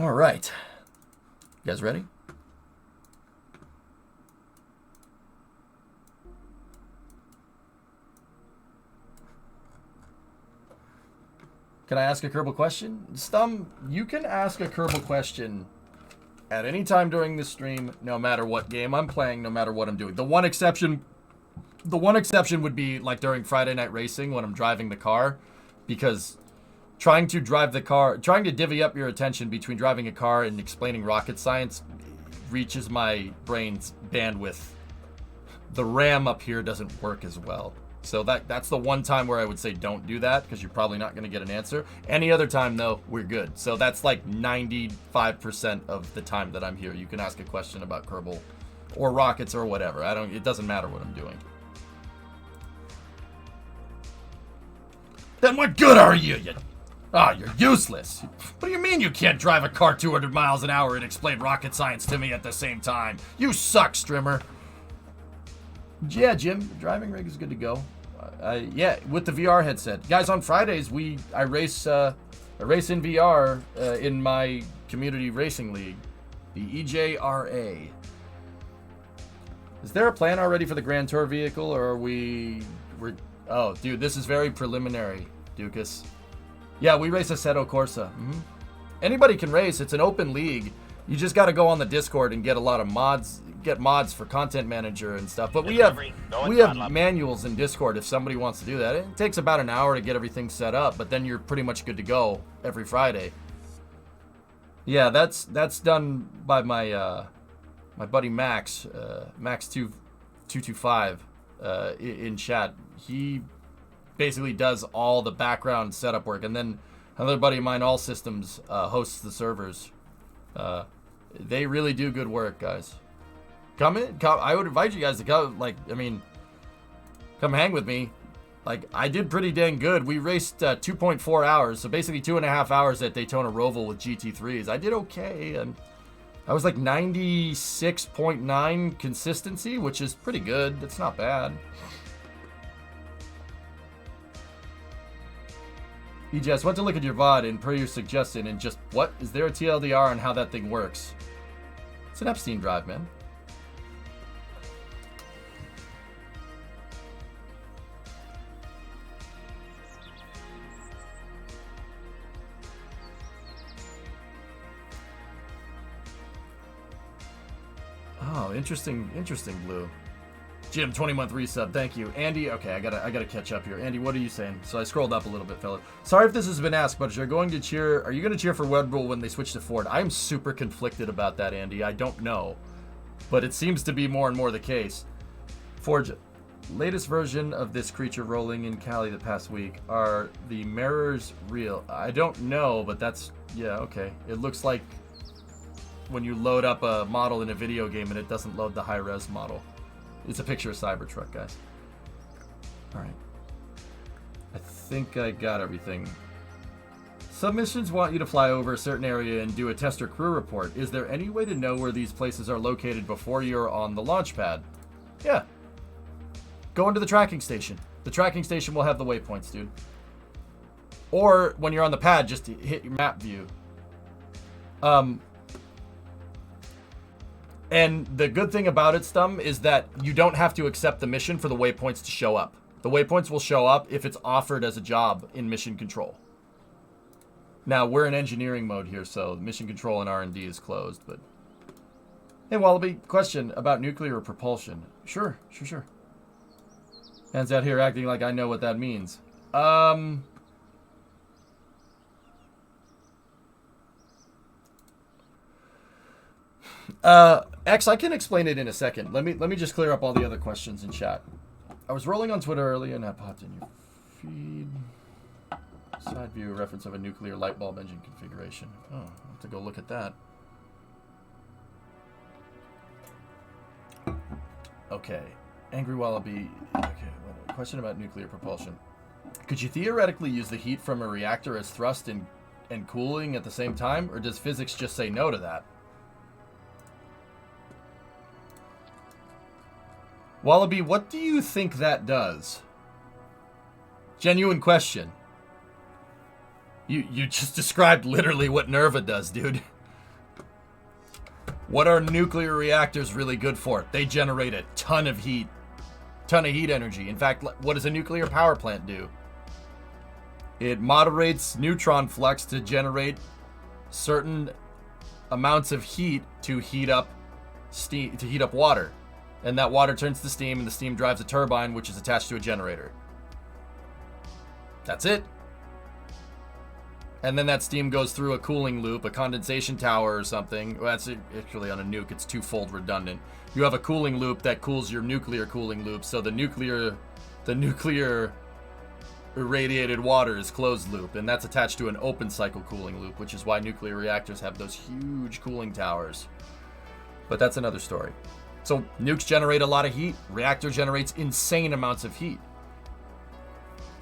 All right. You guys ready? Can I ask a Kerbal question? Stum, you can ask a Kerbal question at any time during the stream, no matter what game I'm playing, no matter what I'm doing. The one exception would be like during Friday Night Racing when I'm driving the car, because trying to divvy up your attention between driving a car and explaining rocket science reaches my brain's bandwidth. The RAM up here doesn't work as well. So that's the one time where I would say don't do that, because you're probably not going to get an answer. Any other time, though, we're good. So that's like 95% of the time that I'm here. You can ask a question about Kerbal or rockets or whatever. It doesn't matter what I'm doing. Then what good are you? You're useless. What do you mean you can't drive a car 200 miles an hour and explain rocket science to me at the same time? You suck, Strimmer. Yeah, Jim, the driving rig is good to go. Yeah, with the VR headset. Guys, on Fridays, I race in VR in my community racing league, the EJRA. Is there a plan already for the Grand Tour vehicle, or are we're... Oh, dude, this is very preliminary, Dukas. Yeah, we race Assetto Corsa. Anybody can race. It's an open league. You just got to go on the Discord and get a lot of mods, get mods for Content Manager and stuff. But we have manuals in Discord if somebody wants to do that. It takes about an hour to get everything set up, but then you're pretty much good to go every Friday. Yeah, that's done by my my buddy Max, Max2225 in chat. He basically does all the background setup work, and then another buddy of mine, All Systems, hosts the servers. They really do good work, guys. Come in. I would invite you guys to come. Come hang with me. I did pretty dang good. We raced 2.4 hours, so basically 2.5 hours at Daytona Roval with GT3s. I did okay, and I was like 96.9 consistency, which is pretty good. That's not bad. EJS, went to look at your VOD and per your suggestion, and just, what? Is there a TLDR on how that thing works? It's an Epstein drive, man. Oh, interesting, Blue. Jim, 20-month resub, thank you. Andy, okay, I gotta catch up here. Andy, what are you saying? So I scrolled up a little bit, fella. Sorry if this has been asked, but are you going to cheer for Red Bull when they switch to Ford? I'm super conflicted about that, Andy. I don't know, but it seems to be more and more the case. Forge, latest version of this creature rolling in Cali the past week. Are the mirrors real? I don't know, but that's, yeah, okay. It looks like when you load up a model in a video game and it doesn't load the high-res model. It's a picture of Cybertruck, guys. All right. I think I got everything. Submissions want you to fly over a certain area and do a tester crew report. Is there any way to know where these places are located before you're on the launch pad? Yeah. Go into the tracking station. The tracking station will have the waypoints, dude. Or when you're on the pad, just hit your map view. And the good thing about it, Stum, is that you don't have to accept the mission for the waypoints to show up. The waypoints will show up if it's offered as a job in mission control. Now, we're in engineering mode here, so mission control and R&D is closed, but... Hey, Wallaby, question about nuclear propulsion. Sure. Hands out here acting like I know what that means. X, I can explain it in a second. Let me just clear up all the other questions in chat. I was rolling on Twitter earlier and that popped in your feed. Side view reference of a nuclear light bulb engine configuration. Oh, I'll have to go look at that. Okay. Angry Wallaby. Okay, question about nuclear propulsion. Could you theoretically use the heat from a reactor as thrust and cooling at the same time? Or does physics just say no to that? Wallaby, what do you think that does? Genuine question. You just described literally what Nerva does, dude. What are nuclear reactors really good for? They generate a ton of heat. Ton of heat energy. In fact, what does a nuclear power plant do? It moderates neutron flux to generate certain amounts of heat to heat up steam, to heat up water. And that water turns to steam, and the steam drives a turbine, which is attached to a generator. That's it. And then that steam goes through a cooling loop, a condensation tower or something. Well, that's actually on a nuke. It's twofold redundant. You have a cooling loop that cools your nuclear cooling loop. So the nuclear irradiated water is closed loop, and that's attached to an open cycle cooling loop, which is why nuclear reactors have those huge cooling towers. But that's another story. So nukes generate a lot of heat. Reactor generates insane amounts of heat.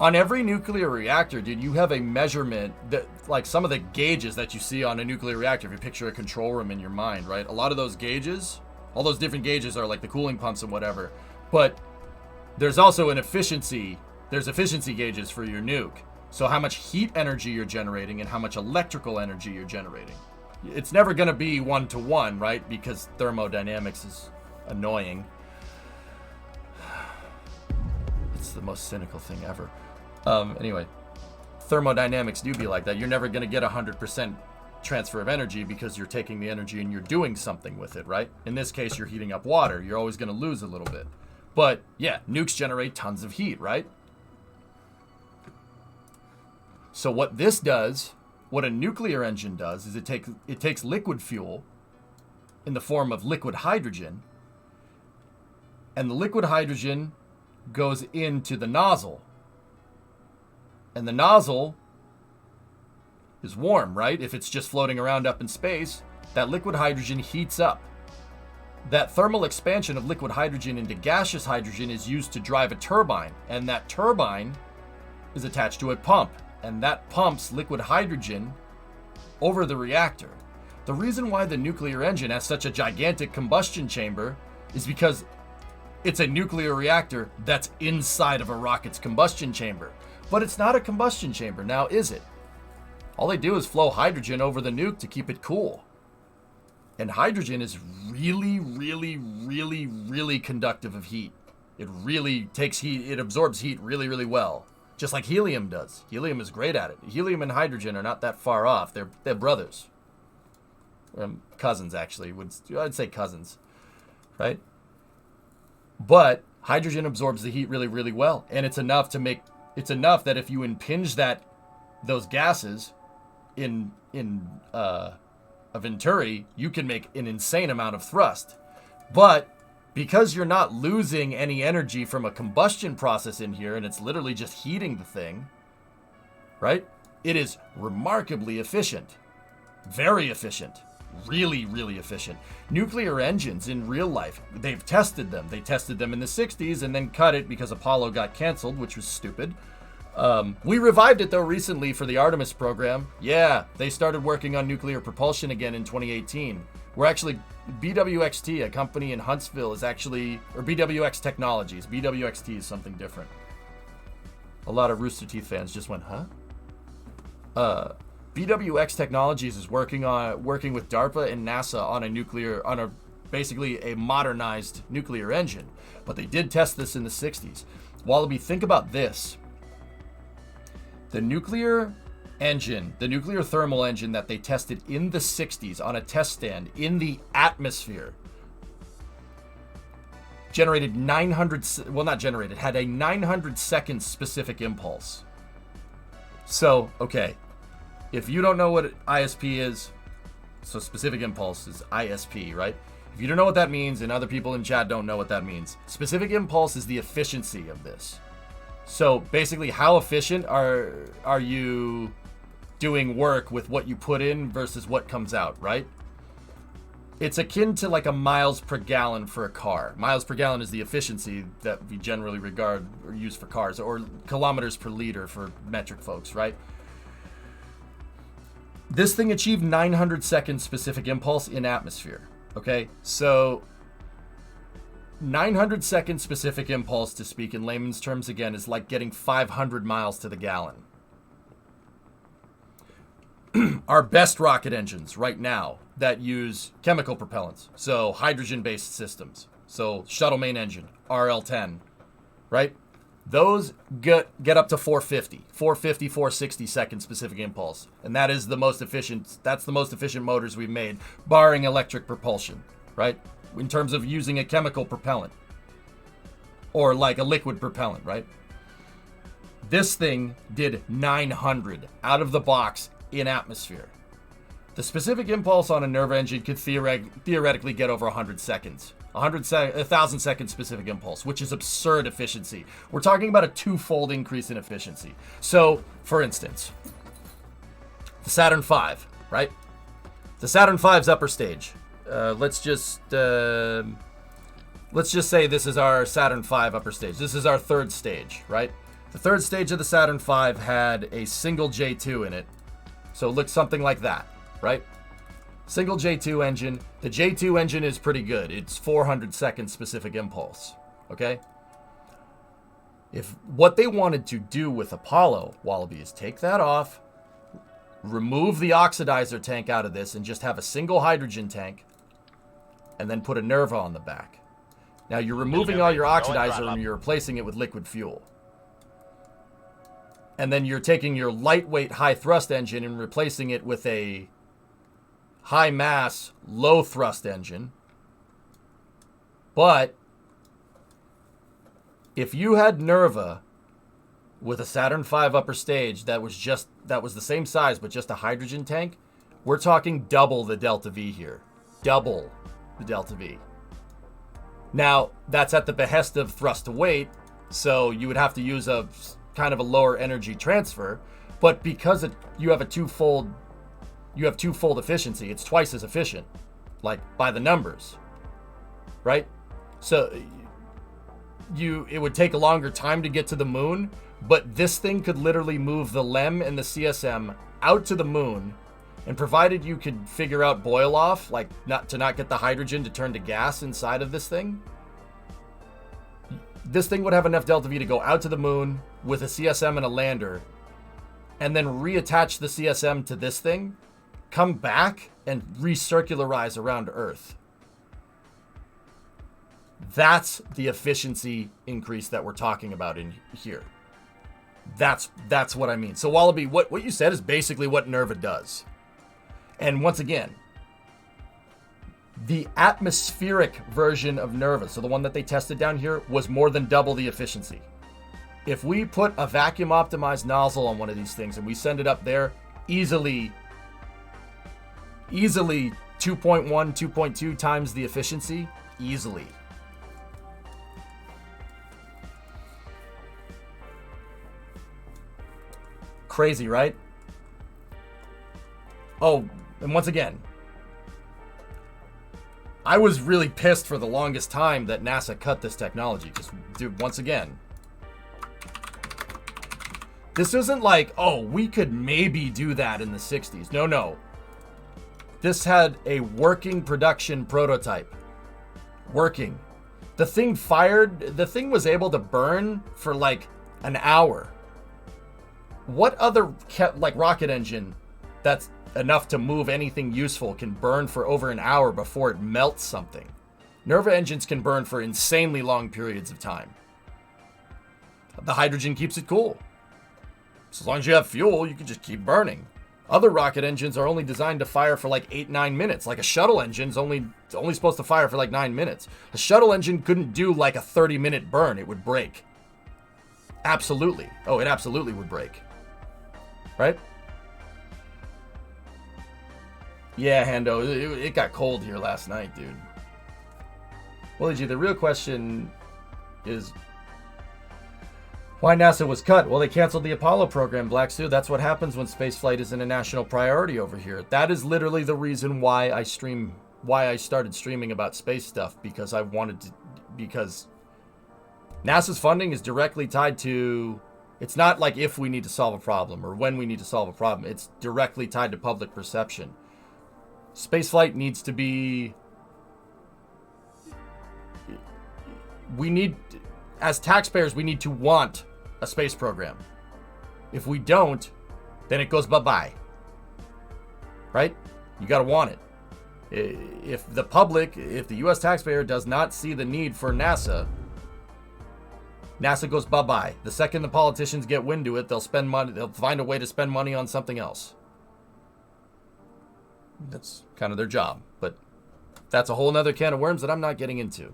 On every nuclear reactor, dude, you have a measurement that, like some of the gauges that you see on a nuclear reactor, if you picture a control room in your mind, right? A lot of those gauges, all those different gauges are like the cooling pumps and whatever. But there's also there's efficiency gauges for your nuke. So how much heat energy you're generating and how much electrical energy you're generating. It's never going to be one-to-one, right? Because thermodynamics is annoying. It's the most cynical thing ever. Anyway, thermodynamics do be like that. You're never going to get 100% transfer of energy because you're taking the energy and you're doing something with it, right? In this case, you're heating up water. You're always going to lose a little bit. But yeah, nukes generate tons of heat, right? So what this does, what a nuclear engine does, is it takes liquid fuel in the form of liquid hydrogen, and the liquid hydrogen goes into the nozzle. And the nozzle is warm, right? If it's just floating around up in space, that liquid hydrogen heats up. That thermal expansion of liquid hydrogen into gaseous hydrogen is used to drive a turbine, and that turbine is attached to a pump, and that pumps liquid hydrogen over the reactor. The reason why the nuclear engine has such a gigantic combustion chamber is because it's a nuclear reactor that's inside of a rocket's combustion chamber. But it's not a combustion chamber, now is it? All they do is flow hydrogen over the nuke to keep it cool. And hydrogen is really, really, really, really conductive of heat. It really takes heat, it absorbs heat really, really well. Just like helium does. Helium is great at it. Helium and hydrogen are not that far off. They're brothers. Cousins, actually. I'd say cousins. Right? But hydrogen absorbs the heat really, really well. And it's enough that if you impinge those gases in a Venturi, you can make an insane amount of thrust. But because you're not losing any energy from a combustion process in here, and it's literally just heating the thing, right? It is remarkably efficient. Very efficient. Really, really efficient. Nuclear engines in real life, they've tested them. They tested them in the 60s and then cut it because Apollo got canceled, which was stupid. We revived it, though, recently for the Artemis program. Yeah, they started working on nuclear propulsion again in 2018. We're actually, BWXT, a company in Huntsville, is actually, or BWX Technologies. BWXT is something different. A lot of Rooster Teeth fans just went, huh? BWX Technologies is working with DARPA and NASA on basically a modernized nuclear engine. But they did test this in the 60s. Wallaby, think about this. The nuclear engine, the nuclear thermal engine that they tested in the 60s on a test stand in the atmosphere, had a 900 second specific impulse. So, okay. If you don't know what ISP is, so specific impulse is ISP, right? If you don't know what that means, and other people in chat don't know what that means, specific impulse is the efficiency of this. So basically, how efficient are you doing work with what you put in versus what comes out, right? It's akin to like a miles per gallon for a car. Miles per gallon is the efficiency that we generally regard or use for cars, or kilometers per liter for metric folks, right? This thing achieved 900 second specific impulse in atmosphere, okay? So 900 second specific impulse, to speak in layman's terms again, is like getting 500 miles to the gallon. Our best rocket engines right now that use chemical propellants, so hydrogen-based systems. So shuttle main engine, RL-10, right? Those get up to 450, 460 second specific impulse. And that is the most efficient, that's the most efficient motors we've made, barring electric propulsion, right? In terms of using a chemical propellant. Or like a liquid propellant, right? This thing did 900 out of the box in atmosphere. The specific impulse on a Nerva engine could theoretically get over 100 seconds. 1,000 second specific impulse, which is absurd efficiency. We're talking about a twofold increase in efficiency. So, for instance, the Saturn V, right? The Saturn V's upper stage. Let's just say this is our Saturn V upper stage. This is our third stage, right? The third stage of the Saturn V had a single J2 in it. So it looks something like that, right? Single J2 engine. The J2 engine is pretty good. It's 400 second specific impulse, okay? If what they wanted to do with Apollo, Wallaby, is take that off, remove the oxidizer tank out of this, and just have a single hydrogen tank, and then put a Nerva on the back. Now you're removing all your oxidizer and you're replacing it with liquid fuel. And then you're taking your lightweight high thrust engine and replacing it with a high mass, low thrust engine. But if you had Nerva with a Saturn V upper stage that was the same size but just a hydrogen tank, we're talking double the delta V here. Double the delta V. Now, that's at the behest of thrust to weight, so you would have to use a kind of a lower energy transfer, but because you have twofold efficiency, it's twice as efficient, like by the numbers, right? So it would take a longer time to get to the moon, but this thing could literally move the LEM and the CSM out to the moon, and provided you could figure out boil off, like not get the hydrogen to turn to gas inside of this thing would have enough delta V to go out to the moon with a CSM and a lander, and then reattach the CSM to this thing, come back, and recircularize around Earth. That's the efficiency increase that we're talking about in here. That's what I mean. So Wallaby, what you said is basically what Nerva does. And once again, the atmospheric version of Nerva, so the one that they tested down here, was more than double the efficiency. If we put a vacuum optimized nozzle on one of these things and we send it up there, easily 2.1, 2.2 times the efficiency, easily. Crazy, right? Oh, and once again, I was really pissed for the longest time that NASA cut this technology. Because, dude, once again, this isn't like, oh, we could maybe do that in the 60s. No. This had a working production prototype. Working. The thing was able to burn for like an hour. What other rocket engine that's enough to move anything useful can burn for over an hour before it melts something? Nerva engines can burn for insanely long periods of time. The hydrogen keeps it cool. So as long as you have fuel, you can just keep burning. Other rocket engines are only designed to fire for like 8-9 minutes. Like a shuttle engine's only supposed to fire for like 9 minutes. A shuttle engine couldn't do like a 30-minute burn. It would break. Absolutely. Oh, it absolutely would break. Right? Yeah, Hando, it got cold here last night, dude. Well, the real question is why NASA was cut. Well, they canceled the Apollo program, Black Sue. That's what happens when spaceflight isn't a national priority over here. That is literally the reason why I started streaming about space stuff, because because NASA's funding is directly tied to, it's not like if we need to solve a problem or when we need to solve a problem. It's directly tied to public perception. Spaceflight needs to be, as taxpayers, we need to want a space program. If we don't, then it goes bye-bye. Right? You gotta want it. If the public, if the U.S. taxpayer does not see the need for NASA, NASA goes bye-bye. The second the politicians get wind to it, they'll spend money. They'll find a way to spend money on something else. That's kind of their job, but that's a whole nother can of worms that I'm not getting into.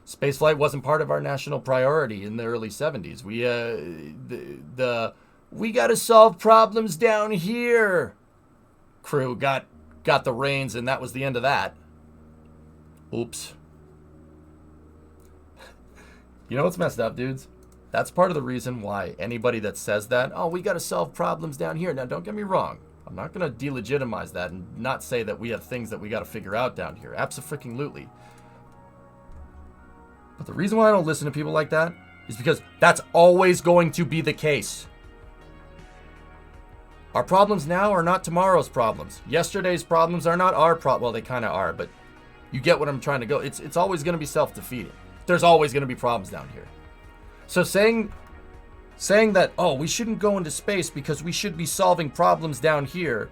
Spaceflight wasn't part of our national priority in the early 70s. We got to solve problems down here crew got the reins, and that was the end of that. Oops. You know what's messed up, dudes? That's part of the reason why anybody that says that, oh, we got to solve problems down here. Now, don't get me wrong. I'm not going to delegitimize that and not say that we have things that we got to figure out down here. Abso-freaking-lutely. But the reason why I don't listen to people like that is because that's always going to be the case. Our problems now are not tomorrow's problems. Yesterday's problems are not our problem. Well, they kind of are, but you get what I'm trying to go. It's always going to be self-defeating. There's always going to be problems down here. So saying that, oh, we shouldn't go into space because we should be solving problems down here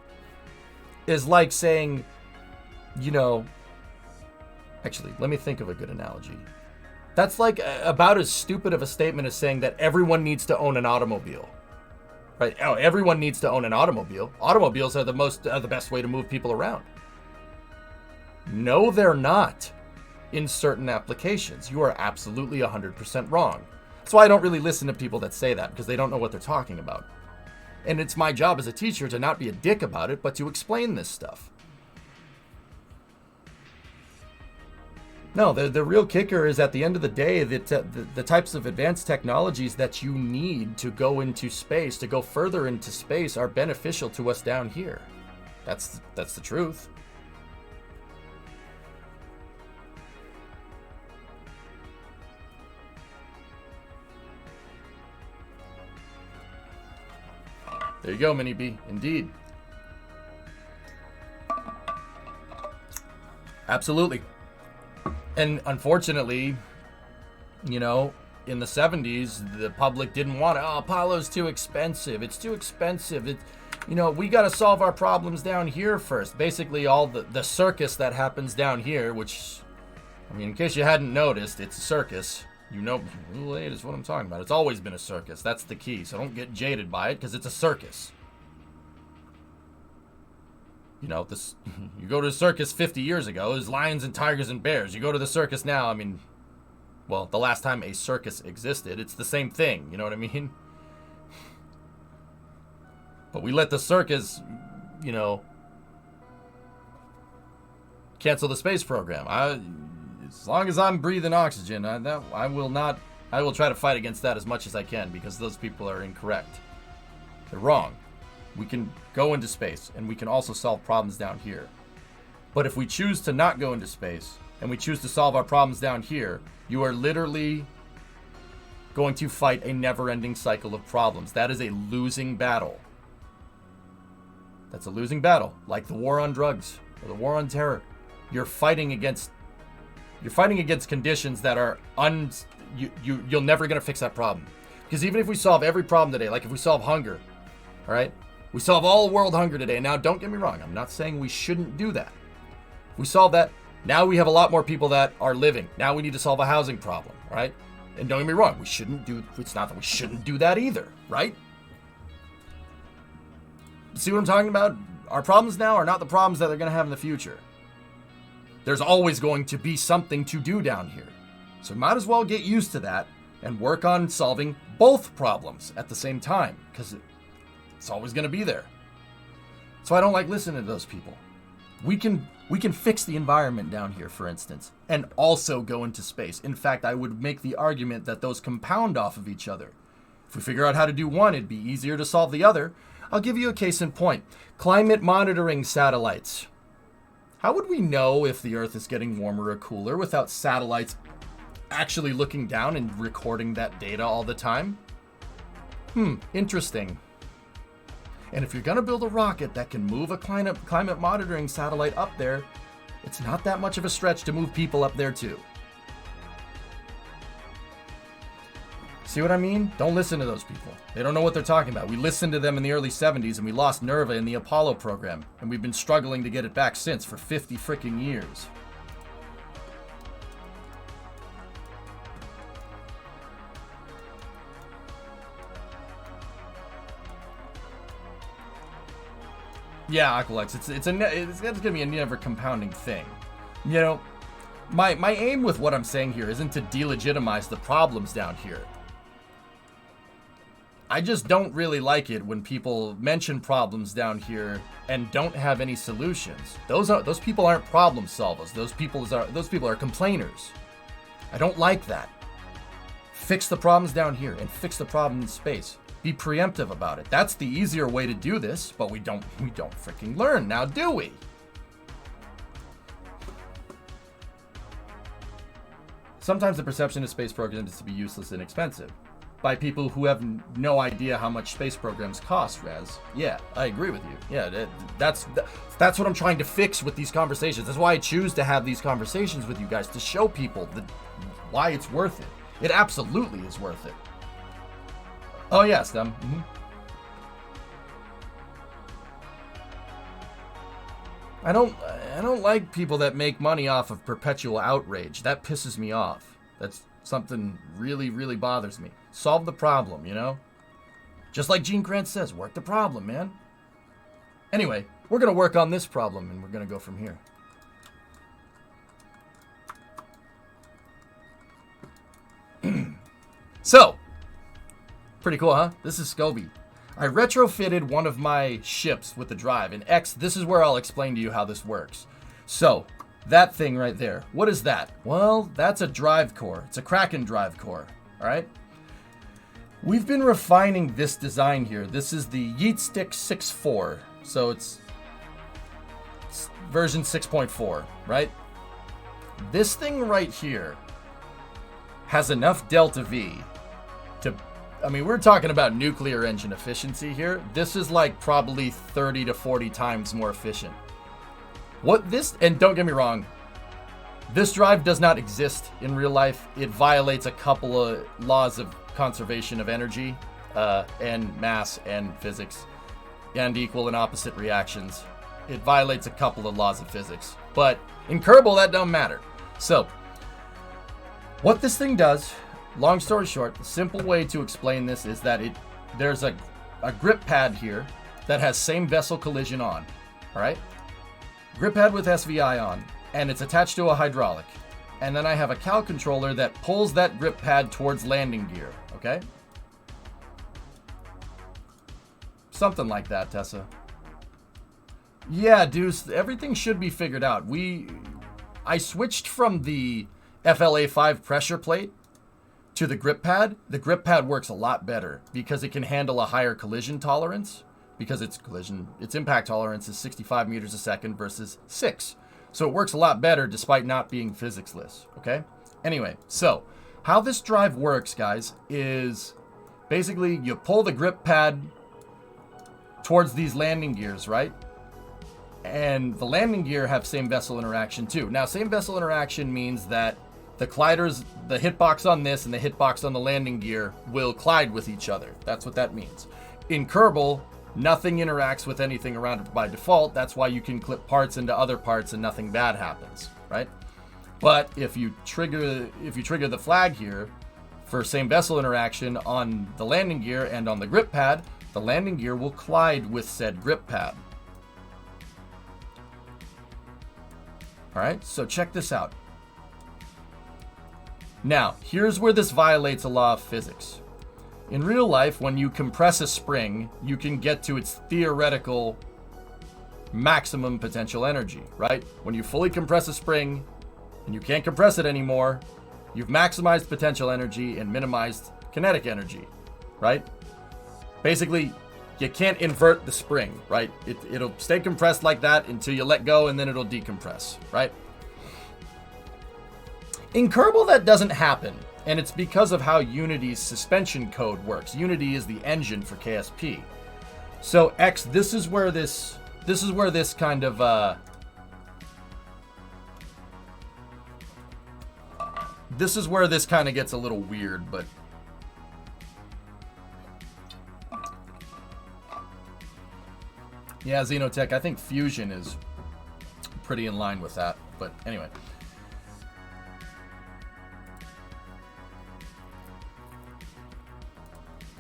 is like saying, you know, actually, let me think of a good analogy. That's like about as stupid of a statement as saying that everyone needs to own an automobile. Right? Oh, everyone needs to own an automobile. Automobiles are the best way to move people around. No, they're not. In certain applications, you are absolutely 100% wrong. That's why I don't really listen to people that say that, because they don't know what they're talking about. And it's my job as a teacher to not be a dick about it, but to explain this stuff. No, the real kicker is at the end of the day that the types of advanced technologies that you need to go into space, to go further into space, are beneficial to us down here. That's the truth. There you go, Mini B. Indeed. Absolutely. And unfortunately, you know, in the 70s, the public didn't want it. Oh, Apollo's too expensive. It's too expensive. We got to solve our problems down here first. Basically, all the circus that happens down here, which, I mean, in case you hadn't noticed, it's a circus. You know, it is what I'm talking about. It's always been a circus. That's the key. So don't get jaded by it, because it's a circus. You know, you go to a circus 50 years ago, there's lions and tigers and bears. You go to the circus now, I mean, well, the last time a circus existed, it's the same thing. You know what I mean? But we let the circus, you know, cancel the space program. As long as I'm breathing oxygen, I will try to fight against that as much as I can, because those people are incorrect. They're wrong. We can go into space, and we can also solve problems down here. But if we choose to not go into space, and we choose to solve our problems down here, you are literally going to fight a never-ending cycle of problems. That is a losing battle. That's a losing battle, like the war on drugs or the war on terror. You're fighting against conditions that are you're never going to fix that problem. Because even if we solve every problem today, like if we solve hunger, all right? We solve all world hunger today. Now, don't get me wrong. I'm not saying we shouldn't do that. If we solve that, now we have a lot more people that are living. Now we need to solve a housing problem, right? And don't get me wrong. It's not that we shouldn't do that either, right? See what I'm talking about? Our problems now are not the problems that they're going to have in the future. There's always going to be something to do down here. So might as well get used to that and work on solving both problems at the same time, because it's always going to be there. So I don't like listening to those people. We can fix the environment down here, for instance, and also go into space. In fact, I would make the argument that those compound off of each other. If we figure out how to do one, it'd be easier to solve the other. I'll give you a case in point. Climate monitoring satellites. How would we know if the Earth is getting warmer or cooler without satellites actually looking down and recording that data all the time? Interesting. And if you're going to build a rocket that can move a climate monitoring satellite up there, it's not that much of a stretch to move people up there too. See what I mean? Don't listen to those people. They don't know what they're talking about. We listened to them in the early 70s and we lost Nerva in the Apollo program. And we've been struggling to get it back since for 50 freaking years. Yeah, Aqualex, it's gonna be a never compounding thing. You know, my aim with what I'm saying here isn't to delegitimize the problems down here. I just don't really like it when people mention problems down here and don't have any solutions. Those people aren't problem solvers. Those people are complainers. I don't like that. Fix the problems down here and fix the problem in space. Be preemptive about it. That's the easier way to do this, but we don't freaking learn now, do we? Sometimes the perception of space programs is to be useless and expensive by people who have no idea how much space programs cost, Raz. Yeah, I agree with you. Yeah, that's what I'm trying to fix with these conversations. That's why I choose to have these conversations with you guys, to show people why it's worth it. It absolutely is worth it. Oh yes, them. Mm-hmm. I don't like people that make money off of perpetual outrage. That pisses me off. That's something really, really bothers me. Solve the problem, you know? Just like Gene Kranz says, work the problem, man. Anyway, we're gonna work on this problem and we're gonna go from here. So, pretty cool, huh? This is Scobie. I retrofitted one of my ships with the drive. In X, this is where I'll explain to you how this works. So, that thing right there. What is that? Well, that's a drive core. It's a KRAKEN drive core. All right? We've been refining this design here. This is the Yeetstick 6.4. So, it's version 6.4, right? This thing right here has enough delta V to... I mean, we're talking about nuclear engine efficiency here. This is like probably 30 to 40 times more efficient. What this, and don't get me wrong, this drive does not exist in real life. It violates a couple of laws of conservation of energy, and mass and physics, and equal and opposite reactions. It violates a couple of laws of physics. But in Kerbal, that don't matter. So, what this thing does... Long story short, the simple way to explain this is that there's a grip pad here that has same vessel collision on, all right? Grip pad with SVI on, and it's attached to a hydraulic. And then I have a cow controller that pulls that grip pad towards landing gear, okay? Something like that, Tessa. Yeah, Deuce, everything should be figured out. I switched from the FLA5 pressure plate to the grip pad. The grip pad works a lot better because it can handle a higher collision tolerance, because its impact tolerance is 65 meters a second versus 6. So it works a lot better despite not being physicsless, okay? Anyway, so how this drive works, guys, is basically you pull the grip pad towards these landing gears, right? And the landing gear have same vessel interaction too. Now, same vessel interaction means that the colliders, the hitbox on this and the hitbox on the landing gear will collide with each other. That's what that means. In Kerbal, nothing interacts with anything around it by default. That's why you can clip parts into other parts and nothing bad happens, right? But if you trigger the flag here for same vessel interaction on the landing gear and on the grip pad, the landing gear will collide with said grip pad. All right, so check this out. Now, here's where this violates a law of physics. In real life, when you compress a spring, you can get to its theoretical maximum potential energy, right? When you fully compress a spring and you can't compress it anymore, you've maximized potential energy and minimized kinetic energy, right? Basically, you can't invert the spring, right? It'll stay compressed like that until you let go and then it'll decompress, right? In Kerbal, that doesn't happen, and it's because of how Unity's suspension code works. Unity is the engine for KSP. So X, this is where this kind of this is where this kind of gets a little weird, but Yeah, Xenotech, I think fusion is pretty in line with that. But anyway.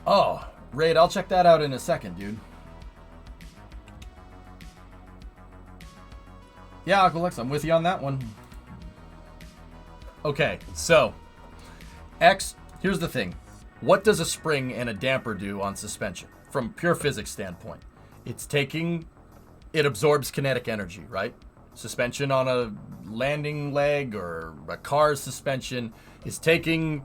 Oh, Raid, I'll check that out in a second, dude. Yeah, Aqualex, I'm with you on that one. Okay, so X, here's the thing. What does a spring and a damper do on suspension from pure physics standpoint? It absorbs kinetic energy, right? Suspension on a landing leg or a car's suspension is taking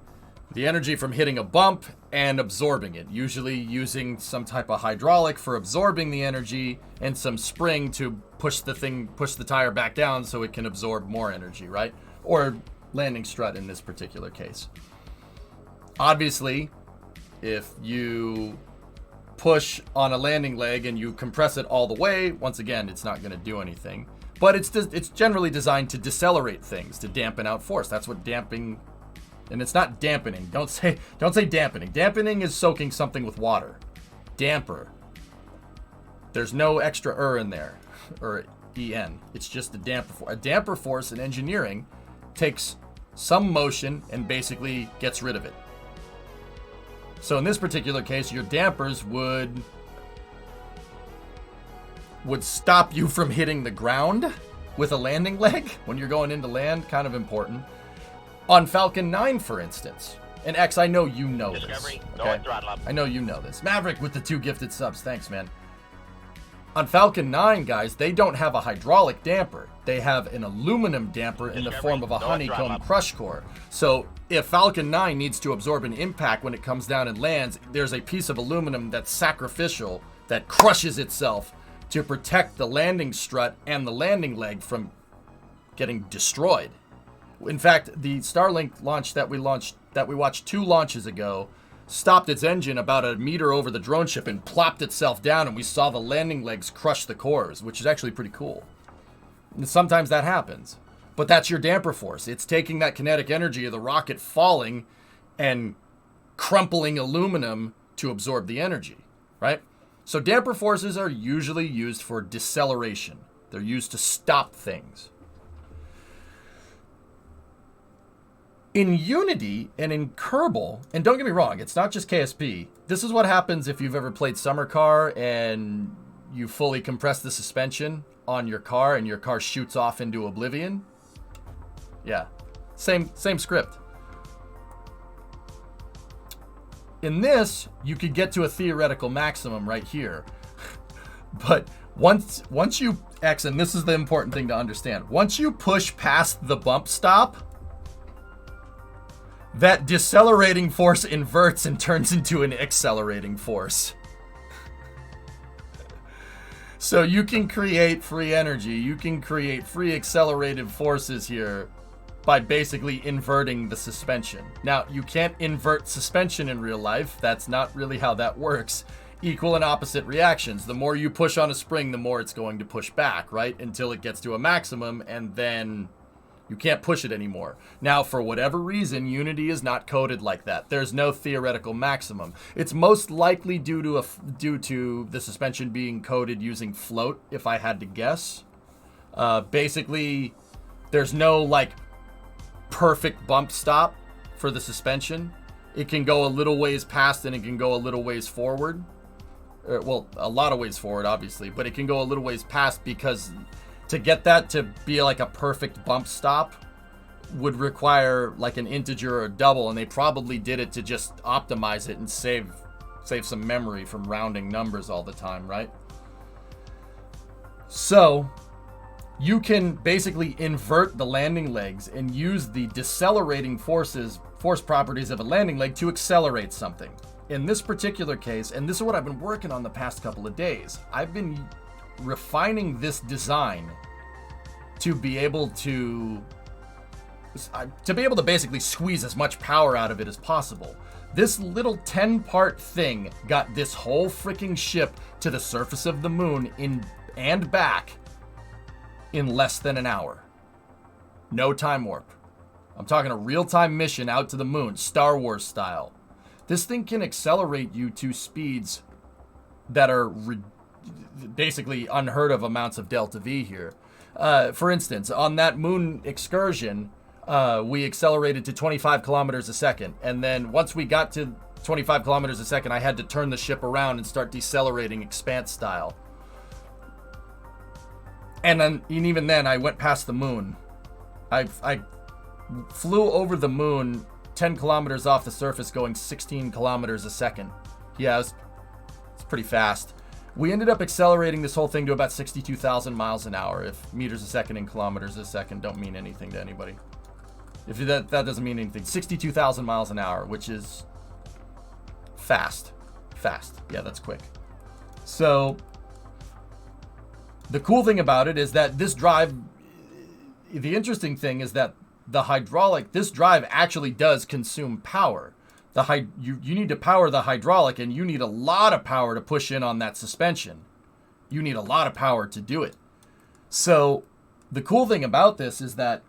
the energy from hitting a bump and absorbing it, usually using some type of hydraulic for absorbing the energy and some spring to push the tire back down so it can absorb more energy, right? Or landing strut in this particular case. Obviously, if you push on a landing leg and you compress it all the way, once again, it's not going to do anything. But it's generally designed to decelerate things, to dampen out force. That's what damping. And it's not dampening. Don't say dampening. Dampening is soaking something with water. Damper. There's no extra in there, or en. It's just a damper force. A damper force in engineering takes some motion and basically gets rid of it. So in this particular case, your dampers would stop you from hitting the ground with a landing leg when you're going into land. Kind of important. On Falcon 9, for instance, and X, I know you know this. Okay? I know you know this. Maverick with the 2 gifted subs. Thanks, man. On Falcon 9, guys, they don't have a hydraulic damper. They have an aluminum damper in the form of a honeycomb crush core. So if Falcon 9 needs to absorb an impact when it comes down and lands, there's a piece of aluminum that's sacrificial that crushes itself to protect the landing strut and the landing leg from getting destroyed. In fact, the Starlink launch that we watched 2 launches ago stopped its engine about a meter over the drone ship and plopped itself down, and we saw the landing legs crush the cores, which is actually pretty cool. And sometimes that happens. But that's your damper force. It's taking that kinetic energy of the rocket falling and crumpling aluminum to absorb the energy, right? So damper forces are usually used for deceleration. They're used to stop things. In Unity and in Kerbal, and don't get me wrong, it's not just KSP. This is what happens if you've ever played Summer Car and you fully compress the suspension on your car and your car shoots off into oblivion. Yeah, same script. In this, you could get to a theoretical maximum right here. But once you X, and this is the important thing to understand, once you push past the bump stop, that decelerating force inverts and turns into an accelerating force. So you can create free energy. You can create free accelerated forces here by basically inverting the suspension. Now, you can't invert suspension in real life. That's not really how that works. Equal and opposite reactions. The more you push on a spring, the more it's going to push back, right? Until it gets to a maximum, and then you can't push it anymore. Now, for whatever reason, Unity is not coded like that. There's no theoretical maximum. It's most likely due to the suspension being coded using float, if I had to guess. Basically, there's no perfect bump stop for the suspension. It can go a little ways past and it can go a little ways forward. Well, a lot of ways forward, obviously, but it can go a little ways past because to get that to be like a perfect bump stop would require like an integer or a double, and they probably did it to just optimize it and save some memory from rounding numbers all the time, right? So you can basically invert the landing legs and use the decelerating force properties of a landing leg to accelerate something. In this particular case, and this is what I've been working on the past couple of days, I've been refining this design to be able to basically squeeze as much power out of it as possible. This little 10-part thing got this whole freaking ship to the surface of the moon and back in less than an hour. No time warp. I'm talking a real-time mission out to the moon, Star Wars style. This thing can accelerate you to speeds that are basically unheard of amounts of delta V here. For instance, on that moon excursion, we accelerated to 25 kilometers a second. And then once we got to 25 kilometers a second, I had to turn the ship around and start decelerating expanse style. And even then, I went past the moon. I flew over the moon 10 kilometers off the surface going 16 kilometers a second. Yeah, it's pretty fast. We ended up accelerating this whole thing to about 62,000 miles an hour, if meters a second and kilometers a second don't mean anything to anybody. If that doesn't mean anything. 62,000 miles an hour, which is fast. Fast. Yeah, that's quick. So the cool thing about it is that this drive, the interesting thing is that this drive actually does consume power. You need to power the hydraulic, and you need a lot of power to push in on that suspension. You need a lot of power to do it. So the cool thing about this is that,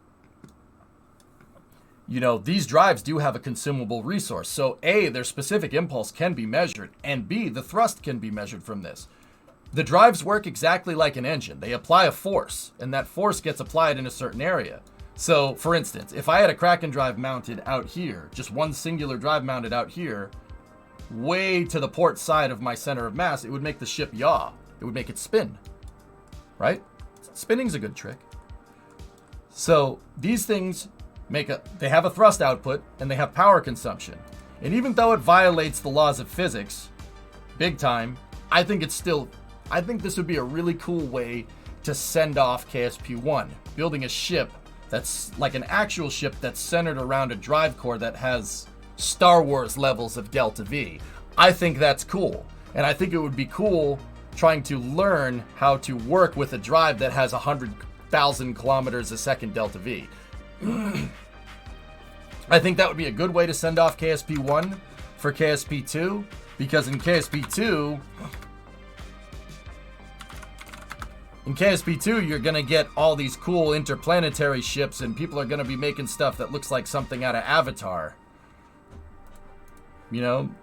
these drives do have a consumable resource. So A, their specific impulse can be measured, and B, the thrust can be measured from this. The drives work exactly like an engine. They apply a force, and that force gets applied in a certain area. So, for instance, if I had a KRAKEN drive mounted out here, just one singular drive mounted out here, way to the port side of my center of mass, it would make the ship yaw. It would make it spin, right? Spinning's a good trick. So, these things they have a thrust output, and they have power consumption. And even though it violates the laws of physics, big time, I think this would be a really cool way to send off KSP-1, building a ship that's like an actual ship that's centered around a drive core that has Star Wars levels of delta V. I think that's cool. And I think it would be cool trying to learn how to work with a drive that has 100,000 kilometers a second delta V. I think that would be a good way to send off KSP-1 for KSP-2, because in KSP-2, you're going to get all these cool interplanetary ships, and people are going to be making stuff that looks like something out of Avatar.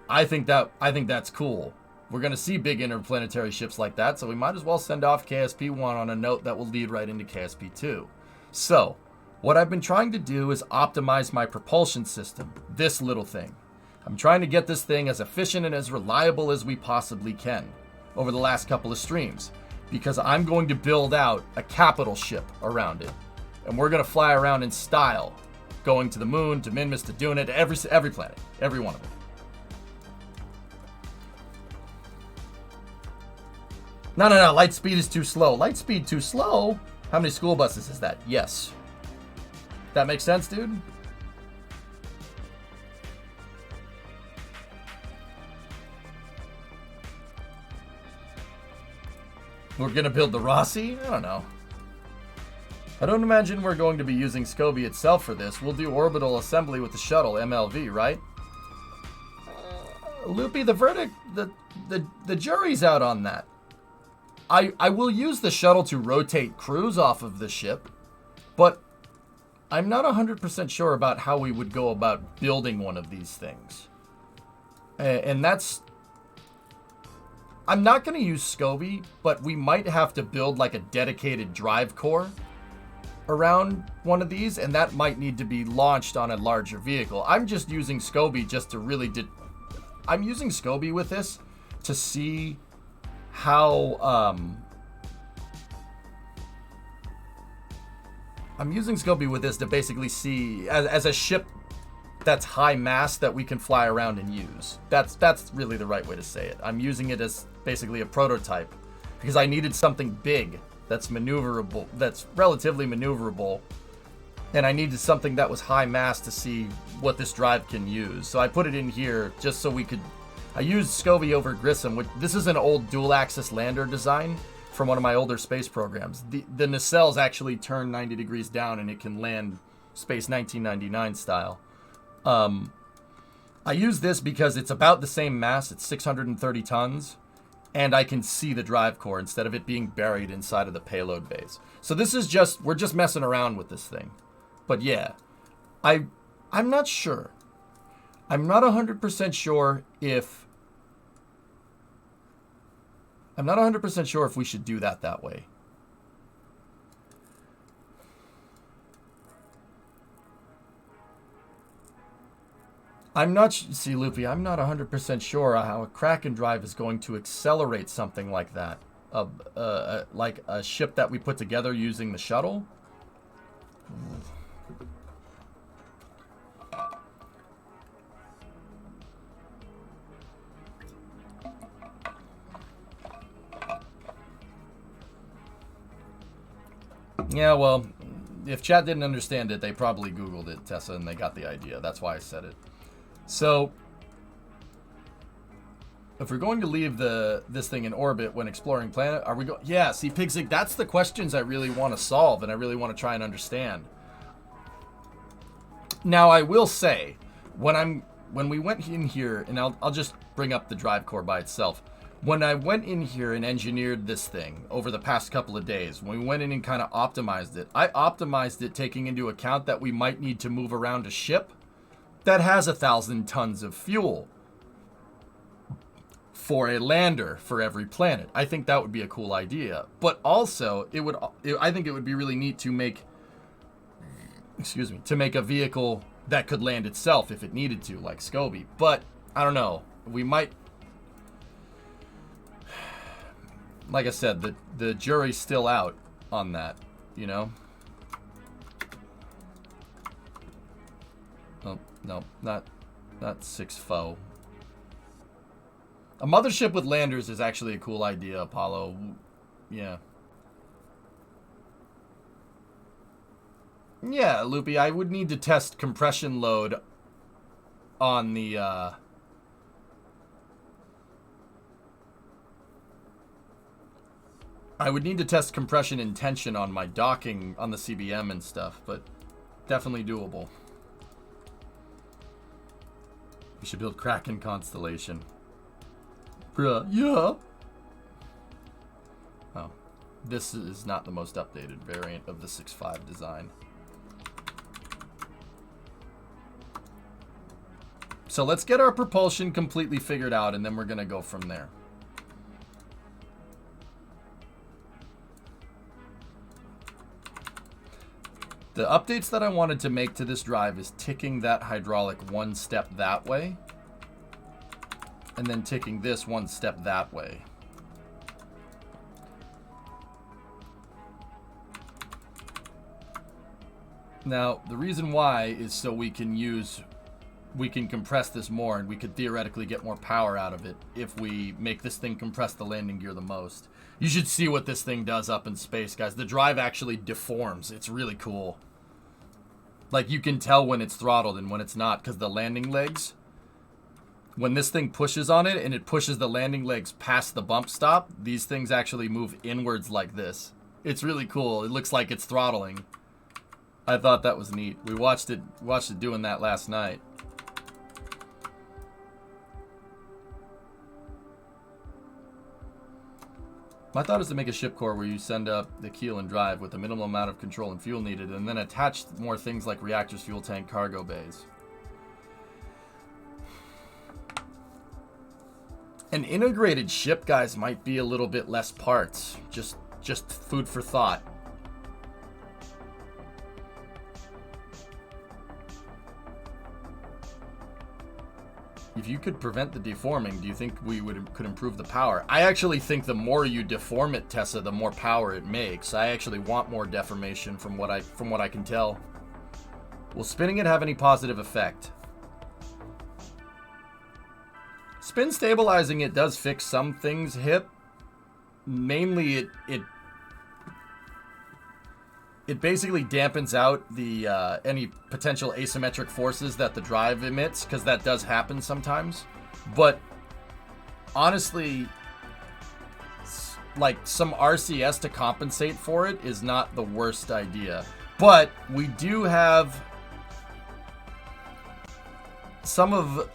I think that's cool. We're going to see big interplanetary ships like that, so we might as well send off KSP-1 on a note that will lead right into KSP-2. So, what I've been trying to do is optimize my propulsion system, this little thing. I'm trying to get this thing as efficient and as reliable as we possibly can over the last couple of streams, because I'm going to build out a capital ship around it. And we're going to fly around in style, going to the moon, to Minmus, to Duna, to every planet, every one of them. No, light speed is too slow. Light speed too slow? How many school buses is that? Yes. That makes sense, dude? We're going to build the Rossi? I don't know. I don't imagine we're going to be using SCOBY itself for this. We'll do orbital assembly with the shuttle, MLV, right? Loopy, the verdict, the jury's out on that. I will use the shuttle to rotate crews off of the ship, but I'm not 100% sure about how we would go about building one of these things. And that's... I'm not going to use SCOBY, but we might have to build like a dedicated drive core around one of these, and that might need to be launched on a larger vehicle. I'm just using SCOBY just to really... I'm using SCOBY with this to see how... I'm using SCOBY with this to basically see as a ship that's high mass that we can fly around and use. That's really the right way to say it. I'm using it as basically a prototype because I needed something big that's maneuverable, that's relatively maneuverable, and I needed something that was high mass to see what this drive can use. So I put it in here just so we could... I used SCOBY over Grissom, which this is an old dual-axis lander design from one of my older space programs. The nacelles actually turn 90 degrees down and it can land Space 1999 style. I use this because it's about the same mass. It's 630 tons, and I can see the drive core instead of it being buried inside of the payload base. So this is just, we're just messing around with this thing. But yeah, I'm not sure. I'm not 100% sure if... I'm not 100% sure if we should do that way. I'm not, see, Loopy, I'm not 100% sure how a KRPC drive is going to accelerate something like that. Like a ship that we put together using the shuttle. Yeah, well, if chat didn't understand it, they probably Googled it, Tessa, and they got the idea. That's why I said it. So, if we're going to leave this thing in orbit when exploring planet, are we going? Yeah, see, Pigzig, that's the questions I really want to solve, and I really want to try and understand. Now, I will say, when we went in here, and I'll just bring up the drive core by itself. When I went in here and engineered this thing over the past couple of days, when we went in and kind of optimized it, I optimized it taking into account that we might need to move around a ship that has 1,000 tons of fuel for a lander for every planet. I think that would be a cool idea. But also, I think it would be really neat to make, to make a vehicle that could land itself if it needed to, like Scobie. But, I don't know, we might, like I said, the jury's still out on that, you know? Oh, no, not 6-foe. A mothership with landers is actually a cool idea, Apollo. Yeah. Yeah, Loopy, I would need to test compression load on the, I would need to test compression and tension on my docking on the CBM and stuff, but definitely doable. We should build KRPC constellation. Bruh, yeah. Oh, this is not the most updated variant of the 6.5 design. So let's get our propulsion completely figured out, and then we're gonna go from there. The updates that I wanted to make to this drive is ticking that hydraulic one step that way, and then ticking this one step that way. Now, the reason why is so we can compress this more, and we could theoretically get more power out of it if we make this thing compress the landing gear the most. You should see what this thing does up in space, guys. The drive actually deforms. It's really cool. Like, you can tell when it's throttled and when it's not, because the landing legs, when this thing pushes on it and it pushes the landing legs past the bump stop, these things actually move inwards like this. It's really cool. It looks like it's throttling. I thought that was neat. We watched it doing that last night. My thought is to make a ship core where you send up the keel and drive with the minimal amount of control and fuel needed, and then attach more things like reactors, fuel tank, cargo bays. An integrated ship, guys, might be a little bit less parts. Just food for thought. If you could prevent the deforming, do you think we could improve the power? I actually think the more you deform it, Tessa, the more power it makes. I actually want more deformation from what I can tell. Will spinning it have any positive effect? Spin stabilizing it does fix some things, Hip. Mainly it basically dampens out the any potential asymmetric forces that the drive emits, because that does happen sometimes. But honestly, like, some RCS to compensate for it is not the worst idea. But we do have some of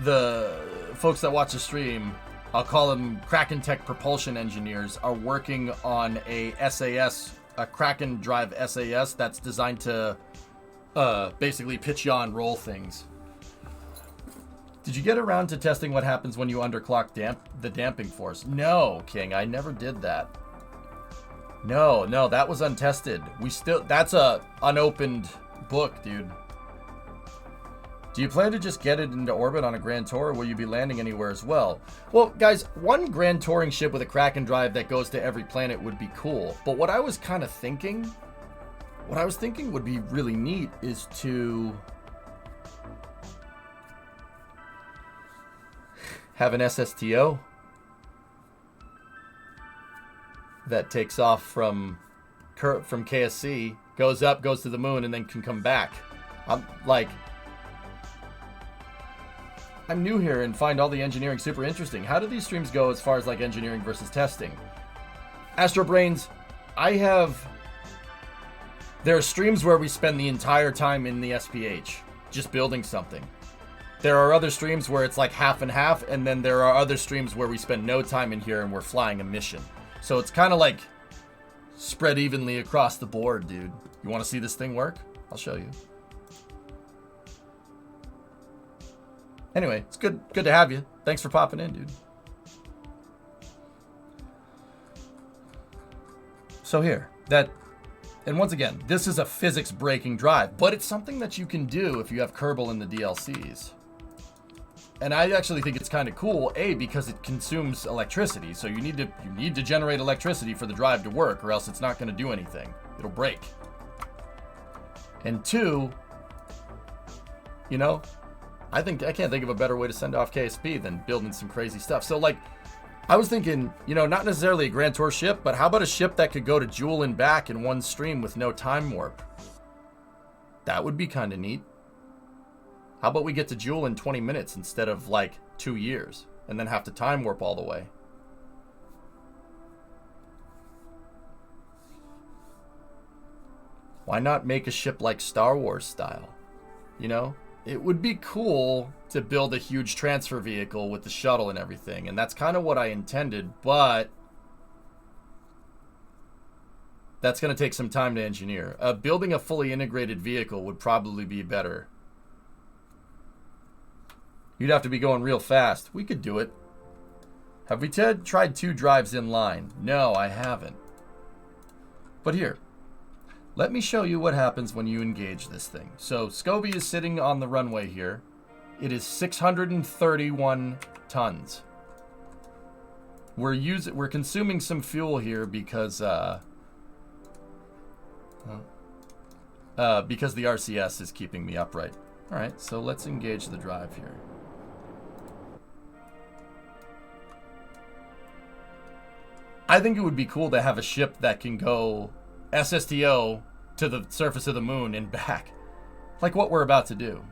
the folks that watch the stream, I'll call them KRPC Tech propulsion engineers, are working on a SAS, a KRPC drive SAS that's designed to basically pitch yaw and roll things. Did you get around to testing what happens when you underclock the damping force? No, King, I never did that. No, that was untested. That's a unopened book, dude. Do you plan to just get it into orbit on a Grand Tour, or will you be landing anywhere as well? Well, guys, one Grand Touring ship with a KRAKEN drive that goes to every planet would be cool. But what I was kind of thinking, would be really neat is to have an SSTO that takes off from KSC, goes up, goes to the moon, and then can come back. I'm new here and find all the engineering super interesting. How do these streams go as far as like engineering versus testing? Astrobrains, there are streams where we spend the entire time in the SPH just building something. There are other streams where it's like half and half, and then there are other streams where we spend no time in here and we're flying a mission. So it's kind of like spread evenly across the board, dude. You want to see this thing work? I'll show you. Anyway, it's good to have you. Thanks for popping in, dude. So here, and once again, this is a physics-breaking drive, but it's something that you can do if you have Kerbal in the DLCs. And I actually think it's kind of cool, A, because it consumes electricity, so you need to generate electricity for the drive to work, or else it's not going to do anything. It'll break. And 2, you know, I can't think of a better way to send off KSP than building some crazy stuff. So like, I was thinking, you know, not necessarily a Grand Tour ship, but how about a ship that could go to Joule and back in one stream with no time warp? That would be kind of neat. How about we get to Joule in 20 minutes instead of like 2 years and then have to time warp all the way? Why not make a ship like Star Wars style? You know? It would be cool to build a huge transfer vehicle with the shuttle and everything, and that's kind of what I intended, but that's going to take some time to engineer. Building a fully integrated vehicle would probably be better. You'd have to be going real fast. We could do it. Have we tried 2 drives in line? No, I haven't. But here. Let me show you what happens when you engage this thing. So Scobie is sitting on the runway here. It is 631 tons. We're consuming some fuel here because the RCS is keeping me upright. All right, so let's engage the drive here. I think it would be cool to have a ship that can go SSTO to the surface of the moon and back. Like what we're about to do.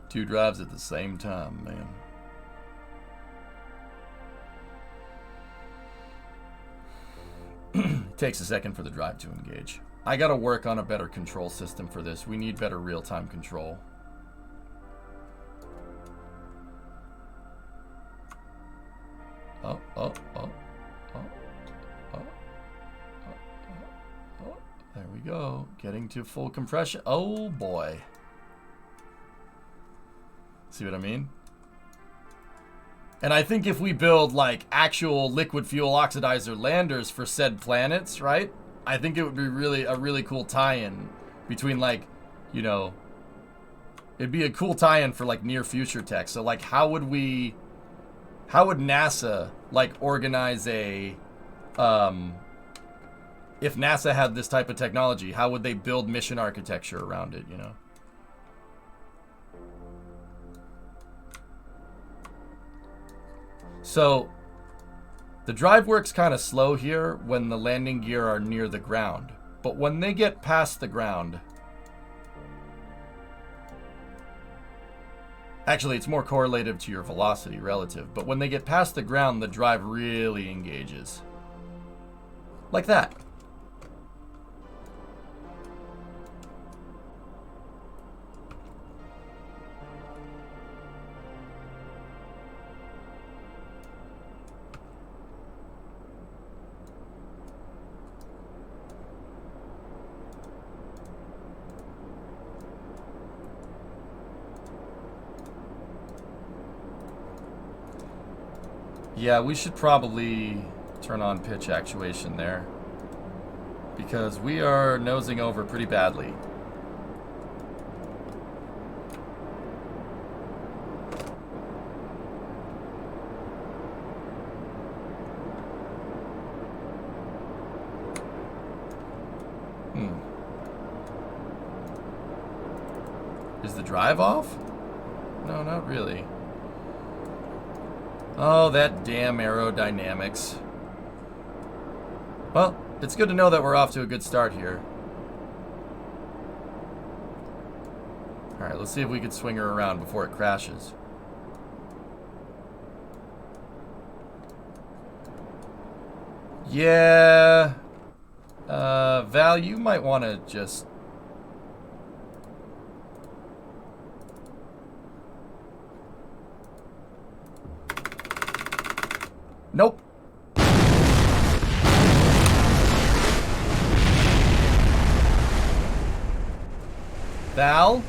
2 drives at the same time, man. It takes a second for the drive to engage. I gotta work on a better control system for this. We need better real-time control. There we go. Getting to full compression. Oh boy. See what I mean? And I think if we build like actual liquid fuel oxidizer landers for said planets, right? I think it would be a really cool tie-in between like, you know, it'd be a cool tie-in for like near future tech. So like how would NASA like organize a if NASA had this type of technology, how would they build mission architecture around it, you know? So the drive works kind of slow here when the landing gear are near the ground, but when they get past the ground, actually it's more correlative to your velocity relative, but when they get past the ground, the drive really engages. Like that. Yeah, we should probably turn on pitch actuation there. Because we are nosing over pretty badly. Is the drive off? No, not really. Oh, that damn aerodynamics. Well, it's good to know that we're off to a good start here. Alright, let's see if we can swing her around before it crashes. Yeah. Val, you might want to just... Nope. Val?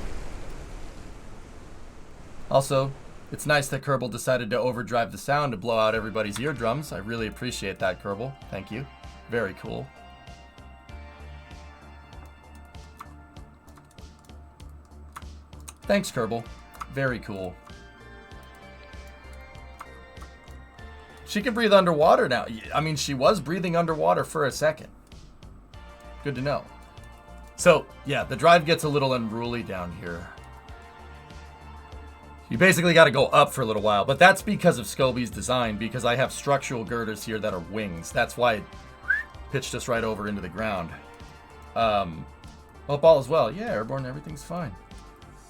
Also, it's nice that Kerbal decided to overdrive the sound to blow out everybody's eardrums. I really appreciate that, Kerbal. Thank you. Very cool. Thanks, Kerbal. Very cool. She can breathe underwater now. I mean, she was breathing underwater for a second. Good to know. So, yeah, the drive gets a little unruly down here. You basically got to go up for a little while, but that's because of Scobie's design, because I have structural girders here that are wings. That's why it pitched us right over into the ground. Hope all is well. Yeah, Airborne, everything's fine.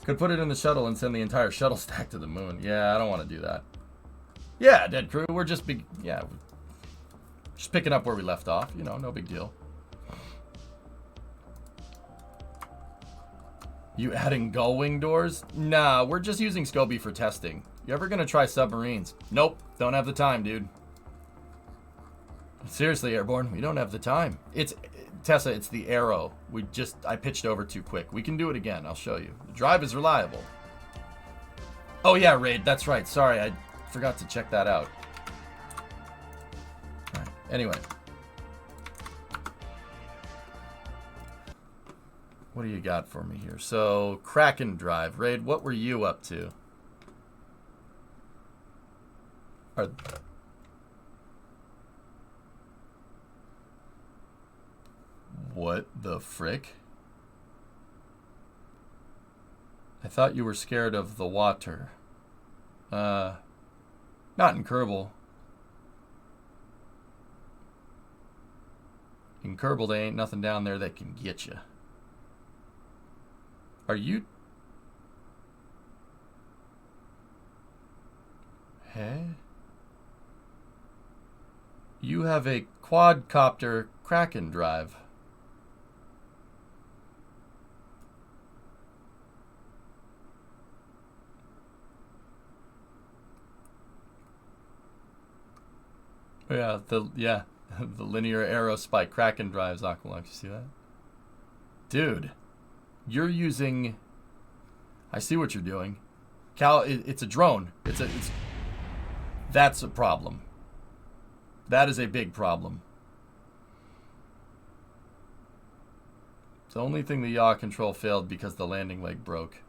Could put it in the shuttle and send the entire shuttle stack to the moon. Yeah, I don't want to do that. Yeah, Dead Crew, we're just just picking up where we left off. You know, no big deal. You adding gull wing doors? Nah, we're just using Scobie for testing. You ever gonna try submarines? Nope, don't have the time, dude. Seriously, Airborne, we don't have the time. Tessa, it's the arrow. I pitched over too quick. We can do it again, I'll show you. The drive is reliable. Oh yeah, Raid, that's right. Sorry, I forgot to check that out. All right. Anyway. What do you got for me here? So, Kraken drive. Raid, what were you up to? What the frick? I thought you were scared of the water. Not in Kerbal. In Kerbal, there ain't nothing down there that can get you. Are you... Hey? You have a quadcopter Kraken drive. Yeah, the linear arrow spike Kraken drives, Aqualux. You see that? Dude, you're using... I see what you're doing. It's a drone. That's a problem. That is a big problem. It's the only thing the yaw control failed because the landing leg broke.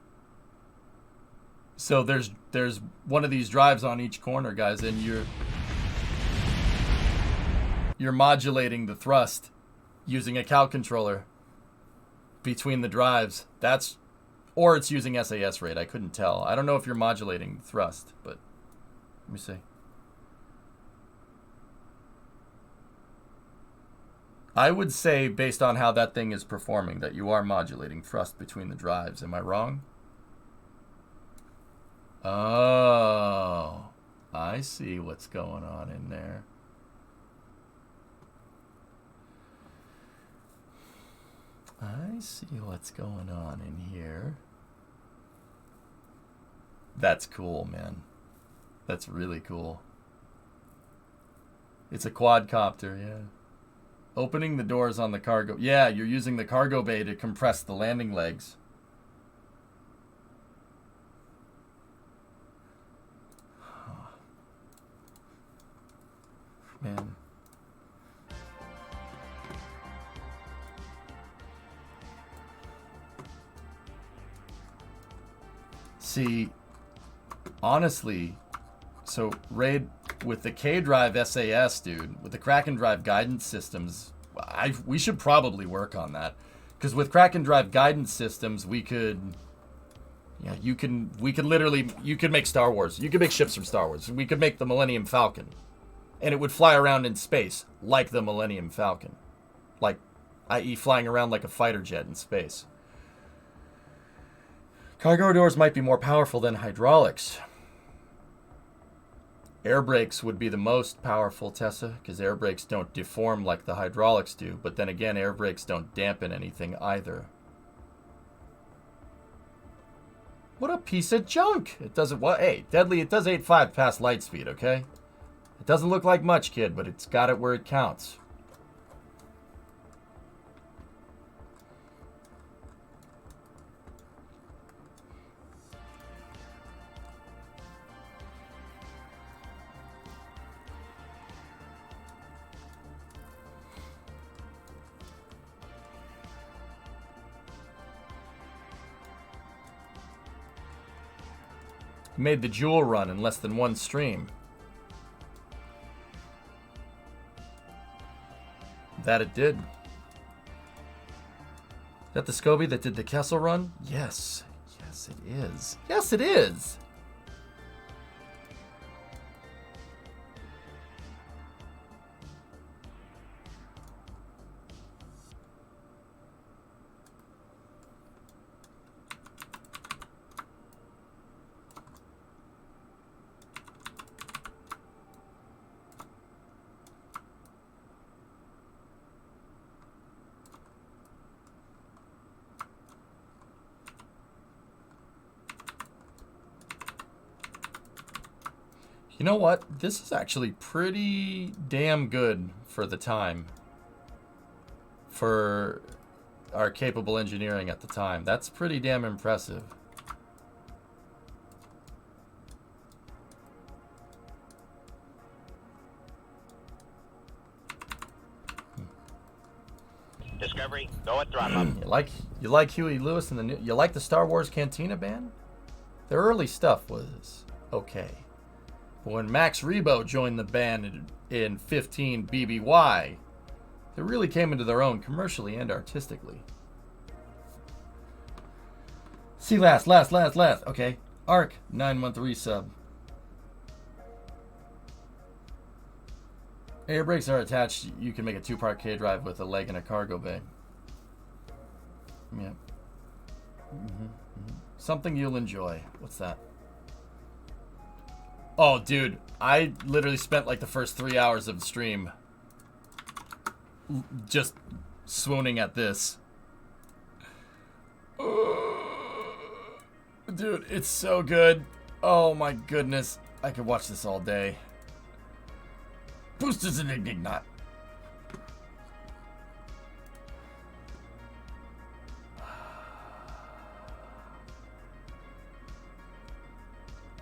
So there's one of these drives on each corner, guys, and you're modulating the thrust using a cow controller between the drives. Or it's using SAS rate. I couldn't tell. I don't know if you're modulating thrust, but let me see. I would say, based on how that thing is performing, that you are modulating thrust between the drives. Am I wrong? Oh, I see what's going on in there. I see what's going on in here. That's cool, man. That's really cool. It's a quadcopter, yeah. Opening the doors on the cargo. Yeah, you're using the cargo bay to compress the landing legs. man. See, honestly, so RAID with the K drive SAS, dude, with the KRAKEN drive guidance systems, we should probably work on that. Because with KRAKEN drive guidance systems, we could, yeah, we could literally, you could make Star Wars. You could make ships from Star Wars. We could make the Millennium Falcon. And it would fly around in space like the Millennium Falcon. Like, i.e. flying around like a fighter jet in space. Cargo doors might be more powerful than hydraulics. Air brakes would be the most powerful, Tessa, because air brakes don't deform like the hydraulics do. But then again, air brakes don't dampen anything either. What a piece of junk! It doesn't, what? Hey, Deadly, it does 8.5 past light speed, okay? It doesn't look like much, kid, but it's got it where it counts. Made the Joule run in less than one stream. That it did. Is that the Scobie that did the Kessel run? Yes. Yes, it is. Yes, it is. You know what? This is actually pretty damn good for the time. For our capable engineering at the time. That's pretty damn impressive. Discovery, go at throttle. You like Huey Lewis and you like the Star Wars Cantina band? Their early stuff was okay. When Max Rebo joined the band in 15 BBY, they really came into their own commercially and artistically. See last. Okay. Arc, 9-month resub. Air brakes are attached. You can make a 2-part K drive with a leg and a cargo bay. Yeah. Something you'll enjoy. What's that? Oh, dude, I literally spent like the first 3 hours of the stream just swooning at this. Dude, it's so good. Oh my goodness. I could watch this all day. Boosters and Ignite.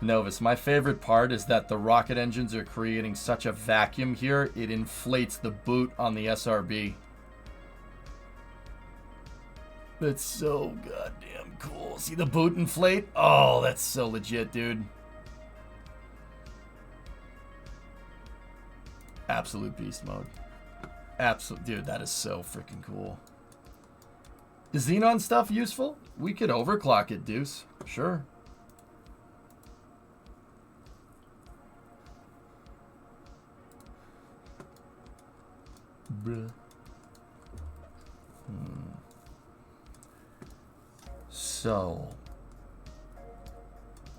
Novus, my favorite part is that the rocket engines are creating such a vacuum here, it inflates the boot on the SRB. That's so goddamn cool. See the boot inflate? Oh, that's so legit, dude. Absolute beast mode. Absolute, dude, that is so freaking cool. Is Xenon stuff useful? We could overclock it, Deuce. Sure. Bruh. So,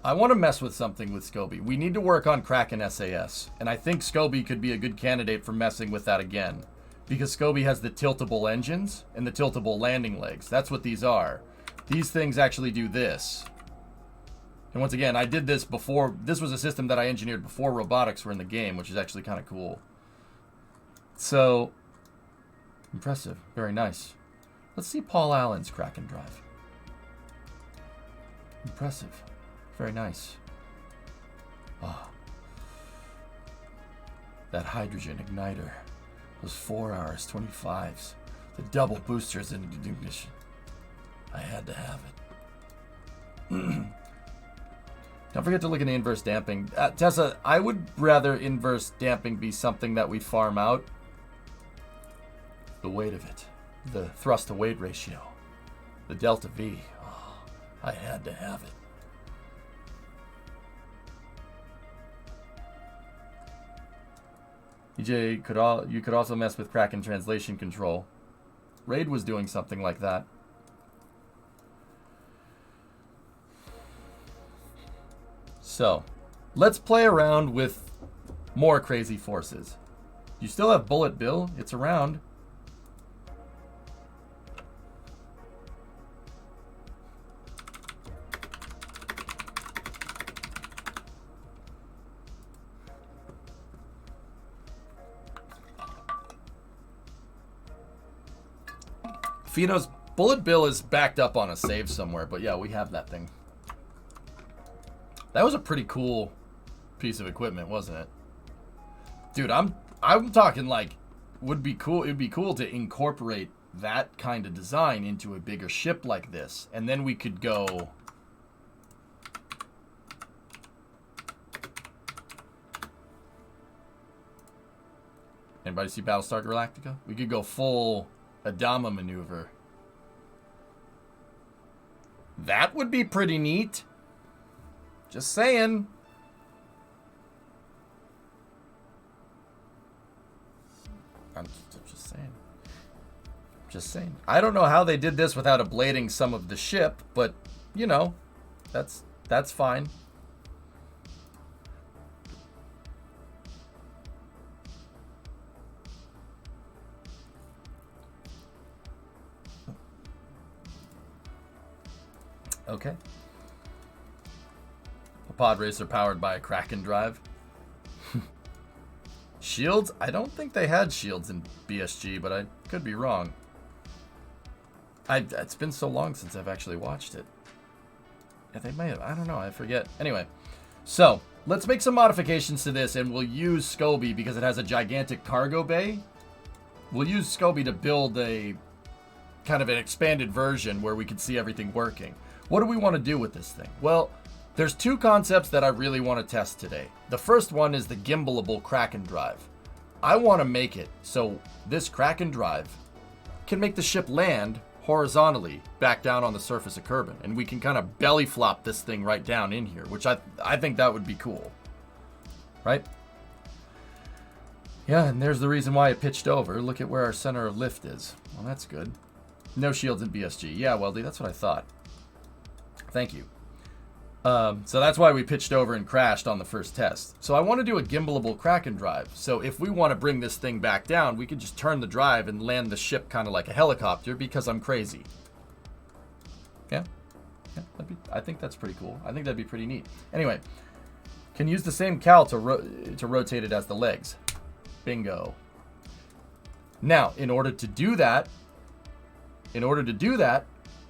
I want to mess with something with Scobie. We need to work on KRAKEN SAS, and I think Scobie could be a good candidate for messing with that again, because Scobie has the tiltable engines and the tiltable landing legs. That's what these are. These things actually do this. And once again, I did this before. This was a system that I engineered before robotics were in the game, which is actually kind of cool. So, impressive. Very nice. Let's see Paul Allen's KRAKEN drive. Impressive. Very nice. Oh. That hydrogen igniter. Those 4RS-25s. The double boosters in ignition. I had to have it. Don't forget to look at the inverse damping. Tessa, I would rather inverse damping be something that we farm out. The weight of it. The thrust to weight ratio. The delta V. Oh, I had to have it. EJ, you could also mess with Kraken translation control. Raid was doing something like that. So, let's play around with more crazy forces. You still have Bullet Bill. It's around. Fino's Bullet Bill is backed up on a save somewhere, but yeah, we have that thing. That was a pretty cool piece of equipment, wasn't it? Dude, I'm talking like it'd be cool to incorporate that kind of design into a bigger ship like this. And then we could go Anybody see Battlestar Galactica? We could go full Adama maneuver. That would be pretty neat. Just saying. I'm just saying. Just saying. I don't know how they did this without ablating some of the ship, but you know, that's fine. Okay. A pod racer powered by a Kraken drive. Shields? I don't think they had shields in BSG, but I could be wrong. It's been so long since I've actually watched it. Yeah, they may have. I don't know. I forget. Anyway, so let's make some modifications to this, and we'll use Scobie because it has a gigantic cargo bay. We'll use Scobie to build a kind of an expanded version where we can see everything working. What do we want to do with this thing? Well, there's two concepts that I really want to test today. The first one is the gimbalable Kraken drive. I want to make it so this Kraken drive can make the ship land horizontally back down on the surface of Kerbal, and we can kind of belly flop this thing right down in here, which I think that would be cool. Right? Yeah, and there's the reason why it pitched over. Look at where our center of lift is. Well, that's good. No shields in BSG. Yeah, Weldy, that's what I thought. Thank you. So that's why we pitched over and crashed on the first test. So I want to do a gimbalable Kraken drive. So if we want to bring this thing back down, we could just turn the drive and land the ship kind of like a helicopter because I'm crazy. Yeah. I think that's pretty cool. I think that'd be pretty neat. Anyway, can use the same cowl to rotate it as the legs. Bingo. Now, in order to do that,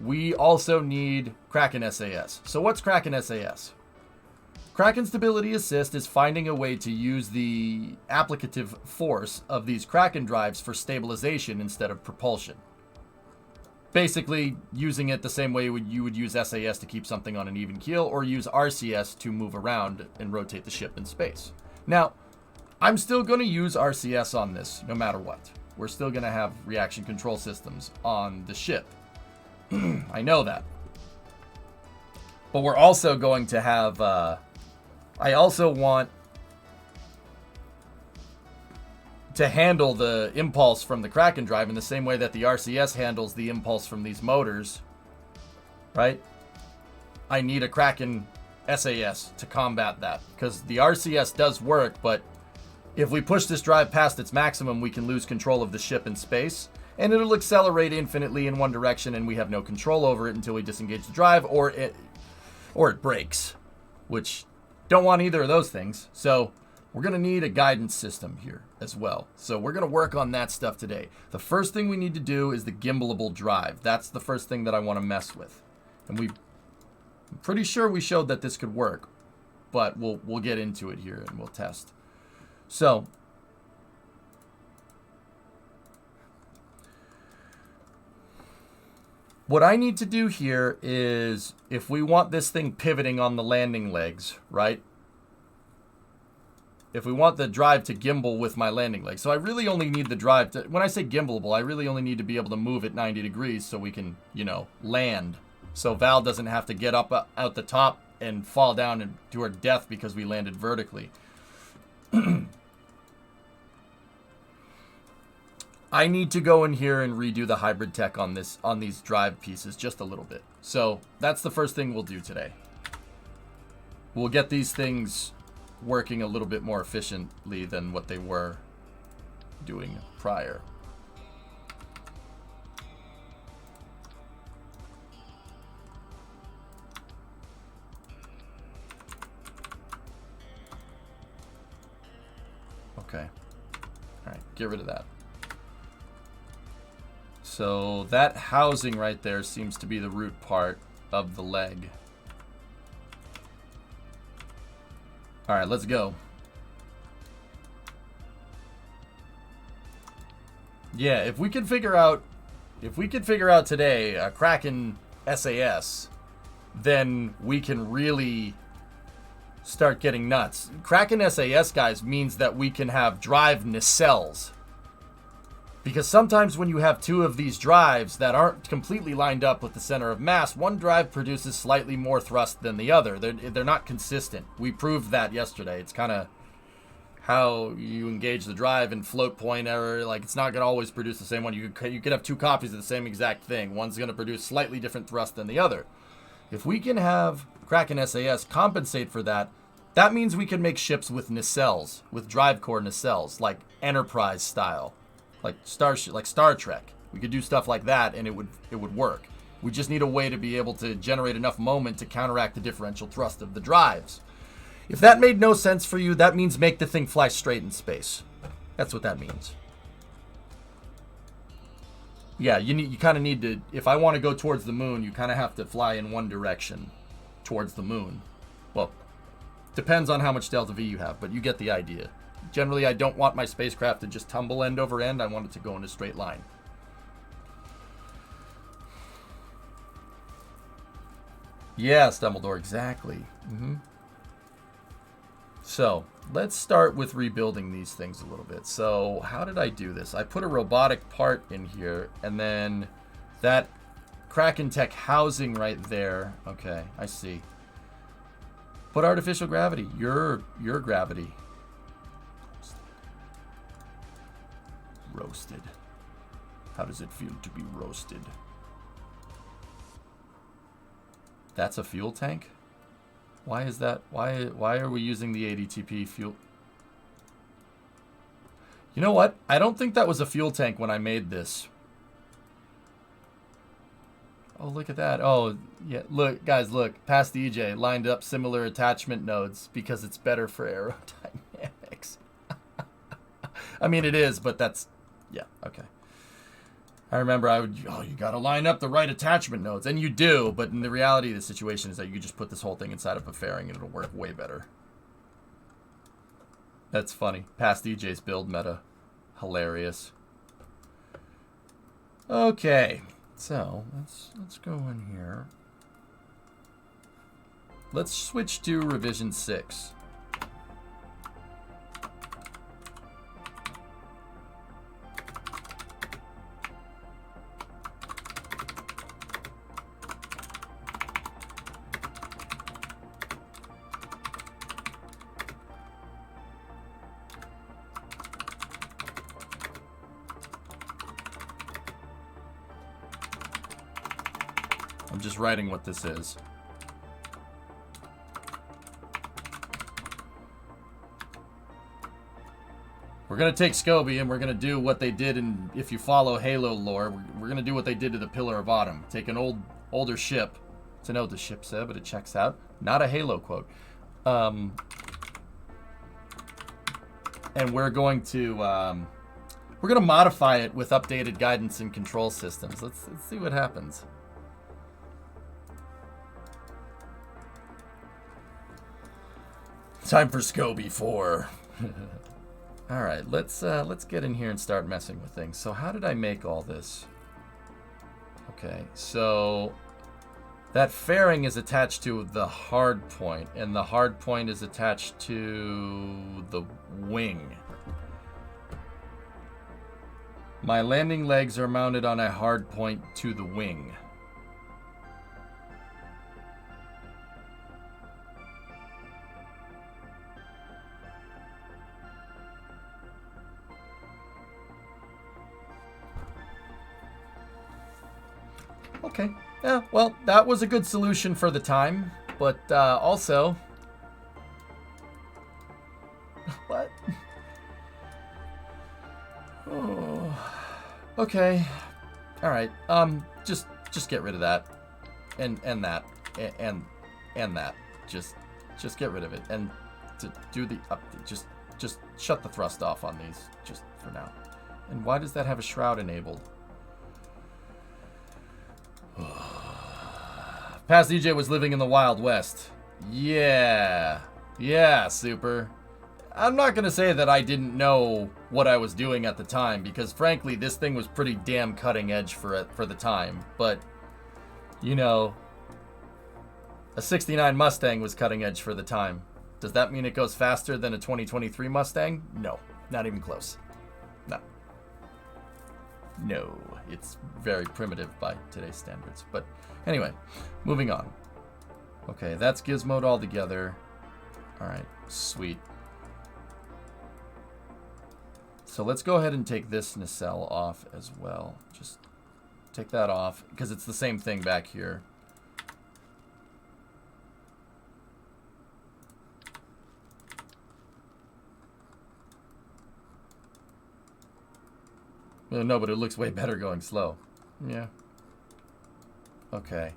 we also need Kraken SAS. So what's Kraken SAS? Kraken Stability Assist is finding a way to use the applicative force of these Kraken drives for stabilization instead of propulsion. Basically, using it the same way you would use SAS to keep something on an even keel, or use RCS to move around and rotate the ship in space. Now, I'm still going to use RCS on this, no matter what. We're still going to have reaction control systems on the ship. I know that. But we're also going to have, I also want to handle the impulse from the Kraken drive in the same way that the RCS handles the impulse from these motors, right? I need a Kraken SAS to combat that, because the RCS does work, but if we push this drive past its maximum, we can lose control of the ship in space. And it'll accelerate infinitely in one direction, and we have no control over it until we disengage the drive, or it breaks, which don't want either of those things. So we're going to need a guidance system here as well. So we're going to work on that stuff today. The first thing we need to do is the gimbalable drive. That's the first thing that I want to mess with. And I'm pretty sure we showed that this could work, but we'll get into it here and we'll test. So What I need to do here is, if we want this thing pivoting on the landing legs, right? If we want the drive to gimbal with my landing legs. So I really only need the drive to, when I say gimbalable, I really only need to be able to move it 90 degrees so we can, you know, land. So Val doesn't have to get up out the top and fall down and to her death because we landed vertically. I need to go in here and redo the hybrid tech on these drive pieces just a little bit. So that's the first thing we'll do today. We'll get these things working a little bit more efficiently than what they were doing prior. Okay. All right, get rid of that. So that housing right there seems to be the root part of the leg. All right, let's go. Yeah, if we could figure out today a KRAKEN SAS, then we can really start getting nuts. KRAKEN SAS, guys, means that we can have drive nacelles. Because sometimes when you have two of these drives that aren't completely lined up with the center of mass, one drive produces slightly more thrust than the other. They're not consistent. We proved that yesterday. It's kind of how you engage the drive in float point error. Like, it's not going to always produce the same one. You could have two copies of the same exact thing. One's going to produce slightly different thrust than the other. If we can have KRAKEN SAS compensate for that, that means we can make ships with nacelles, with drive core nacelles, like Enterprise style. Like Star Trek. We could do stuff like that and it would work. We just need a way to be able to generate enough moment to counteract the differential thrust of the drives. If that made no sense for you, that means make the thing fly straight in space. That's what that means. Yeah, you kind of need to, if I want to go towards the moon, you kind of have to fly in one direction towards the moon. Well, depends on how much delta V you have, but you get the idea. Generally, I don't want my spacecraft to just tumble end over end. I want it to go in a straight line. Yes, Dumbledore, exactly. So, let's start with rebuilding these things a little bit. So, how did I do this? I put a robotic part in here, and then that KRAKEN Tech housing right there. Okay, I see. Put artificial gravity. Your gravity. Roasted. How does it feel to be roasted? That's a fuel tank? Why is that? Why are we using the ADTP fuel? You know what? I don't think that was a fuel tank when I made this. Oh, look at that. Oh, yeah. Look, guys, look. Past EJ lined up similar attachment nodes because it's better for aerodynamics. I mean, it is, but that's... Yeah, okay. I remember you gotta line up the right attachment nodes, and you do, but in the reality of the situation is that you just put this whole thing inside of a fairing and it'll work way better. That's funny. Past DJ's build meta. Hilarious. Okay, so let's go in here. Let's switch to revision 6. I'm just writing what this is. We're going to take Scobie and we're going to do what they did in, if you follow Halo lore, we're going to do what they did to the Pillar of Autumn. Take an older ship. It's an older ship, said, but it checks out. Not a Halo quote. And we're going to modify it with updated guidance and control systems. Let's see what happens. Time for Scobie 4. All right, let's get in here and start messing with things. So how did I make all this? Okay, so that fairing is attached to the hard point, and the hard point is attached to the wing. My landing legs are mounted on a hard point to the wing. Okay. Yeah, well, that was a good solution for the time, but also... What? Oh. Okay. All right. Just get rid of that, and that, and that. Just get rid of it, and to do the just shut the thrust off on these, just for now. And why does that have a shroud enabled? Past DJ was living in the Wild West. Yeah, super. I'm not going to say that I didn't know what I was doing at the time, because frankly, this thing was pretty damn cutting edge for the time. But, you know, a 69 Mustang was cutting edge for the time. Does that mean it goes faster than a 2023 Mustang? No, not even close. No, it's very primitive by today's standards. But anyway, moving on. Okay, that's gizmoed all together. All right, sweet. So let's go ahead and take this nacelle off as well. Just take that off, because it's the same thing back here. No, but it looks way better going slow. Yeah. Okay.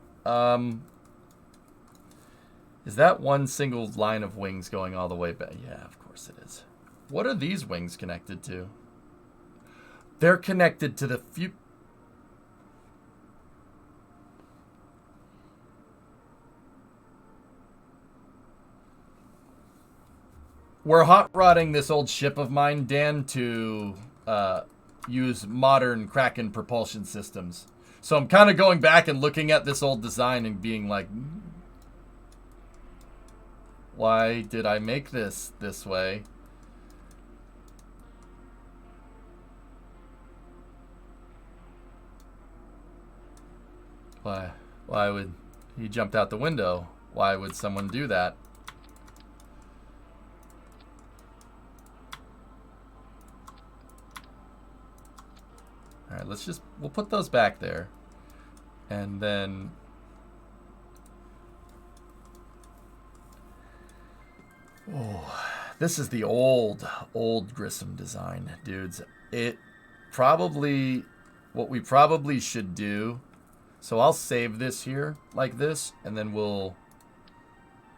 Is that one single line of wings going all the way back? Yeah, of course it is. What are these wings connected to? They're connected to the We're hot rodding this old ship of mine, Dan, to use modern KRAKEN propulsion systems. So I'm kind of going back and looking at this old design and being like, why did I make this way? Why would he jumped out the window? Why would someone do that? All right, we'll put those back there. And then this is the old Grissom design, dudes. What we probably should do, so I'll save this here like this, and then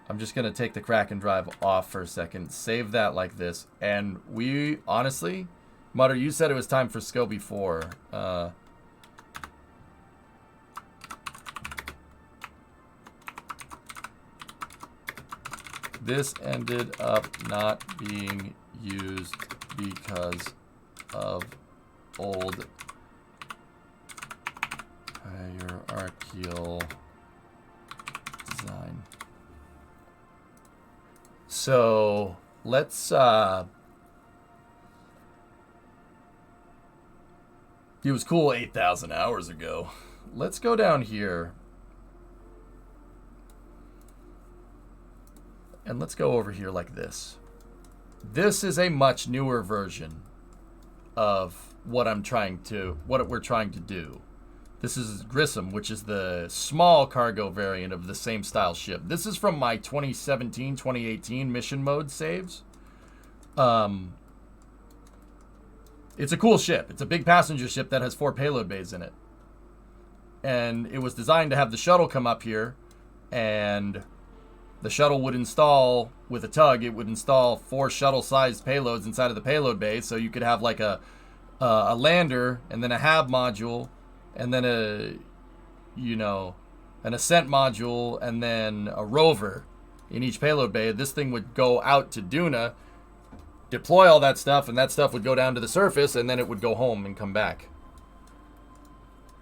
I'm just gonna take the KRAKEN drive off for a second, save that like this, and we honestly, Mutter, you said it was time for SCOBY 4. This ended up not being used because of old hierarchical design. So let's it was cool 8,000 hours ago. Let's go down here. And let's go over here like this. This is a much newer version of what we're trying to do. This is Grissom, which is the small cargo variant of the same style ship. This is from my 2017, 2018 mission mode saves. It's a cool ship. It's a big passenger ship that has 4 payload bays in it. And it was designed to have the shuttle come up here, and the shuttle would install with a tug. It would install 4 shuttle-sized payloads inside of the payload bay, so you could have like a lander, and then a HAB module, and then an ascent module, and then a rover in each payload bay. This thing would go out to Duna, deploy all that stuff, and that stuff would go down to the surface, and then it would go home and come back.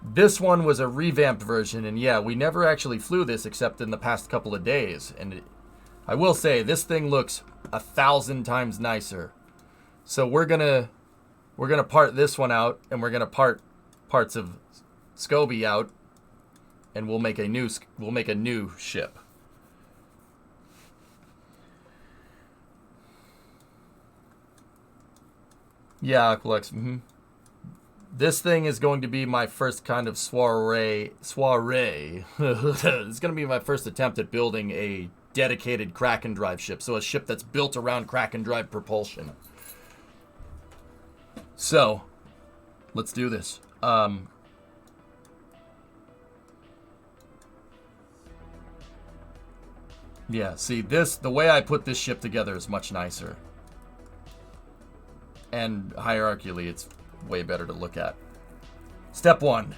This one was a revamped version, and yeah, we never actually flew this except in the past couple of days. And I will say, this thing looks 1,000 times nicer. So we're gonna part this one out, and we're gonna part parts of Scobie out, and we'll make a new ship. Yeah, Aqualex. This thing is going to be my first kind of soiree. It's going to be my first attempt at building a dedicated Kraken drive ship. So a ship that's built around Kraken drive propulsion. So, let's do this. Yeah, see, the way I put this ship together is much nicer. And hierarchically, it's way better to look at. Step 1.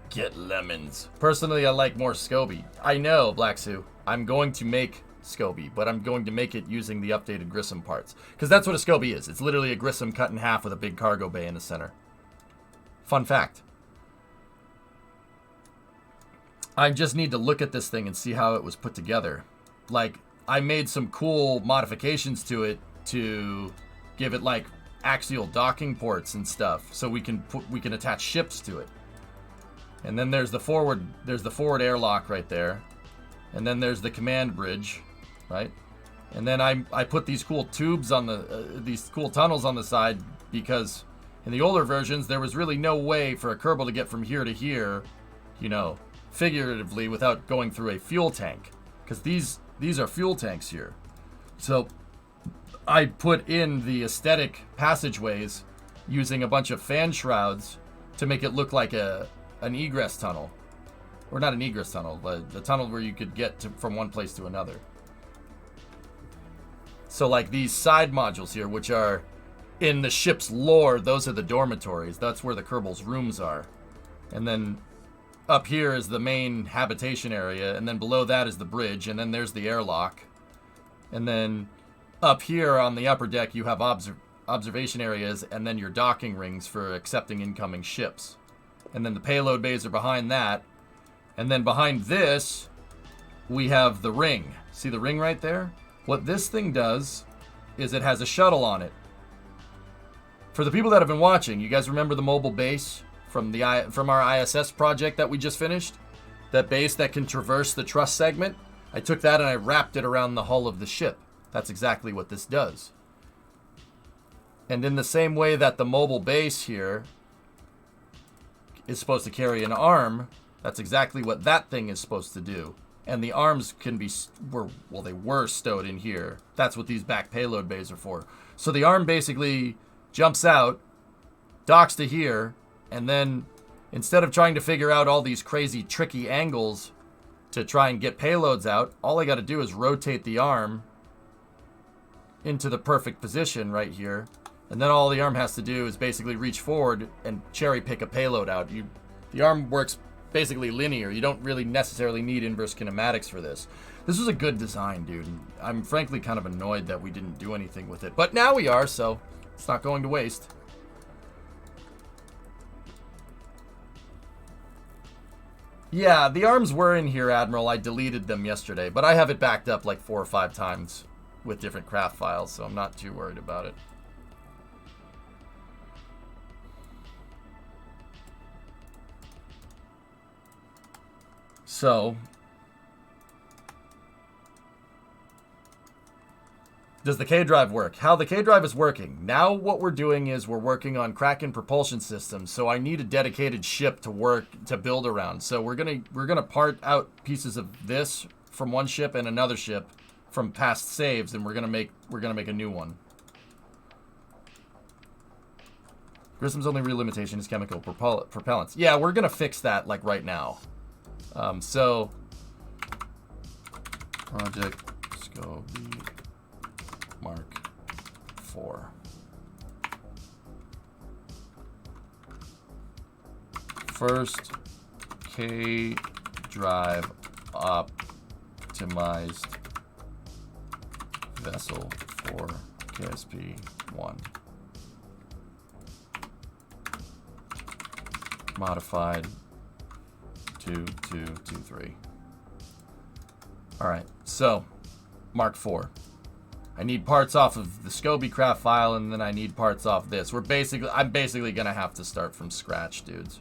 Get lemons. Personally, I like more Scobie. I know, Black Sue. I'm going to make Scobie, but I'm going to make it using the updated Grissom parts. Because that's what a Scobie is. It's literally a Grissom cut in half with a big cargo bay in the center. Fun fact. I just need to look at this thing and see how it was put together. Like, I made some cool modifications to it to give it, like, axial docking ports and stuff, so we can attach ships to it. And then there's the forward airlock right there, and then there's the command bridge, right? And then I put these cool tubes on these cool tunnels on the side, because in the older versions there was really no way for a Kerbal to get from here to here, you know, figuratively, without going through a fuel tank, because these are fuel tanks here. So I put in the aesthetic passageways using a bunch of fan shrouds to make it look like an egress tunnel. Or not an egress tunnel, but the tunnel where you could get from one place to another. So like these side modules here, which are in the ship's lore, those are the dormitories. That's where the Kerbal's rooms are. And then up here is the main habitation area, and then below that is the bridge, and then there's the airlock. And then up here on the upper deck, you have observation areas, and then your docking rings for accepting incoming ships. And then the payload bays are behind that. And then behind this, we have the ring. See the ring right there? What this thing does is it has a shuttle on it. For the people that have been watching, you guys remember the mobile base from our ISS project that we just finished? That base that can traverse the truss segment? I took that and I wrapped it around the hull of the ship. That's exactly what this does. And in the same way that the mobile base here is supposed to carry an arm, that's exactly what that thing is supposed to do. And the arms can be, they were stowed in here. That's what these back payload bays are for. So the arm basically jumps out, docks to here, and then instead of trying to figure out all these crazy tricky angles to try and get payloads out, all I got to do is rotate the arm into the perfect position right here, and then all the arm has to do is basically reach forward and cherry pick a payload out. The arm works basically linear. You don't really necessarily need inverse kinematics for this. This was a good design, dude. I'm frankly kind of annoyed that we didn't do anything with it, but now we are, so it's not going to waste. Yeah, the arms were in here, Admiral. I deleted them yesterday, but I have it backed up like 4 or 5 times with different craft files, so I'm not too worried about it. So, does the K-Drive work? How the K-Drive is working. Now what we're doing is we're working on Kraken propulsion systems, so I need a dedicated ship to build around. So we're gonna part out pieces of this from one ship and another ship from past saves, and we're gonna make a new one. Grissom's only real limitation is chemical propellants. Yeah, we're gonna fix that like right now. So project Scobie Mark IV. First K-Drive optimized vessel for KSP 1. Modified 2, 2, 2, 3. All right, so Mark IV. I need parts off of the Scobie craft file, and then I need parts off this. I'm basically gonna have to start from scratch, dudes.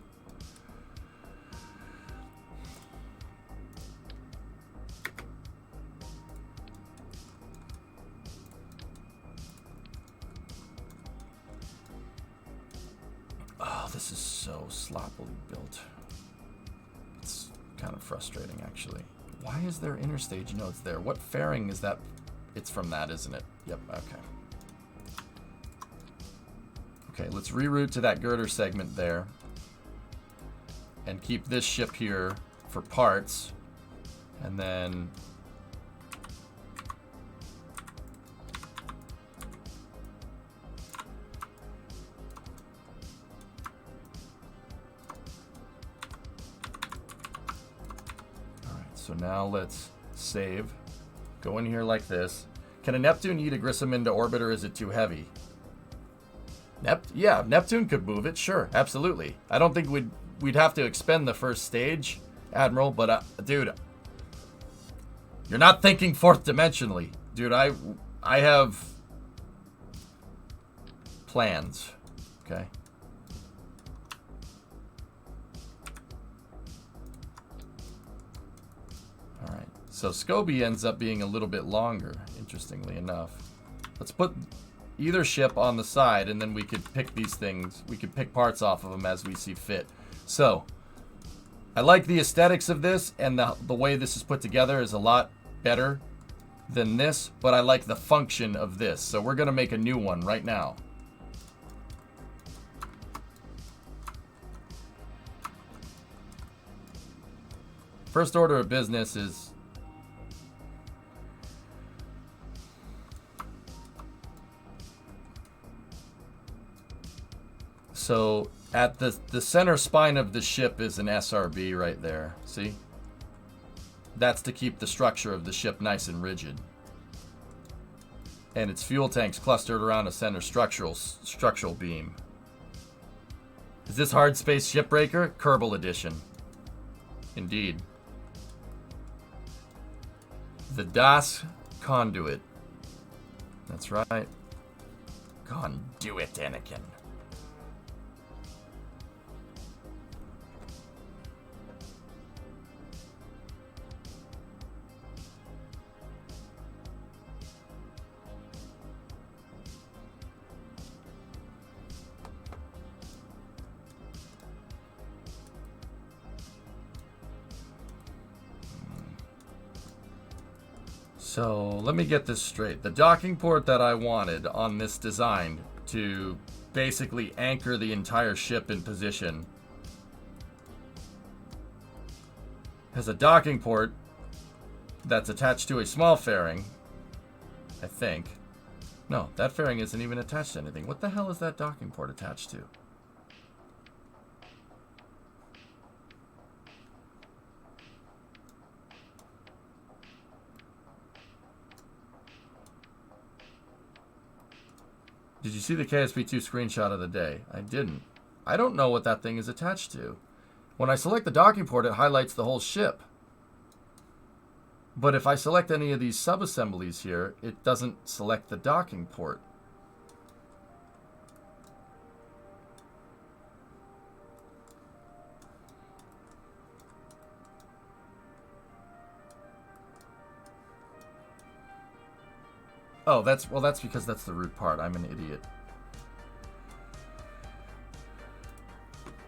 Oh, this is so sloppily built. It's kind of frustrating, actually. Why is there interstage nodes there? What fairing is that? It's from that, isn't it? Yep, okay. Okay, let's reroute to that girder segment there. And keep this ship here for parts. And then... Alright, so now let's save. Go in here like this. Can a Neptune eat a Grissom into orbit, or is it too heavy? Yeah, Neptune could move it, sure, absolutely. I don't think we'd have to expend the first stage, Admiral, but dude, you're not thinking fourth dimensionally. Dude, I have plans, okay? Alright, so Scobie ends up being a little bit longer, interestingly enough. Let's put either ship on the side, and then we could pick these things. We could pick parts off of them as we see fit. So, I like the aesthetics of this, and the way this is put together is a lot better than this, but I like the function of this. So we're going to make a new one right now. First order of business is... So at the center spine of the ship is an SRB right there. See? That's to keep the structure of the ship nice and rigid. And its fuel tanks clustered around a center structural beam. Is this hard space shipbreaker? Kerbal edition. Indeed. The DAS conduit. That's right. Conduit, Anakin. So let me get this straight. The docking port that I wanted on this design to basically anchor the entire ship in position has a docking port that's attached to a small fairing, I think. No, that fairing isn't even attached to anything. What the hell is that docking port attached to? Did you see the KSP2 screenshot of the day? I didn't. I don't know what that thing is attached to. When I select the docking port, it highlights the whole ship. But if I select any of these sub-assemblies here, it doesn't select the docking port. Oh, that's because that's the root part. I'm an idiot.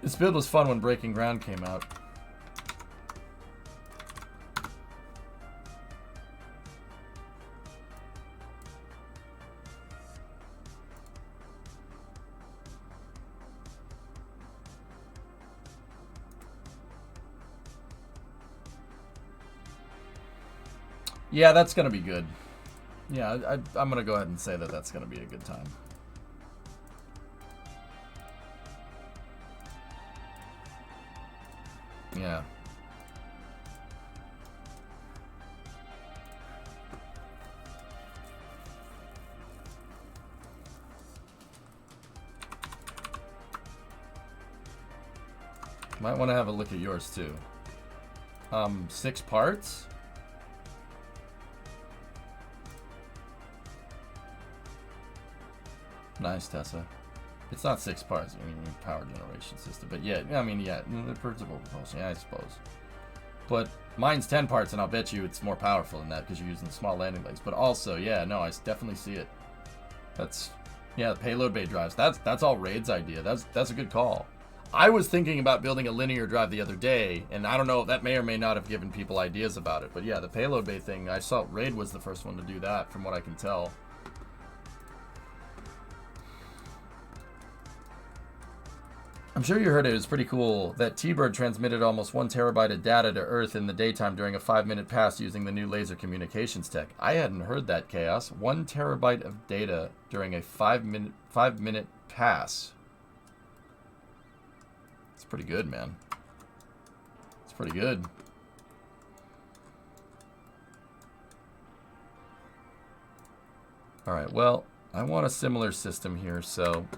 This build was fun when Breaking Ground came out. Yeah, that's gonna be good. Yeah, I'm gonna go ahead and say that that's gonna be a good time. Yeah. Might want to have a look at yours too. 6 parts? Nice, Tessa. It's not 6 parts. I mean, power generation system. But yeah, I mean, yeah, the principal propulsion, yeah, I suppose. But mine's 10 parts, and I'll bet you it's more powerful than that because you're using small landing legs. But also, yeah, no, I definitely see it. That's, yeah, the payload bay drives. That's all Raid's idea. That's a good call. I was thinking about building a linear drive the other day, and I don't know, that may or may not have given people ideas about it. But yeah, the payload bay thing, I saw Raid was the first one to do that, from what I can tell. I'm sure you heard it. It was pretty cool. That T-Bird transmitted almost 1 terabyte of data to Earth in the daytime during a 5-minute pass using the new laser communications tech. I hadn't heard that, Chaos. 1 terabyte of data during a 5-minute pass. It's pretty good, man. It's pretty good. All right. Well, I want a similar system here, so.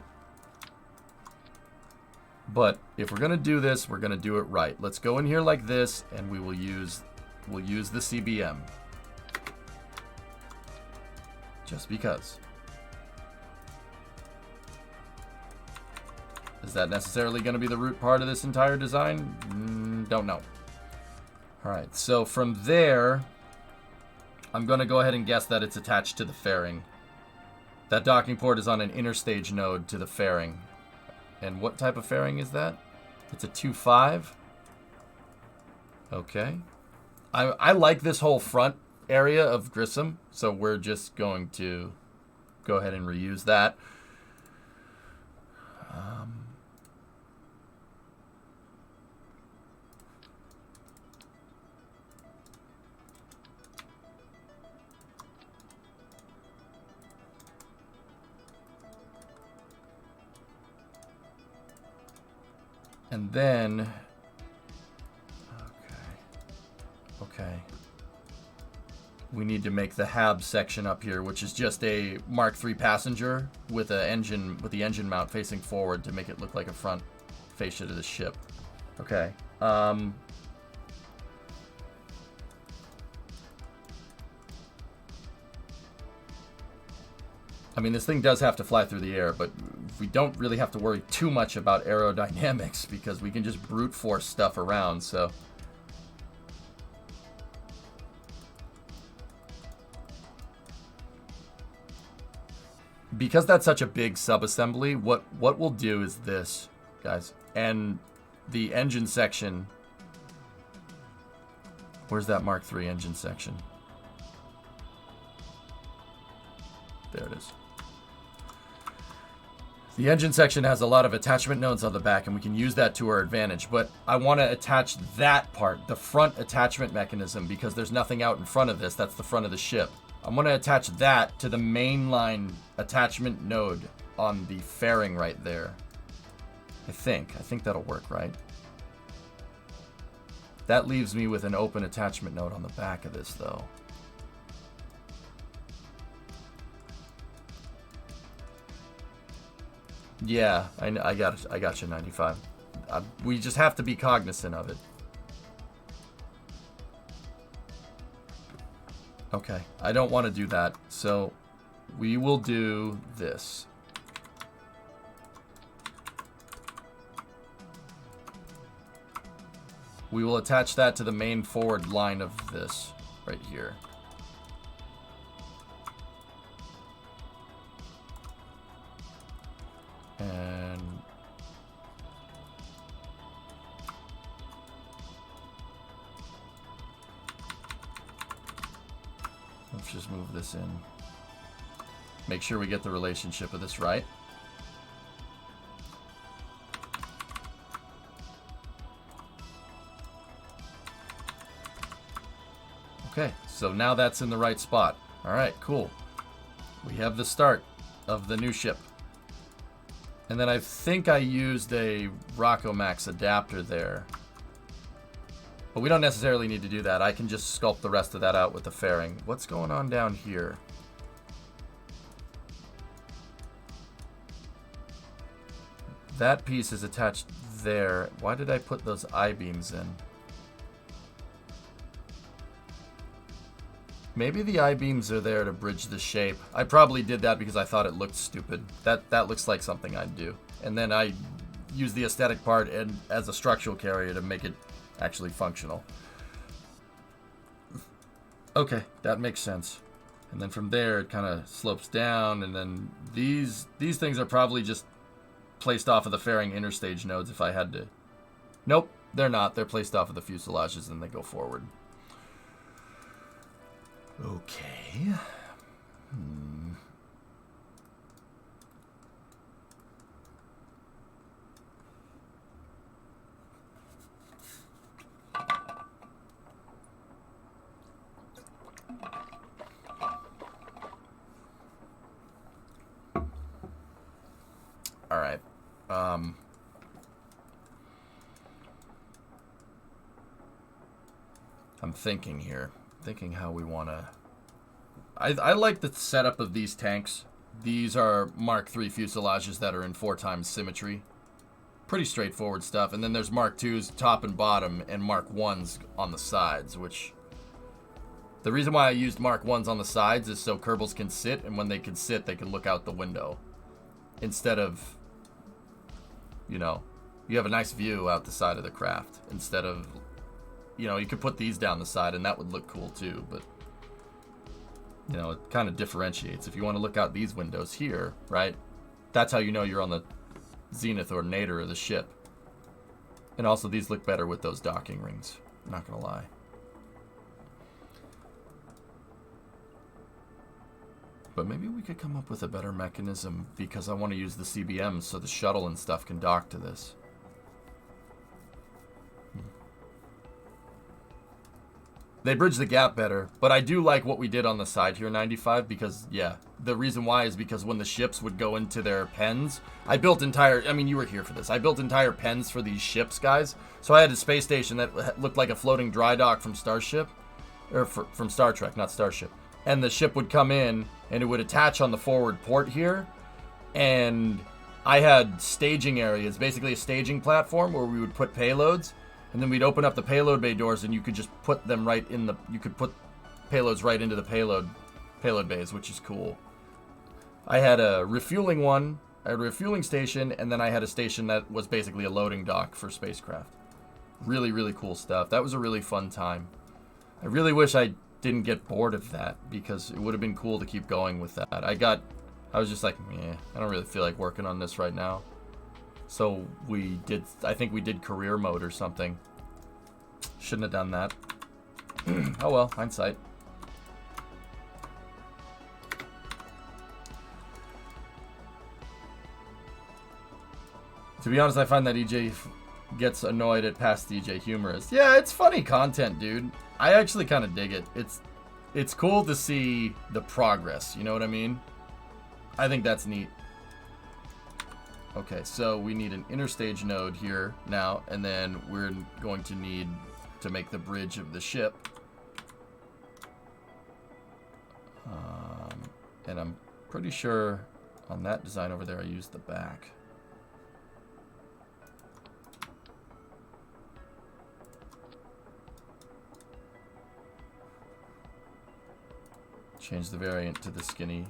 But if we're gonna do this, we're gonna do it right. Let's go in here like this, and we'll use the CBM. Just because. Is that necessarily gonna be the root part of this entire design? Don't know. All right, so from there, I'm gonna go ahead and guess that it's attached to the fairing. That docking port is on an interstage node to the fairing. And what type of fairing is that? It's a 2.5. Okay. I like this whole front area of Grissom, so we're just going to go ahead and reuse that. And then, okay. We need to make the HAB section up here, which is just a Mark III passenger with a engine, with the engine mount facing forward to make it look like a front fascia to the ship. Okay. I mean, this thing does have to fly through the air, but we don't really have to worry too much about aerodynamics because we can just brute force stuff around, so. Because that's such a big sub-assembly, what we'll do is this, guys. And the engine section, where's that Mark III engine section? There it is. The engine section has a lot of attachment nodes on the back, and we can use that to our advantage. But I want to attach that part, the front attachment mechanism, because there's nothing out in front of this. That's the front of the ship. I'm going to attach that to the mainline attachment node on the fairing right there. I think that'll work, right? That leaves me with an open attachment node on the back of this, though. Yeah, I got you, 95. We just have to be cognizant of it. Okay, I don't want to do that, so we will do this. We will attach that to the main forward line of this right here. And let's just move this in. Make sure we get the relationship of this right. Okay, so now that's in the right spot. All right, cool. We have the start of the new ship. And then I think I used a Rockomax adapter there. But we don't necessarily need to do that. I can just sculpt the rest of that out with the fairing. What's going on down here? That piece is attached there. Why did I put those I-beams in? Maybe the I-beams are there to bridge the shape. I probably did that because I thought it looked stupid. That looks like something I'd do. And then I use the aesthetic part and as a structural carrier to make it actually functional. Okay, that makes sense. And then from there it kind of slopes down, and then these things are probably just placed off of the fairing interstage nodes if I had to. Nope, they're not. They're placed off of the fuselages and they go forward. Okay. All right. I'm thinking here. Thinking how we want to... I like the setup of these tanks. These are Mark III fuselages that are in 4x symmetry. Pretty straightforward stuff. And then there's Mark IIs top and bottom and Mark Is on the sides, which... The reason why I used Mark Is on the sides is so Kerbals can sit, and when they can sit, they can look out the window. Instead of, you know, you have a nice view out the side of the craft. Instead of, you know, you could put these down the side and that would look cool too, but, you know, it kind of differentiates. If you want to look out these windows here, right, that's how you know you're on the zenith or nadir of the ship. And also these look better with those docking rings, I'm not gonna lie. But maybe we could come up with a better mechanism, because I want to use the CBMs so the shuttle and stuff can dock to this. They bridge the gap better, but I do like what we did on the side here, 95, because, yeah, the reason why is because when the ships would go into their pens, I built entire, I mean, you were here for this, I built entire pens for these ships, guys. So I had a space station that looked like a floating dry dock from Starship, or from Star Trek, not Starship. And the ship would come in, and it would attach on the forward port here, and I had staging areas, basically a staging platform where we would put payloads, and then we'd open up the payload bay doors, and you could just put them right in the, you could put payloads right into the payload bays, which is cool. I had a refueling one, I had a refueling station, and then I had a station that was basically a loading dock for spacecraft. Really, really cool stuff. That was a really fun time. I really wish I didn't get bored of that, because it would have been cool to keep going with that. I was just like, yeah, I don't really feel like working on this right now. So I think we did career mode or something. Shouldn't have done that. Oh well, hindsight. To be honest, I find that EJ gets annoyed at past DJ humorous. Yeah, it's funny content, dude. I actually kind of dig it. It's cool to see the progress, you know what I mean? I think that's neat. Okay, so we need an interstage node here now, and then we're going to need to make the bridge of the ship. And I'm pretty sure on that design over there I used the back. Change the variant to the skinny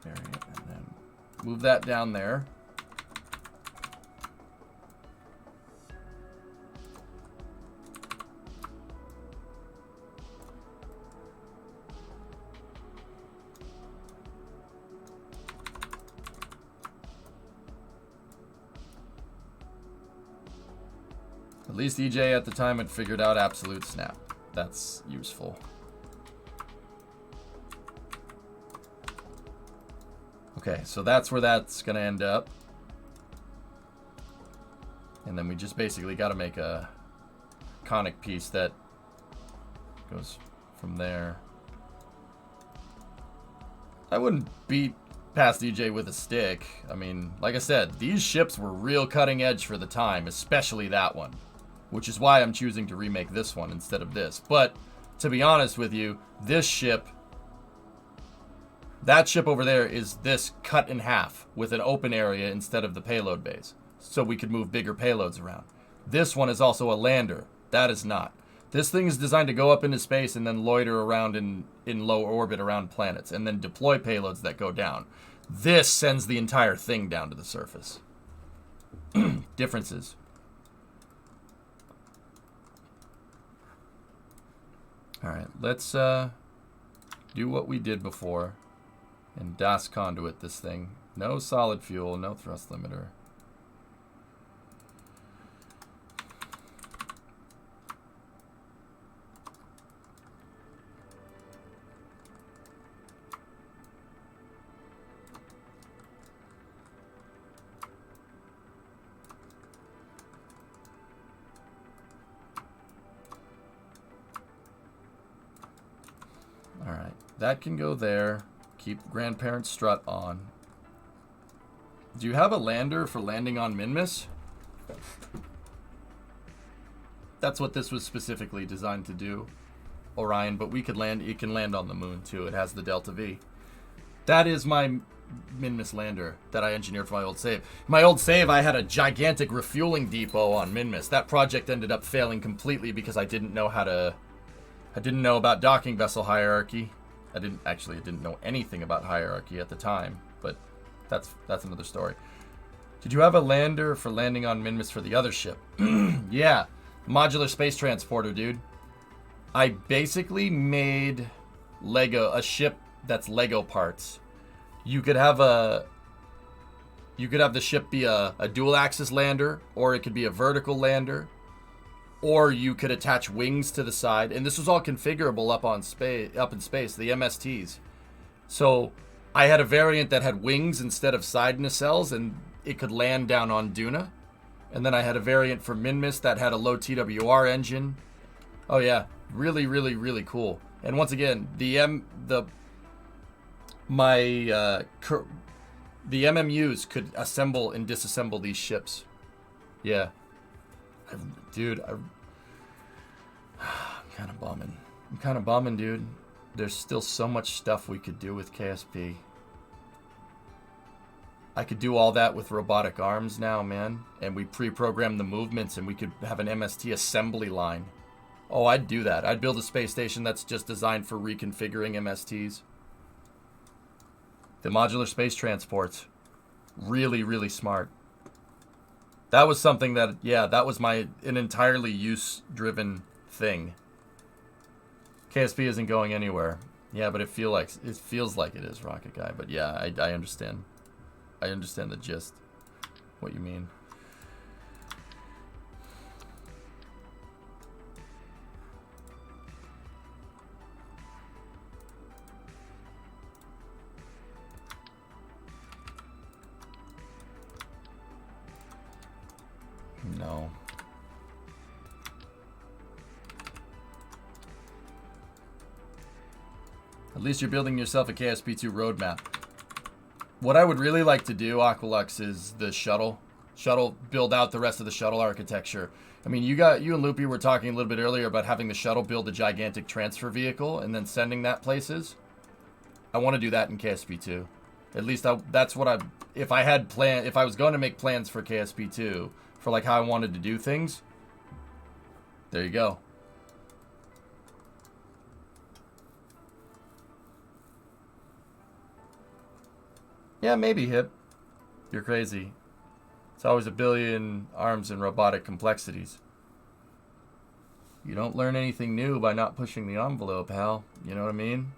variant, and then move that down there. At least EJ at the time had figured out absolute snap. That's useful. Okay, so that's where that's gonna end up. And then we just basically gotta make a conic piece that goes from there. I wouldn't beat past EJ with a stick. I mean, like I said, these ships were real cutting edge for the time, especially that one. Which is why I'm choosing to remake this one instead of this. But, to be honest with you, this ship... That ship over there is this cut in half with an open area instead of the payload bays. So we could move bigger payloads around. This one is also a lander. That is not. This thing is designed to go up into space and then loiter around in low orbit around planets and then deploy payloads that go down. This sends the entire thing down to the surface. Differences. Alright, let's do what we did before and DAS conduit this thing. No solid fuel, no thrust limiter. Alright, that can go there. Keep grandparent strut on. Do you have a lander for landing on Minmus? That's what this was specifically designed to do, Orion, but we could land, it can land on the moon too. It has the Delta V. That is my Minmus lander that I engineered for my old save. My old save, I had a gigantic refueling depot on Minmus. That project ended up failing completely because I didn't know about docking vessel hierarchy. I didn't know anything about hierarchy at the time, but that's another story. Did you have a lander for landing on Minmus for the other ship? Yeah, modular space transporter, dude. I basically made a ship that's Lego parts. You could have the ship be a dual axis lander, or it could be a vertical lander. Or you could attach wings to the side, and this was all configurable up in space, the MSTs. So I had a variant that had wings instead of side nacelles, and it could land down on Duna. And then I had a variant for Minmus that had a low TWR engine. Oh yeah, really, really, really cool. And once again, the MMUs could assemble and disassemble these ships. Yeah. Dude, I'm kind of bumming, dude. There's still so much stuff we could do with KSP. I could do all that with robotic arms now, man. And we pre-program the movements and we could have an MST assembly line. Oh, I'd do that. I'd build a space station that's just designed for reconfiguring MSTs. The modular space transports. Really, really smart. That was something that, yeah, that was an entirely use-driven thing. KSP isn't going anywhere. Yeah, but it feels like it is, Rocket Guy. But yeah, I understand. I understand the gist. What you mean. No. At least you're building yourself a KSP2 roadmap. What I would really like to do, Aqualux, is the shuttle. Build out the rest of the shuttle architecture. I mean, you and Loopy were talking a little bit earlier about having the shuttle build a gigantic transfer vehicle and then sending that places. I want to do that in KSP2. At least that's what if I was going to make plans for KSP2 for like how I wanted to do things, there you go. Yeah, maybe, Hip. You're crazy. It's always a billion arms and robotic complexities. You don't learn anything new by not pushing the envelope, Hal. You know what I mean?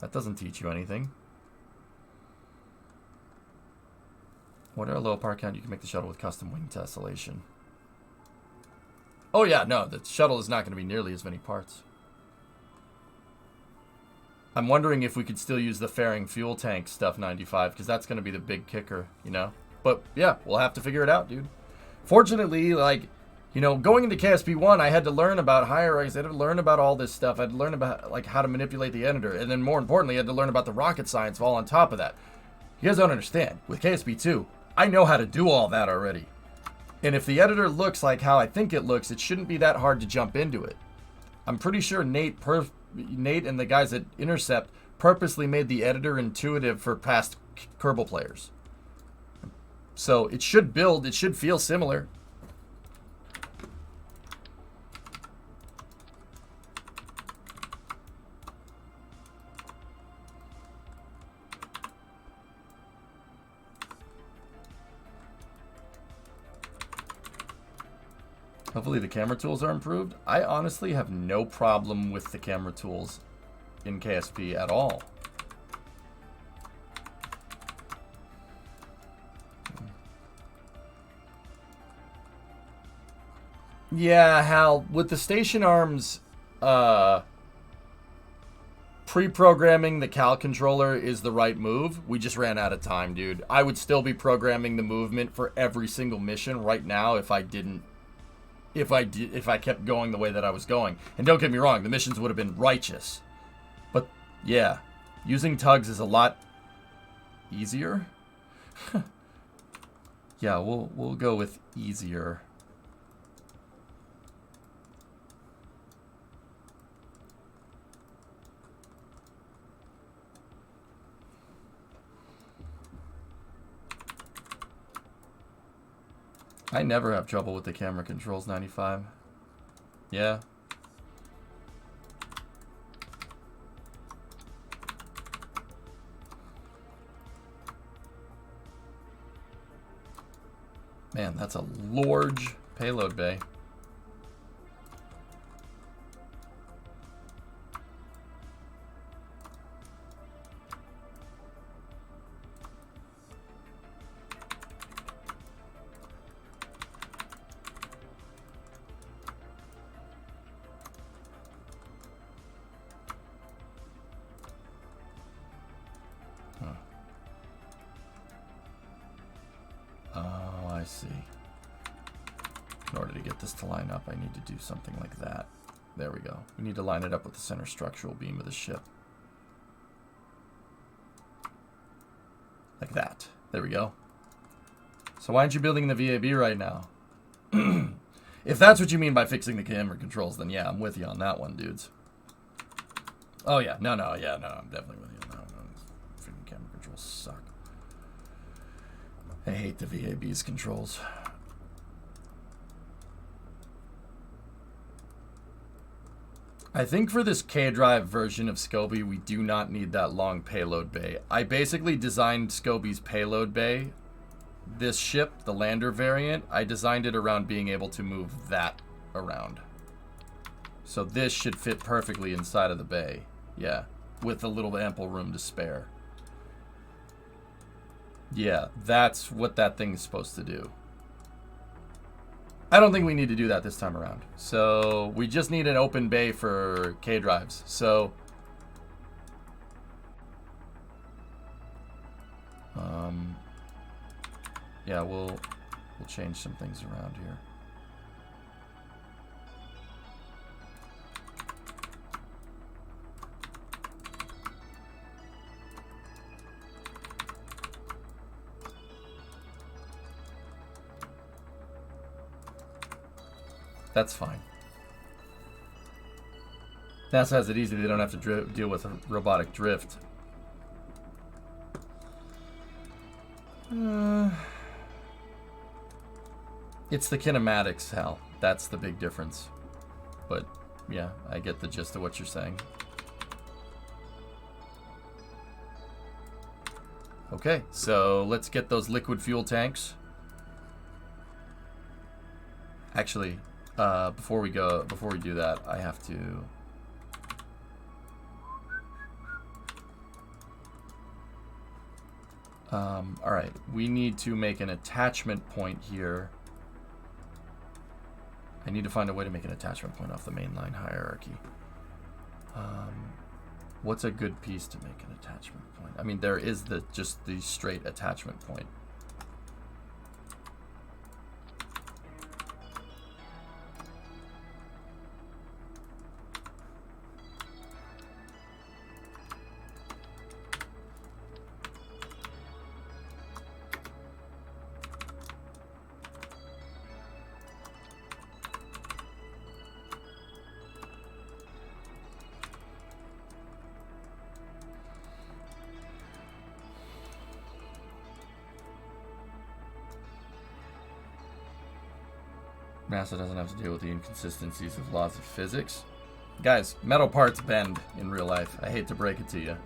That doesn't teach you anything. What are a low part count? You can make the shuttle with custom wing tessellation. Oh yeah, no, the shuttle is not going to be nearly as many parts. I'm wondering if we could still use the fairing fuel tank stuff 95, because that's going to be the big kicker, you know? But yeah, we'll have to figure it out, dude. Fortunately, like, you know, going into KSP1, I had to learn about hierarchies. I had to learn about all this stuff. I had to learn about, like, how to manipulate the editor. And then more importantly, I had to learn about the rocket science all on top of that. You guys don't understand. With KSP2, I know how to do all that already. And if the editor looks like how I think it looks, it shouldn't be that hard to jump into it. I'm pretty sure Nate and the guys at Intercept purposely made the editor intuitive for past Kerbal players. So it should feel similar. Hopefully the camera tools are improved. I honestly have no problem with the camera tools in KSP at all. Yeah, Hal, with the station arms, pre-programming the cal controller is the right move. We just ran out of time, dude. I would still be programming the movement for every single mission right now if I didn't. If I kept going the way that I was going. And don't get me wrong, the missions would have been righteous. But yeah, using tugs is a lot easier. Yeah, we'll go with easier. I never have trouble with the camera controls, 95. Yeah. Man, that's a large payload bay. I see. In order to get this to line up, I need to do something like that. There we go. We need to line it up with the center structural beam of the ship. Like that. There we go. So why aren't you building the VAB right now? If that's what you mean by fixing the camera controls, then yeah, I'm with you on that one, dudes. Oh yeah, no, I'm definitely with you on that one. Freaking camera controls suck. I hate the VAB's controls. I think for this K-Drive version of Scobie, we do not need that long payload bay. I basically designed Scobie's payload bay. This ship, the lander variant, I designed it around being able to move that around. So this should fit perfectly inside of the bay. Yeah, with a little ample room to spare. Yeah, that's what that thing is supposed to do. I don't think we need to do that this time around. So we just need an open bay for K-Drives. So yeah, we'll change some things around here. That's fine. NASA has it easy. They don't have to deal with robotic drift. It's the kinematics, Hal. That's the big difference. But, yeah, I get the gist of what you're saying. Okay, so let's get those liquid fuel tanks. Actually, before we do that, I have to... Alright, we need to make an attachment point here. I need to find a way to make an attachment point off the mainline hierarchy. What's a good piece to make an attachment point? I mean, there is just the straight attachment point. NASA doesn't have to deal with the inconsistencies of laws of physics. Guys, metal parts bend in real life. I hate to break it to you.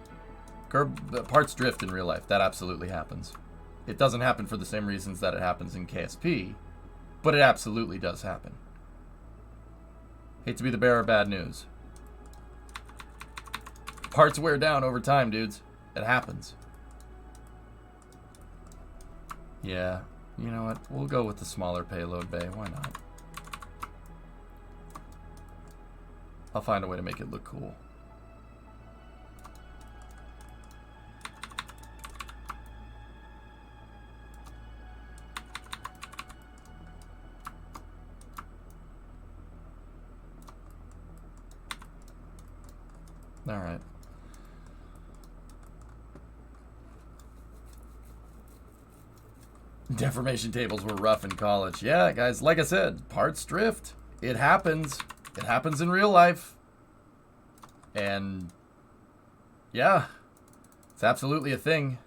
Parts drift in real life. That absolutely happens. It doesn't happen for the same reasons that it happens in KSP, but it absolutely does happen. Hate to be the bearer of bad news. Parts wear down over time, dudes. It happens. Yeah, you know what? We'll go with the smaller payload bay. Why not? I'll find a way to make it look cool. All right. Deformation tables were rough in college. Yeah, guys, like I said, parts drift. It happens. It happens in real life. And yeah, it's absolutely a thing.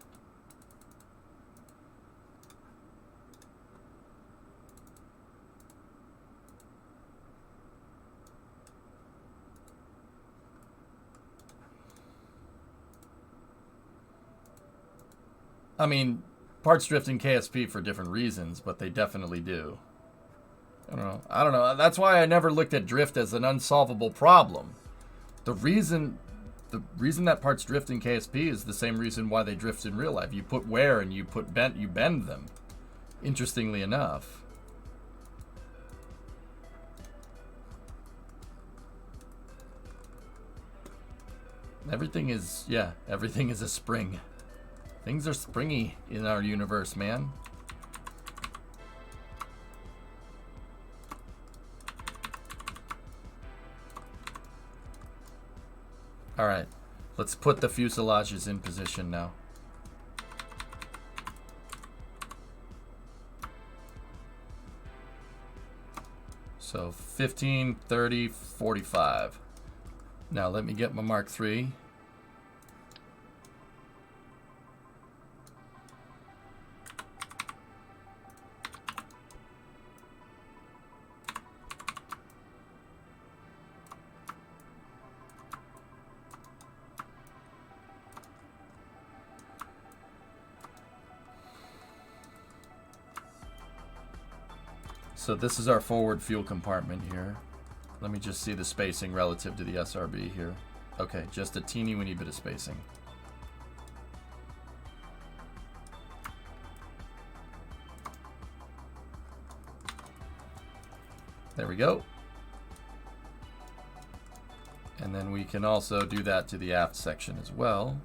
I mean, parts drift in KSP for different reasons, but they definitely do. I don't know. That's why I never looked at drift as an unsolvable problem. The reason that parts drift in KSP is the same reason why they drift in real life. You put wear and you bend them. Interestingly enough. Everything is a spring. Things are springy in our universe, man. All right, let's put the fuselages in position now. So 15, 30, 45. Now let me get my Mark III. So this is our forward fuel compartment here. Let me just see the spacing relative to the SRB here. Okay, just a teeny weeny bit of spacing. There we go. And then we can also do that to the aft section as well.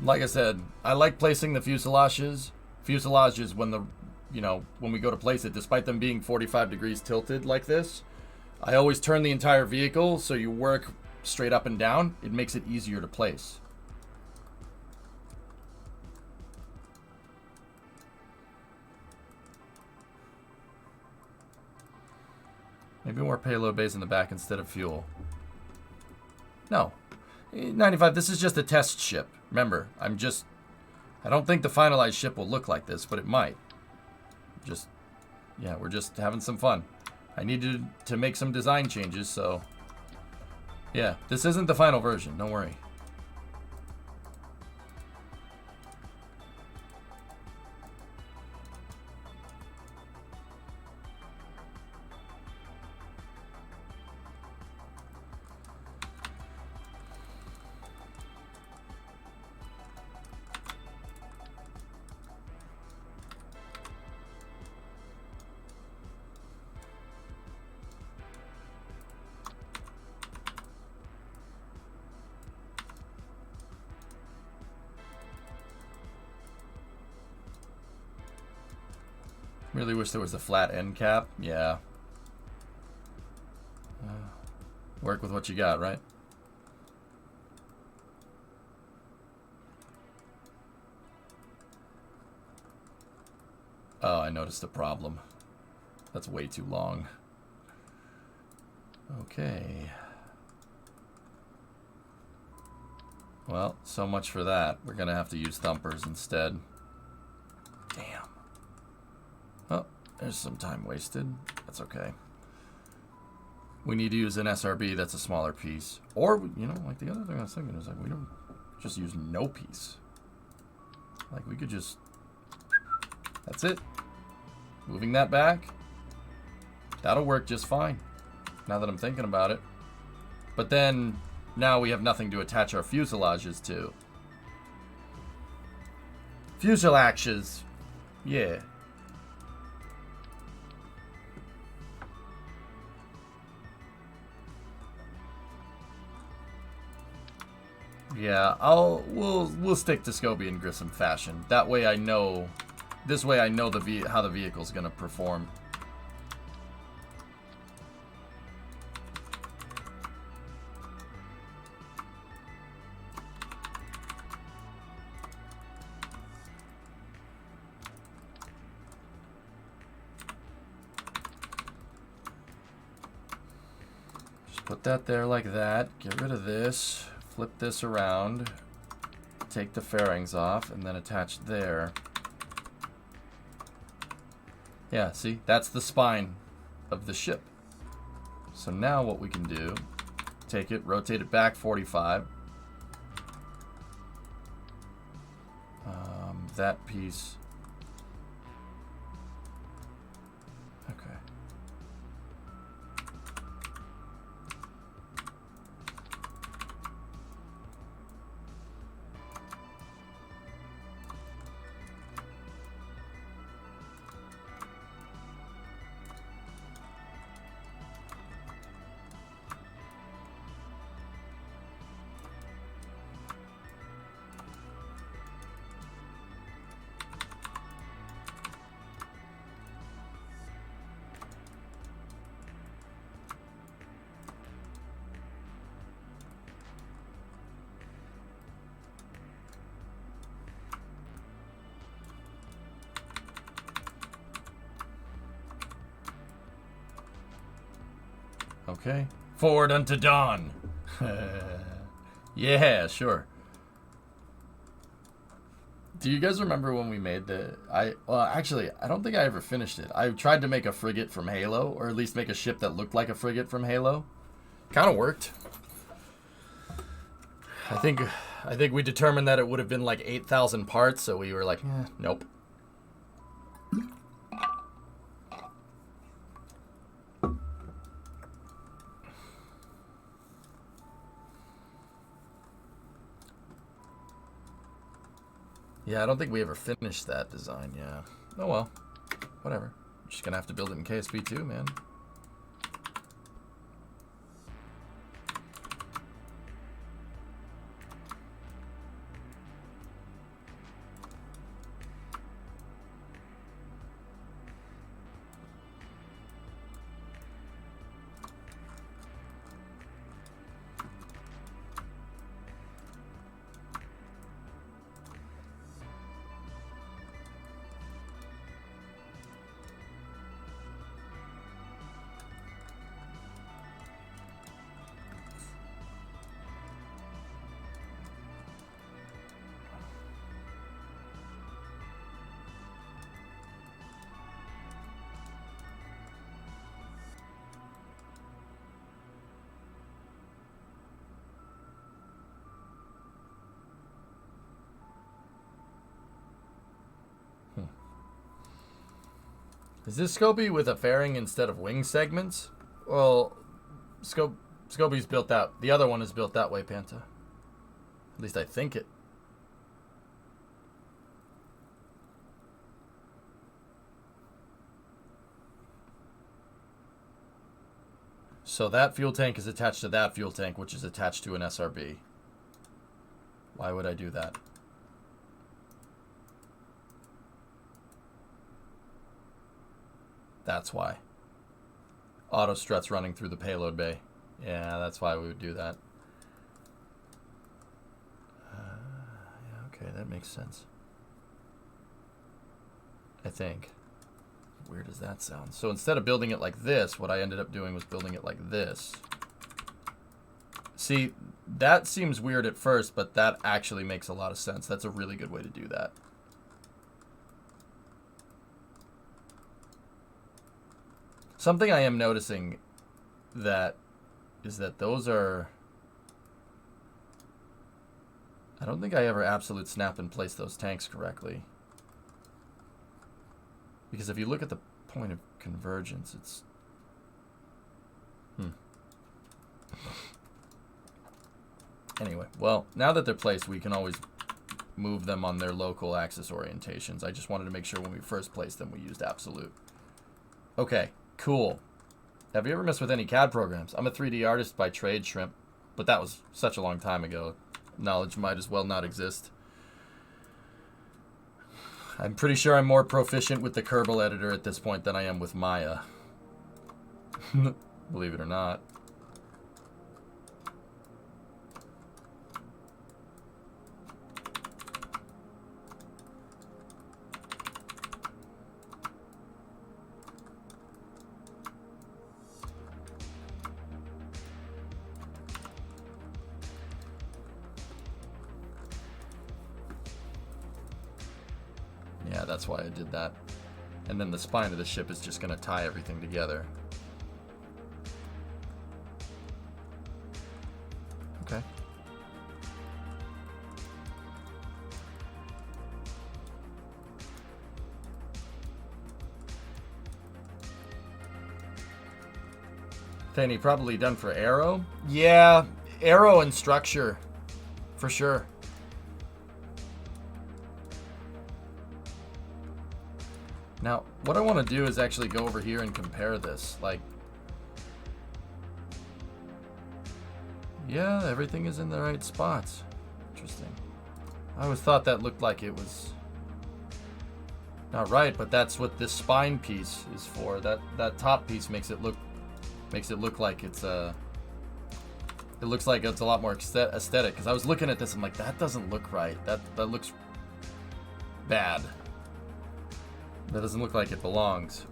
Like I said, I like placing the fuselages when we go to place it, despite them being 45 degrees tilted like this. I always turn the entire vehicle so you work straight up and down. It makes it easier to place. Maybe more payload bays in the back instead of fuel. No. 95, this is just a test ship. Remember, I don't think the finalized ship will look like this, but it might. We're just having some fun. I needed to make some design changes, so yeah, this isn't the final version, don't worry. Really wish there was a flat end cap. Yeah. Work with what you got, right? Oh, I noticed a problem. That's way too long. Okay. Well, so much for that. We're going to have to use thumpers instead. Damn. Oh, there's some time wasted. That's okay. We need to use an SRB that's a smaller piece. Or, you know, like the other thing I was thinking is like we don't just use no piece. Like we could just... That's it. Moving that back. That'll work just fine. Now that I'm thinking about it. But then, now we have nothing to attach our fuselages to. Fuselages. Yeah. Yeah, we'll stick to Scobie and Grissom fashion. That way I know, this way I know how the vehicle's gonna perform. Just put that there like that. Get rid of this. Flip this around, take the fairings off, and then attach there. Yeah, see? That's the spine of the ship. So now what we can do, take it, rotate it back 45. That piece. Okay. Okay. Forward unto dawn. Yeah, sure. Do you guys remember when we made the... Well, actually, I don't think I ever finished it. I tried to make a frigate from Halo, or at least make a ship that looked like a frigate from Halo. Kind of worked. I think we determined that it would have been like 8,000 parts, so we were like, nope. Yeah, I don't think we ever finished that design, yeah. Oh well, whatever. I'm just gonna have to build it in KSP too, man. Is this Scobie with a fairing instead of wing segments? Well, Scobie's built that. The other one is built that way, Panta. At least I think it. So that fuel tank is attached to that fuel tank, which is attached to an SRB. Why would I do that? That's why. Auto struts running through the payload bay. Yeah, that's why we would do that. Yeah, okay, that makes sense. I think. Weird does that sound? So instead of building it like this, what I ended up doing was building it like this. See, that seems weird at first, but that actually makes a lot of sense. That's a really good way to do that. Something I am noticing that is that those are... I don't think I ever absolute snap and place those tanks correctly. Because if you look at the point of convergence, it's... Anyway, well, now that they're placed, we can always move them on their local axis orientations. I just wanted to make sure when we first placed them, we used absolute. Okay, cool. Have you ever messed with any CAD programs? I'm a 3D artist by trade, Shrimp, but that was such a long time ago. Knowledge might as well not exist. I'm pretty sure I'm more proficient with the Kerbal editor at this point than I am with Maya. Believe it or not. Yeah, that's why I did that. And then the spine of the ship is just going to tie everything together. Okay. Thanny, probably done for Arrow? Yeah, Arrow and structure. For sure. Now, what I want to do is actually go over here and compare this. Like, yeah, everything is in the right spots. Interesting. I always thought that looked like it was not right, but that's what this spine piece is for. That top piece makes it look like it's it looks like it's a lot more aesthetic. Because I was looking at this, I'm like, that doesn't look right. That looks bad. That doesn't look like it belongs.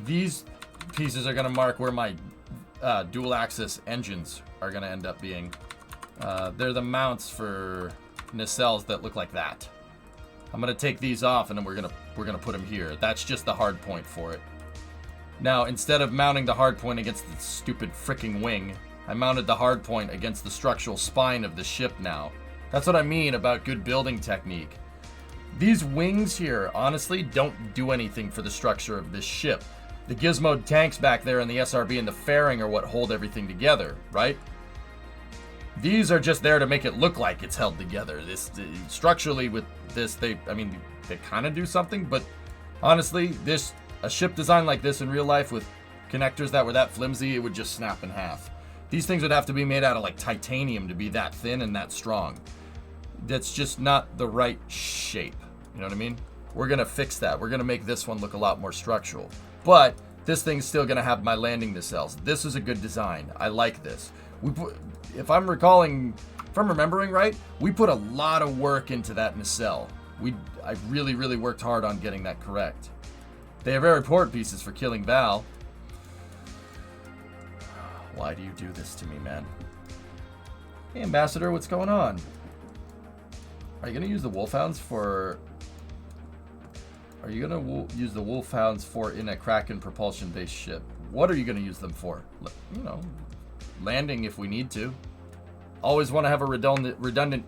These pieces are going to mark where my dual axis engines are going to end up being. They're the mounts for nacelles that look like that. I'm going to take these off and then we're going to put them here. That's just the hard point for it. Now, instead of mounting the hard point against the stupid fricking wing, I mounted the hard point against the structural spine of the ship now. That's what I mean about good building technique. These wings here, honestly, don't do anything for the structure of this ship. The gizmo tanks back there and the SRB and the fairing are what hold everything together, right? These are just there to make it look like it's held together. Structurally with this, they kind of do something, but honestly, a ship designed like this in real life with connectors that were that flimsy, it would just snap in half. These things would have to be made out of like titanium to be that thin and that strong. That's just not the right shape. You know what I mean? We're going to fix that. We're going to make this one look a lot more structural. But this thing's still going to have my landing nacelles. This is a good design. I like this. If I'm remembering right, we put a lot of work into that nacelle. I really, really worked hard on getting that correct. They are very important pieces for killing Val. Why do you do this to me, man? Hey, Ambassador, what's going on? Are you going to use the Wolfhounds for... Are you going to use the Wolfhounds for in a Kraken propulsion-based ship? What are you going to use them for? You know, landing if we need to. Always want to have a redundant.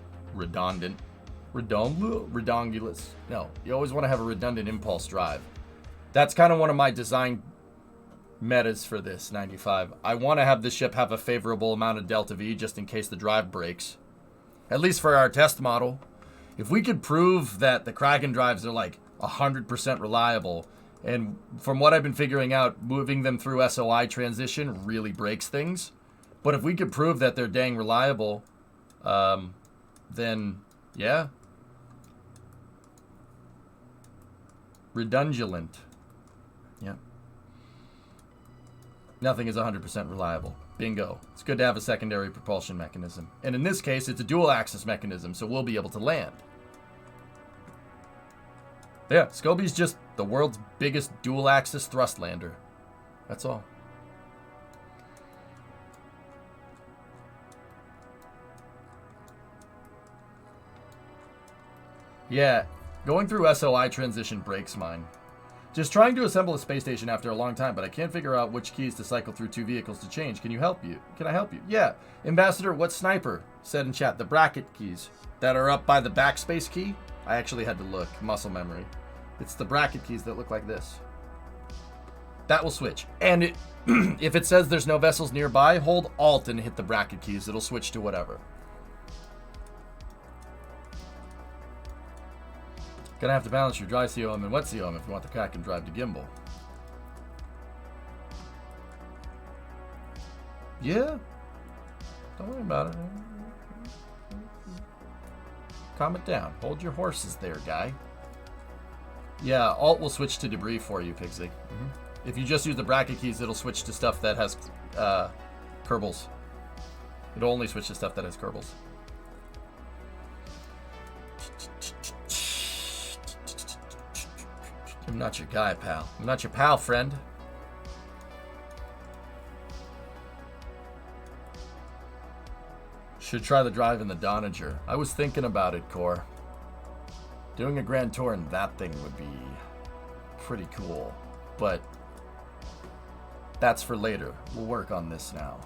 No, you always want to have a redundant impulse drive. That's kind of one of my design metas for this 95. I want to have this ship have a favorable amount of delta V just in case the drive breaks. At least for our test model. If we could prove that the Kraken drives are like 100% reliable, and from what I've been figuring out, moving them through SOI transition really breaks things. But if we could prove that they're dang reliable, then yeah. Redundant. Yeah. Nothing is 100% reliable. Bingo. It's good to have a secondary propulsion mechanism. And in this case, it's a dual-axis mechanism, so we'll be able to land. Yeah, Scobie's just the world's biggest dual-axis thrust lander. That's all. Yeah, going through SOI transition breaks mine. Just trying to assemble a space station after a long time, but I can't figure out which keys to cycle through two vehicles to change. Can I help you? Yeah. Ambassador, what sniper? Said in chat, the bracket keys that are up by the backspace key. I actually had to look. Muscle memory. It's the bracket keys that look like this. That will switch. And if it says there's no vessels nearby, hold Alt and hit the bracket keys. It'll switch to whatever. Gonna have to balance your dry COM and wet COM if you want the KRPC drive to gimbal. Yeah. Don't worry about it. Calm it down. Hold your horses there, guy. Yeah, Alt will switch to debris for you, Pixie. If you just use the bracket keys, it'll switch to stuff that has Kerbals. It'll only switch to stuff that has Kerbals. I'm not your guy, pal. I'm not your pal, friend. Should try the drive in the Donager. I was thinking about it, Core. Doing a grand tour in that thing would be pretty cool. But that's for later. We'll work on this now.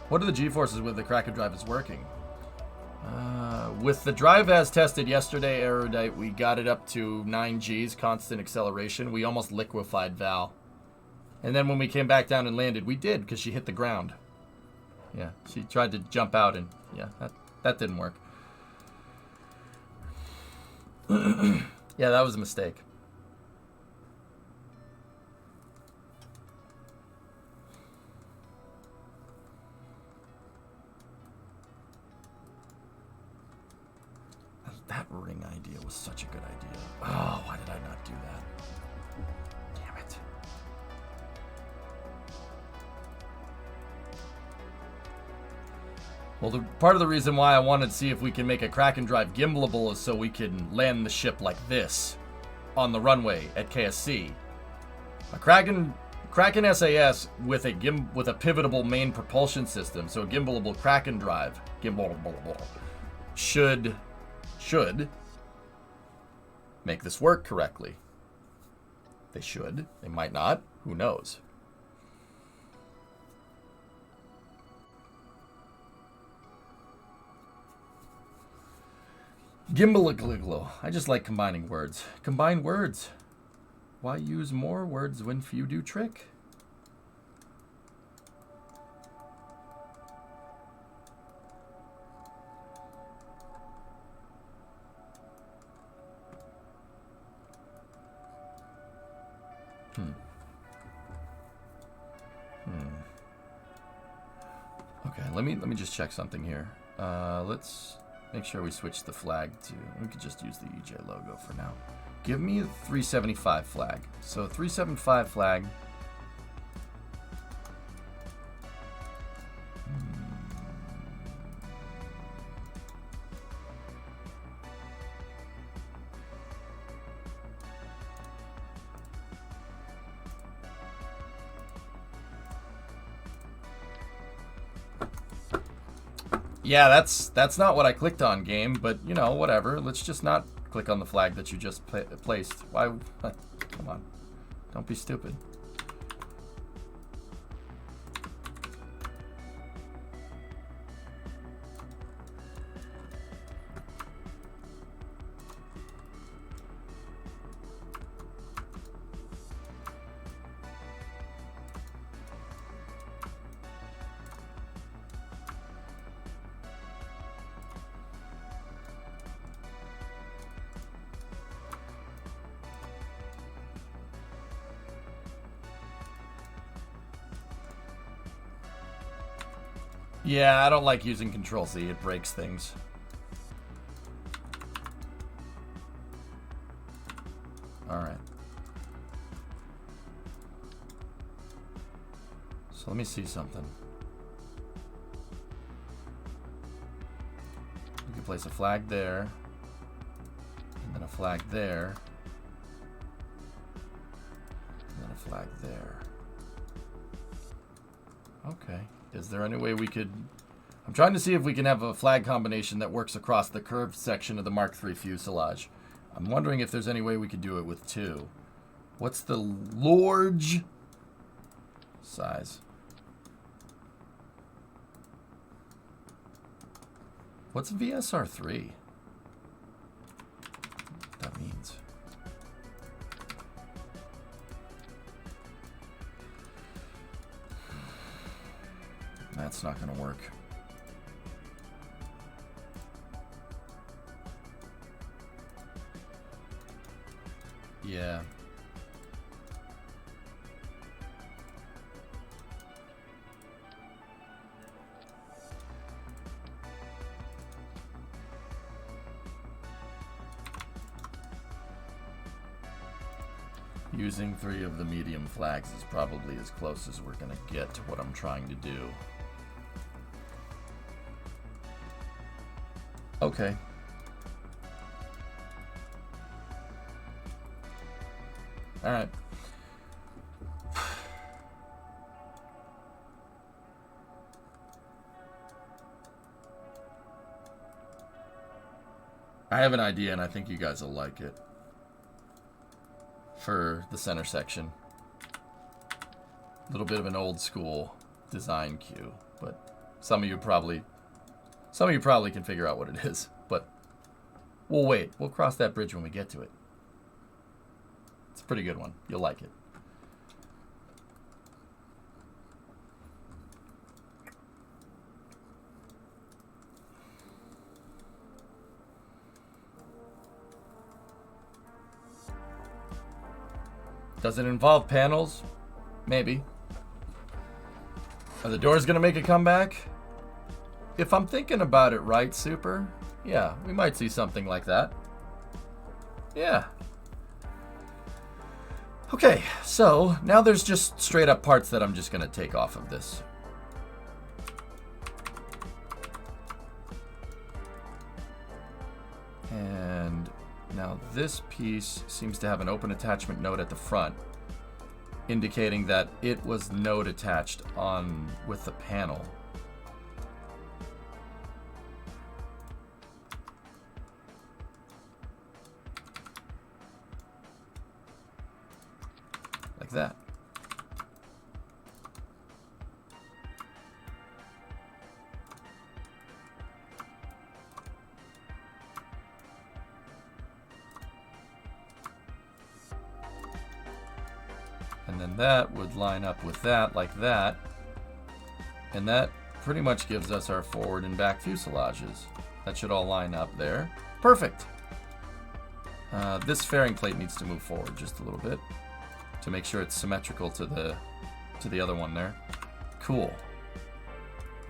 What are the G-forces with the KRPC drive is working? With the drive as tested yesterday, Erudite, we got it up to 9 Gs, constant acceleration. We almost liquefied Val. And then when we came back down and landed, we did, because she hit the ground. Yeah, she tried to jump out, and yeah, that didn't work. Yeah, that was a mistake. That ring idea was such a good idea. Oh, why did I not do that? Damn it. Well, part of the reason why I wanted to see if we can make a KRPC drive gimbalable is so we can land the ship like this on the runway at KSC. A KRPC SAS with a pivotable main propulsion system, so a gimbalable KRPC drive, should make this work correctly. They should. They might not. Who knows? Gimbaligliglo. I just like combining words. Combine words. Why use more words when few do trick? Okay, let me just check something here. Let's make sure we switch the flag to. We could just use the EJ logo for now. Give me a 375 flag. So 375 flag. Yeah, that's not what I clicked on, game, but, you know, whatever. Let's just not click on the flag that you just placed. Why? Come on. Don't be stupid. Yeah, I don't like using Control-C. It breaks things. All right. So let me see something. We can place a flag there, and then a flag there, and then a flag there. Okay. Is there any way we could... I'm trying to see if we can have a flag combination that works across the curved section of the Mark III fuselage. I'm wondering if there's any way we could do it with two. What's the large size? What's VSR3? What that means. That's not going to work. Yeah. Using 3 of the medium flags is probably as close as we're going to get to what I'm trying to do. Okay. All right. I have an idea, and I think you guys will like it. For the center section. A little bit of an old school design cue, but some of you probably can figure out what it is, but we'll wait. We'll cross that bridge when we get to it. It's a pretty good one. You'll like it. Does it involve panels? Maybe. Are the doors gonna make a comeback? If I'm thinking about it right, Super, yeah, we might see something like that. Yeah. Okay, so now there's just straight up parts that I'm just gonna take off of this. And now this piece seems to have an open attachment node at the front, indicating that it was node attached on with the panel. Like that. And then that would line up with that, like that. And that pretty much gives us our forward and back fuselages. That should all line up there. Perfect. This fairing plate needs to move forward just a little bit to make sure it's symmetrical to the other one there. Cool.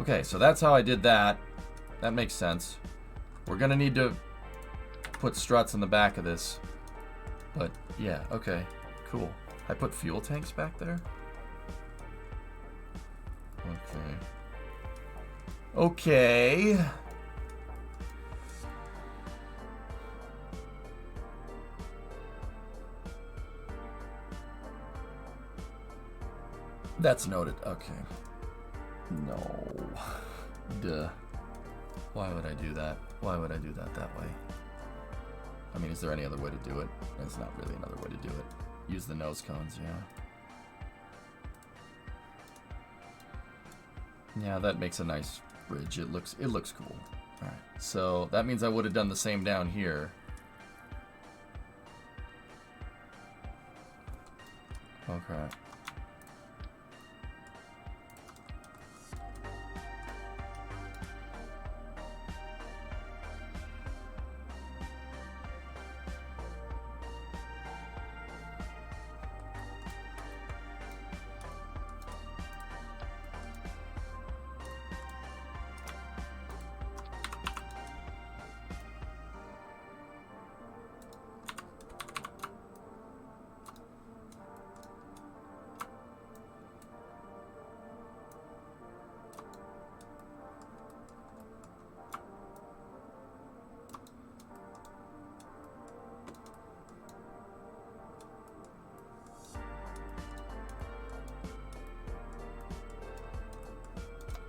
Okay, so that's how I did that. That makes sense. We're gonna need to put struts in the back of this. But yeah, okay, cool. I put fuel tanks back there? Okay. Okay. That's noted. Okay. No. Duh. Why would I do that? Why would I do that way? I mean, is there any other way to do it? There's not really another way to do it. Use the nose cones, yeah. Yeah, that makes a nice bridge. It looks cool. All right. So that means I would have done the same down here. Okay.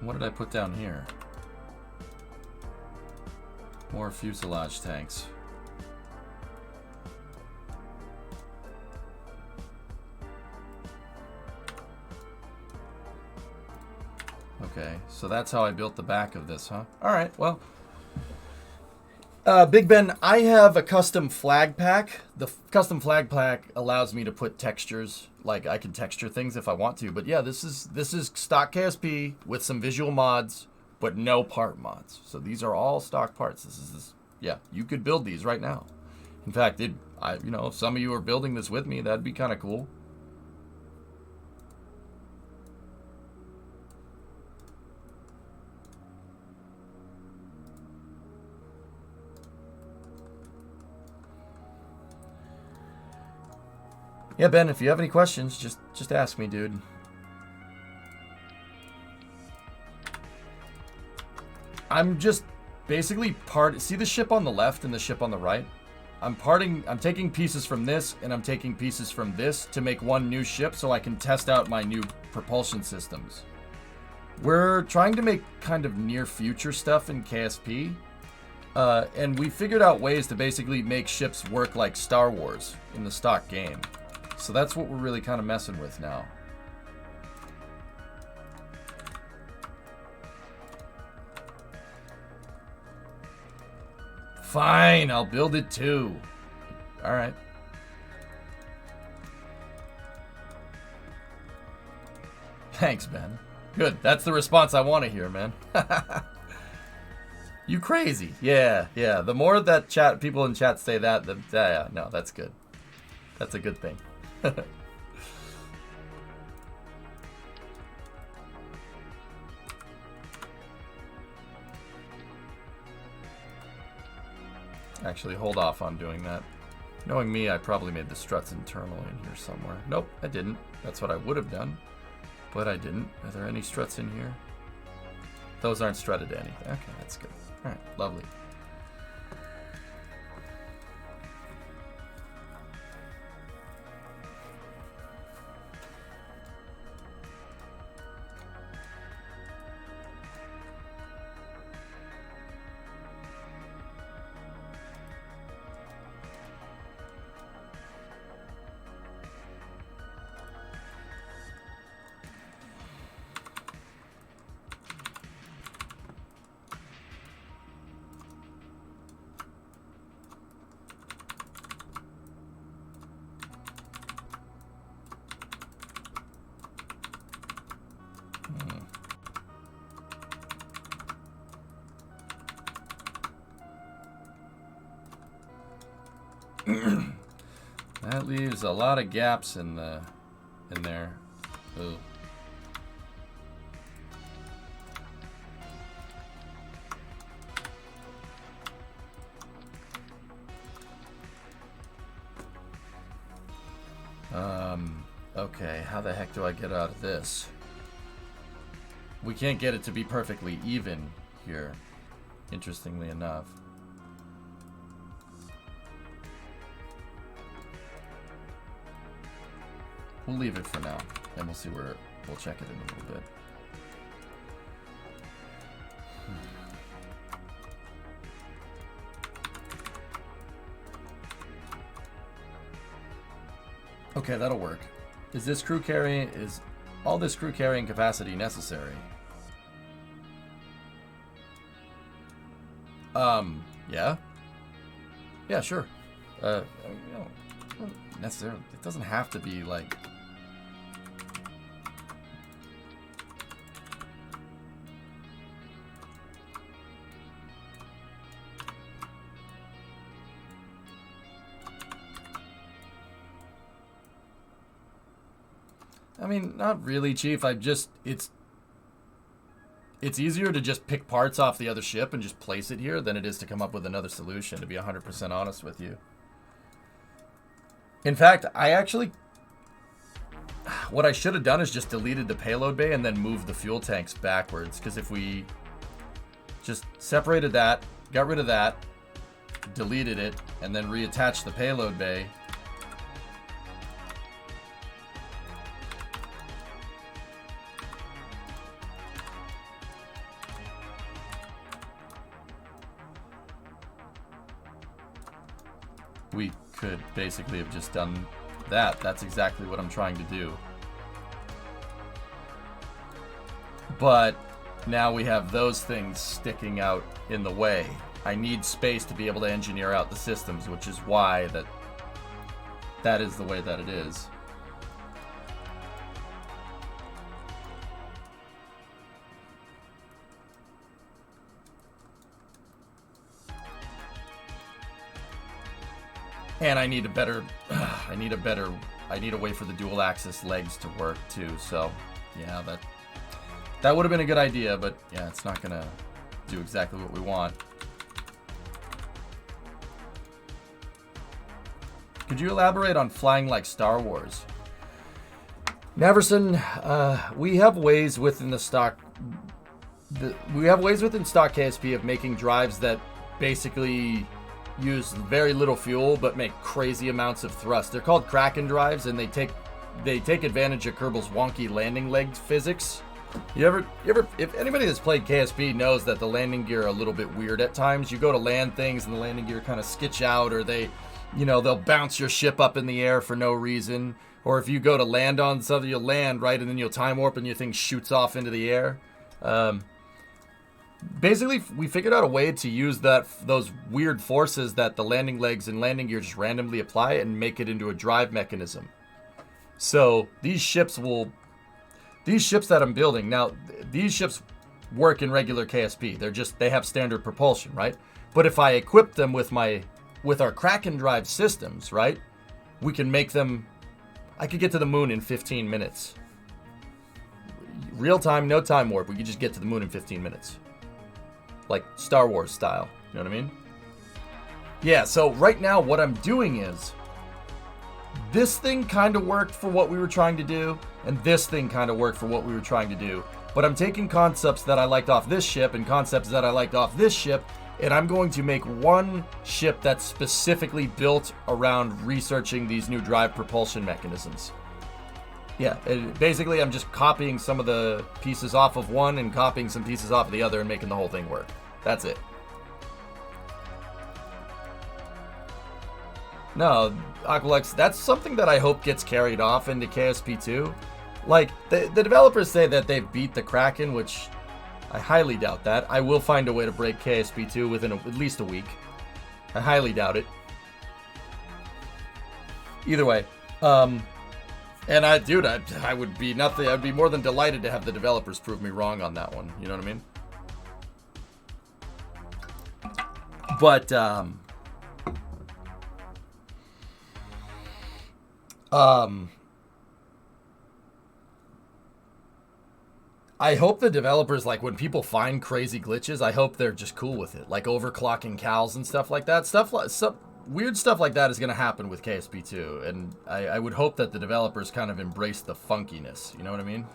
What did I put down here? More fuselage tanks. Okay, so that's how I built the back of this, huh? Alright, well. Big Ben, I have a custom flag pack. The custom flag pack allows me to put textures. Like, I can texture things if I want to. But yeah, this is stock KSP with some visual mods, but no part mods. So these are all stock parts. Yeah, you could build these right now. In fact, you know, if some of you are building this with me, that'd be kind of cool. Yeah, Ben, if you have any questions, just ask me, dude. I'm just basically see the ship on the left and the ship on the right? I'm taking pieces from this and I'm taking pieces from this to make one new ship so I can test out my new propulsion systems. We're trying to make kind of near future stuff in KSP. And we figured out ways to basically make ships work like Star Wars in the stock game. So that's what we're really kind of messing with now. Fine, I'll build it too. All right. Thanks, Ben. Good. That's the response I want to hear, man. You crazy. Yeah. The more that people in chat say that, yeah, no, that's good. That's a good thing. Actually, hold off on doing that. Knowing me, I probably made the struts internal in here somewhere. Nope, I didn't. That's what I would have done, but I didn't. Are there any struts in here? Those aren't strutted to anything. Okay, that's good. All right, lovely. That leaves a lot of gaps in there. Ooh. Okay, how the heck do I get out of this? We can't get it to be perfectly even here, interestingly enough. We'll leave it for now, and we'll see where we'll check it in a little bit. Okay, that'll work. Is all this crew carrying capacity necessary? Yeah. Yeah, sure. Not necessarily. It doesn't have to be like. I mean, not really, Chief. It's easier to just pick parts off the other ship and just place it here than it is to come up with another solution, to be 100% honest with you. In fact, what I should have done is just deleted the payload bay and then moved the fuel tanks backwards, because if we just separated that, got rid of that, deleted it, and then reattached the payload bay, we could basically have just done that. That's exactly what I'm trying to do. But now we have those things sticking out in the way. I need space to be able to engineer out the systems, which is why that is the way that it is. And I need a better, I need a way for the dual axis legs to work too. So yeah, that would have been a good idea, but yeah, it's not gonna do exactly what we want. Could you elaborate on flying like Star Wars? Naverson, we have ways within the stock, stock KSP of making drives that basically use very little fuel but make crazy amounts of thrust. They're called KRAKEN drives, and they take advantage of Kerbal's wonky landing leg physics. You ever if anybody that's played KSP knows that the landing gear are a little bit weird at times. You go to land things and the landing gear kind of skitch out, or they'll bounce your ship up in the air for no reason. Or if you go to land on something, you'll land, right, and then you'll time warp and your thing shoots off into the air. Basically, we figured out a way to use those weird forces that the landing legs and landing gear just randomly apply and make it into a drive mechanism. So these ships that I'm building now, these ships work in regular KSP. They have standard propulsion, right? But if I equip them with our KRAKEN drive systems, right, we can make them. I could get to the moon in 15 minutes. Real time, no time warp. We could just get to the moon in 15 minutes. Like Star Wars style. You know what I mean? Yeah, so right now what I'm doing is this thing kind of worked for what we were trying to do, and this thing kind of worked for what we were trying to do. But I'm taking concepts that I liked off this ship and concepts that I liked off this ship, and I'm going to make one ship that's specifically built around researching these new drive propulsion mechanisms. Yeah, basically I'm just copying some of the pieces off of one and copying some pieces off of the other and making the whole thing work. That's it. No, Aqualex, that's something that I hope gets carried off into KSP2. Like, the developers say that they've beat the KRAKEN, which I highly doubt that. I will find a way to break KSP2 within at least a week. I highly doubt it. Either way, and I would be nothing. I'd be more than delighted to have the developers prove me wrong on that one. You know what I mean? But I hope the developers, like, when people find crazy glitches, I hope they're just cool with it, like overclocking cows and stuff like that. Weird stuff like that is going to happen with KSP2, and I would hope that the developers kind of embrace the funkiness, you know what I mean?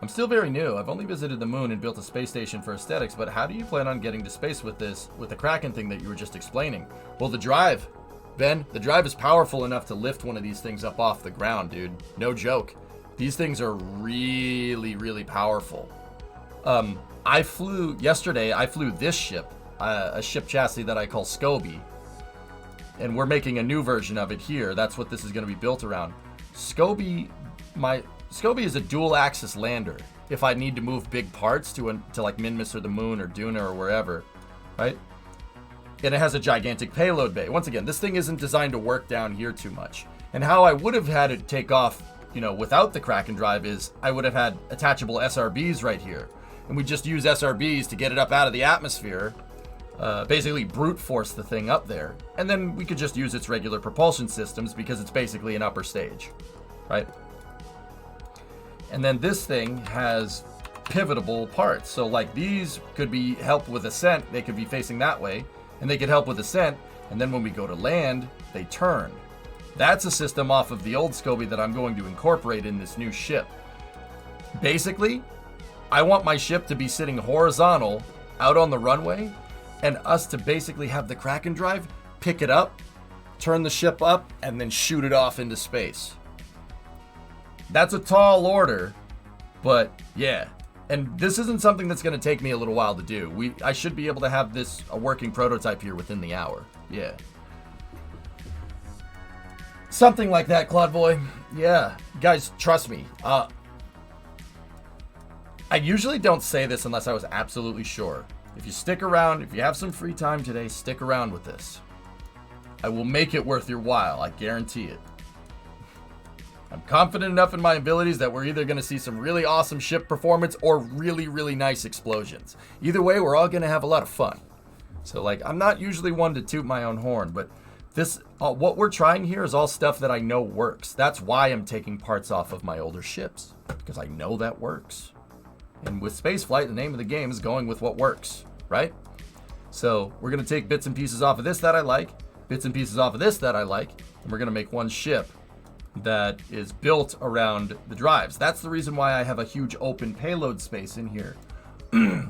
I'm still very new. I've only visited the moon and built a space station for aesthetics, but how do you plan on getting to space with the KRAKEN thing that you were just explaining? Well, the drive, Ben, the drive is powerful enough to lift one of these things up off the ground, dude. No joke. These things are really, really powerful. Yesterday, I flew this ship. A ship chassis that I call Scoby, and we're making a new version of it here. That's what this is going to be built around. Scoby is a dual axis lander. If I need to move big parts to like Minmus or the moon or Duna or wherever, right? And it has a gigantic payload bay. Once again, this thing isn't designed to work down here too much. And how I would have had it take off, without the KRAKEN drive is I would have had attachable SRBs right here, and we just use SRBs to get it up out of the atmosphere. Basically brute force the thing up there, and then we could just use its regular propulsion systems because it's basically an upper stage, right? And then this thing has pivotable parts, so like these could be help with ascent. They could be facing that way, and they could help with ascent, and then when we go to land, they turn. That's a system off of the old Scoby that I'm going to incorporate in this new ship. Basically, I want my ship to be sitting horizontal out on the runway, and us to basically have the KRAKEN drive pick it up, turn the ship up, and then shoot it off into space. That's a tall order, but yeah, And this isn't something that's going to take me a little while to do. I should be able to have this, a working prototype here within the hour. Yeah. Something like that, Claudeboy. Yeah. Guys, trust me. I usually don't say this unless I was absolutely sure. If you stick around, if you have some free time today, stick around with this. I will make it worth your while. I guarantee it. I'm confident enough in my abilities that we're either going to see some really awesome ship performance or really, really nice explosions. Either way, we're all going to have a lot of fun. So, like, I'm not usually one to toot my own horn, but this, what we're trying here is all stuff that I know works. That's why I'm taking parts off of my older ships, because I know that works. And with spaceflight, the name of the game is going with what works, right? So we're going to take bits and pieces off of this that I like, bits and pieces off of this that I like, and we're going to make one ship that is built around the drives. That's the reason why I have a huge open payload space in here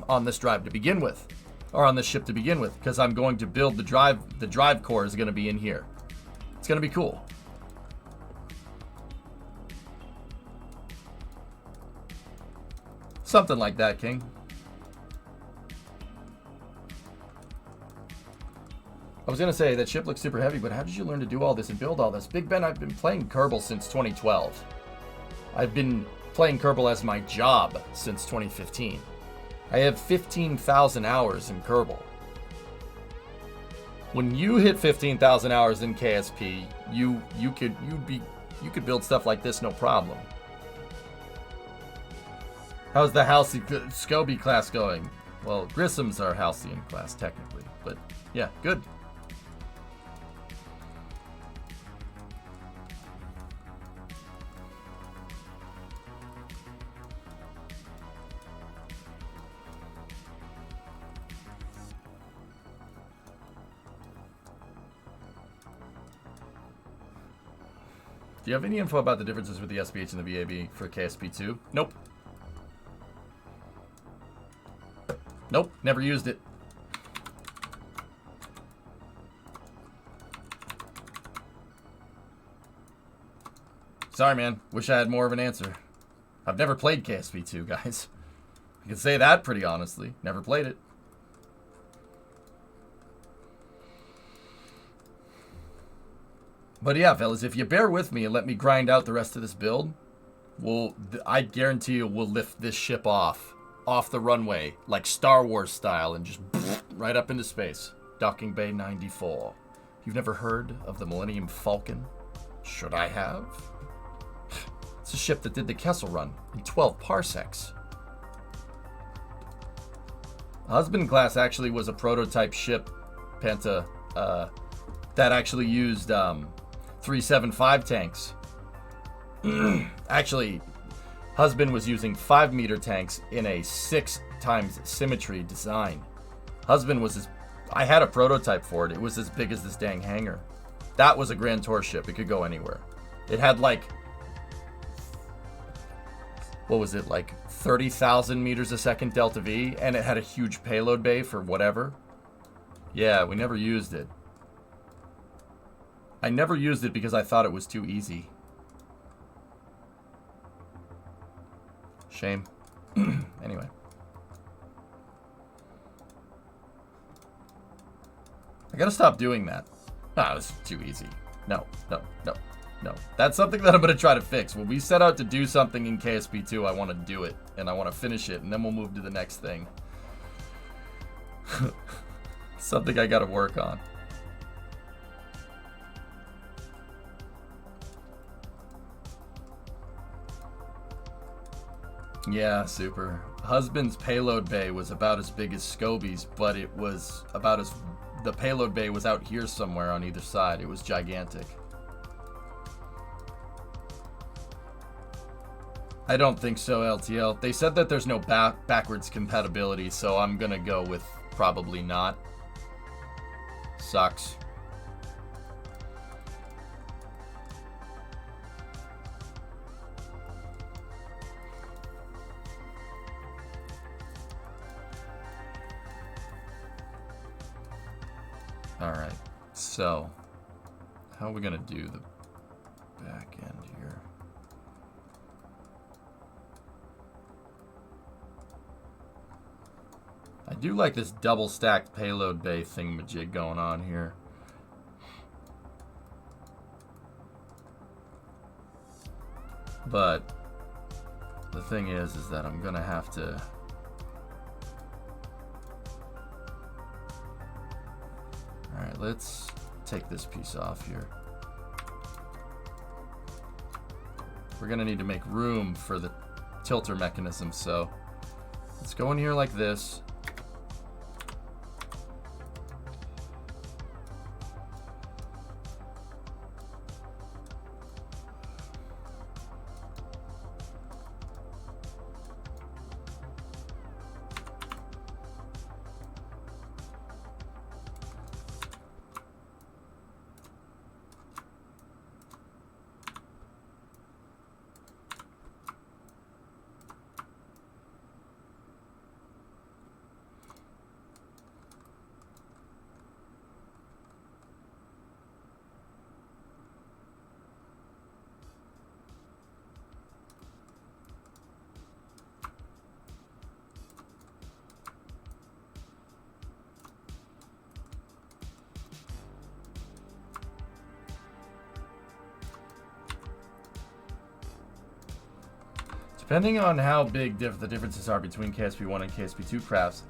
on this drive to begin with, or on this ship to begin with, because I'm going to build the drive core is going to be in here. It's going to be cool. Something like that, King. I was going to say, that ship looks super heavy, but how did you learn to do all this and build all this? Big Ben, I've been playing Kerbal since 2012. I've been playing Kerbal as my job since 2015. I have 15,000 hours in Kerbal. When you hit 15,000 hours in KSP, you could build stuff like this no problem. How's the Scobie class going? Well, Grissom's our Halcyon class, technically. But, yeah, good. Do you have any info about the differences with the SPH and the VAB for KSP2? Nope. Nope, never used it. Sorry, man. Wish I had more of an answer. I've never played KSP2, guys. I can say that pretty honestly. Never played it. But yeah, fellas, if you bear with me and let me grind out the rest of this build, I guarantee you we'll lift this ship off the runway, like Star Wars style, and just right up into space. Docking Bay 94. You've never heard of the Millennium Falcon? Should I have? It's a ship that did the Kessel Run in 12 parsecs. Husband class actually was a prototype ship, Penta, that actually used 375 tanks. Actually, Husband was using 5-meter tanks in a 6 times symmetry design. Husband was I had a prototype for it. It was as big as this dang hangar. That was a Grand Tour ship. It could go anywhere. It had like, what was it, like 30,000 meters a second delta V, and it had a huge payload bay for whatever. Yeah, we never used it. I never used it because I thought it was too easy. Shame. Anyway. I gotta stop doing that. Ah, this is too easy. No. That's something that I'm gonna try to fix. When we set out to do something in KSP2, I want to do it. And I want to finish it, and then we'll move to the next thing. Something I gotta work on. Yeah, super. Husband's payload bay was about as big as Scobie's, but it was about as... The payload bay was out here somewhere on either side. It was gigantic. I don't think so, LTL. They said that there's no backwards compatibility, so I'm gonna go with probably not. Sucks. Alright, so how are we going to do the back end here? do like this double stacked payload bay thingamajig going on here. But the thing is that I'm gonna have to. All right, let's take this piece off here. We're gonna need to make room for the tilter mechanism, so let's go in here like this. Depending on how big the differences are between KSP1 and KSP2 crafts,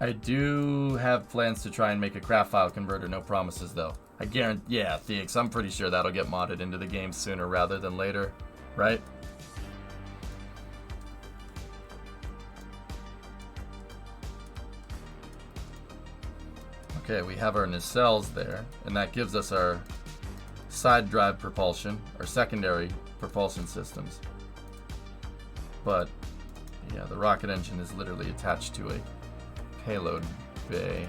I do have plans to try and make a craft file converter. No promises though. I guarantee, yeah, Theix, I'm pretty sure that'll get modded into the game sooner rather than later, right? Okay, we have our nacelles there, and that gives us our side drive propulsion, our secondary propulsion systems. But yeah, the rocket engine is literally attached to a payload bay,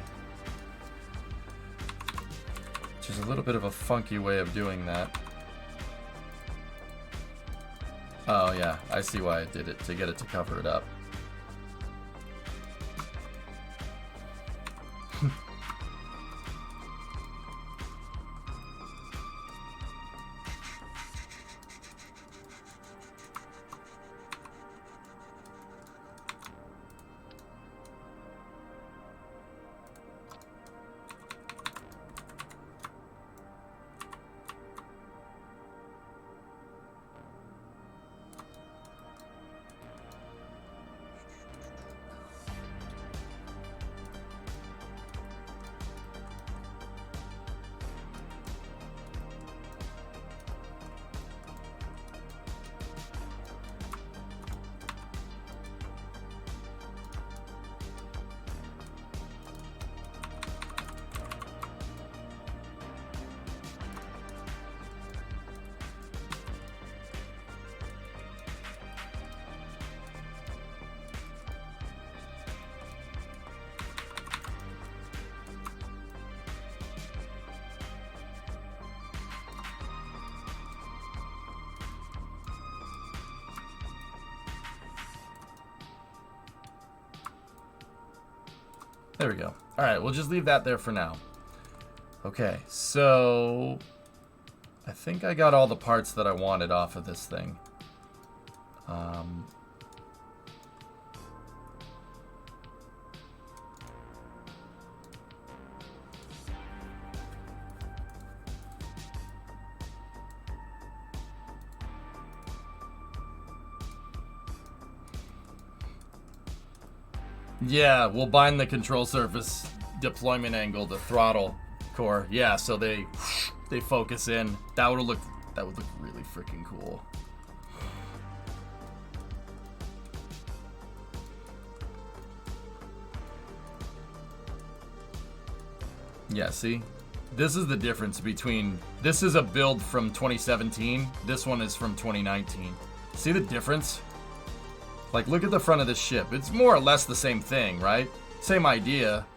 which is a little bit of a funky way of doing that. Oh yeah, I see why I did it, to get it to cover it up. There we go. All right, we'll just leave that there for now. Okay, so I think I got all the parts that I wanted off of this thing. Yeah, we'll bind the control surface deployment angle to throttle core. Yeah, so they focus in. That would look really freaking cool. Yeah, see? This is the difference between, this is a build from 2017, this one is from 2019. See the difference? Like, look at the front of this ship. It's more or less the same thing, right? Same idea.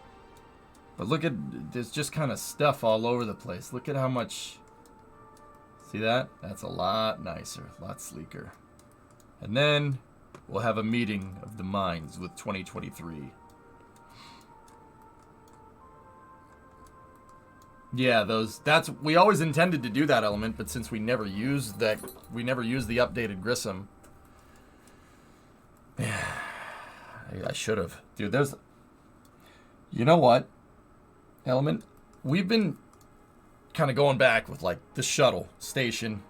But look at, there's just kind of stuff all over the place. Look at how much, see that? That's a lot nicer, a lot sleeker. And then we'll have a meeting of the minds with 2023. Yeah, we always intended to do that element, but since we never used the updated Grissom. Yeah, I should have. Dude, You know what, Element? We've been kind of going back with like the shuttle station.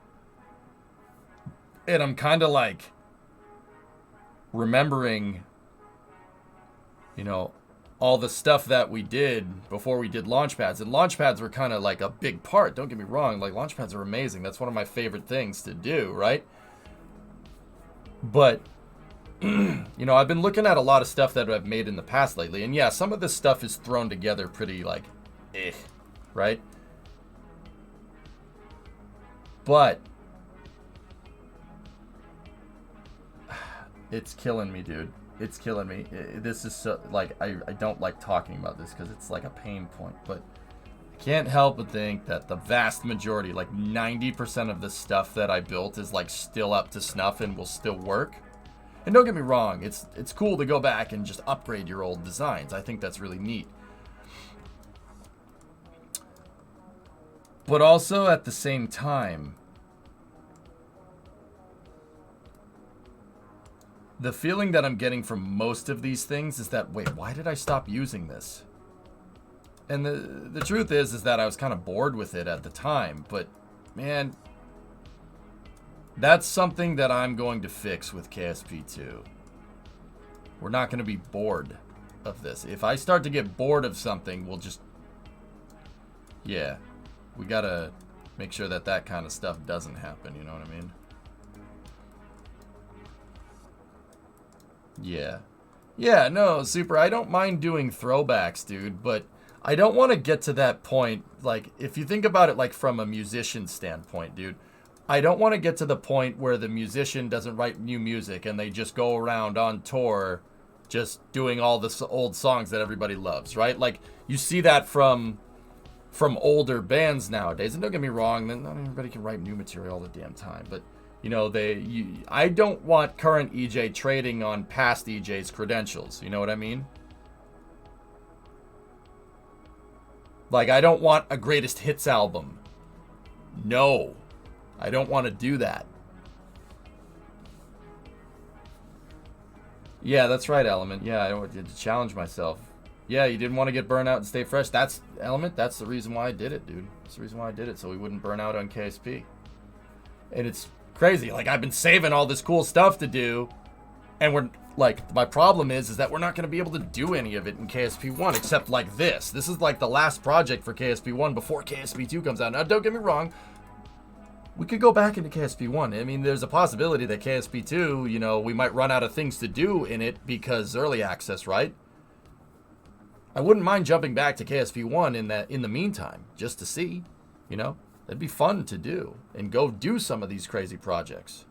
And I'm kind of like remembering, you know, all the stuff that we did before we did launch pads. And launch pads were kind of like a big part. Don't get me wrong. Like, launch pads are amazing. That's one of my favorite things to do, right? But, you know, I've been looking at a lot of stuff that I've made in the past lately. And yeah, some of this stuff is thrown together pretty, like, right? But it's killing me, dude. It's killing me. This is so, like, I don't like talking about this because it's like a pain point, but I can't help but think that the vast majority, like 90% of the stuff that I built is like still up to snuff and will still work. And don't get me wrong, it's cool to go back and just upgrade your old designs. I think that's really neat. But also at the same time, the feeling that I'm getting from most of these things is that, wait, why did I stop using this? And the truth is that I was kind of bored with it at the time. But, man, that's something that I'm going to fix with KSP 2. We're not going to be bored of this. If I start to get bored of something, we'll just... Yeah, we got to make sure that that kind of stuff doesn't happen, you know what I mean? Yeah. Yeah, no, Super, I don't mind doing throwbacks, dude, but I don't want to get to that point, like, if you think about it, like, from a musician standpoint, dude, I don't want to get to the point where the musician doesn't write new music and they just go around on tour just doing all the old songs that everybody loves, right? Like, you see that from older bands nowadays, and don't get me wrong, not everybody can write new material all the damn time, but... You know, I don't want current EJ trading on past EJ's credentials. You know what I mean? Like, I don't want a greatest hits album. No. I don't want to do that. Yeah, that's right, Element. Yeah, I wanted to challenge myself. Yeah, you didn't want to get burnt out and stay fresh. That's, Element, that's the reason why I did it, dude. That's the reason why I did it, so we wouldn't burn out on KSP. And it's... crazy. Like, I've been saving all this cool stuff to do, and we're like, my problem is that we're not going to be able to do any of it in KSP1 except like this. This is like the last project for KSP1 before KSP2 comes out. Now, don't get me wrong, we could go back into KSP1. I mean, there's a possibility that KSP2, you know, we might run out of things to do in it because early access, right? I wouldn't mind jumping back to KSP1 in the meantime, just to see, you know. That'd be fun to do and go do some of these crazy projects.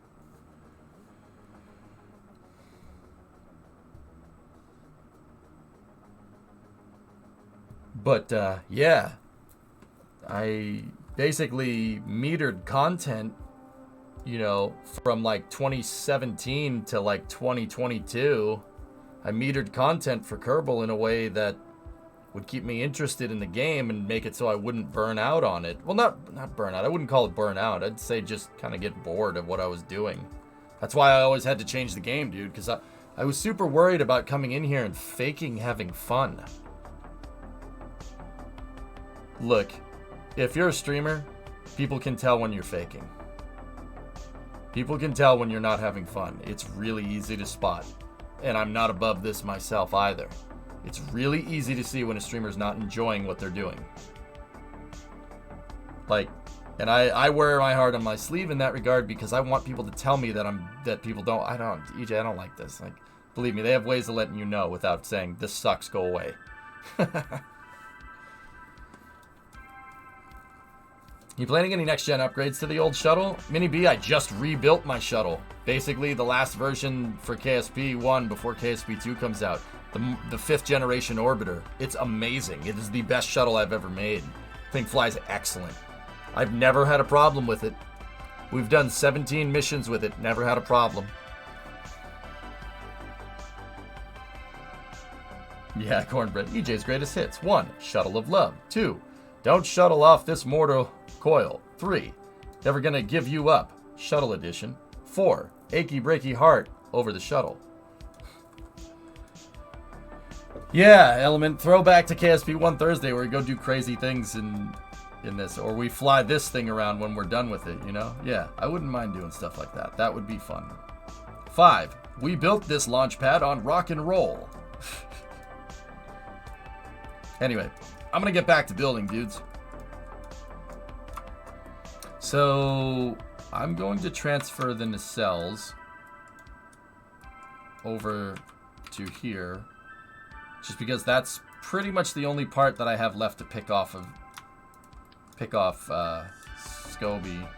But, yeah. I basically metered content, you know, from like 2017 to like 2022. I metered content for Kerbal in a way that would keep me interested in the game and make it so I wouldn't burn out on it. Well, not burn out. I wouldn't call it burn out. I'd say just kind of get bored of what I was doing. That's why I always had to change the game, dude, because I was super worried about coming in here and faking having fun. Look, if you're a streamer, people can tell when you're faking. People can tell when you're not having fun. It's really easy to spot. And I'm not above this myself either. It's really easy to see when a streamer's not enjoying what they're doing. Like, and I wear my heart on my sleeve in that regard because I want people to tell me that people don't, EJ, I don't like this. Like, believe me, they have ways of letting you know without saying, this sucks, go away. You planning any next-gen upgrades to the old shuttle? Mini B, I just rebuilt my shuttle. Basically, the last version for KSP 1 before KSP 2 comes out. The 5th generation orbiter. It's amazing. It is the best shuttle I've ever made. Thing flies excellent. I've never had a problem with it. We've done 17 missions with it. Never had a problem. Yeah, Cornbread. EJ's greatest hits. 1. Shuttle of Love. 2. Don't shuttle off this mortal coil. 3. Never gonna give you up. Shuttle edition. 4. Achy breaky heart over the shuttle. Yeah, Element, throwback to KSP 1 Thursday where we go do crazy things in this, or we fly this thing around when we're done with it, you know? Yeah, I wouldn't mind doing stuff like that. That would be fun. 5. We built this launch pad on rock and roll. Anyway, I'm gonna get back to building, dudes. So, I'm going to transfer the nacelles over to here, just because that's pretty much the only part that I have left to pick off Scoby.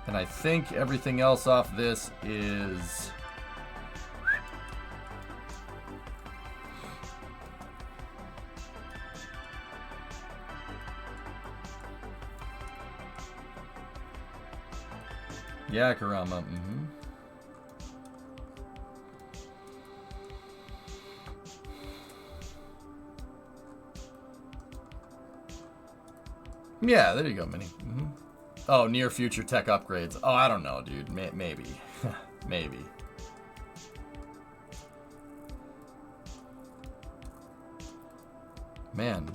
And I think everything else off this is... Yeah, Karama. Yeah, there you go, Minnie. Oh, near future tech upgrades. Oh, I don't know, dude. Maybe. Maybe. Man,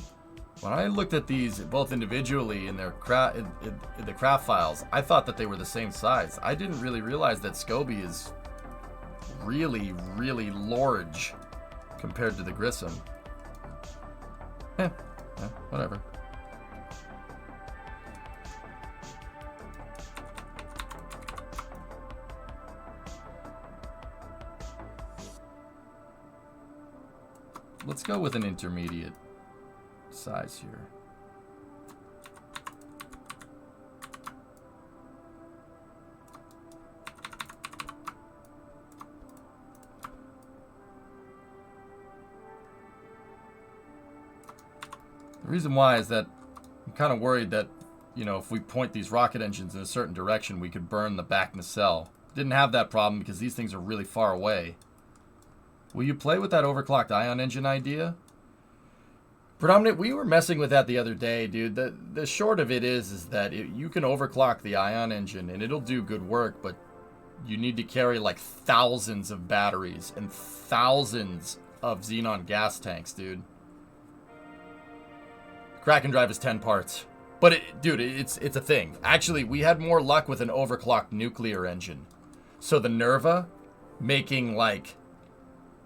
when I looked at these both individually in their in the craft files, I thought that they were the same size. I didn't really realize that Scoby is really, really large compared to the Grissom. Whatever. Let's go with an intermediate size here. The reason why is that I'm kind of worried that, you know, if we point these rocket engines in a certain direction, we could burn the back nacelle. Didn't have that problem because these things are really far away. Will you play with that overclocked ion engine idea? Predominant, we were messing with that the other day, dude. The short of it is that you can overclock the ion engine and it'll do good work, but you need to carry like thousands of batteries and thousands of xenon gas tanks, dude. Kraken drive is 10 parts. But, dude, it's a thing. Actually, we had more luck with an overclocked nuclear engine. So the Nerva making like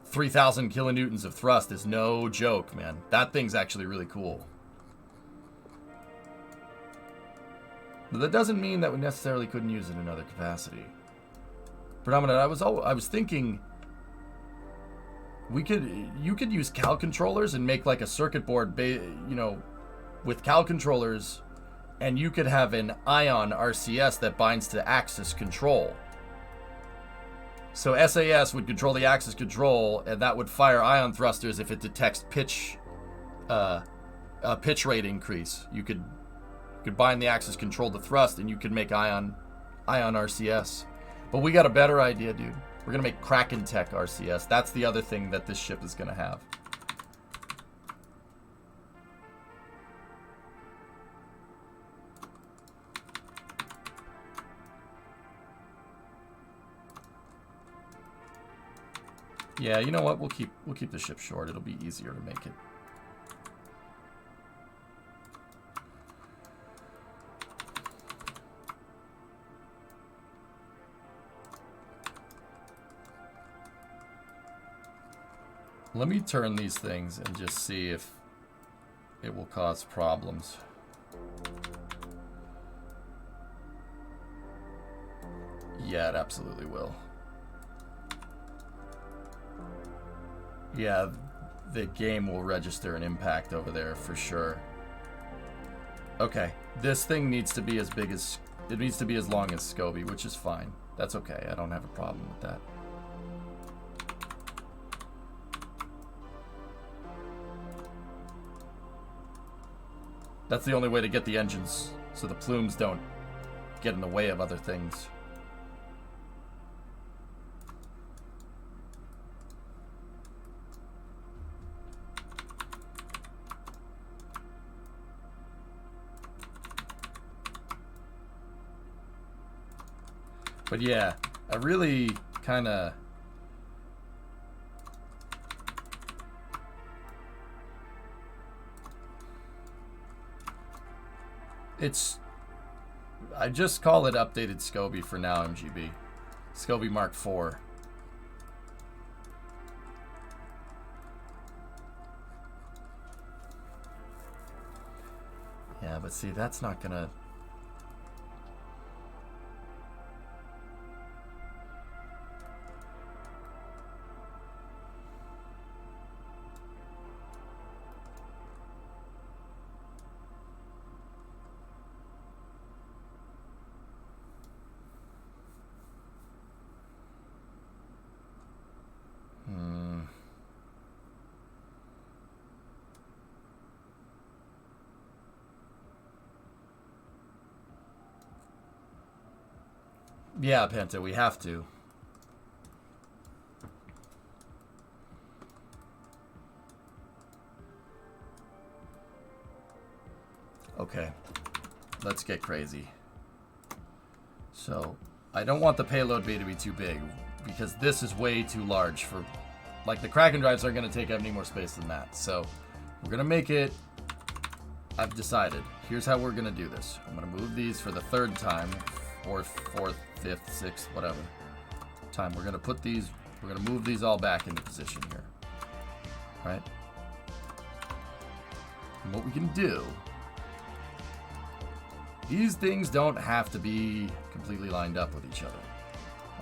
3,000 kilonewtons of thrust is no joke, man. That thing's actually really cool. But that doesn't mean that we necessarily couldn't use it in another capacity. Predominant, I was thinking you could use CAL controllers and make like a circuit board, with CAL controllers, and you could have an ion RCS that binds to axis control. So SAS would control the axis control, and that would fire ion thrusters if it detects pitch rate increase. You could bind the axis control to thrust, and you could make ion RCS. But we got a better idea, dude. We're gonna make Kraken Tech RCS. That's the other thing that this ship is gonna have. Yeah, you know what? We'll keep the ship short. It'll be easier to make it. Let me turn these things and just see if it will cause problems. Yeah, it absolutely will. Yeah, the game will register an impact over there for sure. Okay, this thing needs to be as big as... It needs to be as long as Scoby, which is fine. That's okay, I don't have a problem with that. That's the only way to get the engines, so the plumes don't get in the way of other things. But yeah, I really kind of... It's... I just call it updated SCOBY for now, MGB. SCOBY Mark IV. Yeah, but see, that's not gonna... Yeah, Penta, we have to. Okay, let's get crazy. So, I don't want the payload bay to be too big, because this is way too large for... Like, the Kraken drives aren't going to take up any more space than that. So, we're going to make it... I've decided. Here's how we're going to do this. I'm going to move these for the third time, or fourth, fifth, sixth, whatever time. We're going to put these... We're going to move these all back into position here. Right? And what we can do... These things don't have to be completely lined up with each other.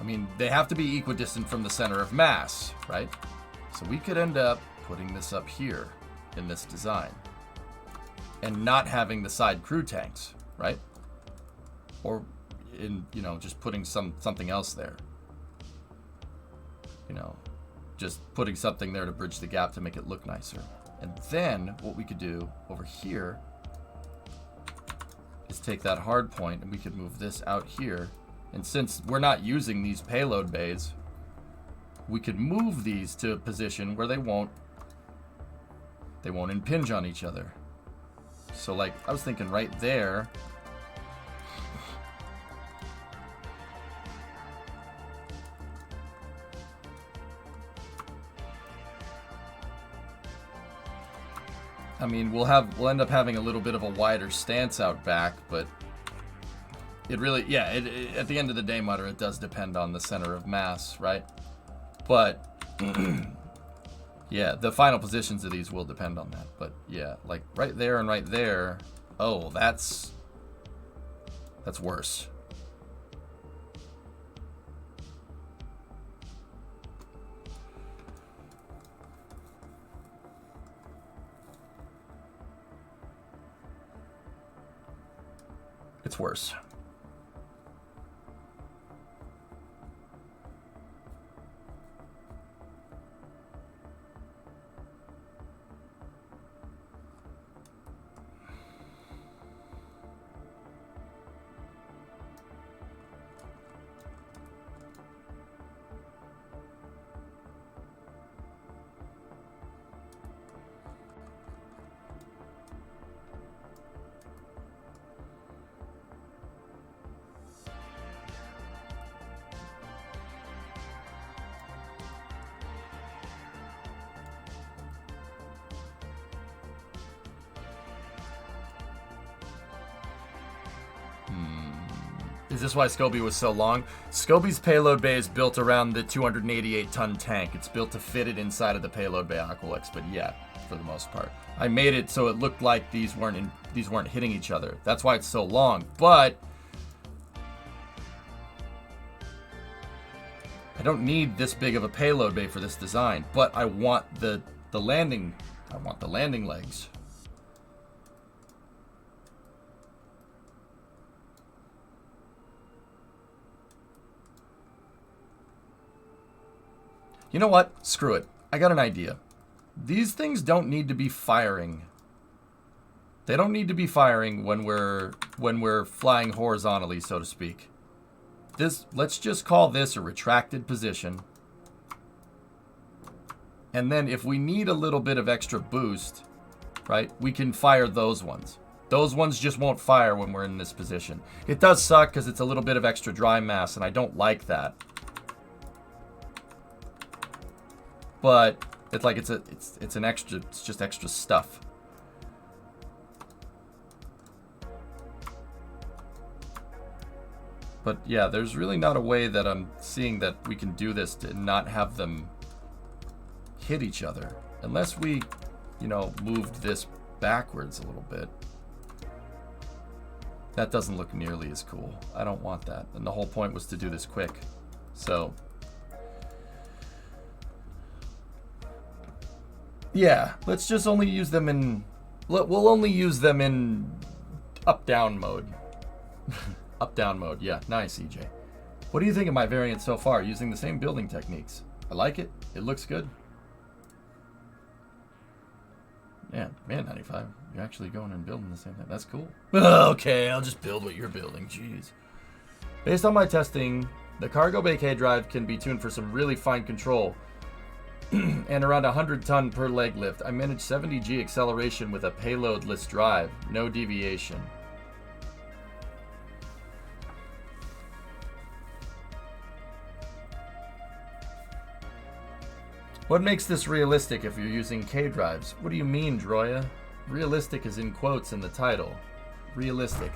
I mean, they have to be equidistant from the center of mass, right? So we could end up putting this up here in this design and not having the side crew tanks, right? Or in, you know, just putting something else there. You know, just putting something there to bridge the gap to make it look nicer. And then what we could do over here is take that hard point and we could move this out here. And since we're not using these payload bays, we could move these to a position where they won't impinge on each other. So like, I was thinking right there. I mean, we'll end up having a little bit of a wider stance out back, but it really, yeah, at the end of the day, Mutter, it does depend on the center of mass, right? But yeah, the final positions of these will depend on that. But yeah, like right there and right there. Oh, that's worse. It's worse. Is this why SCOBY was so long? SCOBY's payload bay is built around the 288-ton tank. It's built to fit it inside of the payload bay Aqualex, but yeah, for the most part. I made it so it looked like these weren't hitting each other. That's why it's so long. But I don't need this big of a payload bay for this design. But I want the landing. I want the landing legs. You know what? Screw it. I got an idea. These things don't need to be firing. They don't need to be firing when we're flying horizontally, so to speak. Let's just call this a retracted position. And then if we need a little bit of extra boost, right, we can fire those ones. Those ones just won't fire when we're in this position. It does suck because it's a little bit of extra dry mass, and I don't like that. But it's like it's an extra. It's just extra stuff. But yeah, there's really not a way that I'm seeing that we can do this to not have them hit each other. Unless we, you know, moved this backwards a little bit. That doesn't look nearly as cool. I don't want that. And the whole point was to do this quick. So, yeah, let's just only use them in... We'll only use them in up-down mode. Up-down mode, yeah. Nice, EJ. What do you think of my variant so far, using the same building techniques? I like it. It looks good. Yeah, man, 95. You're actually going and building the same thing. That's cool. Okay, I'll just build what you're building. Jeez. Based on my testing, the cargo bay K drive can be tuned for some really fine control and around 100 ton per leg lift. I managed 70G acceleration with a payloadless drive. No deviation. What makes this realistic if you're using K drives? What do you mean, Droya? Realistic is in quotes in the title. Realistic.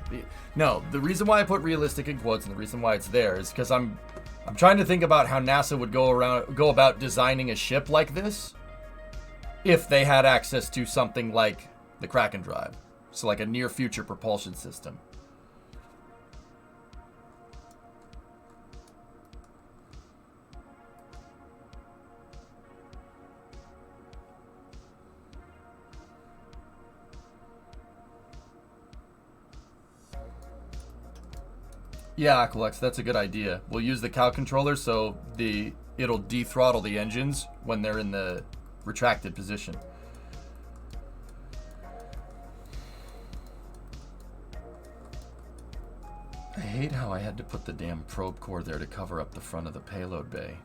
No, the reason why I put realistic in quotes and the reason why it's there is because I'm trying to think about how NASA would go about designing a ship like this if they had access to something like the Kraken drive. So like a near future propulsion system. Yeah, Aqualex, that's a good idea. We'll use the cow controller so it'll dethrottle the engines when they're in the retracted position. I hate how I had to put the damn probe core there to cover up the front of the payload bay.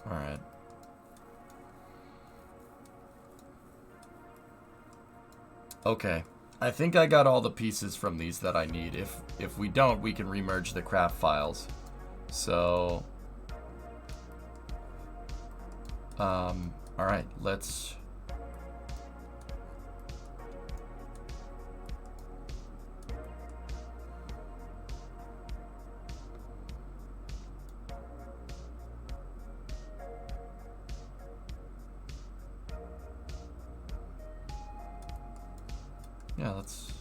Alright. Okay. I think I got all the pieces from these that I need. If we don't, we can remerge the craft files. So... alright, let's... Yeah, let's...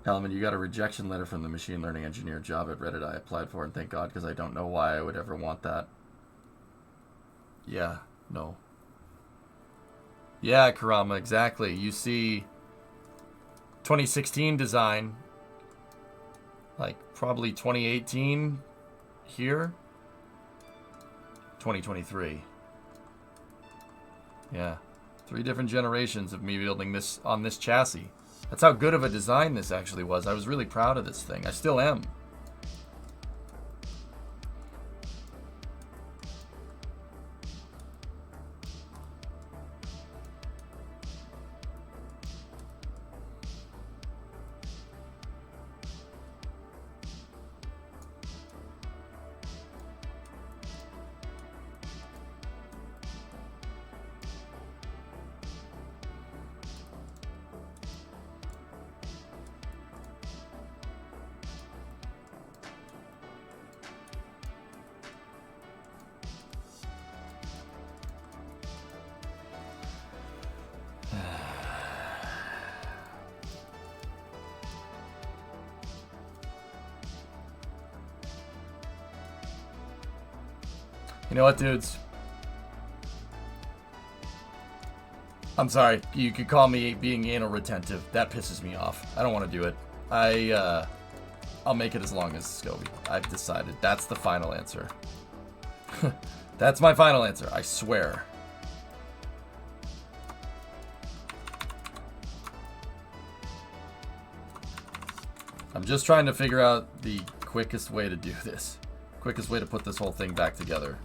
Element, you got a rejection letter from the machine learning engineer job at Reddit I applied for, and thank God, because I don't know why I would ever want that. Yeah, no. Yeah, Karama, exactly. You see 2016 design, like probably 2018 here, 2023. Yeah, 3 different generations of me building this on this chassis. That's how good of a design this actually was. I was really proud of this thing. I still am. You know what, dudes? I'm sorry. You could call me being anal retentive. That pisses me off. I don't want to do it. I'll make it as long as Scobie. I've decided. That's the final answer. That's my final answer. I swear. I'm just trying to figure out the quickest way to do this. Quickest way to put this whole thing back together.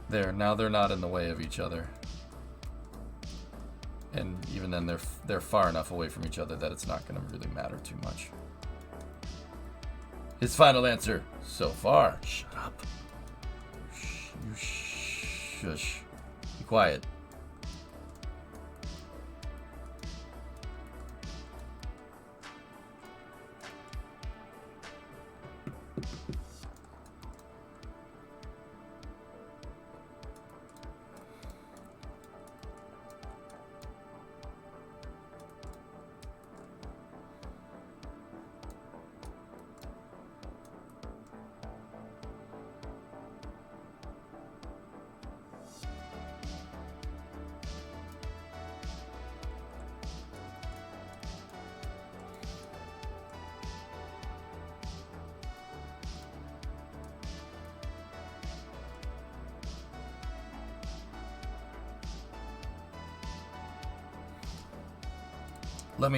There, now they're not in the way of each other. And even then they're far enough away from each other that it's not going to really matter too much. His final answer so far. Shut up. You shush. Be quiet.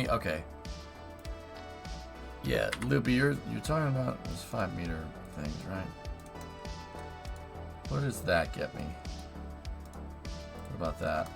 Okay. Yeah, Loopy, you're talking about those 5 meter things, right? What does that get me? What about that?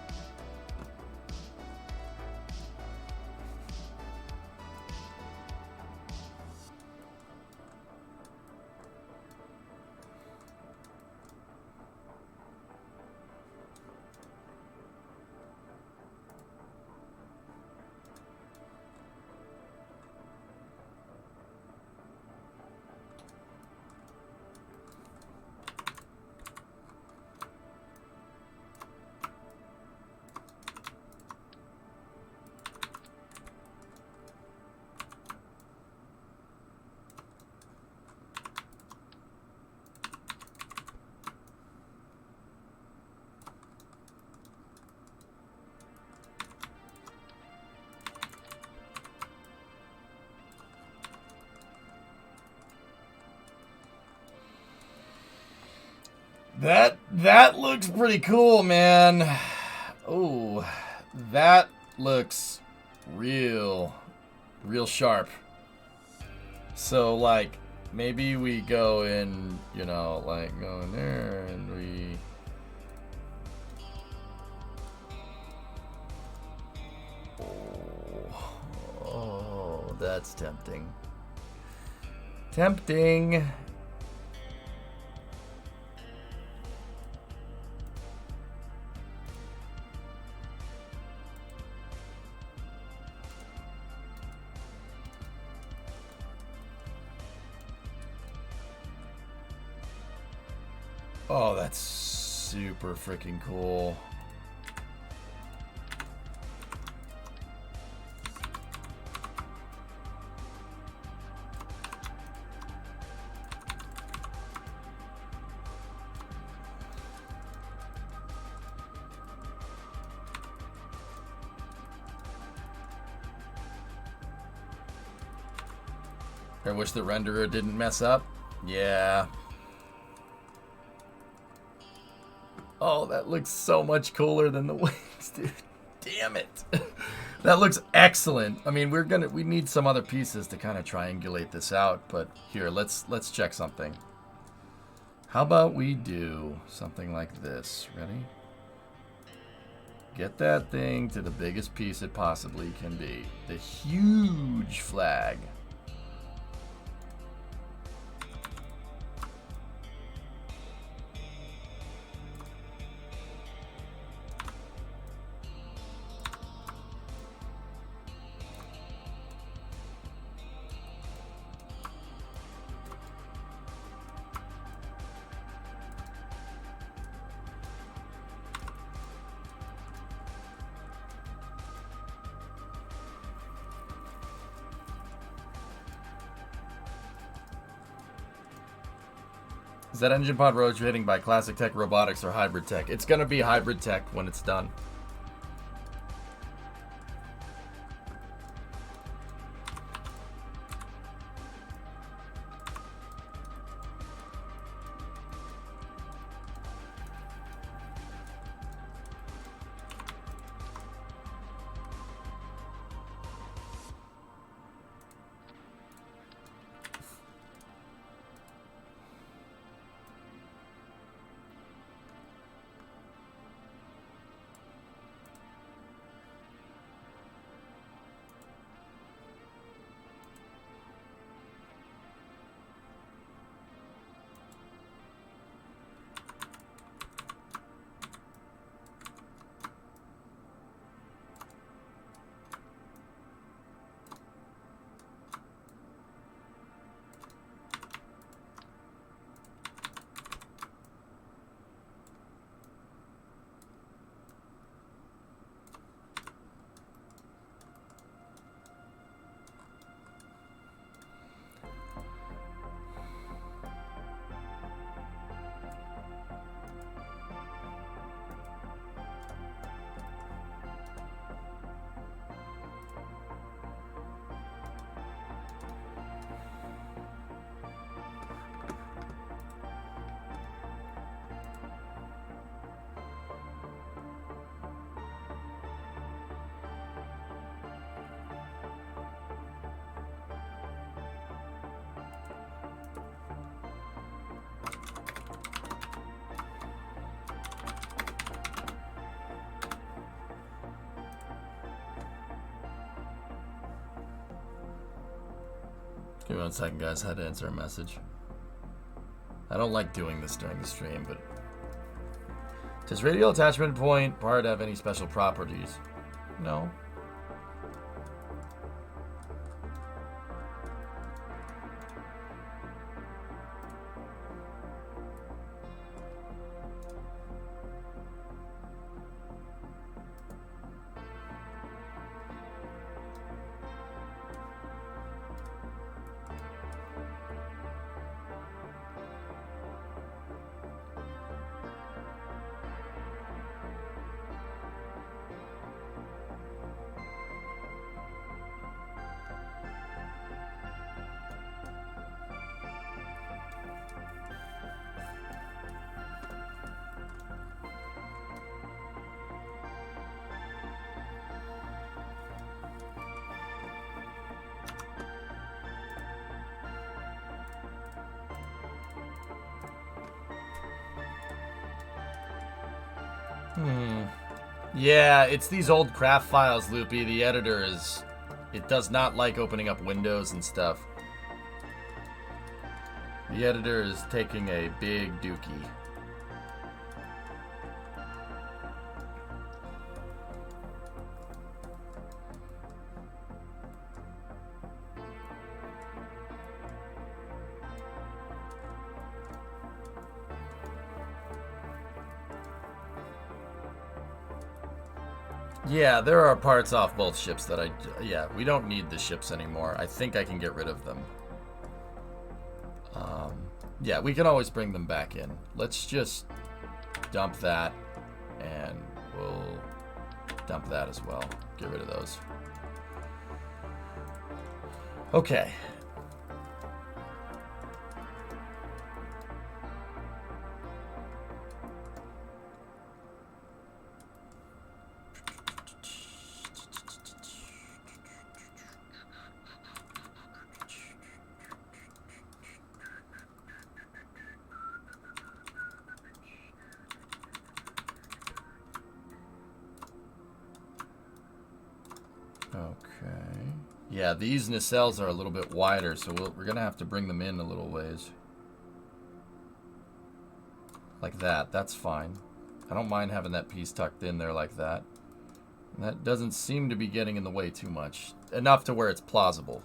That looks pretty cool, man. Oh, that looks real sharp. So, like, maybe we go in, you know, like, go in there and we... Oh, that's tempting. Tempting. Oh, that's super freaking cool. I wish the renderer didn't mess up. Yeah. Oh, that looks so much cooler than the wings, dude. Damn it. That looks excellent. I mean, we need some other pieces to kind of triangulate this out, but here, let's check something. How about we do something like this? Ready? Get that thing to the biggest piece it possibly can be. The huge flag. Is that engine pod rotating by classic tech robotics or hybrid tech? It's gonna be hybrid tech when it's done. Give me 1 second, guys. I had to answer a message. I don't like doing this during the stream, but... Does radial attachment point part have any special properties? No. Yeah, it's these old craft files, Loopy. The editor is... It does not like opening up windows and stuff. The editor is taking a big dookie. Yeah, there are parts off both ships that yeah, we don't need the ships anymore. I think I can get rid of them. Yeah, we can always bring them back in. Let's just dump that, and we'll dump that as well. Get rid of those. Okay. Yeah, these nacelles are a little bit wider, so we're going to have to bring them in a little ways. Like that. That's fine. I don't mind having that piece tucked in there like that. And that doesn't seem to be getting in the way too much. Enough to where it's plausible.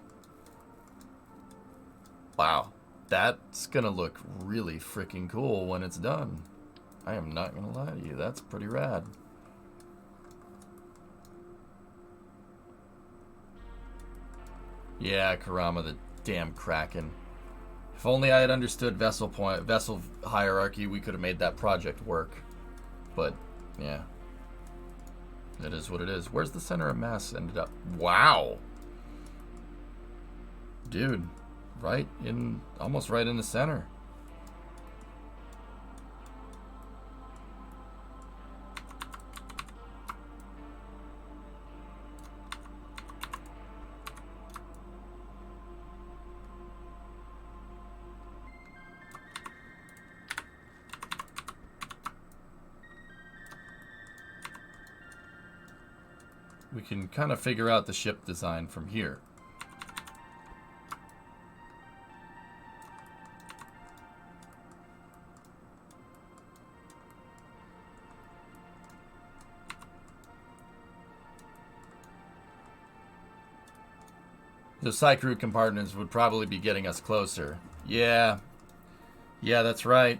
Wow. That's going to look really freaking cool when it's done. I am not going to lie to you. That's pretty rad. Yeah, Karama, the damn Kraken. If only I had understood vessel hierarchy, we could have made that project work. But, yeah. It is what it is. Where's the center of mass ended up? Wow! Dude, almost right in the center. We can kind of figure out the ship design from here. The side crew compartments would probably be getting us closer. Yeah. Yeah, that's right.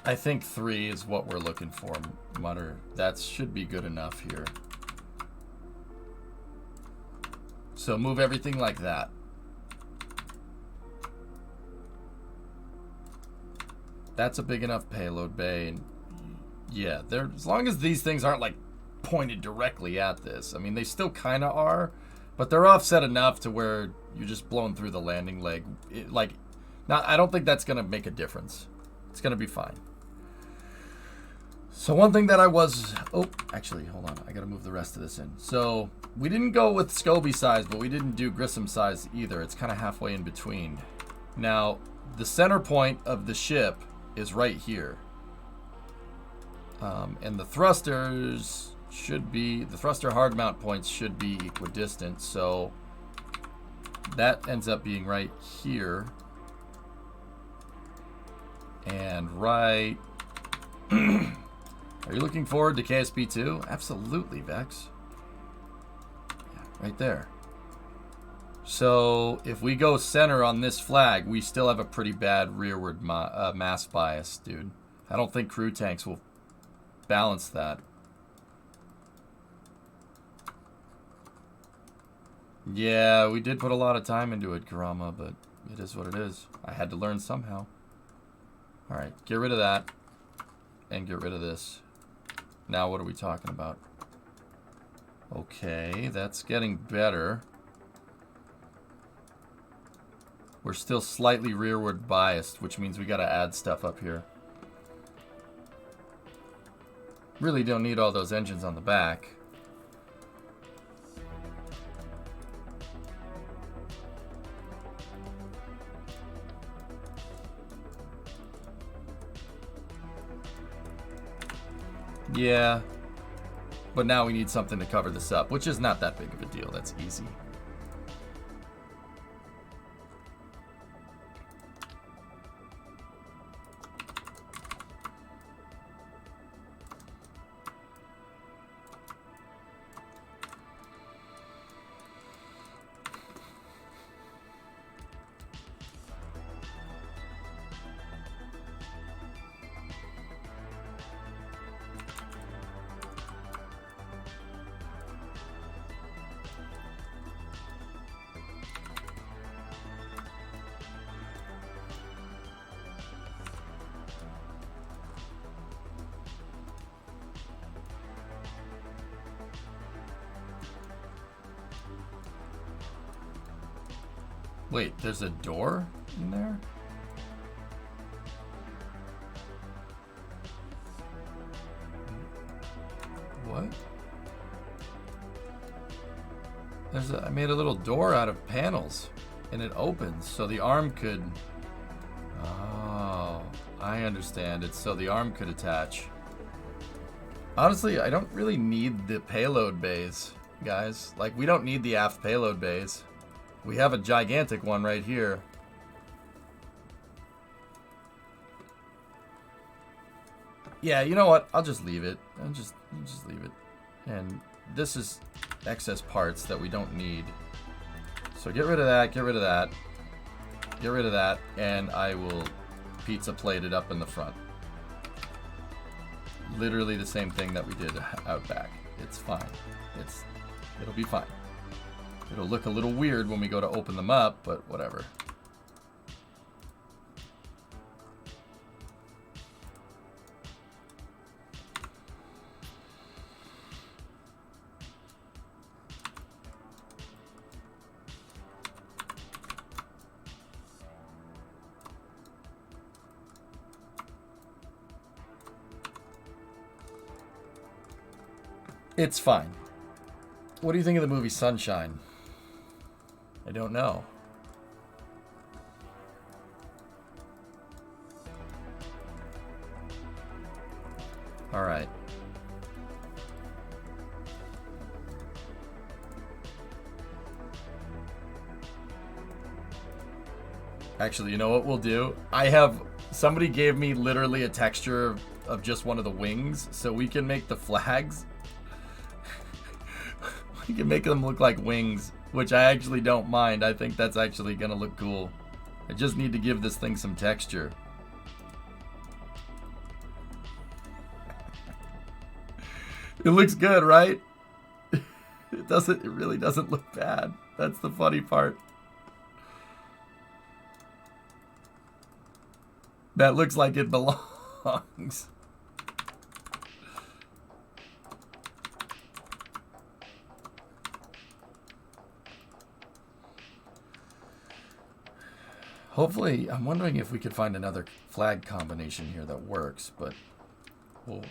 I think 3 is what we're looking for, Mutter. That should be good enough here. So move everything like that. That's a big enough payload bay. And yeah, as long as these things aren't like pointed directly at this. I mean, they still kind of are, but they're offset enough to where you're just blowing through the landing leg. I don't think that's going to make a difference. It's going to be fine. So one thing that actually, hold on. I got to move the rest of this in. So we didn't go with Scobie size, but we didn't do Grissom size either. It's kind of halfway in between. Now, the center point of the ship is right here. And the thrusters the thruster hard mount points should be equidistant. So that ends up being right here. And right... Are you looking forward to KSP 2? Absolutely, Vex. Yeah, right there. So if we go center on this flag, we still have a pretty bad rearward mass bias, dude. I don't think crew tanks will balance that. Yeah, we did put a lot of time into it, Karama, but it is what it is. I had to learn somehow. Alright, get rid of that. And get rid of this. Now what are we talking about? Okay, that's getting better. We're still slightly rearward biased, which means we gotta add stuff up here. Really don't need all those engines on the back. Yeah, but now we need something to cover this up, which is not that big of a deal. That's easy. Wait, there's a door in there? What? I made a little door out of panels, and it opens, so the arm could... Oh, I understand. It's so the arm could attach. Honestly, I don't really need the payload bays, guys. Like, we don't need the aft payload bays. We have a gigantic one right here. Yeah, you know what? I'll just leave it. I'll just leave it. And this is excess parts that we don't need. So So get rid of that, get rid of that, get rid of that, and I will pizza plate it up in the front. Literally the same thing that we did out back. It's fine. It'll be fine. It'll look a little weird when we go to open them up, but whatever. It's fine. What do you think of the movie Sunshine? I don't know. All right. Actually, you know what we'll do? Somebody gave me literally a texture of just one of the wings, so we can make the flags. We can make them look like wings, which I actually don't mind. I think that's actually gonna look cool. I just need to give this thing some texture. It looks good, right? It really doesn't look bad. That's the funny part. That looks like it belongs. Hopefully, I'm wondering if we could find another flag combination here that works, but we'll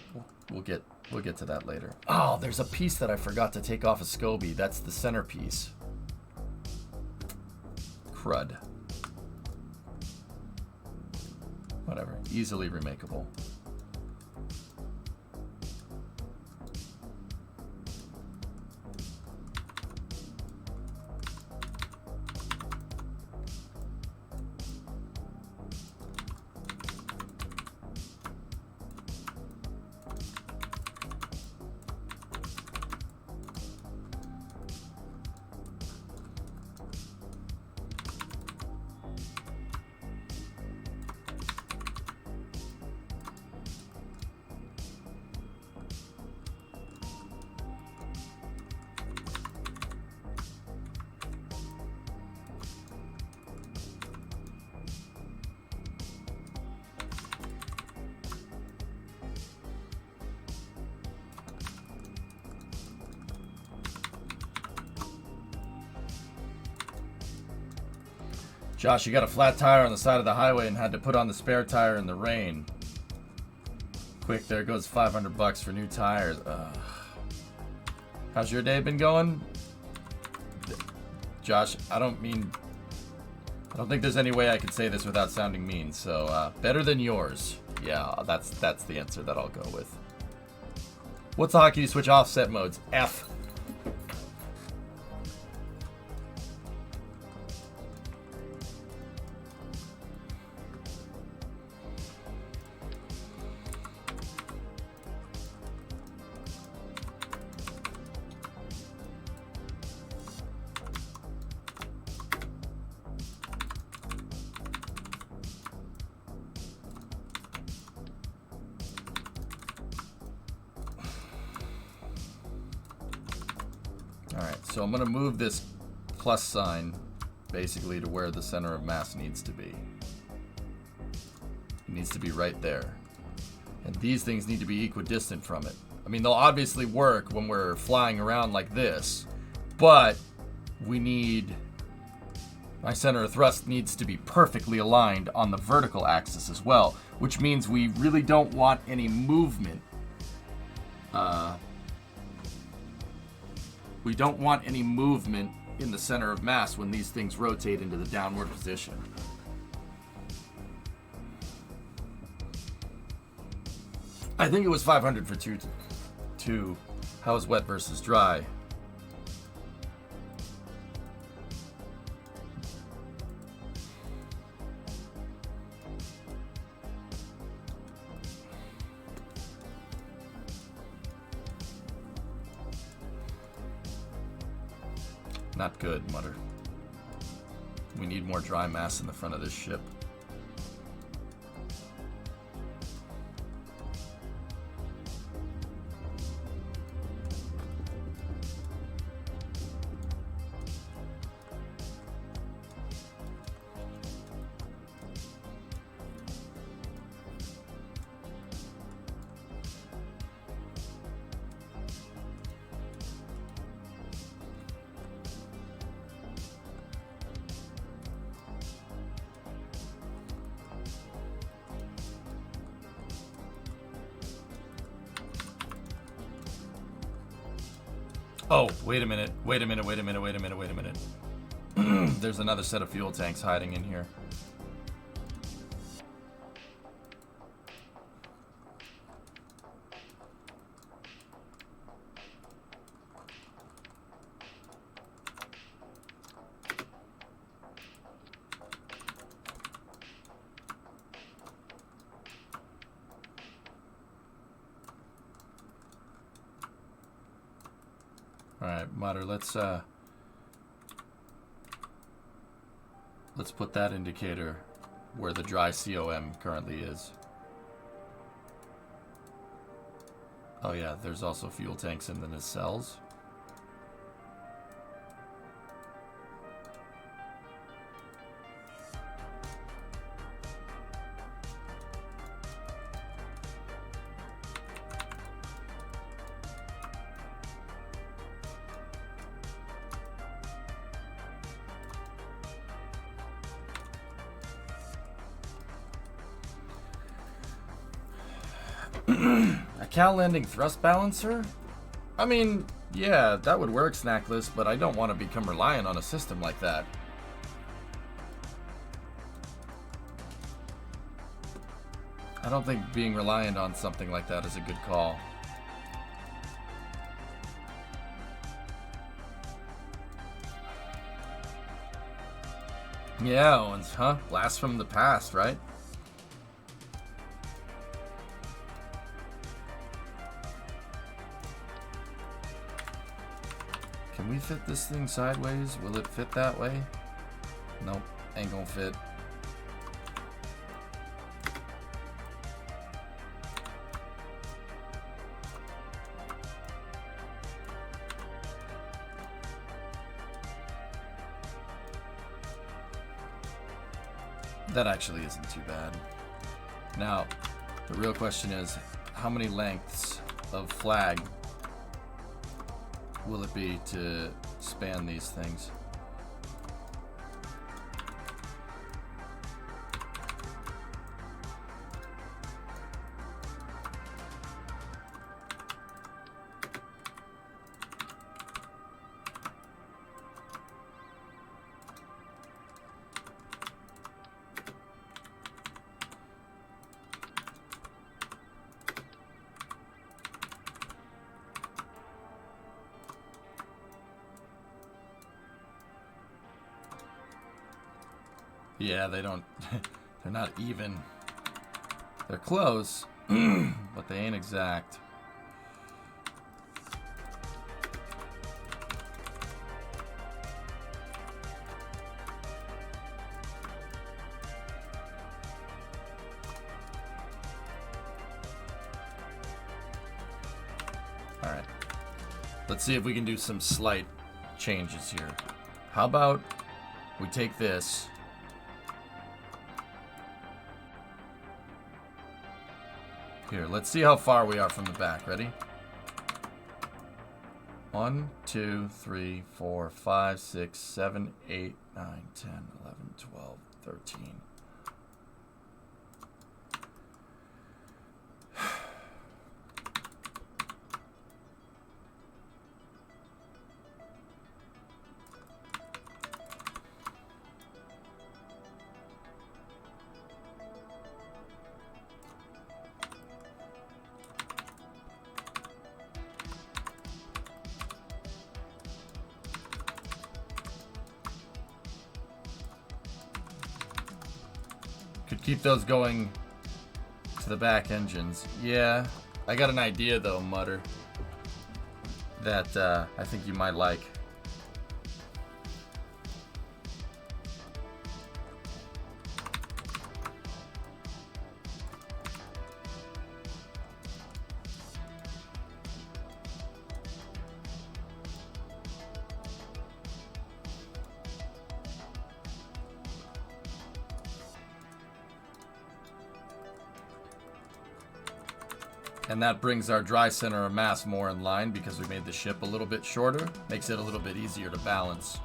get to that later. Oh, there's a piece that I forgot to take off of SCOBY. That's the centerpiece. Crud. Whatever, easily remakeable. Josh, you got a flat tire on the side of the highway and had to put on the spare tire in the rain. Quick, there goes $500 for new tires. How's your day been going? Josh, I don't think there's any way I can say this without sounding mean, so better than yours. Yeah, that's the answer that I'll go with. What's the hotkey to switch offset modes? F. So I'm going to move this plus sign basically to where the center of mass needs to be. It needs to be right there. And these things need to be equidistant from it. I mean, they'll obviously work when we're flying around like this, but my center of thrust needs to be perfectly aligned on the vertical axis as well, which means we really don't want any movement. We don't want any movement in the center of mass when these things rotate into the downward position. I think it was 500 for two. How's wet versus dry? Not good, Mutter. We need more dry mass in the front of this ship. Oh, wait a minute. Wait a minute. There's another set of fuel tanks hiding in here. Alright, Mutter, let's put that indicator where the dry COM currently is. Oh yeah, there's also fuel tanks in the nacelles. A cow landing thrust balancer? I mean, yeah, that would work, Snackless, but I don't want to become reliant on a system like that. I don't think being reliant on something like that is a good call. Yeah, Owens, huh? Blast from the past, right? Can we fit this thing sideways? Will it fit that way? Nope, ain't gonna fit. That actually isn't too bad. Now, the real question is, how many lengths of flag will it be to span these things? Yeah, they don't, they're not even. They're close, but they ain't exact. All right, let's see if we can do some slight changes here. How about we take this, here, let's see how far we are from the back. Ready? 1, 2, 3, 4, 5, 6, 7, 8, 9, 10, 11, 12, 13. Could keep those going to the back engines. Yeah, I got an idea though, Mutter, that I think you might like. And that brings our dry center of mass more in line because we made the ship a little bit shorter. Makes it a little bit easier to balance.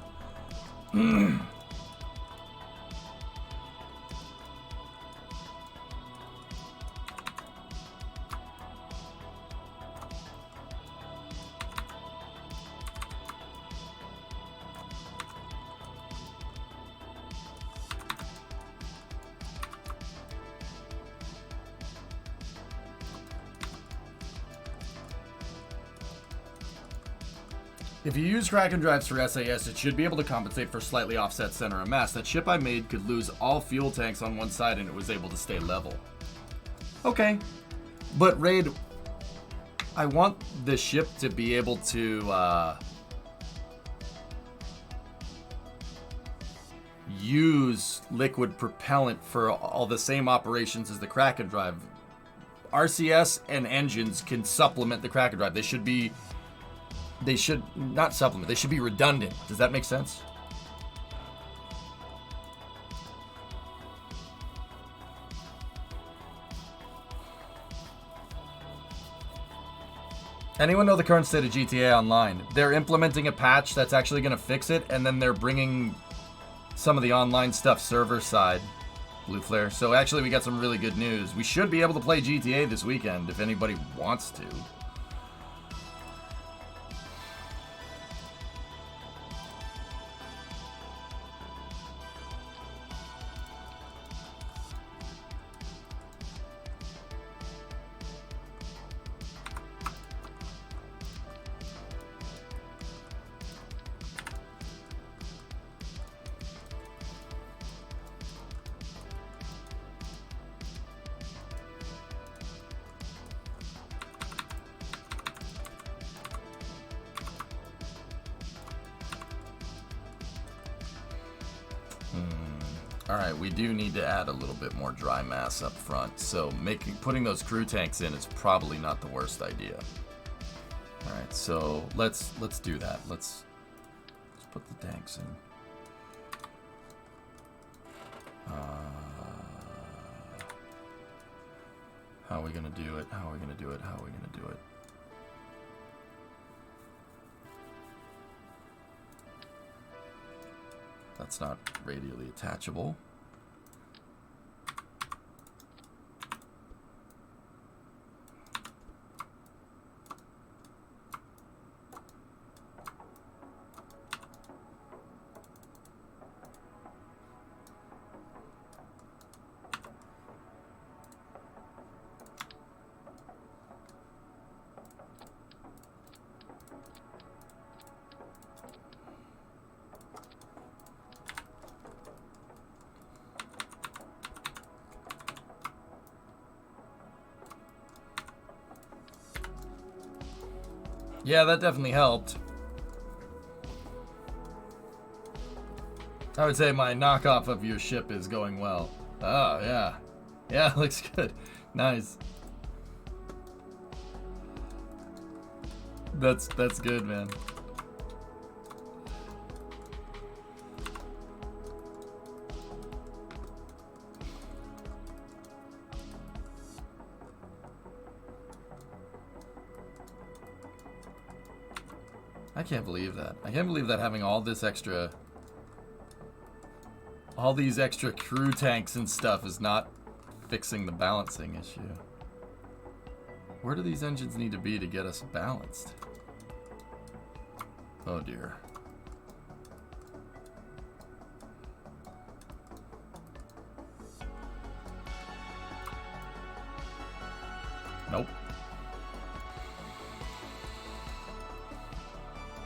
If you use Kraken drives for SAS, it should be able to compensate for slightly offset center of mass. That ship I made could lose all fuel tanks on one side and it was able to stay level. Okay. But Raid, I want the ship to be able to use liquid propellant for all the same operations as the Kraken drive. RCS and engines can supplement the Kraken drive. They should not supplement. They should be redundant. Does that make sense? Anyone know the current state of GTA Online? They're implementing a patch that's actually going to fix it, and then they're bringing some of the online stuff server side. Blue Flare. So actually we got some really good news. We should be able to play GTA this weekend if anybody wants to. Alright, we do need to add a little bit more dry mass up front, so putting those crew tanks in is probably not the worst idea. Alright, so let's do that. Let's put the tanks in. How are we gonna do it? How are we gonna do it? How are we gonna do it? That's not radially attachable. Yeah, that definitely helped. I would say my knockoff of your ship is going well. Oh, yeah. Yeah, looks good. Nice. That's good, man. I can't believe that. I can't believe that having all these extra crew tanks and stuff is not fixing the balancing issue. Where do these engines need to be to get us balanced? Oh dear. Nope.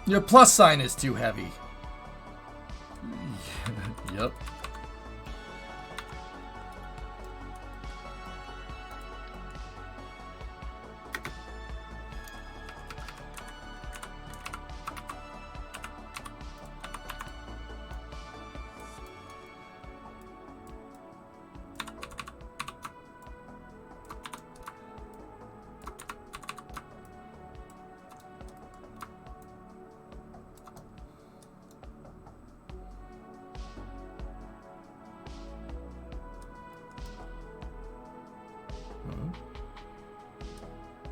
Your plus sign is too heavy. Yep.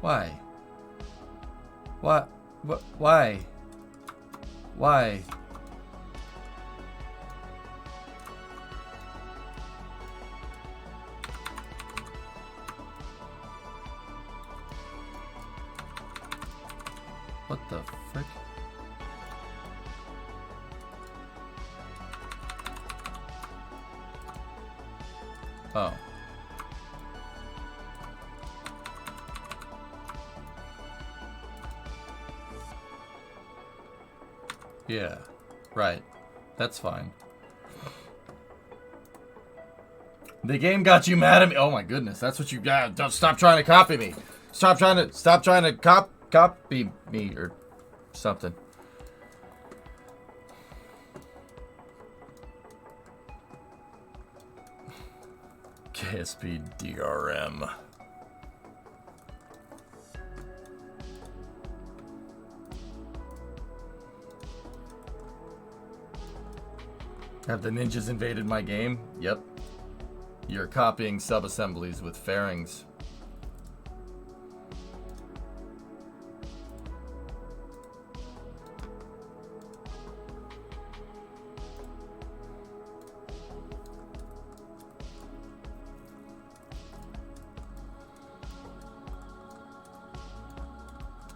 Why? What? Why? Why? What the frick? Oh. Yeah, right. That's fine. The game got you mad at me. Oh my goodness, that's what you got. Don't stop trying to copy me. Stop trying to copy me or something. KSP DRM. Have the ninjas invaded my game? Yep. You're copying sub-assemblies with fairings.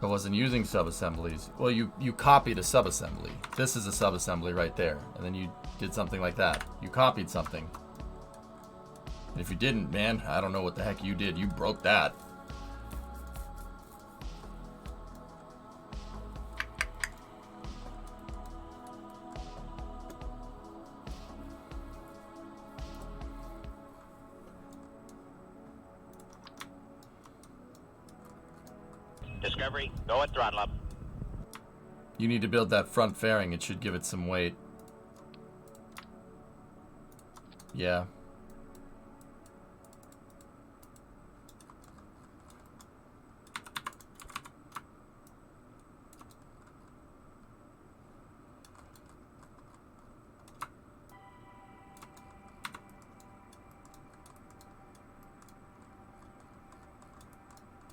I wasn't using sub-assemblies. Well, you copied a sub-assembly. This is a sub-assembly right there. And then you did something like that. You copied something. And if you didn't, man, I don't know what the heck you did. You broke that. Discovery, go at throttle up. You need to build that front fairing. It should give it some weight. Yeah.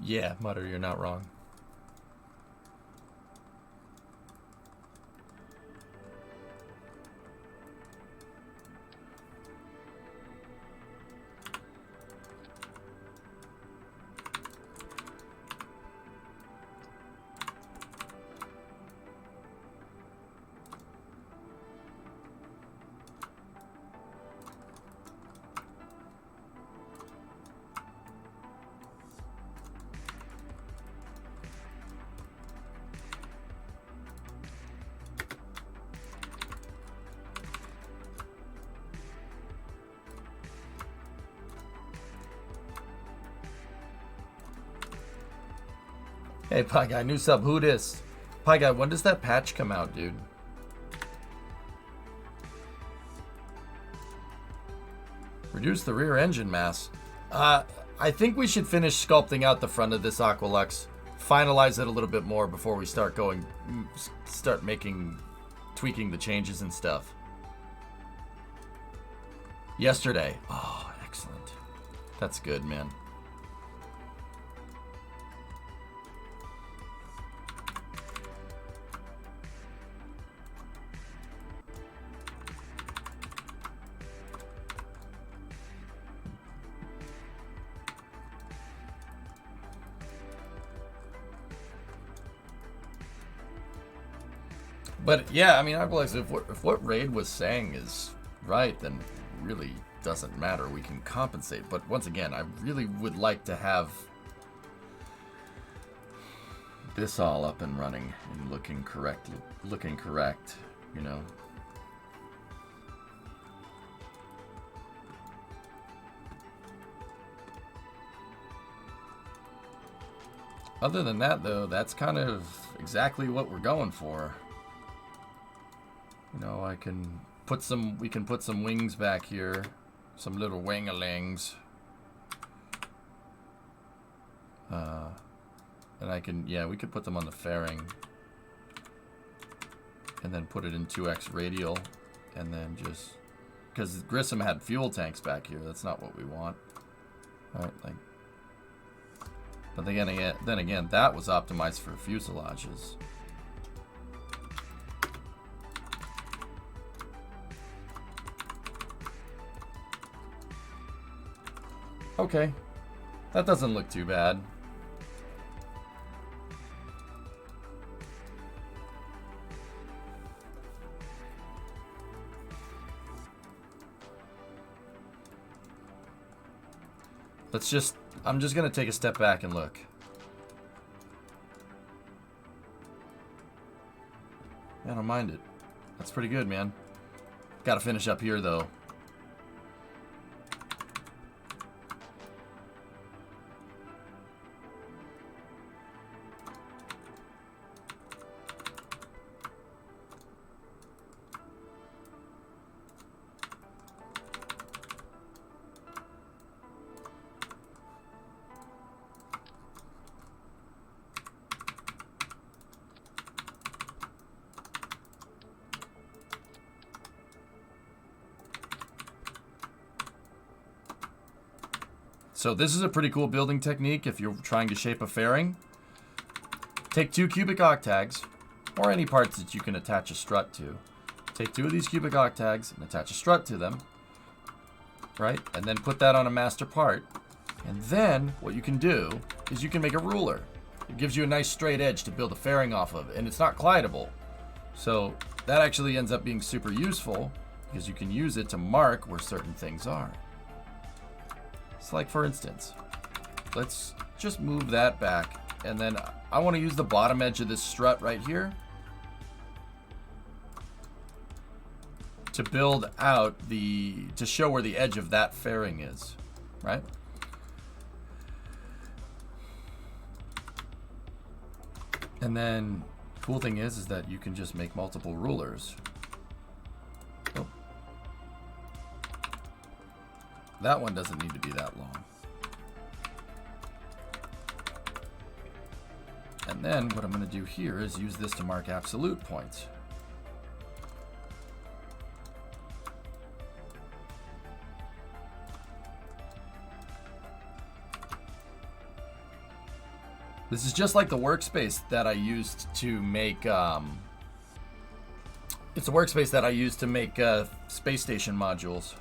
Yeah, Mutter, you're not wrong. Hey, Pie Guy, new sub, who dis? Pie Guy, when does that patch come out, dude? Reduce the rear engine mass. I think we should finish sculpting out the front of this Aqualux. Finalize it a little bit more before we start tweaking the changes and stuff. Yesterday. Oh, excellent. That's good, man. But yeah, I mean, I realize if what Raid was saying is right, then it really doesn't matter. We can compensate. But once again, I really would like to have this all up and running and looking correct, you know. Other than that, though, that's kind of exactly what we're going for. You know, we can put some wings back here, some little wingalings. And we could put them on the fairing. And then put it in 2x radial. And then just, because Grissom had fuel tanks back here, that's not what we want. Alright, like, But then again, that was optimized for fuselages. Okay, that doesn't look too bad. I'm just gonna take a step back and look. I don't mind it. That's pretty good, man. Gotta finish up here, though. So this is a pretty cool building technique if you're trying to shape a fairing. Take 2 cubic octags, or any parts that you can attach a strut to. Take 2 of these cubic octags and attach a strut to them, right? And then put that on a master part. And then what you can do is you can make a ruler. It gives you a nice straight edge to build a fairing off of, and it's not collidable. So that actually ends up being super useful because you can use it to mark where certain things are. So like for instance, let's just move that back, and then I want to use the bottom edge of this strut right here to build out to show where the edge of that fairing is, right? And then cool thing is that you can just make multiple rulers. Oh. That one doesn't need to be that long. And then what I'm going to do here is use this to mark absolute points. This is just like the workspace that I used to make, it's a workspace that I used to make space station modules.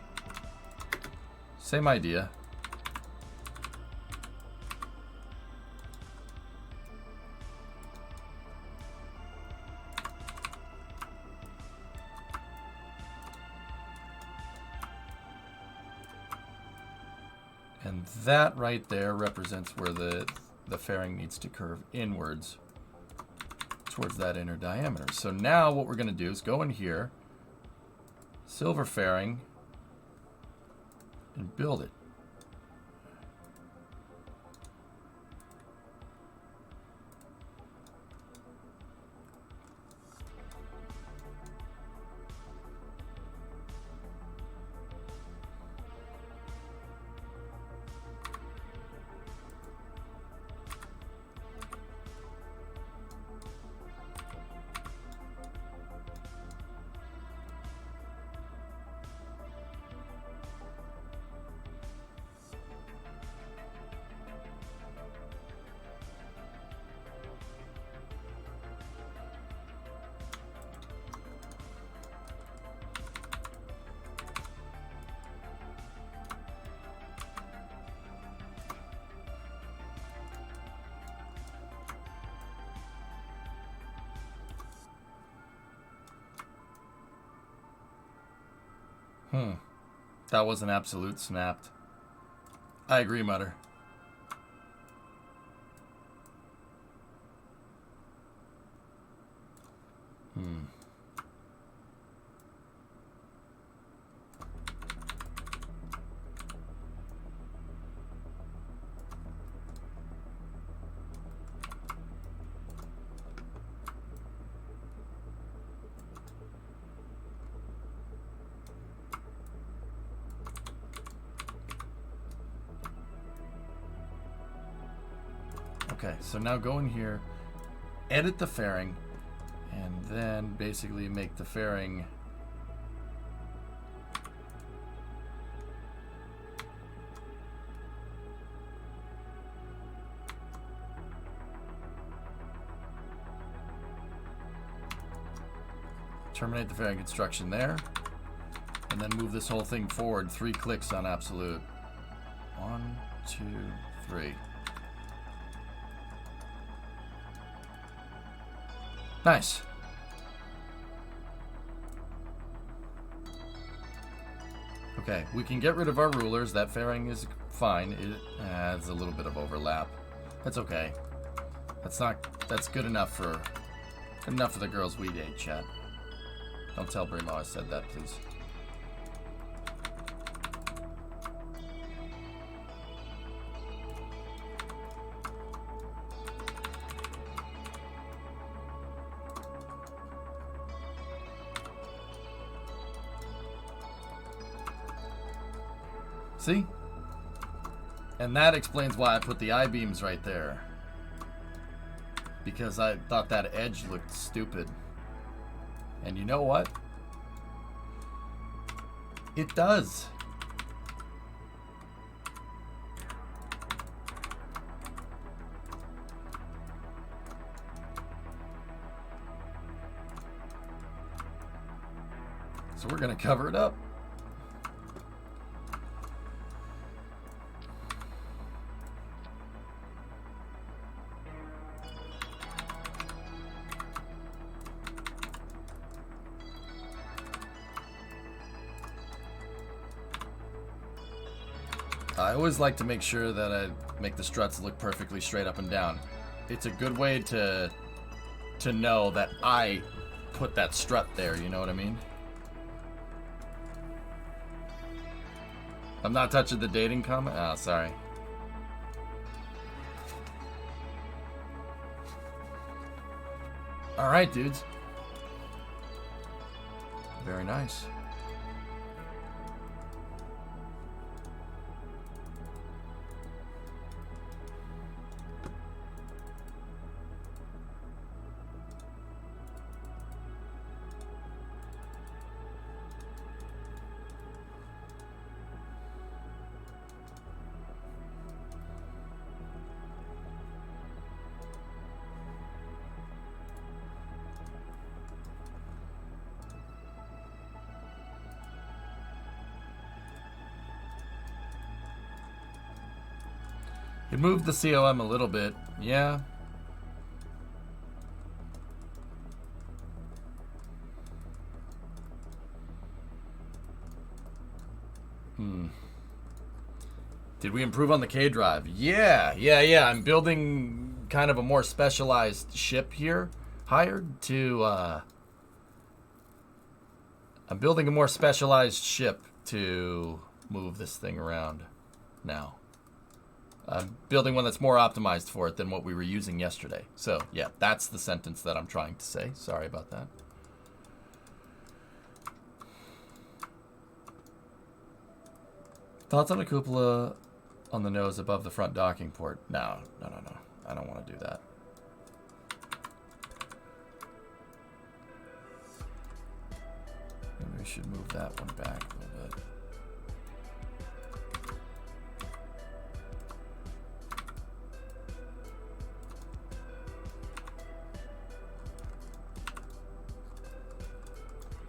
Same idea. And that right there represents where the fairing needs to curve inwards towards that inner diameter. So now what we're going to do is go in here, silver fairing, and build it. That was an absolute snapped. I agree, Mutter. Okay, so now go in here, edit the fairing, and then basically make the fairing Terminate the fairing construction there. And then move this whole thing forward 3 clicks on absolute. 1, 2, 3. Nice. Okay, we can get rid of our rulers. That fairing is fine. It adds a little bit of overlap. That's okay. That's good enough for the girls we date, chat. Don't tell Brimo I said that, please. See? And that explains why I put the I-beams right there. Because I thought that edge looked stupid. And you know what? It does. So we're gonna cover it up. I always like to make sure that I make the struts look perfectly straight up and down. It's a good way to know that I put that strut there, you know what I mean? I'm not touching the dating comment? Oh, sorry. Alright, dudes. Very nice. It moved the COM a little bit, yeah. Did we improve on the K drive? Yeah. I'm building kind of a more specialized ship here. I'm building a more specialized ship to move this thing around now. I'm building one that's more optimized for it than what we were using yesterday. So, yeah, that's the sentence that I'm trying to say. Sorry about that. Thoughts on a cupola on the nose above the front docking port? No. I don't want to do that. Maybe we should move that one back a little bit.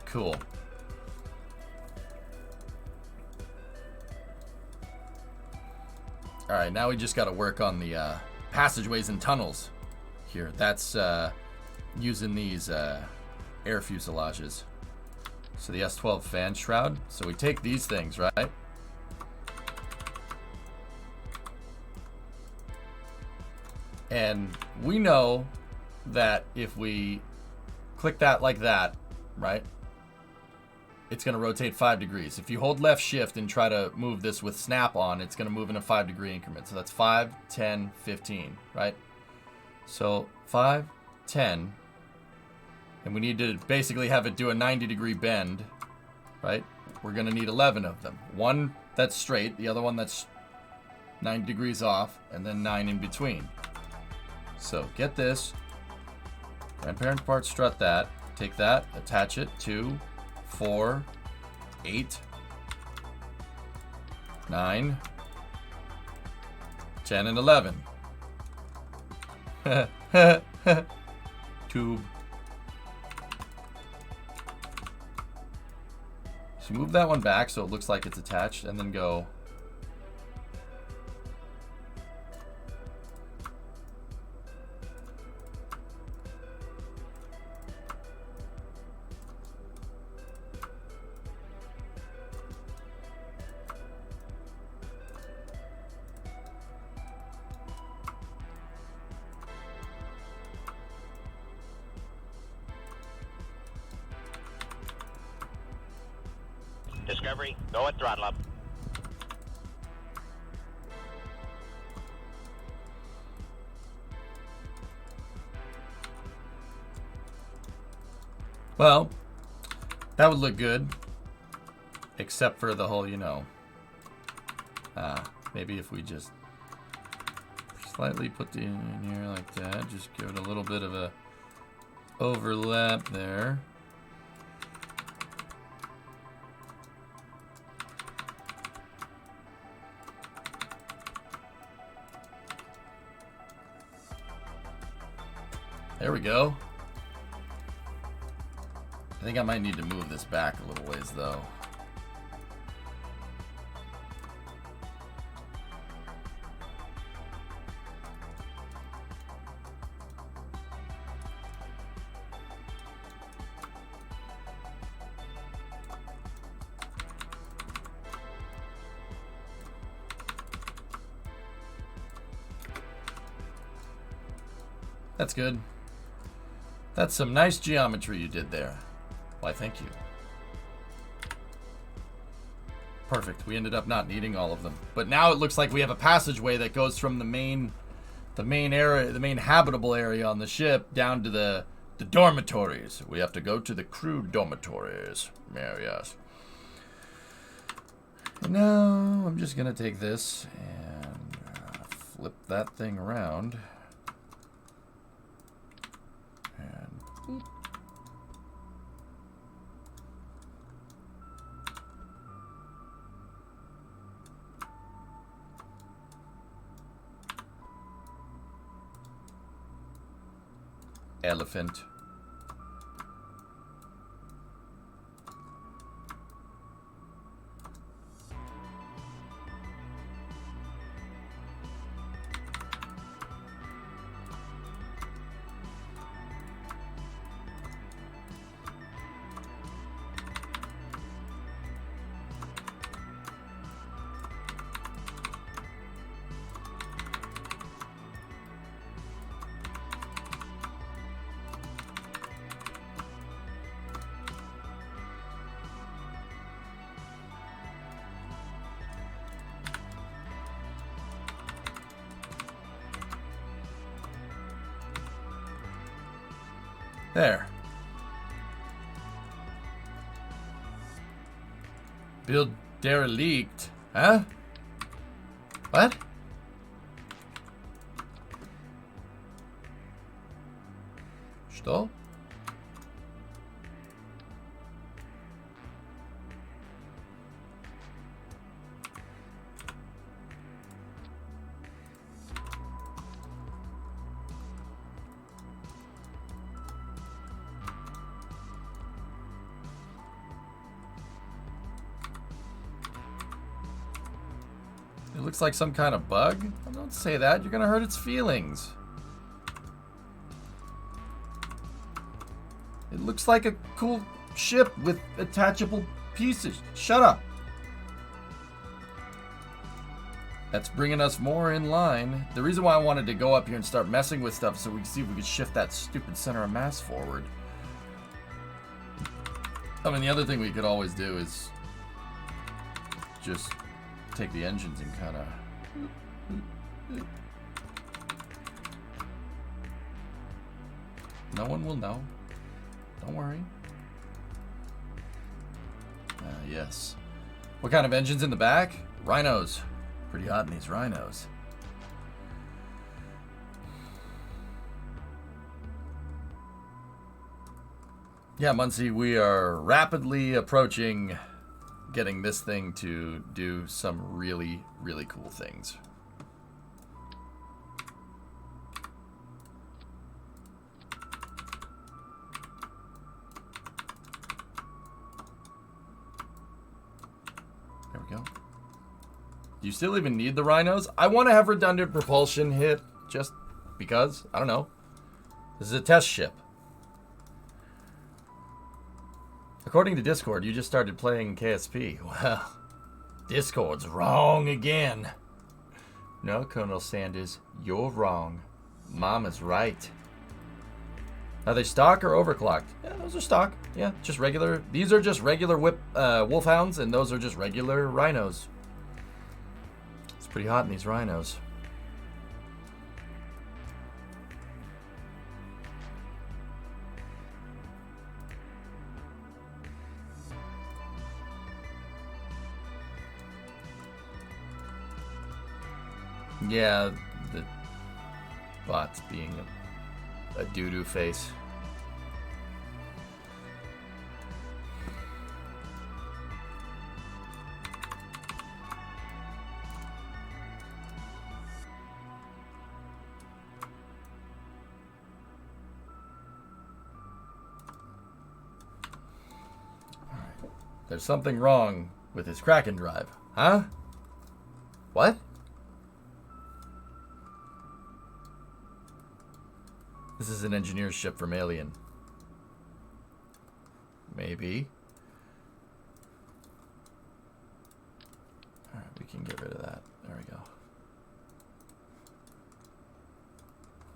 Cool. All right, now we just got to work on the passageways and tunnels here. That's using these air fuselages. So the S12 fan shroud. So we take these things, right? And we know that if we click that like that, right? It's going to rotate 5 degrees. If you hold left shift and try to move this with snap on, it's going to move in a 5 degree increment. So that's 5, 10, 15, right? So 5, 10, and we need to basically have it do a 90 degree bend, right? We're going to need 11 of them. One that's straight, the other one that's 90 degrees off, and then 9 in between. So get this, grandparent part strut that, take that, attach it to 4, 8, 9, 10, and 11. Tube. move that one back so it looks like it's attached, and then go. Discovery, go at throttle up. Well, that would look good. Except for the whole, you know. Maybe if we just slightly put the in here like that. Just give it a little bit of a overlap there. There we go. I think I might need to move this back a little ways though. That's good. That's some nice geometry you did there. Why, thank you. Perfect. We ended up not needing all of them. But now it looks like we have a passageway that goes from the main area, the main habitable area on the ship down to the dormitories. We have to go to the crew dormitories. Yeah, yes. And now I'm just going to take this and flip that thing around. And elephant. There. Build derelict. Huh? What? Что? It looks like some kind of bug. Don't say that. You're gonna hurt its feelings. It looks like a cool ship with attachable pieces. Shut up. That's bringing us more in line. The reason why I wanted to go up here and start messing with stuff so we can see if we could shift that stupid center of mass forward. I mean, the other thing we could always do is just take the engines and kind of... No one will know. Don't worry. Yes. What kind of engines in the back? Rhinos. Pretty hot in these rhinos. Yeah, Muncie, we are rapidly approaching getting this thing to do some really, really cool things. go. Do you still even need the rhinos? I want to have redundant propulsion hit just because. I don't know. This is a test ship. According to Discord, you just started playing KSP. Well, Discord's wrong again. No, Colonel Sanders, you're wrong. Mama's right. Are they stock or overclocked? Yeah, those are stock. Yeah, just regular. These are just regular wolfhounds, and those are just regular rhinos. It's pretty hot in these rhinos. Yeah, the bot's being a doo-doo face. All right. There's something wrong with his Kraken drive, huh? What? This is an engineer's ship from Alien. Maybe. Alright, we can get rid of that. There we go.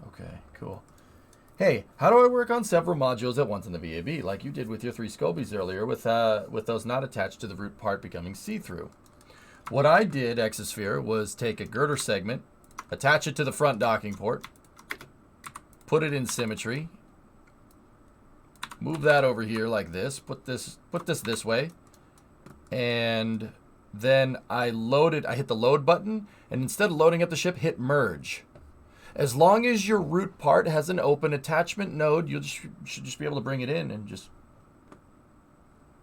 Okay, cool. Hey, how do I work on several modules at once in the VAB, like you did with your 3 Scobies earlier, with those not attached to the root part becoming see-through? What I did, Exosphere, was take a girder segment, attach it to the front docking port, put it in symmetry, move that over here like this, put this this way, and then I hit the load button, and instead of loading up the ship, hit merge. As long as your root part has an open attachment node, you should just be able to bring it in and just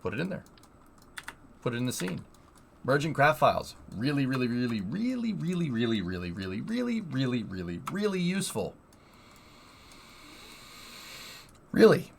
put it in there. Put it in the scene. Merging craft files. Really, really, really, really, really, really, really, really, really, really, really, really useful. Really?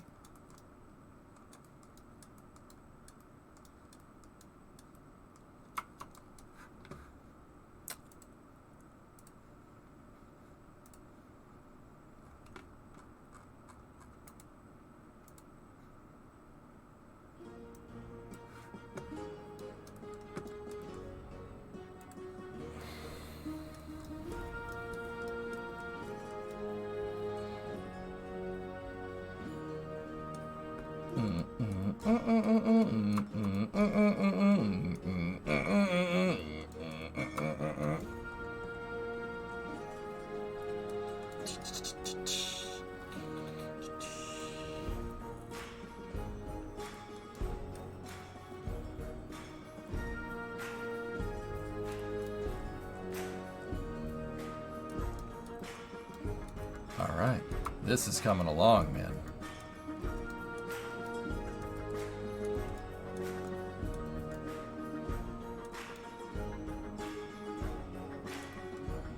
All right, this is coming along, man.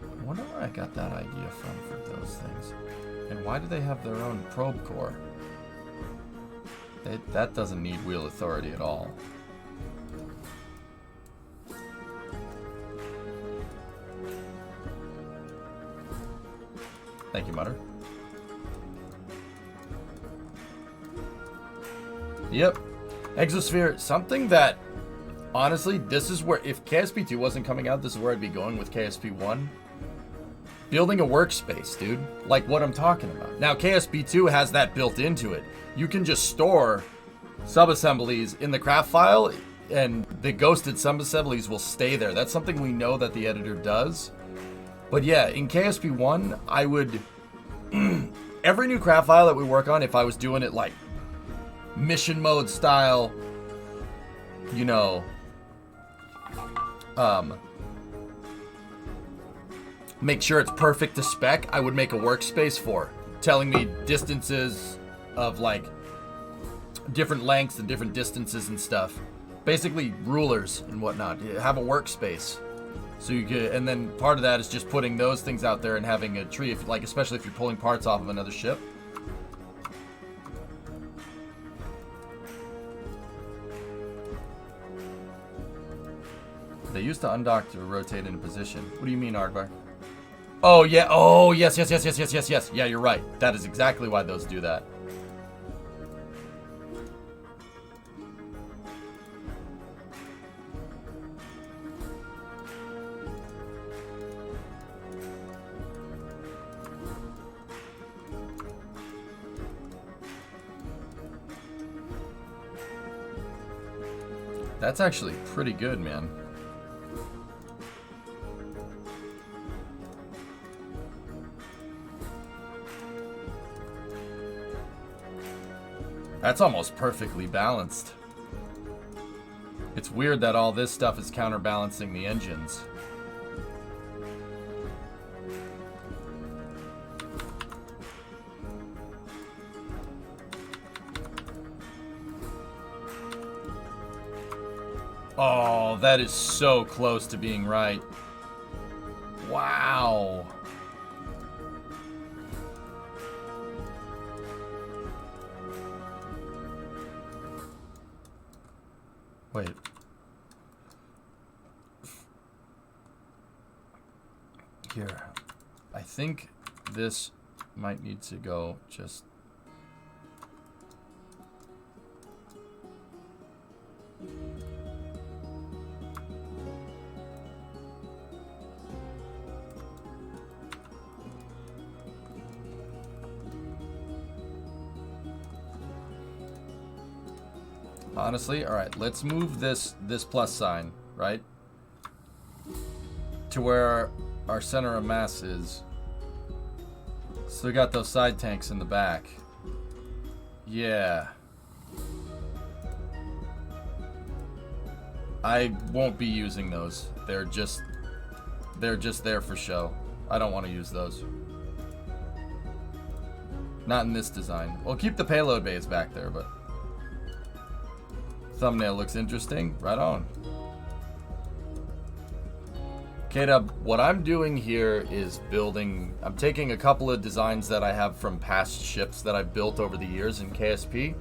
I wonder where I got that idea from for those things. And why do they have their own probe core? That doesn't need wheel authority at all. Thank you, Mutter. Yep. Exosphere, something that, honestly, this is where, if KSP 2 wasn't coming out, this is where I'd be going with KSP 1. Building a workspace, dude. Like what I'm talking about. Now, KSP 2 has that built into it. You can just store subassemblies in the craft file, and the ghosted subassemblies will stay there. That's something we know that the editor does. But yeah, in KSP 1, I would... every new craft file that we work on, if I was doing it like mission mode style, you know, make sure it's perfect to spec, I would make a workspace for, telling me distances of like different lengths and different distances and stuff. Basically rulers and whatnot. You have a workspace. So you could, and then part of that is just putting those things out there and having a tree, if, like, especially if you're pulling parts off of another ship. They used to undock to rotate into position. What do you mean, Ardvar? Oh, yeah. Oh, yes. Yeah, you're right. That is exactly why those do that. That's actually pretty good, man. That's almost perfectly balanced. It's weird that all this stuff is counterbalancing the engines. Oh, that is so close to being right. Wow. Wait. Here. I think this might need to go just... Honestly, all right, let's move this plus sign, right? To where our center of mass is. So we got those side tanks in the back. Yeah. I won't be using those. They're just there for show. I don't want to use those. Not in this design. We'll keep the payload bays back there, but thumbnail looks interesting. Right on. K-Dub, what I'm doing here is building... I'm taking a couple of designs that I have from past ships that I've built over the years in KSP,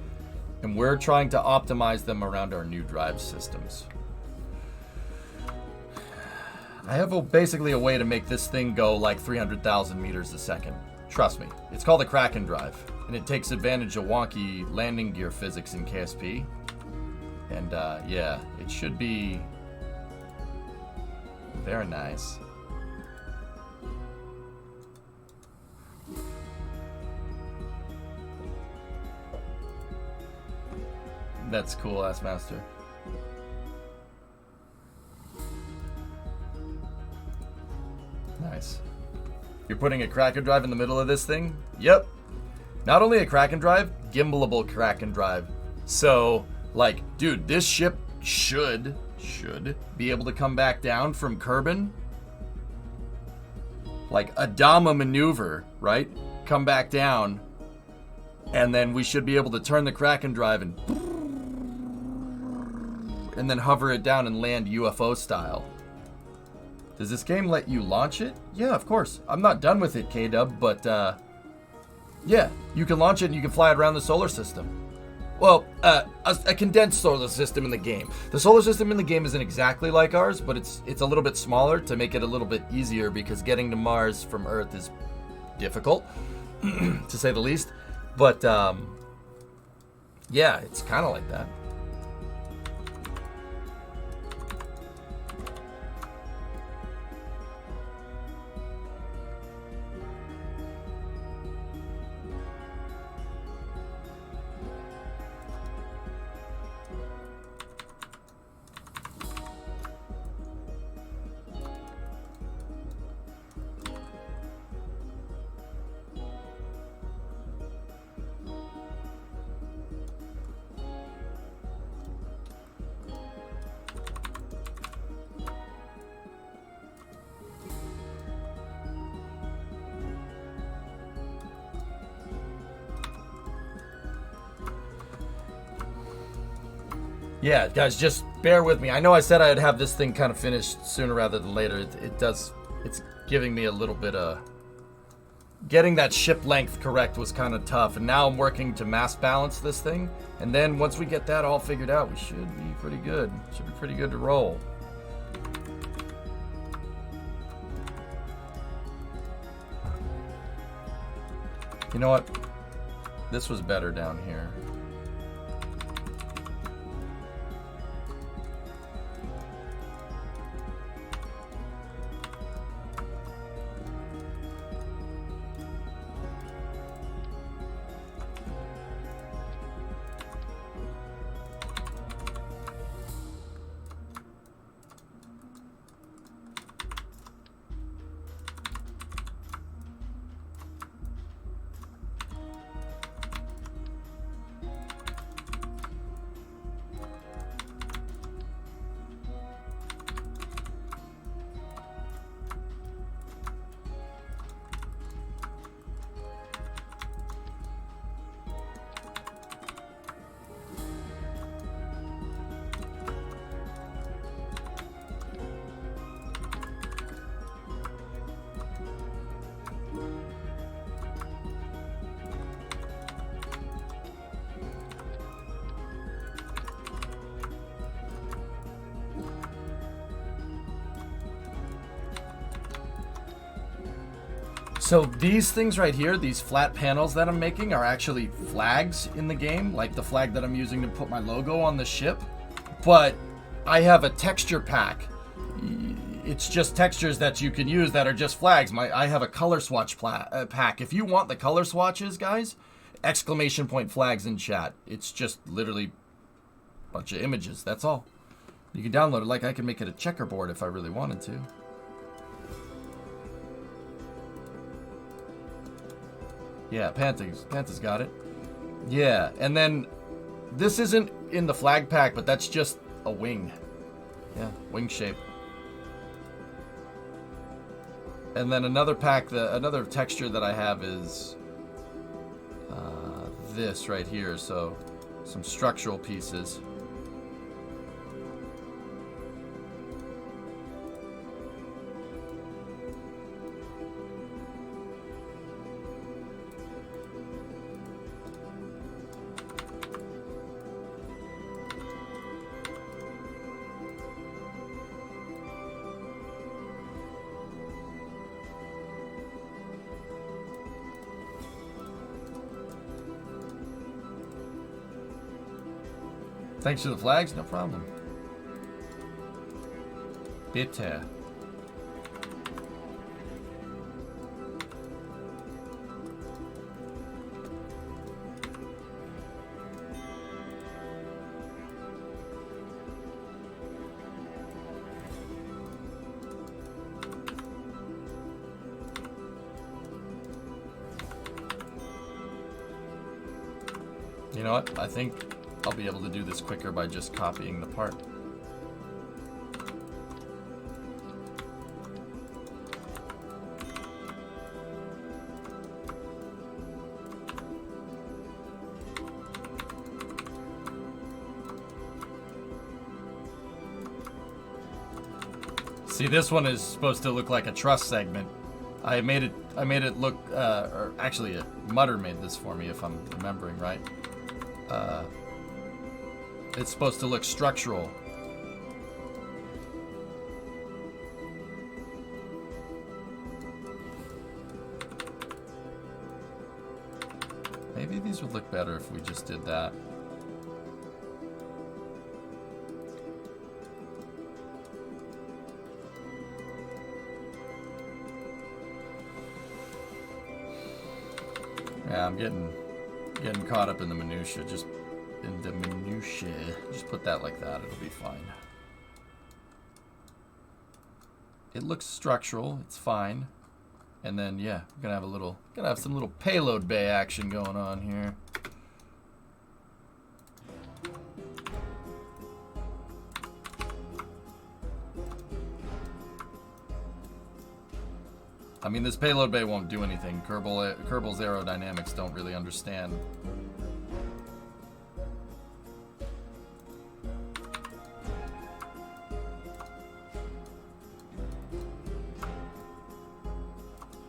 and we're trying to optimize them around our new drive systems. I have basically a way to make this thing go like 300,000 meters a second. Trust me. It's called a KRAKEN drive, and it takes advantage of wonky landing gear physics in KSP. And yeah, it should be very nice. That's cool, ass master. Nice. You're putting a KRAKEN drive in the middle of this thing? Yep. Not only a KRAKEN drive, gimbalable KRAKEN drive. So, like, dude, this ship should be able to come back down from Kerbal. Like a Dama maneuver, right? Come back down. And then we should be able to turn the KRAKEN drive and then hover it down and land UFO style. Does this game let you launch it? Yeah, of course. I'm not done with it, K-Dub, but yeah, you can launch it and you can fly it around the solar system. Well, a condensed solar system in the game. The solar system in the game isn't exactly like ours, but it's a little bit smaller to make it a little bit easier because getting to Mars from Earth is difficult, to say the least. But yeah, it's kind of like that. Yeah, guys, just bear with me. I know I said I'd have this thing kind of finished sooner rather than later. It's giving me a little bit of... Getting that ship length correct was kind of tough, and now I'm working to mass balance this thing. And then once we get that all figured out, we should be pretty good. Should be pretty good to roll. You know what? This was better down here. So these things right here, these flat panels that I'm making are actually flags in the game, like the flag that I'm using to put my logo on the ship. But I have a texture pack. It's just textures that you can use that are just flags. I have a color swatch pack. If you want the color swatches, guys, exclamation point flags in chat. It's just literally a bunch of images. That's all. You can download it. Like I can make it a checkerboard if I really wanted to. Yeah, Panta's got it. Yeah, and then this isn't in the flag pack, but that's just a wing. Yeah, wing shape. And then another pack, another texture that I have is this right here. So some structural pieces. Thanks for the flags, no problem. Bitte. You know what? I think I'll be able to do this quicker by just copying the part. See, this one is supposed to look like a truss segment. I made it look, or actually, Mutter made this for me if I'm remembering right. It's supposed to look structural. Maybe these would look better if we just did that. Yeah, I'm getting caught up in the minutia. Just put that like that. It'll be fine. It looks structural. It's fine. And then yeah, we're gonna have some little payload bay action going on here. I mean, this payload bay won't do anything. Kerbal's aerodynamics don't really understand.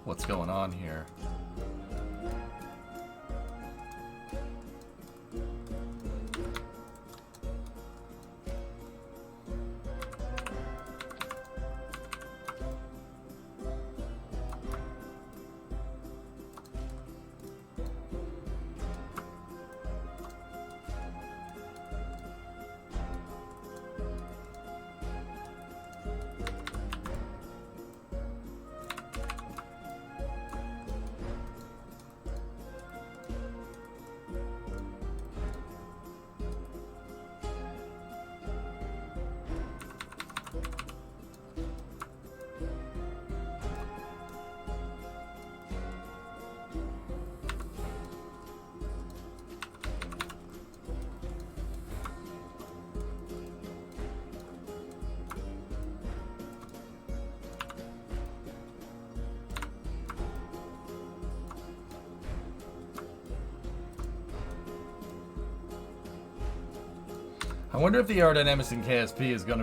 What's going on here? I wonder if the aerodynamics in KSP is going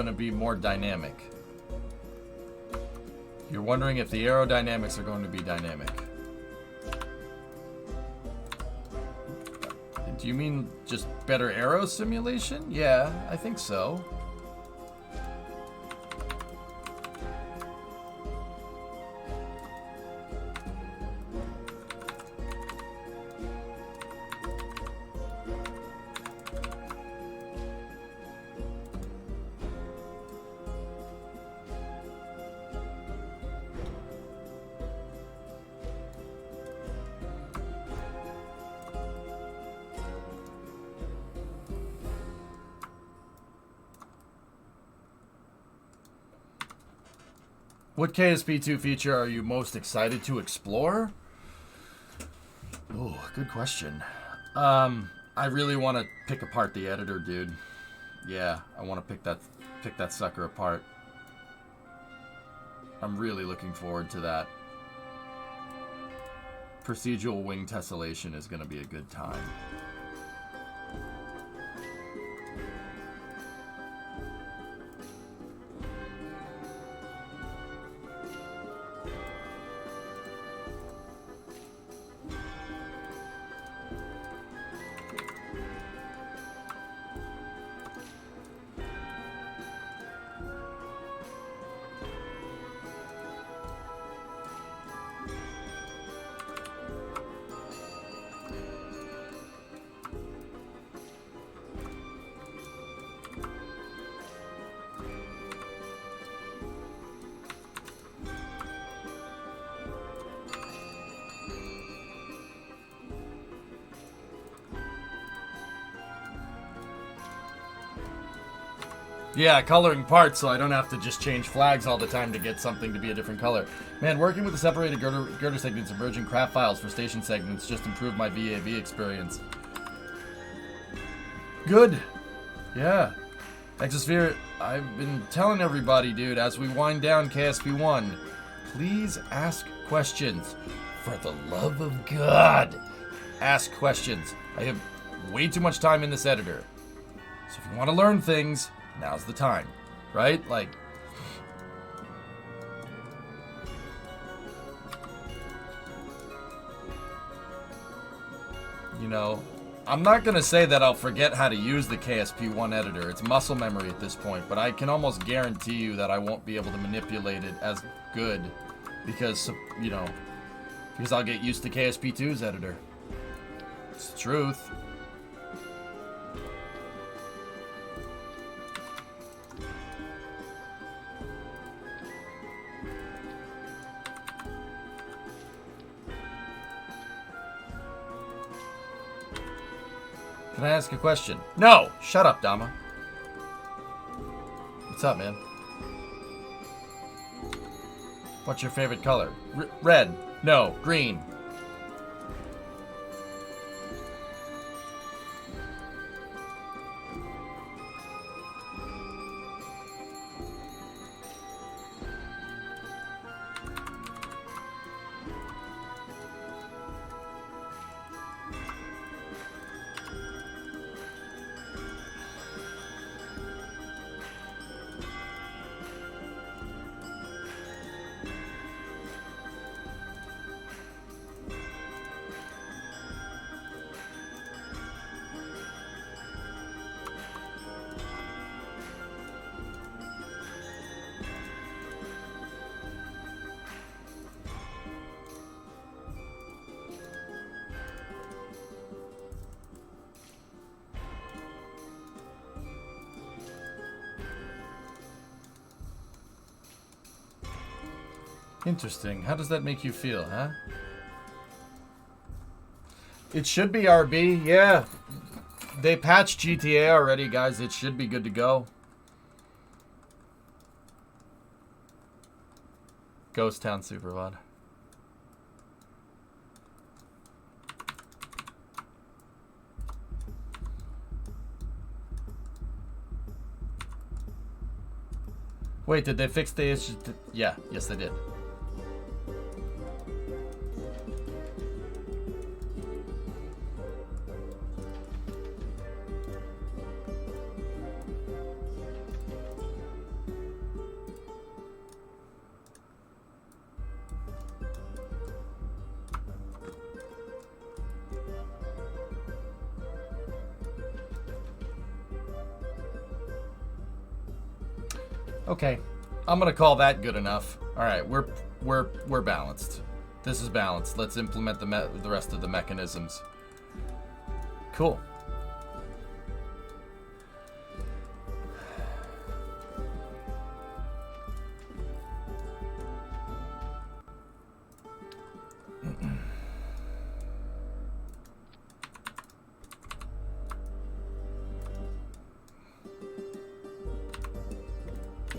to be more dynamic. You're wondering if the aerodynamics are going to be dynamic. Do you mean just better aero simulation? Yeah, I think so. What KSP2 feature are you most excited to explore? Oh, good question. I really want to pick apart the editor, dude. Yeah, I want to pick that sucker apart. I'm really looking forward to that. Procedural wing tessellation is going to be a good time. Yeah, coloring parts so I don't have to just change flags all the time to get something to be a different color. Man, working with the separated girder segments and merging craft files for station segments just improved my VAV experience. Good. Yeah. Exosphere, I've been telling everybody, dude, as we wind down KSP1, please ask questions. For the love of God, ask questions. I have way too much time in this editor. So if you want to learn things, now's the time, right? Like, you know, I'm not going to say that I'll forget how to use the KSP1 editor. It's muscle memory at this point, but I can almost guarantee you that I won't be able to manipulate it as good because, you know, because I'll get used to KSP2's editor. It's the truth. Can I ask a question? No! Shut up, Dama. What's up, man? What's your favorite color? Red. No. Green. Interesting. How does that make you feel, huh? It should be RB, yeah. They patched GTA already, guys. It should be good to go. Ghost Town Supervod. Wait, did they fix the issue? Yeah, yes they did. Okay, I'm gonna call that good enough. All right, we're balanced. This is balanced. Let's implement the rest of the mechanisms. Cool.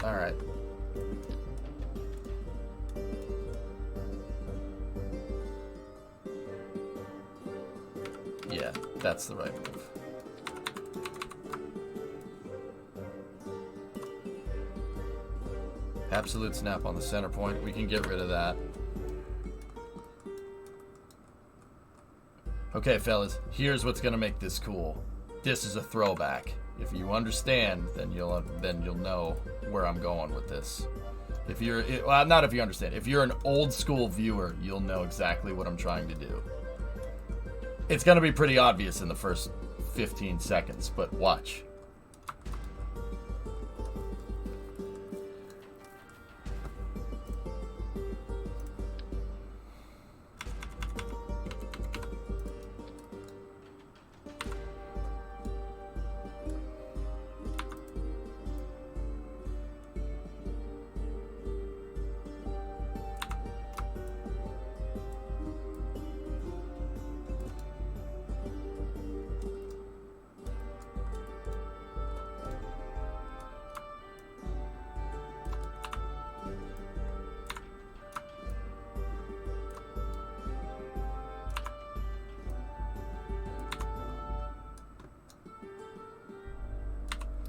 All right. Yeah, that's the right move. Absolute snap on the center point. We can get rid of that. Okay, fellas, here's what's gonna make this cool. This is a throwback. If you understand, then you'll know where I'm going with this. If you're, well, not if you understand. If you're an old school viewer, you'll know exactly what I'm trying to do. It's gonna be pretty obvious in the first 15 seconds, but watch.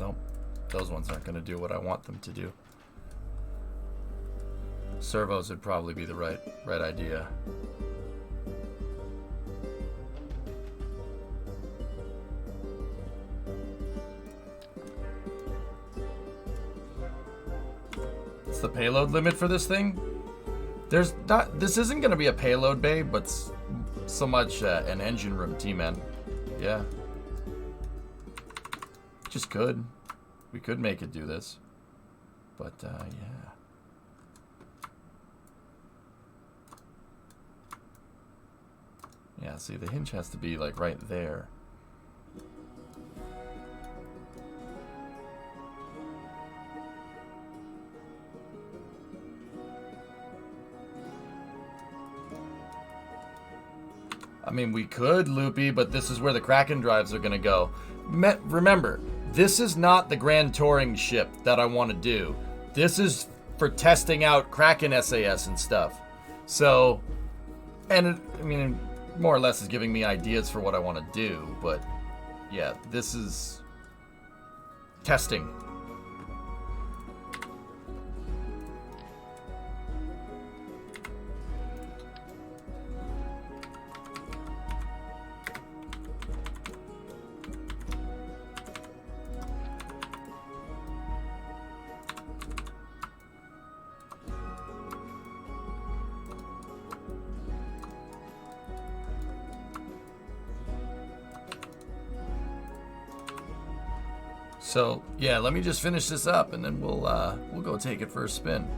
Nope, those ones aren't going to do what I want them to do. Servos would probably be the right idea. What's the payload limit for this thing? There's not. This isn't going to be a payload bay, but so much an engine room, T-Man. Yeah. Just could. We could make it do this. But, yeah. Yeah, see, the hinge has to be, like, right there. I mean, we could, Loopy, but this is where the Kraken drives are going to go. Remember, this is not the Grand Touring ship that I want to do. This is for testing out Kraken SAS and stuff. So, and it, I mean, more or less is giving me ideas for what I want to do, but yeah, this is testing. So, yeah, let me just finish this up, and then we'll go take it for a spin.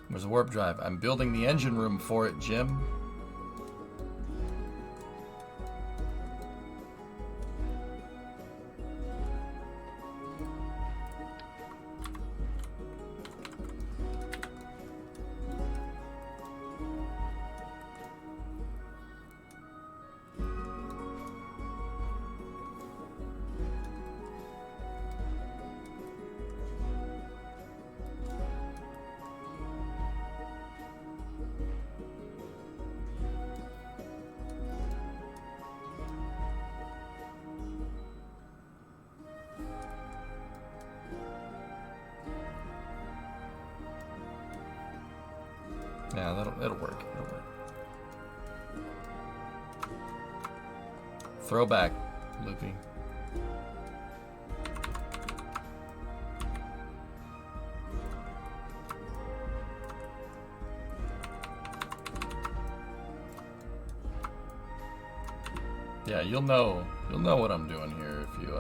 There's a warp drive. I'm building the engine room for it, Jim. Yeah, it'll work. It'll work. Throwback, Loopy. Yeah, you'll know what I'm doing here if you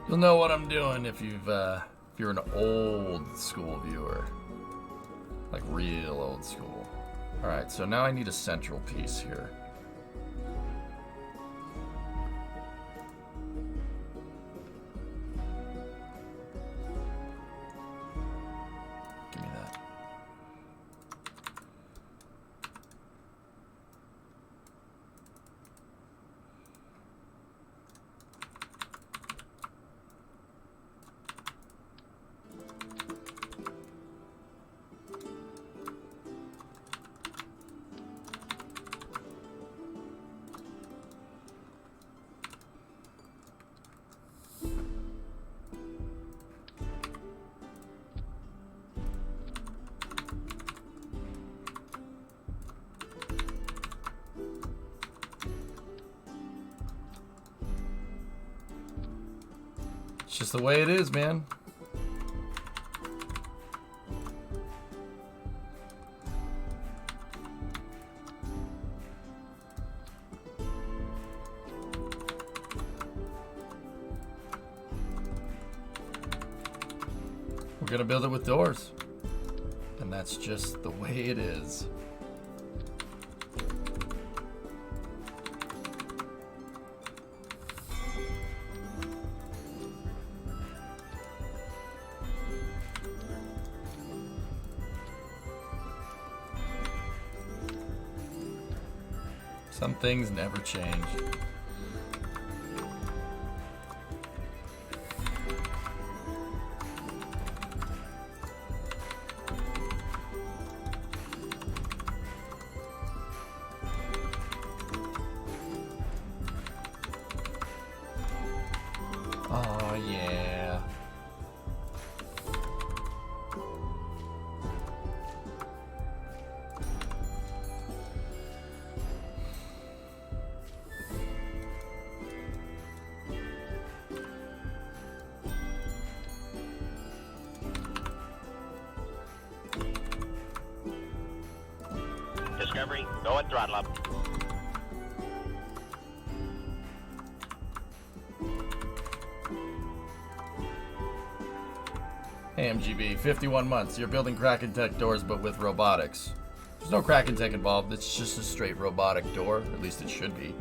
you'll know what I'm doing if you're an old school viewer. Like real old school. Alright, so now I need a central piece here. Give me that. It's just the way it is, man. We're gonna build it with doors. And that's just the way it is. Some things never change. Oh, yeah. Discovery, go at throttle up. Hey MGB, 51 months. You're building Kraken Tech doors, but with robotics. There's no Kraken Tech involved. It's just a straight robotic door. At least it should be.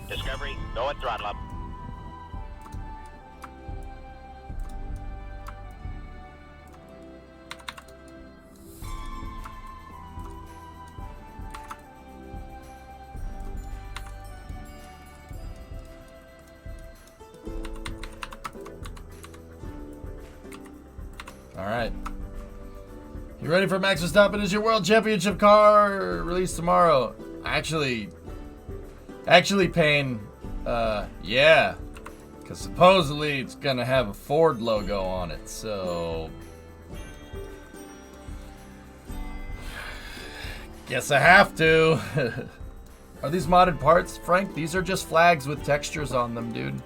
Discovery, go at throttle up. All right. You ready for Max Verstappen as your World Championship car released tomorrow? Actually, Payne, yeah. Because supposedly it's going to have a Ford logo on it, so... Guess I have to. Are these modded parts, Frank? These are just flags with textures on them, dude.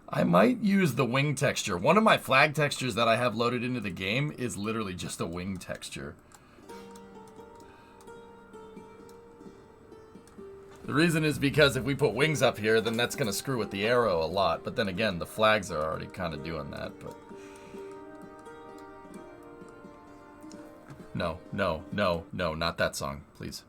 I might use the wing texture. One of my flag textures that I have loaded into the game is literally just a wing texture. The reason is because if we put wings up here, then that's going to screw with the arrow a lot. But then again, the flags are already kind of doing that. But no, no, no, no, not that song, please.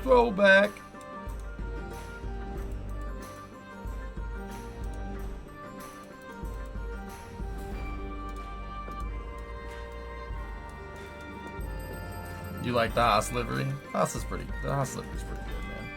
Throwback. You like the Haas livery? Haas is pretty. The Haas livery is pretty good, man.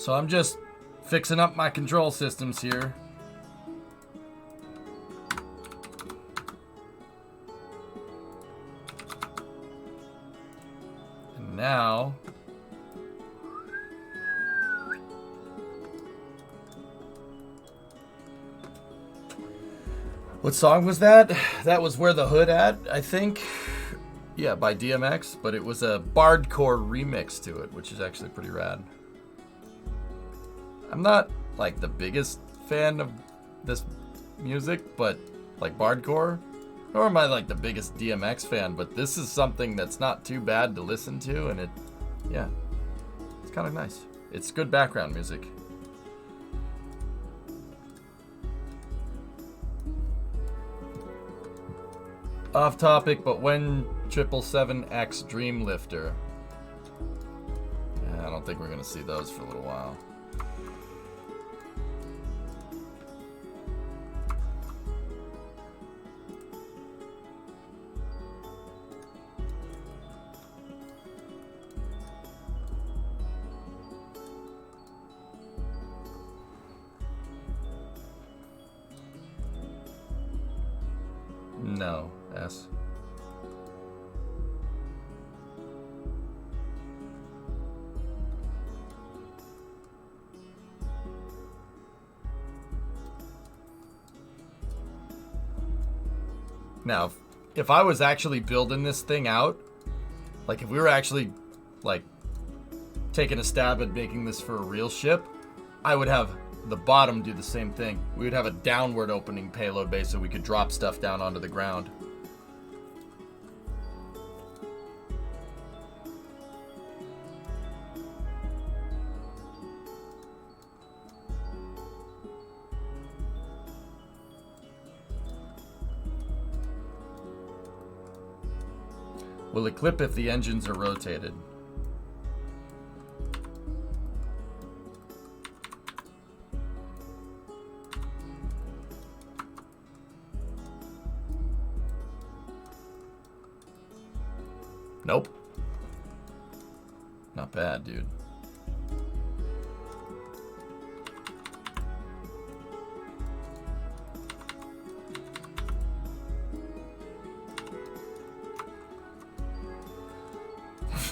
So I'm just fixing up my control systems here. And now... What song was that? That was Where the Hood At, I think. Yeah, by DMX, but it was a bardcore remix to it, which is actually pretty rad. I'm not like the biggest fan of this music, but like bardcore, nor am I like the biggest DMX fan, but this is something that's not too bad to listen to, and yeah, it's kind of nice. It's good background music. Off topic, but when 777X Dreamlifter? I don't think we're gonna see those for a little while. No, S. Now, if I was actually building this thing out, like if we were actually like taking a stab at making this for a real ship, I would have the bottom do the same thing. We would have a downward opening payload bay so we could drop stuff down onto the ground. Will it clip if the engines are rotated? Nope. Not bad, dude.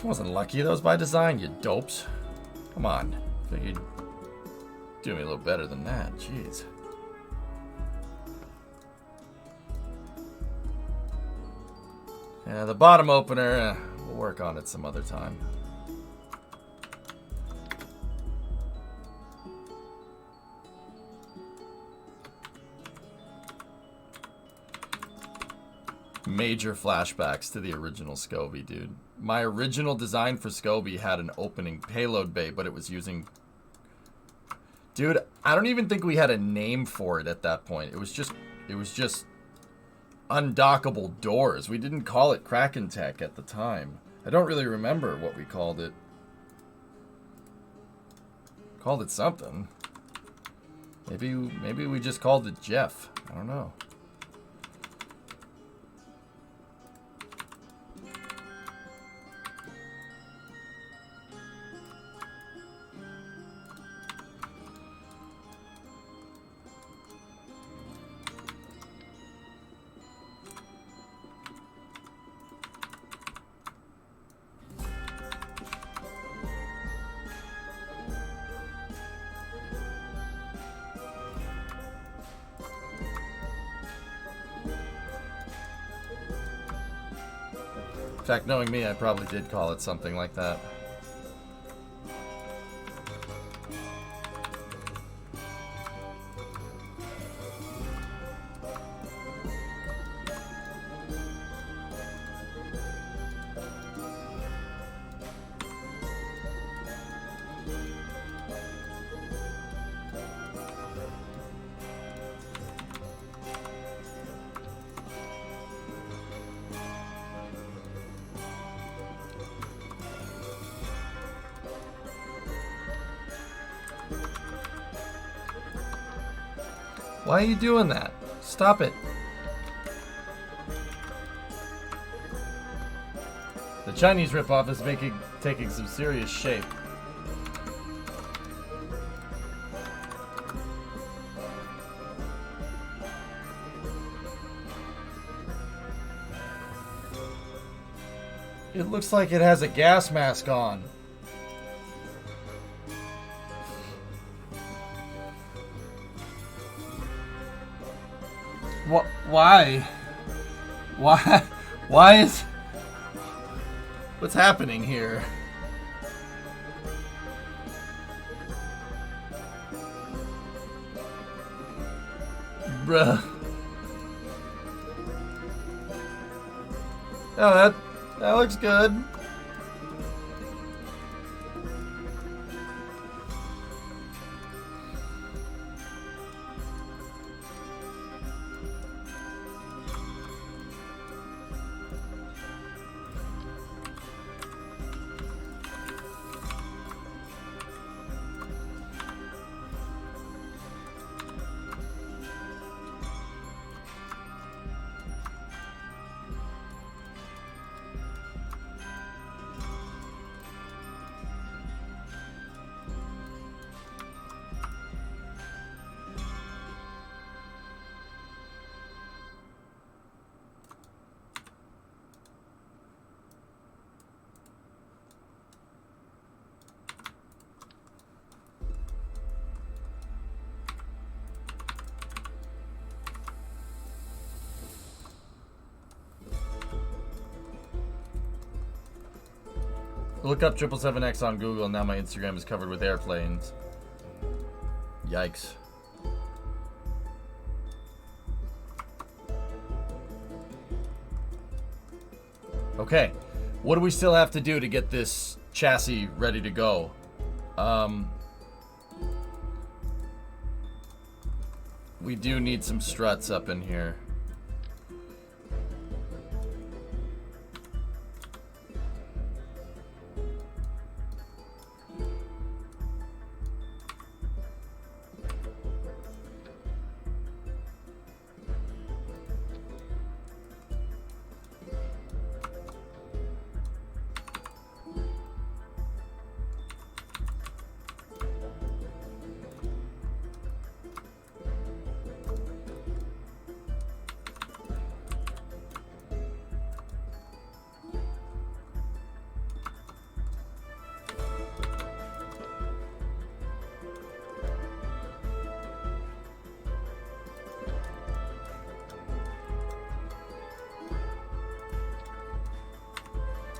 Wasn't lucky. That was by design, you dopes. Come on. I think you'd do me a little better than that. Jeez. Yeah, the bottom opener, we'll work on it some other time. Major flashbacks to the original Scobie, dude. My original design for Scobie had an opening payload bay, but it was using... Dude, I don't even think we had a name for it at that point. It was just undockable doors. We didn't call it Kraken Tech at the time. I don't really remember what we called it. Called it something. Maybe we just called it Jeff. I don't know. In fact, knowing me, I probably did call it something like that. Why are you doing that? Stop it. The Chinese ripoff is taking some serious shape. It looks like it has a gas mask on. What? Why? Why? Why is... What's happening here? Bruh. Oh, that looks good. Look up 777X on Google, and now my Instagram is covered with airplanes. Yikes. Okay, what do we still have to do to get this chassis ready to go? We do need some struts up in here.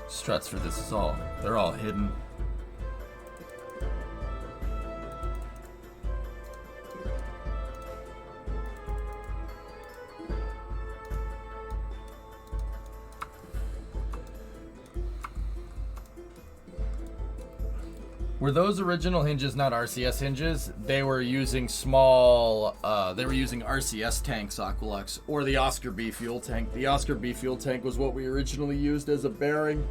Struts for this is all, they're all hidden. Were those original hinges not RCS hinges? They were using small, they were using RCS tanks, Aqualux, or the Oscar B fuel tank. The Oscar B fuel tank was what we originally used as a bearing.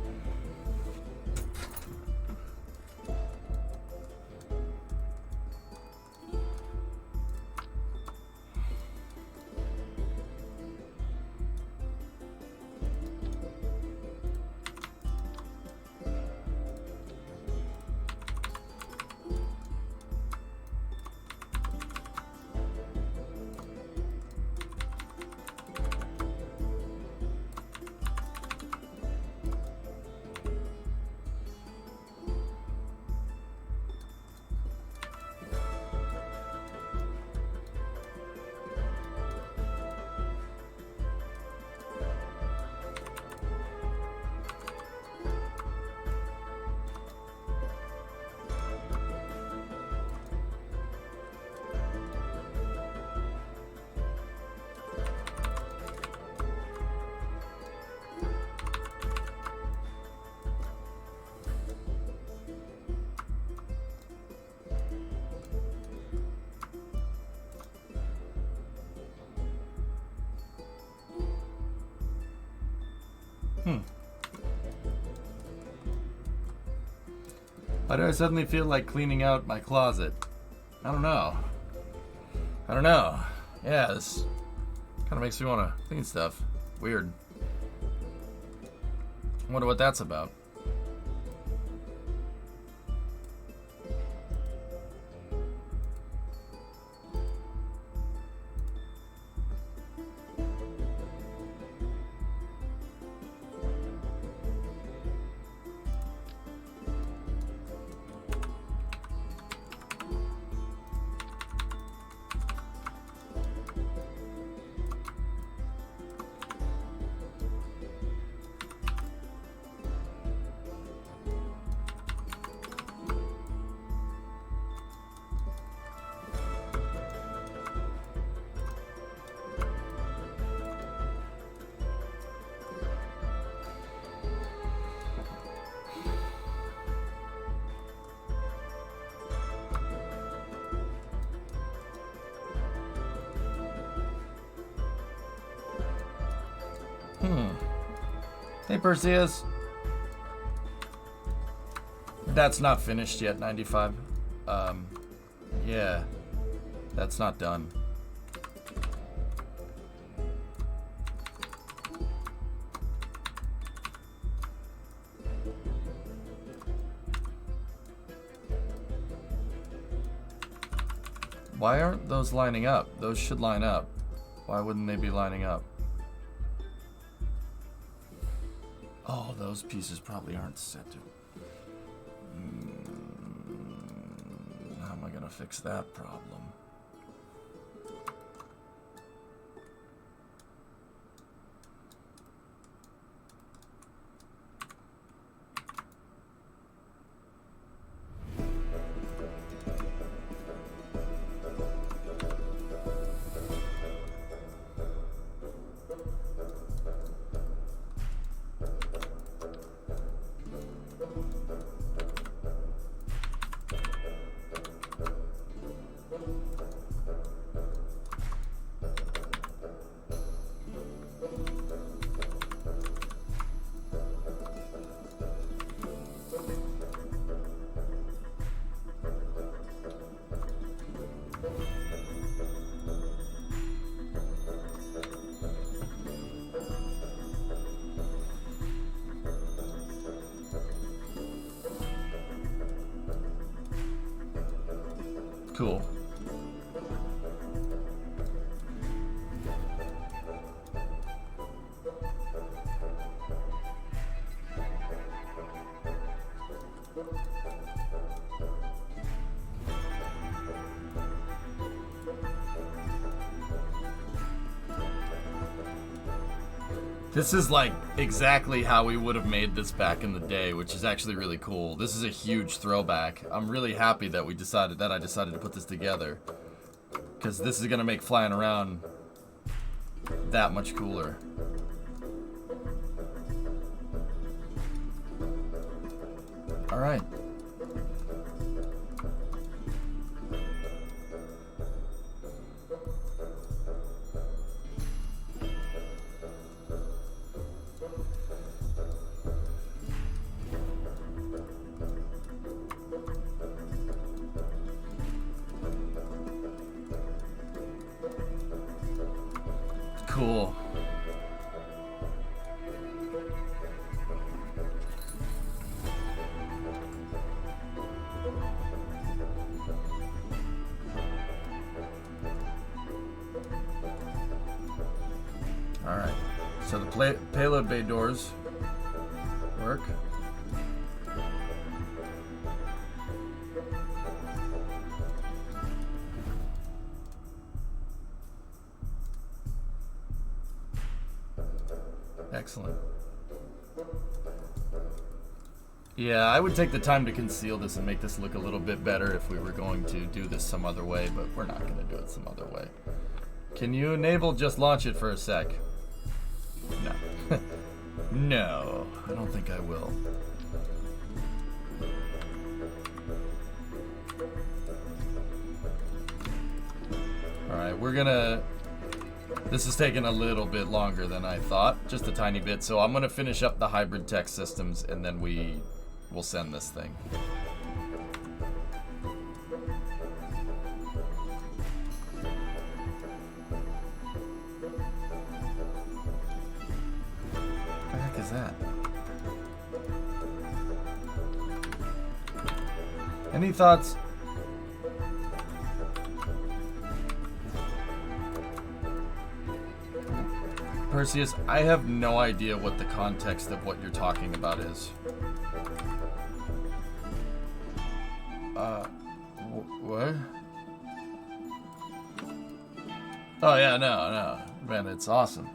Why do I suddenly feel like cleaning out my closet? I don't know. Yeah, this kind of makes me want to clean stuff. Weird. I wonder what that's about. Hey, Perseus. That's not finished yet, 95. Yeah. That's not done. Why aren't those lining up? Those should line up. Why wouldn't they be lining up? Oh, those pieces probably aren't set to. How am I gonna fix that problem? Cool. This is like exactly how we would have made this back in the day, which is actually really cool. This is a huge throwback. I'm really happy that I decided to put this together, because this is gonna make flying around that much cooler. All right. Cool. All right. So the payload bay doors work. Excellent. Yeah, I would take the time to conceal this and make this look a little bit better if we were going to do this some other way, but we're not going to do it some other way. Can you enable just launch it for a sec? No. No, I don't think I will. Alright, we're gonna... This is taking a little bit longer than I thought, just a tiny bit, so I'm gonna finish up the hybrid tech systems and then we'll send this thing. What the heck is that? Any thoughts? Perseus, I have no idea what the context of what you're talking about is. What? Oh yeah, no. Man, it's awesome.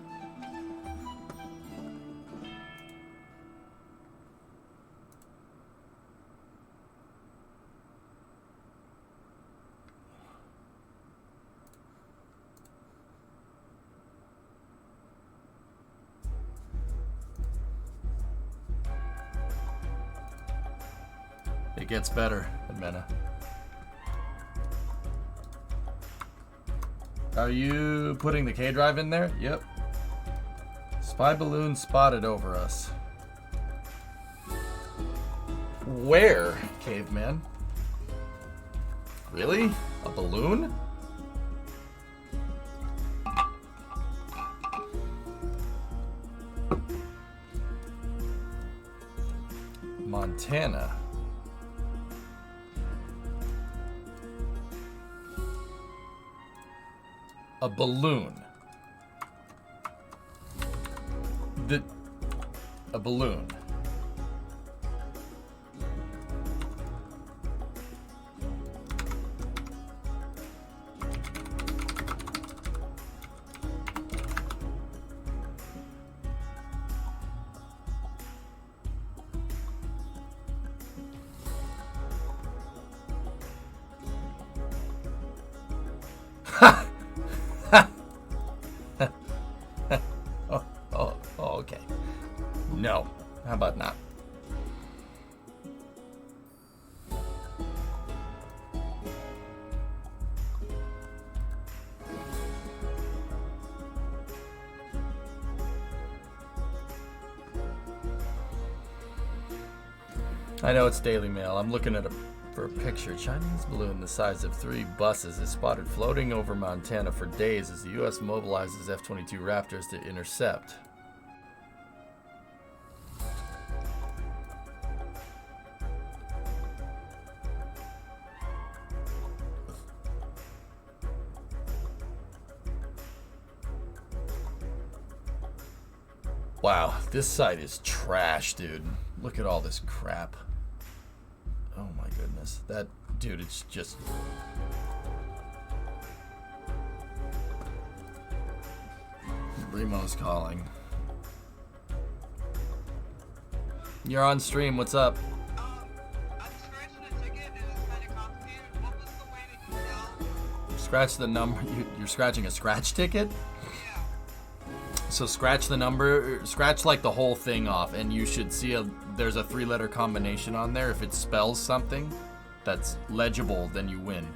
It gets better, Admena. Are you putting the K drive in there? Yep. Spy balloon spotted over us. Where, caveman? Really? A balloon? Montana. A balloon. A balloon. Okay. No. How about not? I know it's Daily Mail. I'm looking at for a picture. Chinese balloon the size of 3 buses is spotted floating over Montana for days as the U.S. mobilizes F-22 Raptors to intercept. Wow, this site is trash, dude. Look at all this crap. Oh my goodness. That, dude, it's just... Remo's calling. You're on stream, what's up? I'm scratching a ticket and it's kind of complicated. What was the way that you tell? Scratch the number. You're scratching a scratch ticket? Yeah. So scratch the number, scratch like the whole thing off, and you should see there's a 3-letter combination on there. If it spells something that's legible, then you win.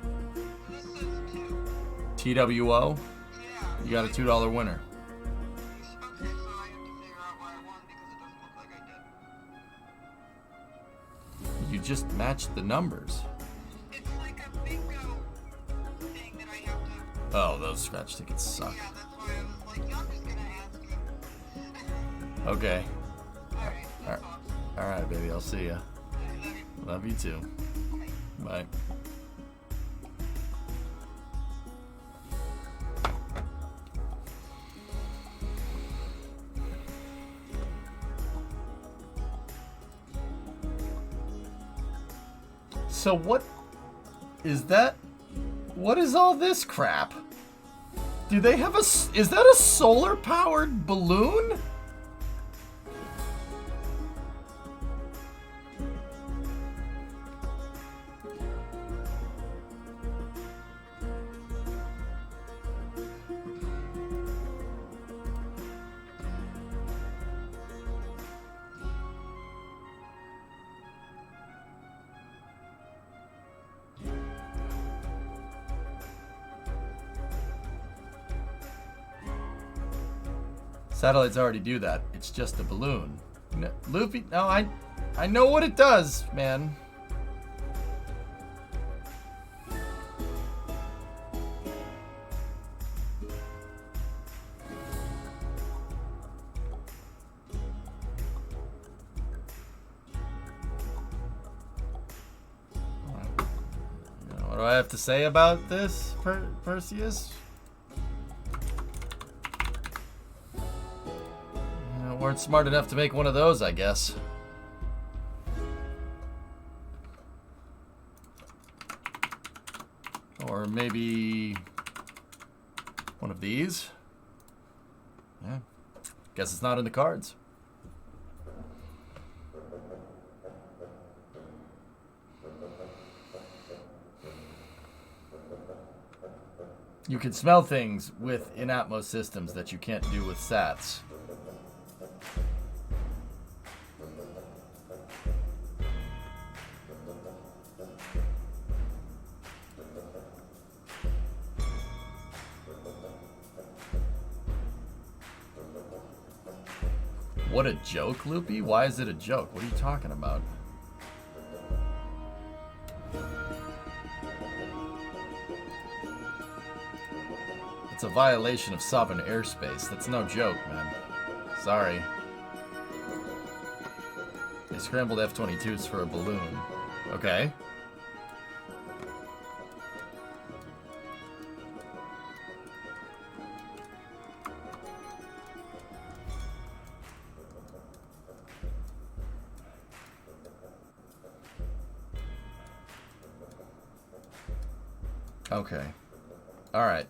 This says 2. TWO, Yeah. you got a $2 winner. Okay, so I have to figure out why I won because it doesn't look like I did. You just matched the numbers. It's like a bingo thing that I have to... Oh, those scratch tickets suck. Yeah, that's why I was like, I'm just gonna ask you. Okay. Alright, that's all. Alright, baby, I'll see ya. I love you. Love you too. Bye. So what is that? What is all this crap? Do they have is that a solar powered balloon? Satellites already do that. It's just a balloon. No, Luffy, no, I know what it does, man. What do I have to say about this, Perseus? Weren't smart enough to make one of those, I guess. Or maybe one of these. Yeah. Guess it's not in the cards. You can smell things with in-atmos systems that you can't do with sats. What a joke, Loopy? Why is it a joke? What are you talking about? It's a violation of sovereign airspace. That's no joke, man. Sorry. They scrambled F-22s for a balloon. Okay. Okay. Alright.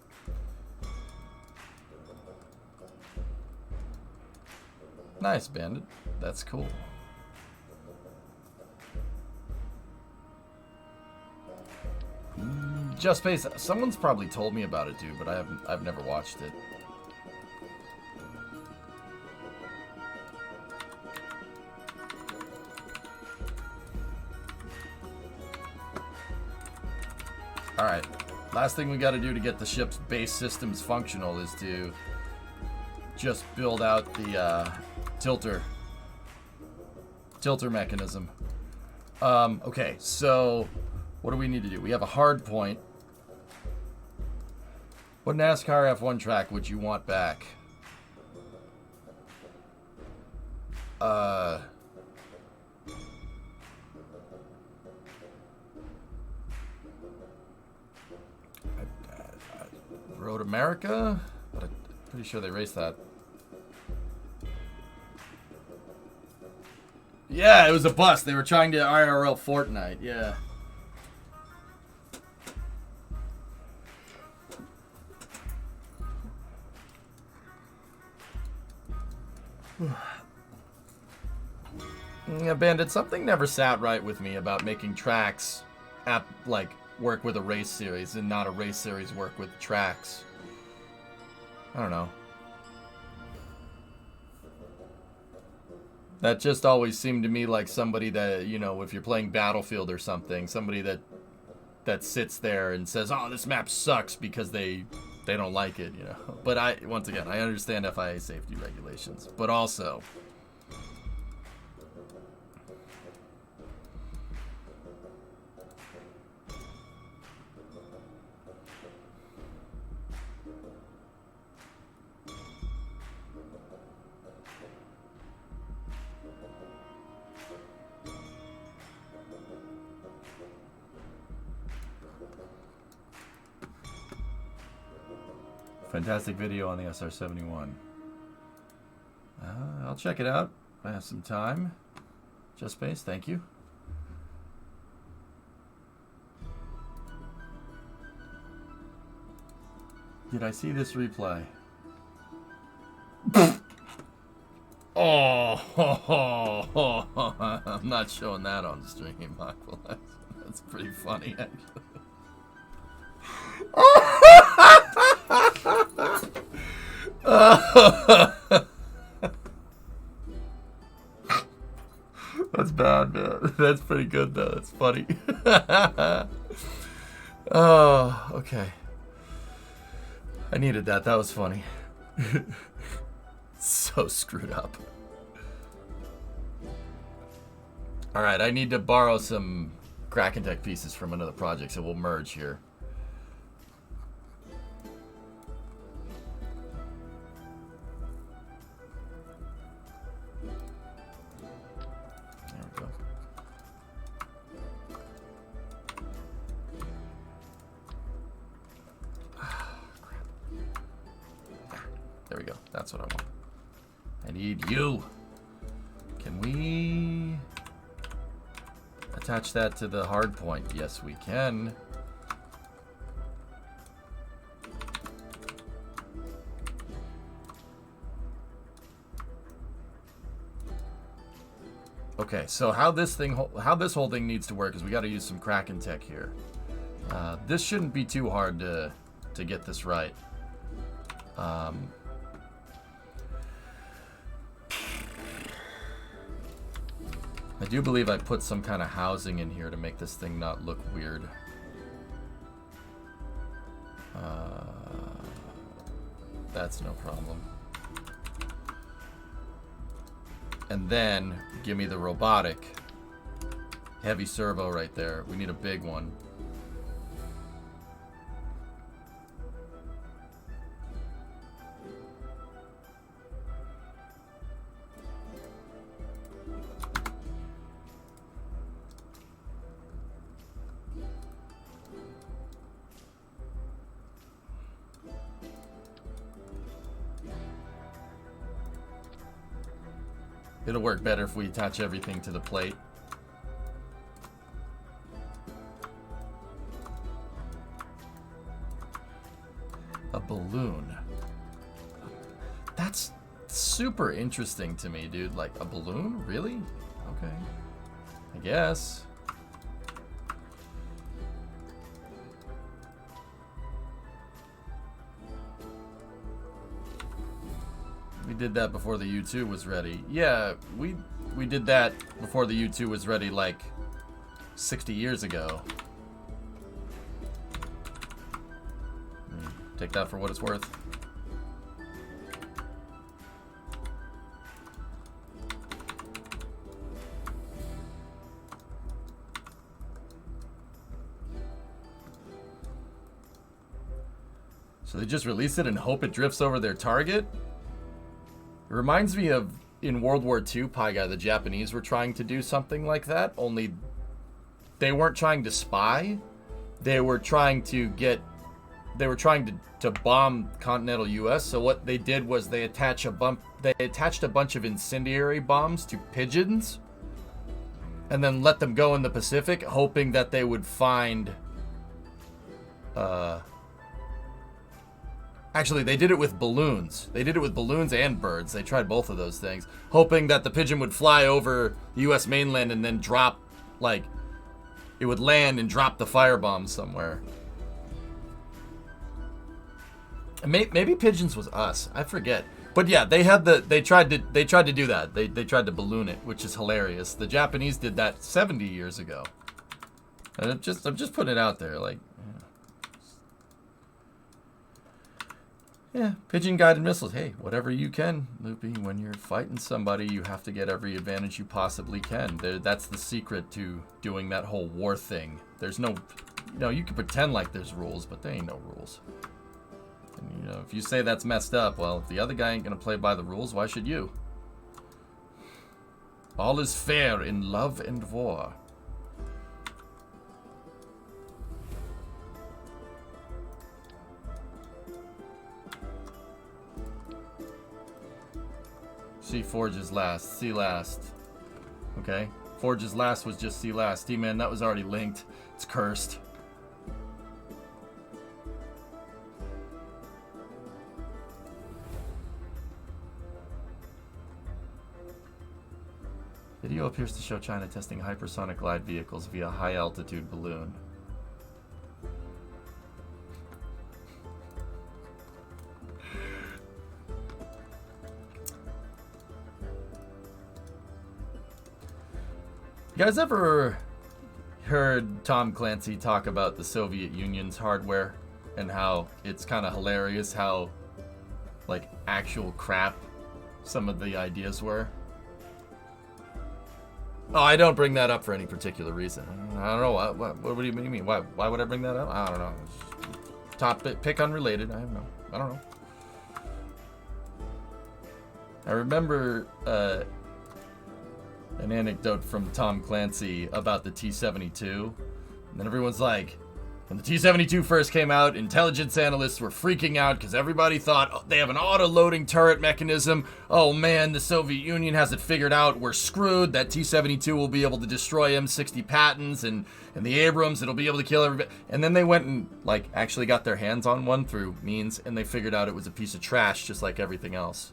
Nice, Bandit. That's cool. Just Space. Someone's probably told me about it, dude, but I've never watched it. Alright. Last thing we gotta do to get the ship's base systems functional is to just build out the tilter mechanism. Okay, so what do we need to do? We have a hard point. What NASCAR F1 track would you want back? Road America? But I'm pretty sure they raced that. Yeah, it was a bust. They were trying to IRL Fortnite, yeah. Yeah, Bandit, something never sat right with me about making tracks work with a race series and not a race series work with tracks. I don't know. That just always seemed to me like somebody that, you know, if you're playing Battlefield or something, somebody that sits there and says, "Oh, this map sucks," because they don't like it, you know. But once again, I understand FIA safety regulations, but also fantastic video on the SR-71. I'll check it out. I have some time. Just Space, thank you. Did I see this replay? Oh, I'm not showing that on stream, Michael. That's pretty funny, actually. That's bad, man. That's pretty good, though. That's funny. Oh, okay. I needed that. That was funny. So screwed up. Alright, I need to borrow some Kraken Tech pieces from another project, so we'll merge here. There we go. There we go. That's what I want. I need you. Can we attach that to the hard point? Yes, we can. Okay, so how this whole thing needs to work is we got to use some Kraken Tech here. This shouldn't be too hard to get this right. I do believe I put some kind of housing in here to make this thing not look weird. That's no problem. And then, give me the robotic. Heavy servo right there. We need a big one. It'll work better if we attach everything to the plate. A balloon. That's super interesting to me, dude. Like, a balloon? Really? Okay. I guess. We did that before the U2 was ready. Yeah, we did that before the U2 was ready, like 60 years ago. Take that for what it's worth. So they just release it and hope it drifts over their target? It reminds me of in World War II, Pie Guy, the Japanese were trying to do something like that, only they weren't trying to spy. They were trying to bomb continental US. So what they did was they attached a bunch of incendiary bombs to pigeons and then let them go in the Pacific, hoping that they would find actually, they did it with balloons. They did it with balloons and birds. They tried both of those things, hoping that the pigeon would fly over the U.S. mainland and then drop, like, it would land and drop the firebomb somewhere. Maybe pigeons was us. I forget. But yeah, they tried to do that. They tried to balloon it, which is hilarious. The Japanese did that 70 years ago. And I'm just putting it out there, like. Yeah, pigeon-guided missiles. Hey, whatever you can, Loopy. When you're fighting somebody, you have to get every advantage you possibly can. That's the secret to doing that whole war thing. There's no, you can pretend like there's rules, but there ain't no rules. And, if you say that's messed up, well, if the other guy ain't gonna play by the rules, why should you? All is fair in love and war. See Forge's last. See last. Okay. Forge's last was just see last. D-Man, that was already linked. It's cursed. Video appears to show China testing hypersonic glide vehicles via high-altitude balloon. You guys ever heard Tom Clancy talk about the Soviet Union's hardware and how it's kind of hilarious how, like, actual crap some of the ideas were? Oh, I don't bring that up for any particular reason. I don't know. What do you mean? Why would I bring that up? I don't know. Topic, pick unrelated. I don't know. I remember an anecdote from Tom Clancy about the T-72. And then everyone's like, when the T-72 first came out, intelligence analysts were freaking out because everybody thought, oh, they have an auto-loading turret mechanism. Oh man, the Soviet Union has it figured out. We're screwed. That T-72 will be able to destroy M60 Pattons and the Abrams. It'll be able to kill everybody. And then they went and, like, actually got their hands on one through means, and they figured out it was a piece of trash just like everything else.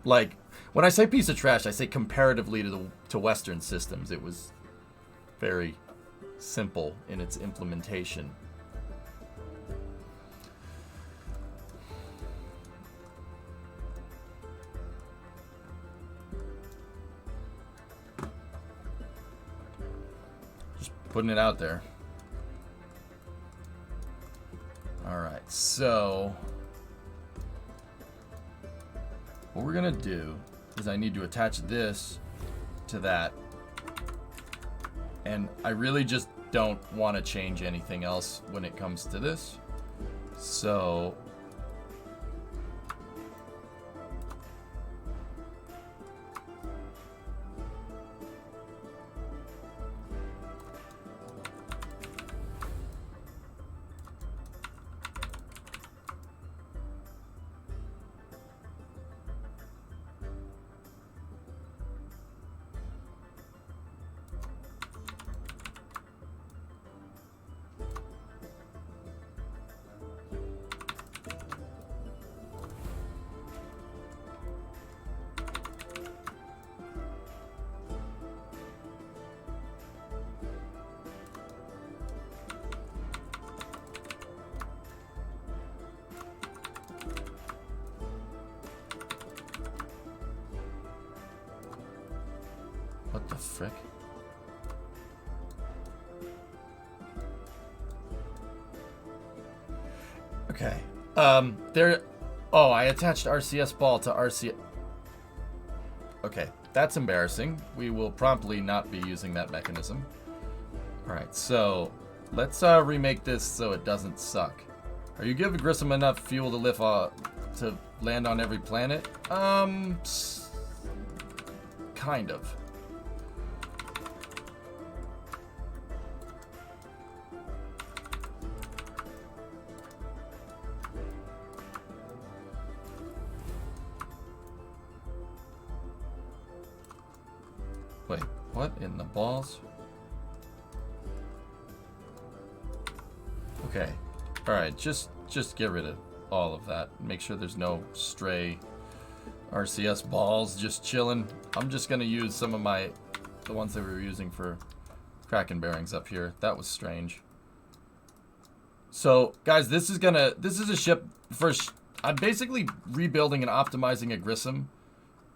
Like, when I say piece of trash, I say comparatively to Western systems. It was very simple in its implementation. Just putting it out there. All right, so what we're gonna do is I need to attach this to that. And I really just don't want to change anything else when it comes to this. So frick? Okay. There. Oh, I attached RCS ball to RCS. Okay, that's embarrassing. We will promptly not be using that mechanism. All right, so let's remake this so it doesn't suck. Are you giving Grissom enough fuel to lift to land on every planet? Kind of. Wait, what in the balls? Okay. Alright, just get rid of all of that. Make sure there's no stray RCS balls just chilling. I'm just gonna use some of the ones that we were using for Kraken bearings up here. That was strange. So, guys, this is a ship I'm basically rebuilding and optimizing a Grissom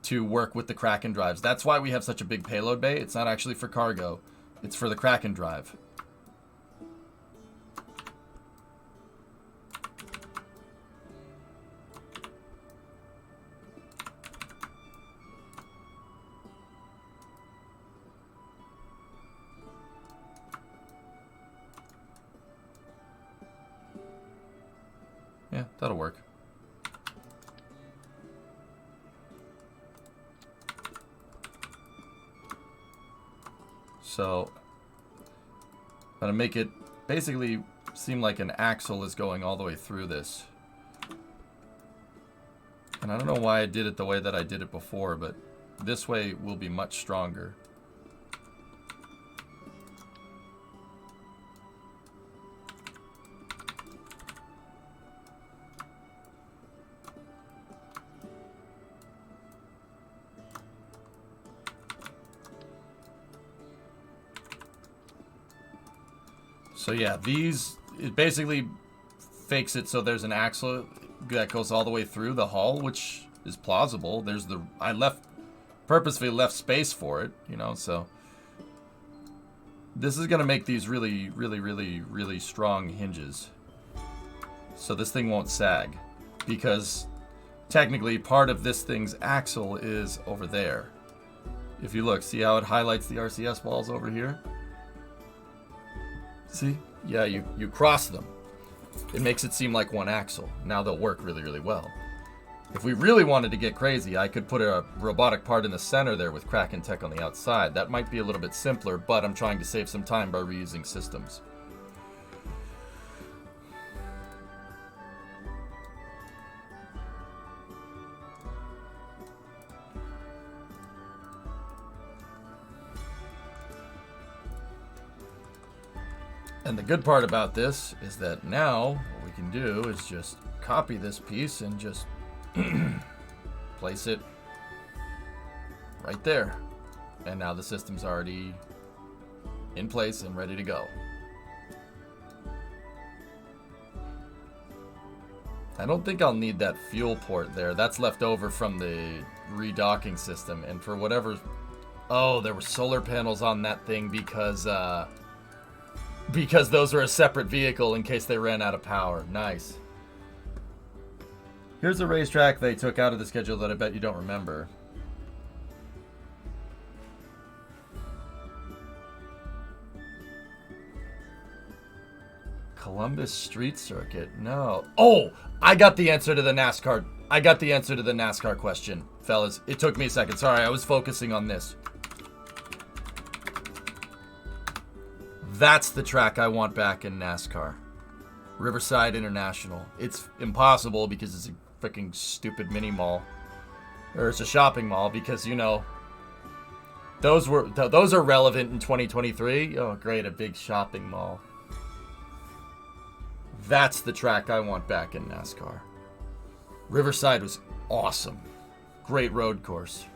to work with the Kraken drives. That's why we have such a big payload bay. It's not actually for cargo. It's for the Kraken drive. Yeah, that'll work. So, I'm going to make it basically seem like an axle is going all the way through this. And I don't know why I did it the way that I did it before, but this way will be much stronger. So yeah, it basically fakes it so there's an axle that goes all the way through the hull, which is plausible. I purposefully left space for it, you know, so this is going to make these really, really, really, really strong hinges. So this thing won't sag, because technically part of this thing's axle is over there. If you look, see how it highlights the RCS balls over here? See? Yeah, you cross them. It makes it seem like one axle. Now they'll work really, really well. If we really wanted to get crazy, I could put a robotic part in the center there with Kraken tech on the outside. That might be a little bit simpler, but I'm trying to save some time by reusing systems. And the good part about this is that now what we can do is just copy this piece and just place it right there. And now the system's already in place and ready to go. I don't think I'll need that fuel port there. That's left over from the redocking system. And for whatever... Oh, there were solar panels on that thing because those are a separate vehicle in case they ran out of power. Nice. Here's a racetrack they took out of the schedule that I bet you don't remember. Columbus Street Circuit. No. Oh, I got the answer to the NASCAR. I got the answer to the NASCAR question, fellas. It took me a second. Sorry, I was focusing on this. That's the track I want back in NASCAR. Riverside International. It's impossible because it's a freaking stupid mini mall. Or it's a shopping mall because, you know, those are relevant in 2023. Oh, great, a big shopping mall. That's the track I want back in NASCAR. Riverside was awesome. Great road course.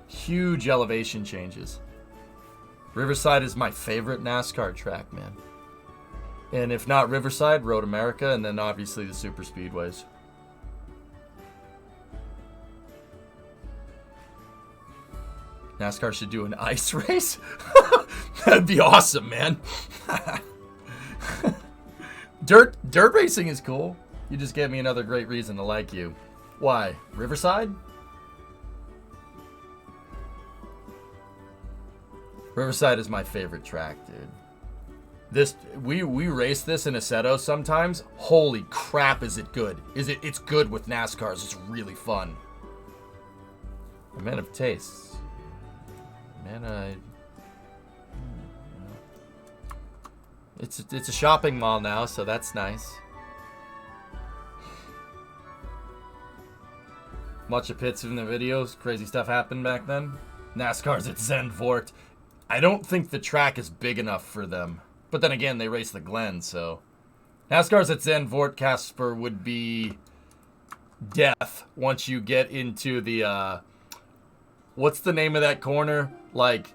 Huge elevation changes. Riverside is my favorite NASCAR track, man. And if not Riverside, Road America, and then obviously the super speedways. NASCAR should do an ice race. That'd be awesome, man. Dirt racing is cool. You just gave me another great reason to like you. Why? Riverside? Riverside is my favorite track, dude. This we race this in Assetto sometimes. Holy crap, is it good? It's good with NASCARs. It's really fun. A man of tastes. Man, it's a shopping mall now, so that's nice. Much of pits in the videos. Crazy stuff happened back then. NASCAR's at Zandvoort. I don't think the track is big enough for them. But then again, they race the Glen, so... NASCAR's at Zandvoort, Casper, would be death once you get into the, what's the name of that corner? Like,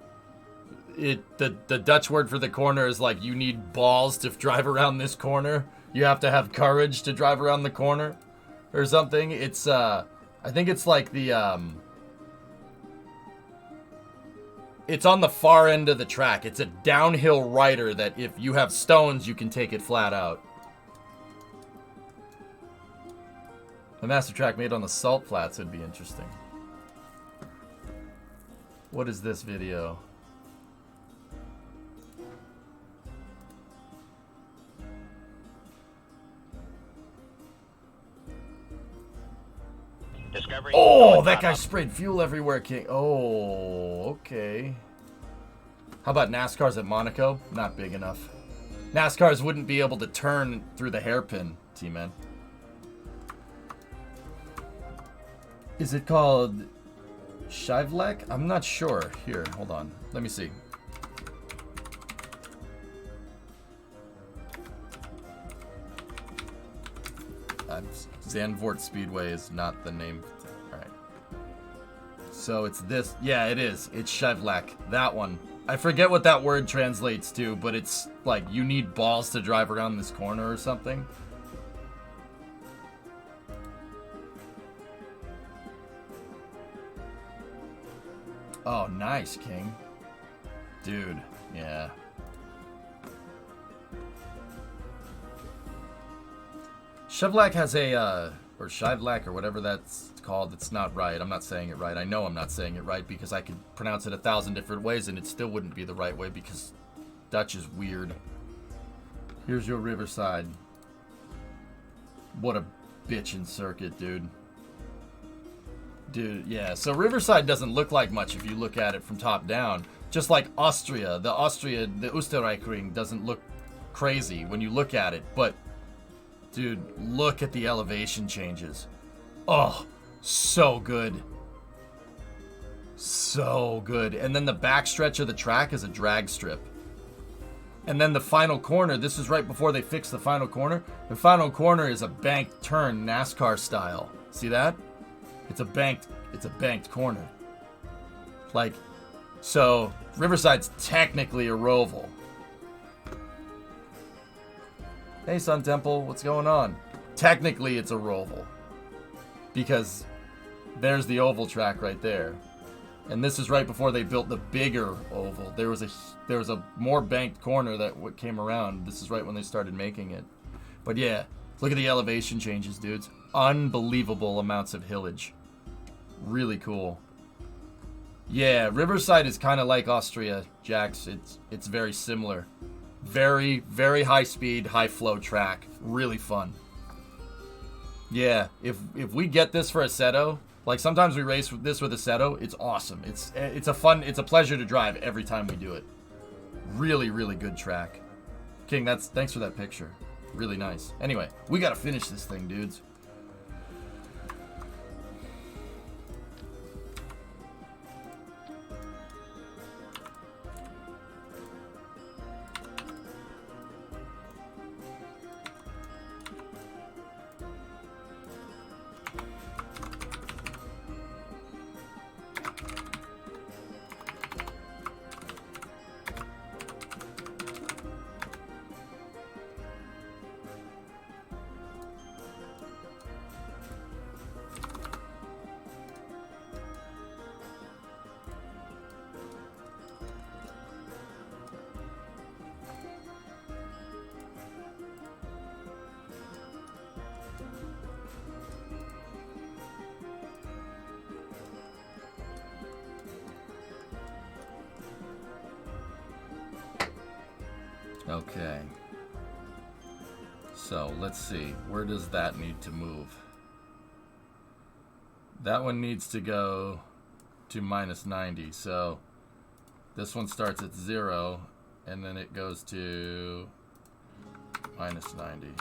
the Dutch word for the corner is like, you need balls to drive around this corner. You have to have courage to drive around the corner. Or something. It's, I think it's like the, it's on the far end of the track. It's a downhill rider that if you have stones, you can take it flat out. A master track made on the salt flats would be interesting. What is this video? Discovery. Oh, that guy sprayed fuel everywhere, King. Oh, okay. How about NASCARs at Monaco? Not big enough. NASCARs wouldn't be able to turn through the hairpin, T-Man. Is it called Shivlek? I'm not sure. Here, hold on. Let me see. Zandvoort Speedway is not the name. Alright. So it's this. Yeah, it is. It's Shivlek. That one. I forget what that word translates to, but it's like you need balls to drive around this corner or something. Oh, nice, King. Dude, yeah. Shivlak has a, or Shivlak or whatever that's called. It's not right. I'm not saying it right. I know I'm not saying it right because I could pronounce it 1,000 different ways and it still wouldn't be the right way because Dutch is weird. Here's your Riverside. What a bitchin' circuit, dude. Dude, yeah. So Riverside doesn't look like much if you look at it from top down. Just like Austria. The Österreichring doesn't look crazy when you look at it, but dude, look at the elevation changes. Oh, so good. So good. And then the back stretch of the track is a drag strip. And then the final corner, this is right before they fix the final corner. The final corner is a banked turn, NASCAR style. See that? It's a banked corner. Like, so Riverside's technically a roval. Hey, Sun Temple, what's going on? Technically, it's a roval. Because there's the oval track right there. And this is right before they built the bigger oval. There was a more banked corner that came around. This is right when they started making it. But yeah, look at the elevation changes, dudes. Unbelievable amounts of hillage. Really cool. Yeah, Riverside is kind of like Austria, Jax. It's very similar. Very, very high speed, high flow track. Really fun. Yeah, if we get this for Assetto, like sometimes we race this with Assetto, it's awesome. It's a pleasure to drive every time we do it. Really, really good track. King, thanks for that picture. Really nice. Anyway, we gotta finish this thing, dudes. Okay. So, let's see. Where does that need to move? That one needs to go to -90. So, this one starts at 0, and then it goes to -90.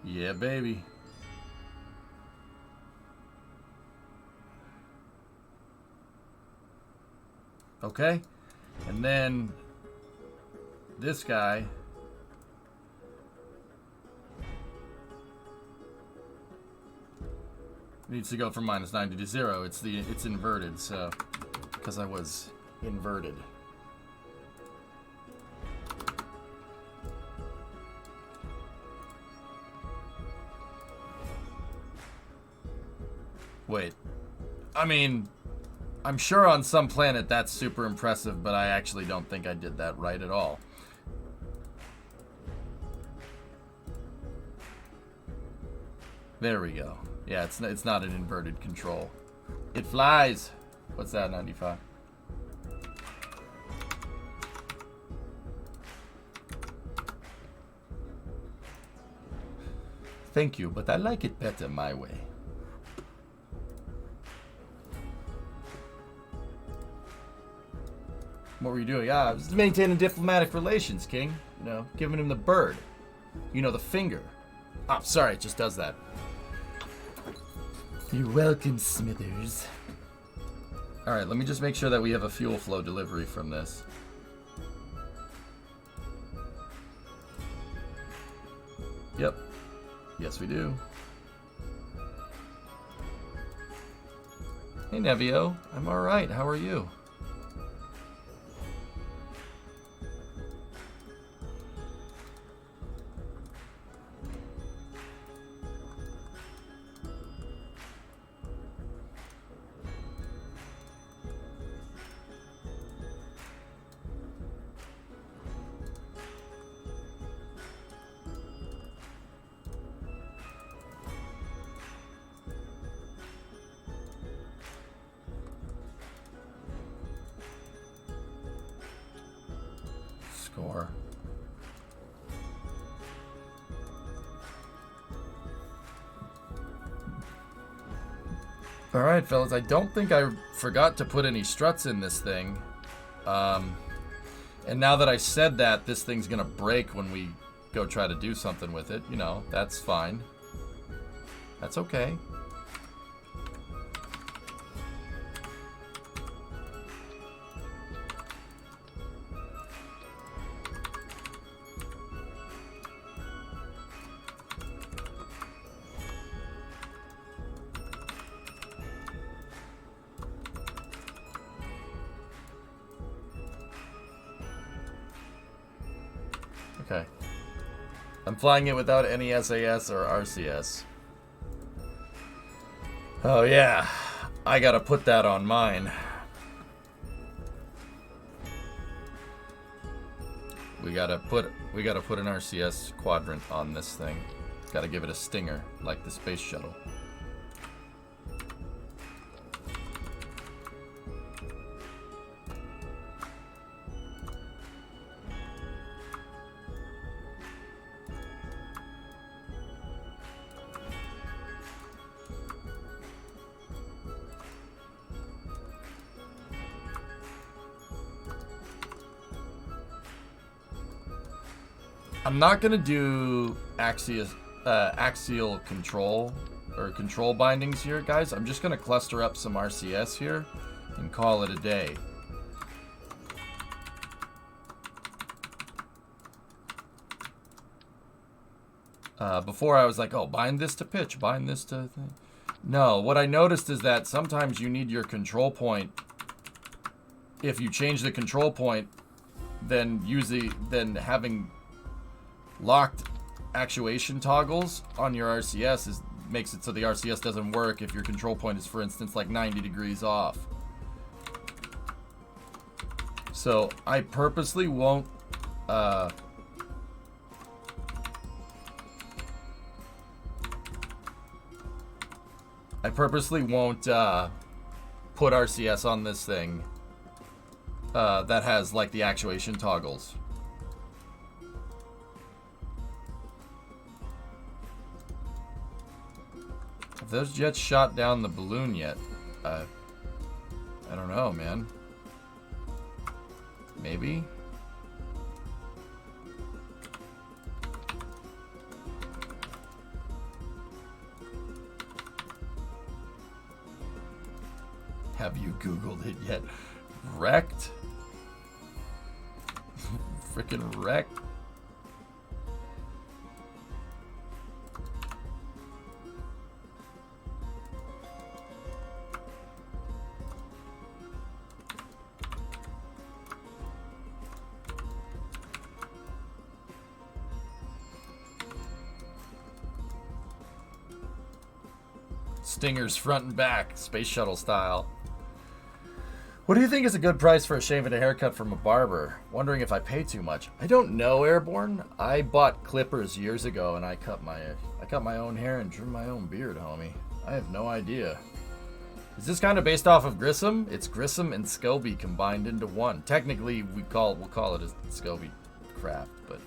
Yeah, baby. Okay. And then this guy needs to go from -90 to 0. It's inverted, so because I was inverted. Wait. I mean, I'm sure on some planet that's super impressive, but I actually don't think I did that right at all. There we go. Yeah, it's not an inverted control. It flies. What's that, 95? Thank you, but I like it better my way. What were you doing? I was maintaining diplomatic relations, King. You know, giving him the bird. You know, the finger. Oh, sorry, it just does that. You're welcome, Smithers. Alright, let me just make sure that we have a fuel flow delivery from this. Yep. Yes, we do. Hey, Nevio. I'm alright. How are you? Score. Alright, fellas, I don't think I forgot to put any struts in this thing. And now that I said that, this thing's gonna break when we go try to do something with it. You know, that's fine. That's okay. Okay. I'm flying it without any SAS or RCS. Oh yeah, I gotta put that on mine. We gotta put an RCS quadrant on this thing. Gotta give it a stinger, like the space shuttle. I'm not gonna do axial control or control bindings here, guys. I'm just gonna cluster up some RCS here and call it a day. Before I was like, oh, bind this to pitch, bind this to thing. No, what I noticed is that sometimes you need your control point. If you change the control point, then having locked actuation toggles on your RCS makes it so the RCS doesn't work if your control point is, for instance, like 90 degrees off. So I purposely won't put RCS on this thing that has like the actuation toggles. Have those jets shot down the balloon yet? I don't know, man. Maybe? Have you Googled it yet? Wrecked? Frickin' wrecked? Stingers front and back, space shuttle style. What do you think is a good price for a shave and a haircut from a barber? Wondering if I pay too much. I don't know, Airborne. I bought clippers years ago and I cut my own hair and trimmed my own beard, homie. I have no idea. Is this kind of based off of Grissom? It's Grissom and Scobie combined into one. Technically, we'll call it a Scobie craft, but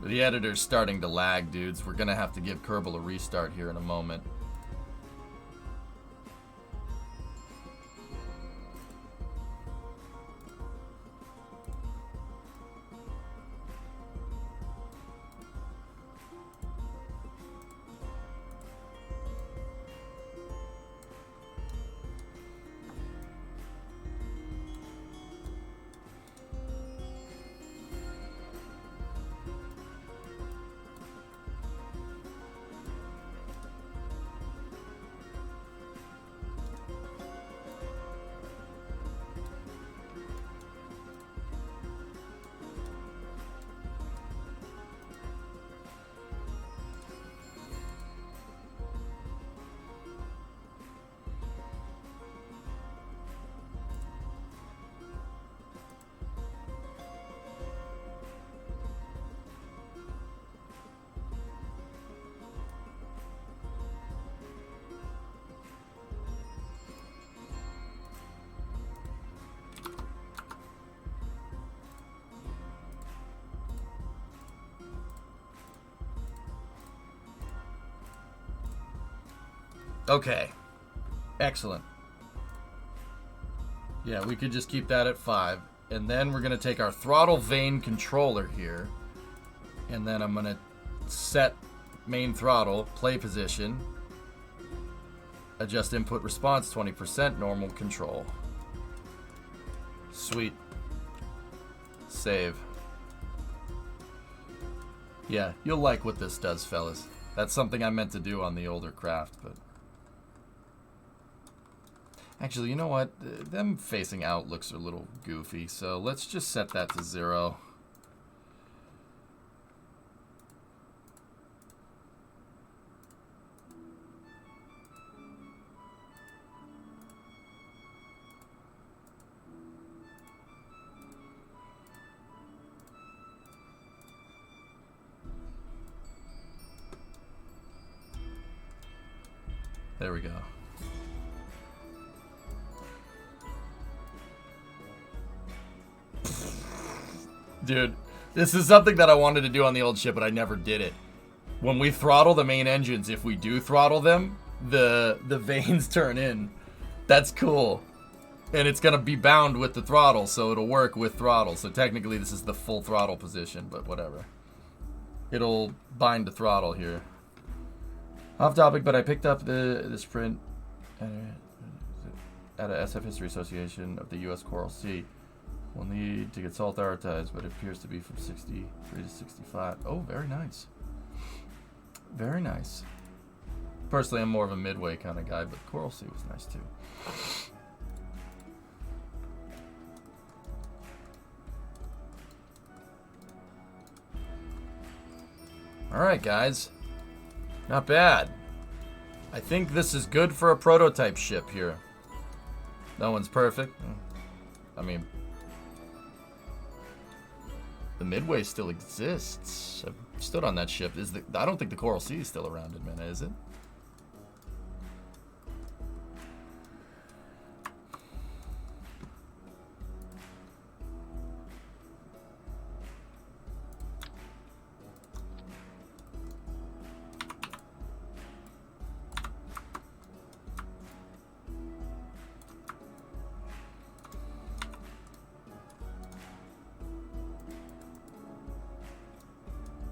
the editor's starting to lag, dudes. We're gonna have to give Kerbal a restart here in a moment. Okay. Excellent. Yeah, we could just keep that at 5. And then we're going to take our throttle vane controller here. And then I'm going to set main throttle, play position. Adjust input response, 20%, normal control. Sweet. Save. Yeah, you'll like what this does, fellas. That's something I meant to do on the older craft, but... Actually, you know what? Them facing out looks a little goofy, so let's just set that to 0. There we go. Dude, this is something that I wanted to do on the old ship, but I never did it. When we throttle the main engines, if we do throttle them, the vanes turn in. That's cool. And it's going to be bound with the throttle, so it'll work with throttle. So technically this is the full throttle position, but whatever. It'll bind to throttle here. Off topic, but I picked up this print at a SF History Association of the U.S. Coral Sea. We'll need to get salt prioritized, but it appears to be from 63 to 65. Oh, very nice. Very nice. Personally, I'm more of a midway kind of guy, but Coral Sea was nice too. Alright, guys. Not bad. I think this is good for a prototype ship here. No one's perfect. I mean, the Midway still exists. I've stood on that ship. I don't think the Coral Sea is still around in Mina, is it?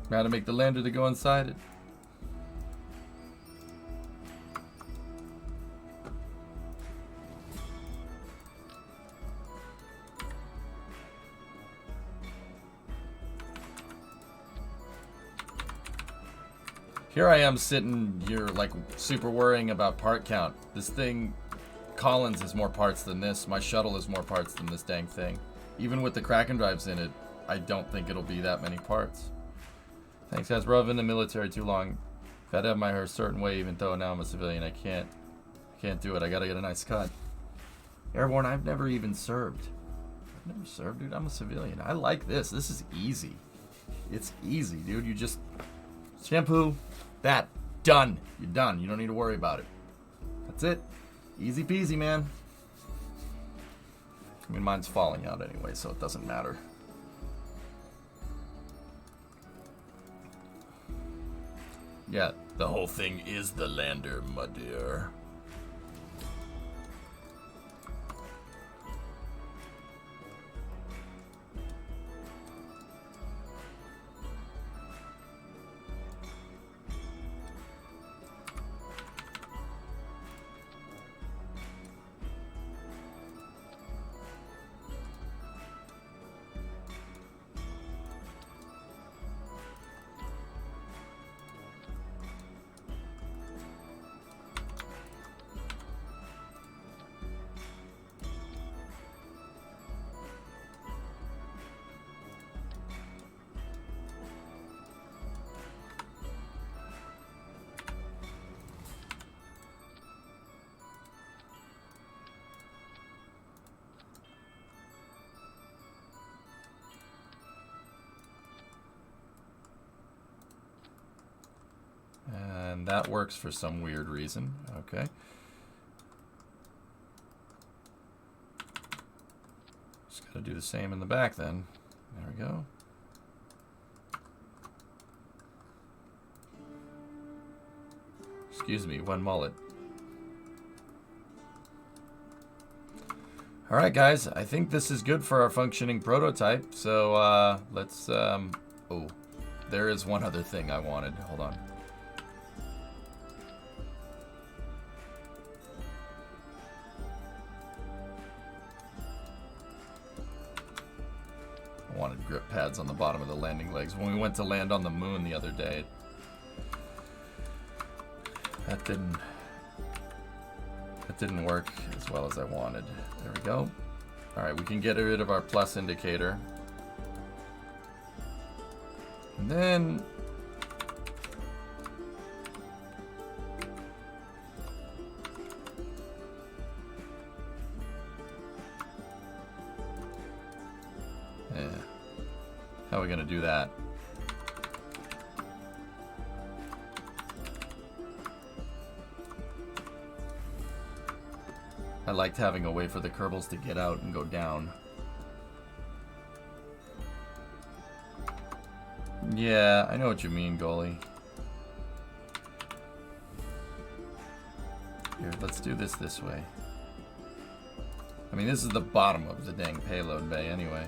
How to make the lander to go inside it. Here I am sitting here like super worrying about part count. This thing, Collins has more parts than this. My shuttle has more parts than this dang thing. Even with the Kraken drives in it, I don't think it'll be that many parts. Thanks, guys. Bro, I've been in the military too long. If I'd have my hair a certain way, even though now I'm a civilian, I can't do it. I gotta get a nice cut. Airborne, I've never even served. I've never served, dude. I'm a civilian. I like this. This is easy. It's easy, dude. You just shampoo, that, done. You're done. You don't need to worry about it. That's it. Easy peasy, man. I mean, mine's falling out anyway, so it doesn't matter. Yeah, the whole thing is the lander, my dear. And that works for some weird reason. Okay. Just gotta do the same in the back then. There we go. Excuse me, one mullet. Alright guys, I think this is good for our functioning prototype. So let's oh, there is one other thing I wanted. Hold on. I wanted grip pads on the bottom of the landing legs. When we went to land on the moon the other day, that didn't work as well as I wanted. There we go. Alright, we can get rid of our plus indicator. And then how are we gonna do that? I liked having a way for the Kerbals to get out and go down. Yeah, I know what you mean, goalie. Here, let's do this way. I mean, this is the bottom of the dang payload bay anyway.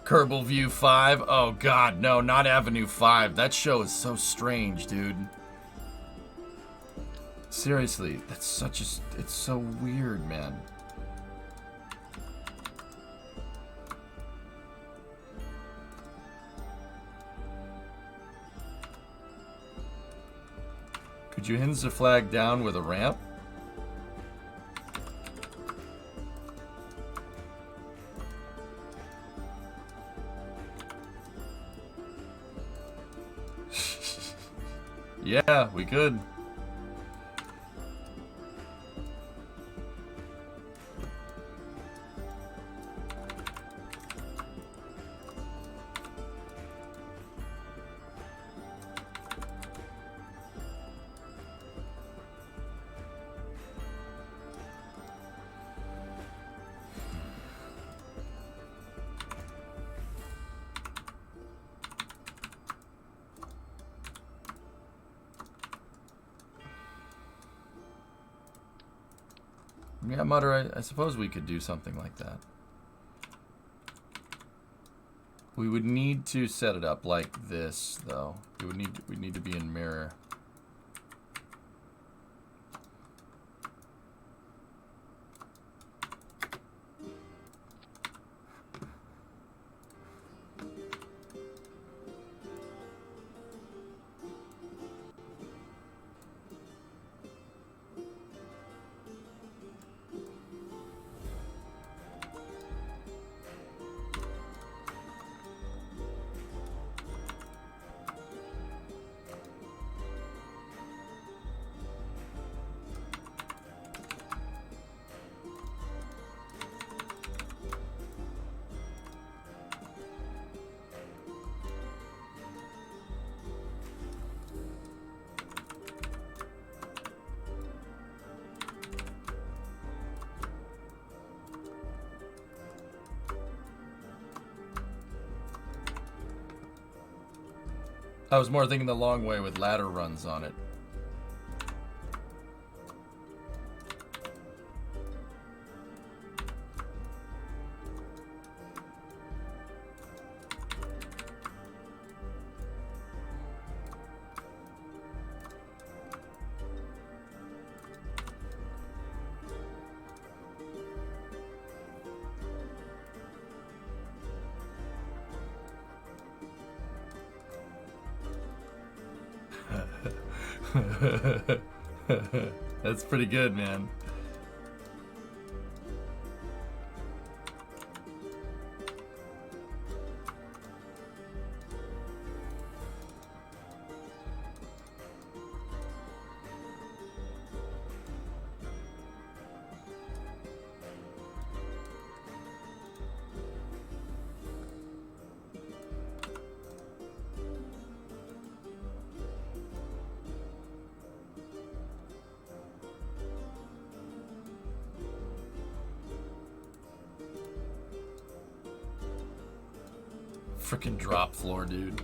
Kerbal View 5. Oh god, no, not Avenue 5. That show is so strange, dude. Seriously, that's such a... It's so weird, man. Could you hinge the flag down with a ramp? Yeah, we could. Yeah, Mutter, I suppose we could do something like that. We would need to set it up like this, though. We need to be in mirror. I was more thinking the long way with ladder runs on it. That's pretty good, man. Frickin' drop floor, dude.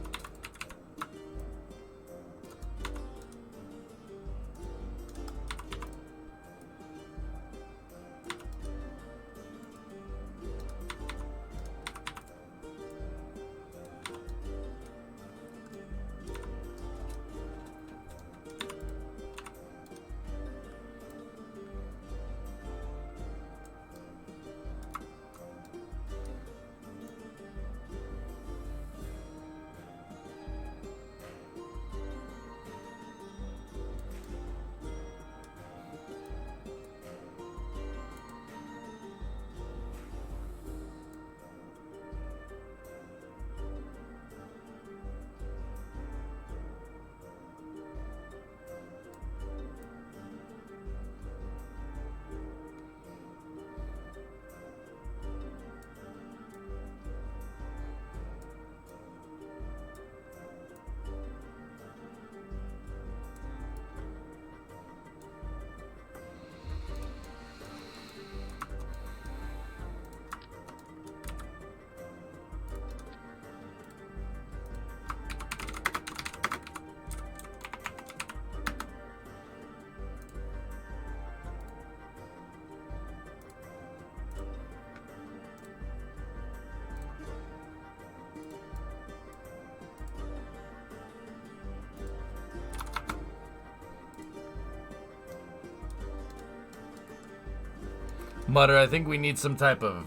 Mutter, I think we need some type of,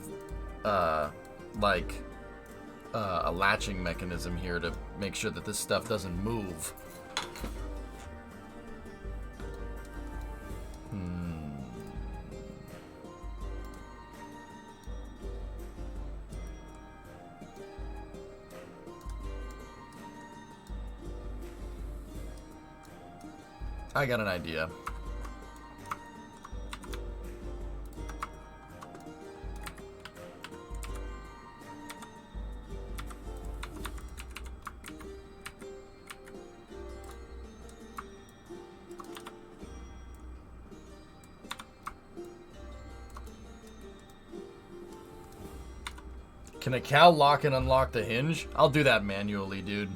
a latching mechanism here to make sure that this stuff doesn't move. I got an idea. Can a cow lock and unlock the hinge? I'll do that manually, dude.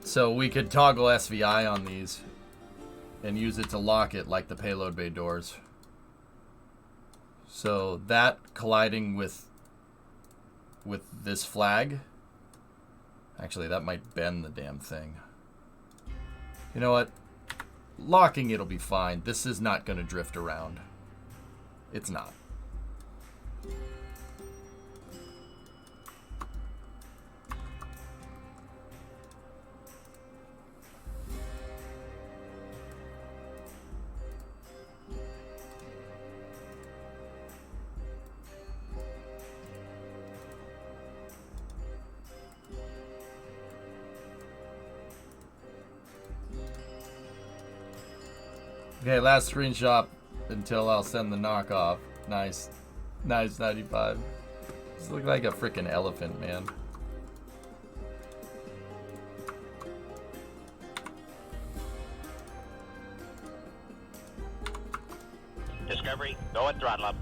So we could toggle SVI on these and use it to lock it like the payload bay doors. So that colliding with this flag, actually that might bend the damn thing. You know what? Locking it'll be fine. This is not going to drift around. It's not. Okay, last screenshot until I'll send the knockoff. Nice. Nice, 95. This looks like a freaking elephant, man. Discovery, go and throttle up.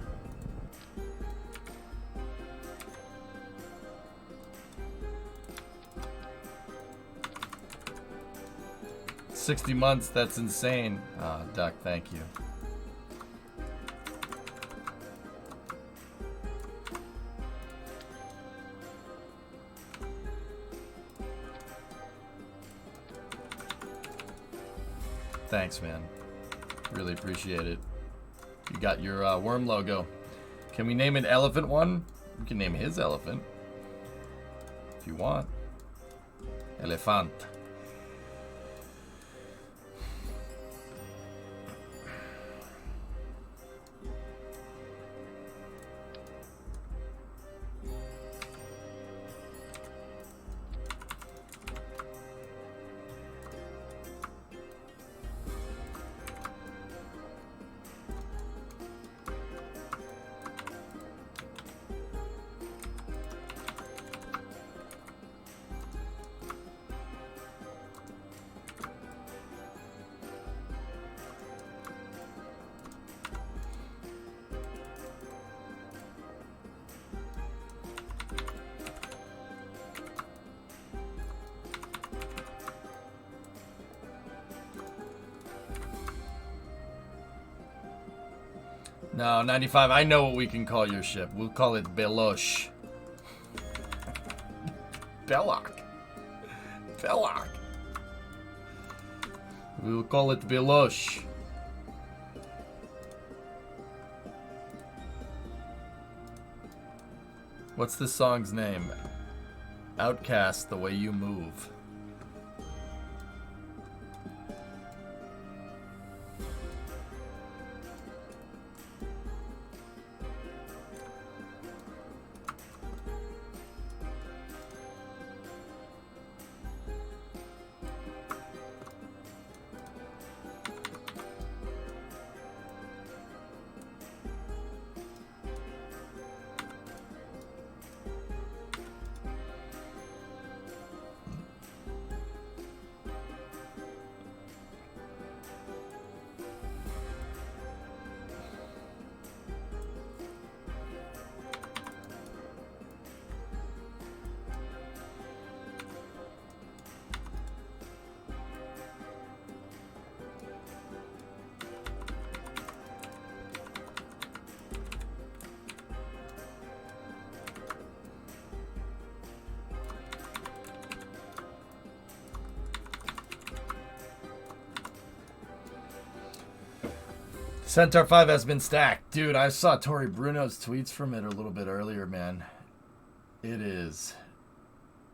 $60 months, that's insane. Duck, thank you. Thanks, man. Really appreciate it. You got your worm logo. Can we name an elephant one? We can name his elephant. If you want. Elephant. No, 95. I know what we can call your ship. We'll call it Belosh. Belloc. Belloc. We will call it Belosh. What's this song's name? Outcast, The Way You Move. Centaur 5 has been stacked. Dude, I saw Tori Bruno's tweets from it a little bit earlier, man. It is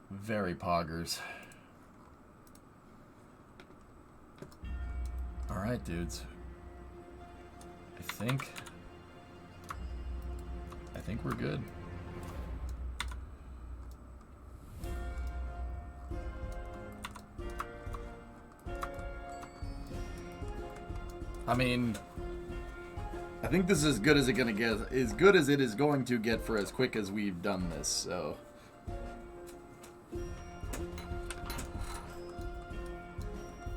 very poggers. Alright, dudes. I think we're good. I mean, I think this is as good as it gonna get, as good as it is going to get for as quick as we've done this. So,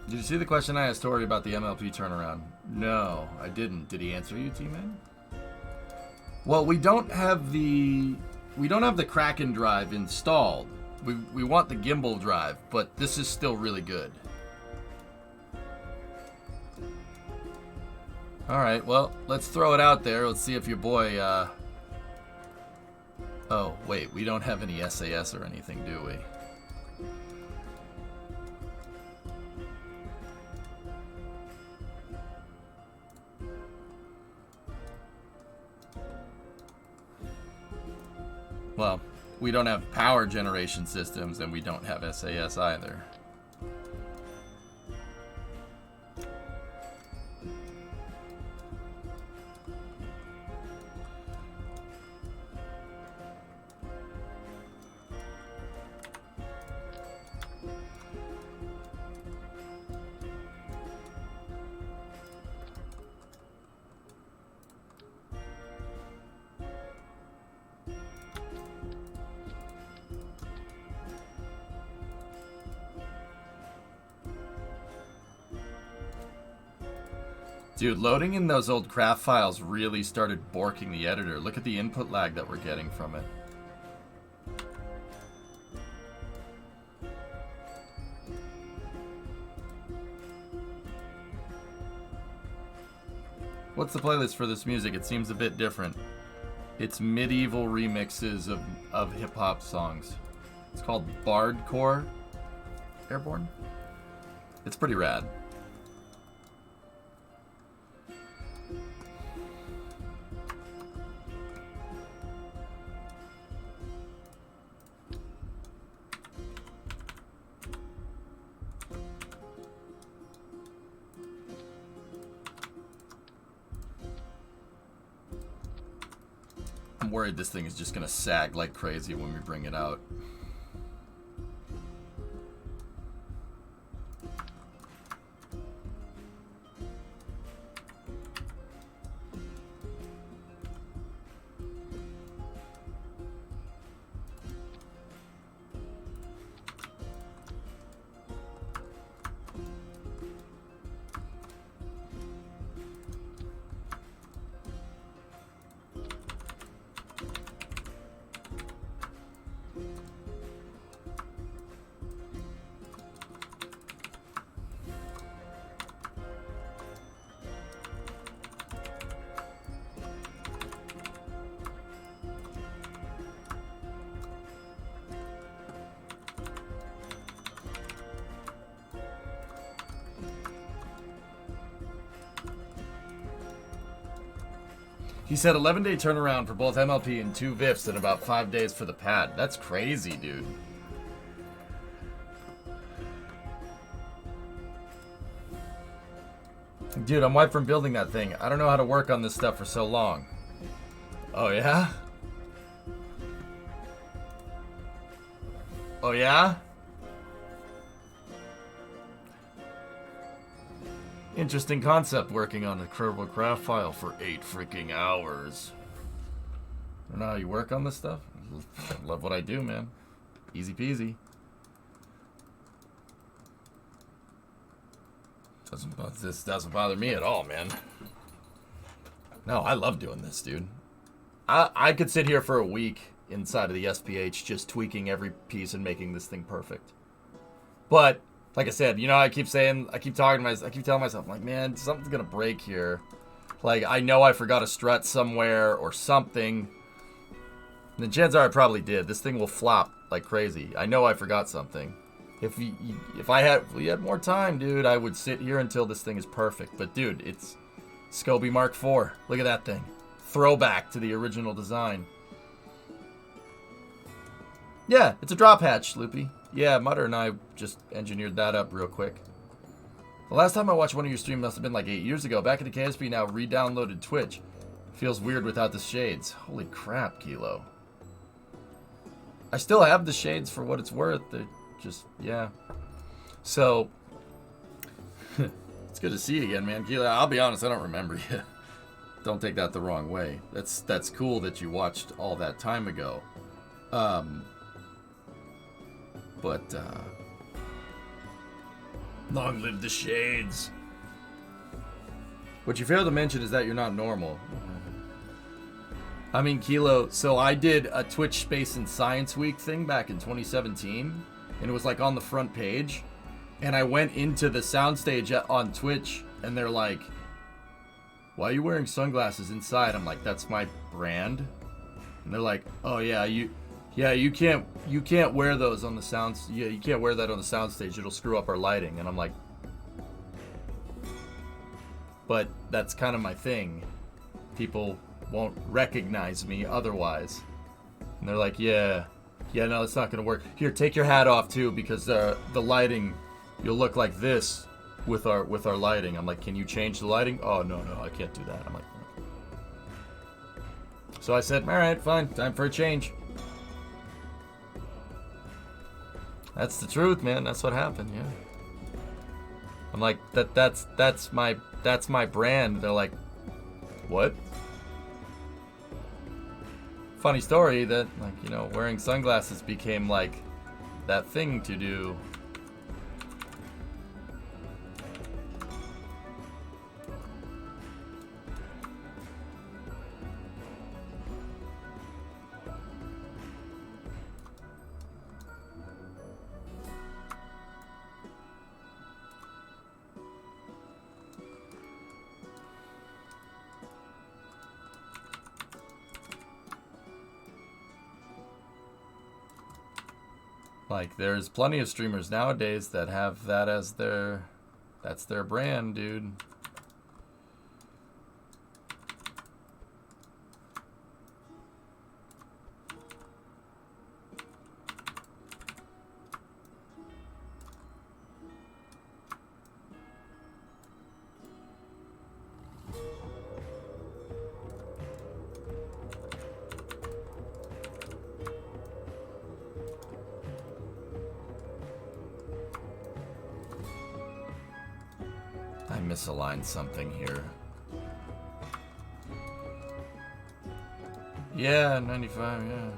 did you see the question I asked Tori about the MLP turnaround? No, I didn't. Did he answer you, T-Man? Well, we don't have the KRPC drive installed. We want the gimbal drive, but this is still really good. Alright, well, let's throw it out there. Let's see if your boy, Oh, wait, we don't have any SAS or anything, do we? Well, we don't have power generation systems, and we don't have SAS either. Dude, loading in those old craft files really started borking the editor. Look at the input lag that we're getting from it. What's the playlist for this music? It seems a bit different. It's medieval remixes of hip-hop songs. It's called Bardcore Airborne. It's pretty rad. I'm worried this thing is just gonna sag like crazy when we bring it out. He said 11-day turnaround for both MLP and 2 VIFs and about 5 days for the pad. That's crazy, dude. Dude, I'm wiped from building that thing. I don't know how to work on this stuff for so long. Oh, yeah? Oh, yeah? Interesting concept, working on a Kerbal craft file for 8 freaking hours. I don't know how you work on this stuff. I love what I do, man. Easy peasy. This doesn't bother me at all, man. No, I love doing this, dude. I could sit here for a week inside of the SPH just tweaking every piece and making this thing perfect. But like I said, you know, I keep telling myself, I'm like, man, something's gonna break here. Like, I know I forgot a strut somewhere or something. And the chances are I probably did. This thing will flop like crazy. I know I forgot something. If we had more time, dude, I would sit here until this thing is perfect. But dude, Scoby Mark IV. Look at that thing. Throwback to the original design. Yeah, it's a drop hatch, Loopy. Yeah, Mutter and I just engineered that up real quick. The last time I watched one of your streams must have been like 8 years ago. Back at the KSP now, re-downloaded Twitch. Feels weird without the shades. Holy crap, Kilo. I still have the shades for what it's worth. They're just, yeah. So, it's good to see you again, man. Kilo, I'll be honest, I don't remember you. Don't take that the wrong way. That's cool that you watched all that time ago. But, long live the shades. What you fail to mention is that you're not normal. I mean, Kilo, so I did a Twitch Space and Science Week thing back in 2017, and it was like on the front page, and I went into the soundstage on Twitch, and they're like, why are you wearing sunglasses inside? I'm like, that's my brand. And they're like, oh yeah, you can't wear those on the sounds. Yeah, you can't wear that on the soundstage. It'll screw up our lighting. And I'm like, but that's kind of my thing. People won't recognize me otherwise. And they're like, yeah, no, it's not gonna work. Here, take your hat off too, because the lighting, you'll look like this with our lighting. I'm like, can you change the lighting? Oh no, I can't do that. I'm like, so I said, all right, fine, time for a change. That's the truth, man. That's what happened. Yeah. I'm like, that's my brand. They're like, what? Funny story that, like, you know, wearing sunglasses became like that thing to do. Like, there's plenty of streamers nowadays that have that as that's their brand, dude. I misaligned something here. Yeah, 95, yeah.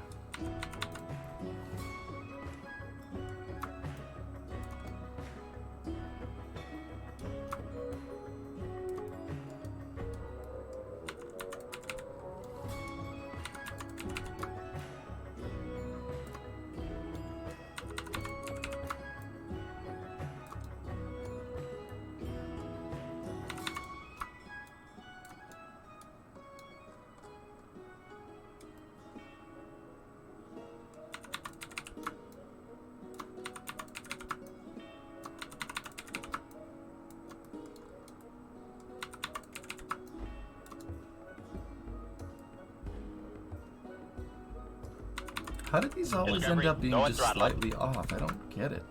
How did these always end up being just slightly off? I don't get it.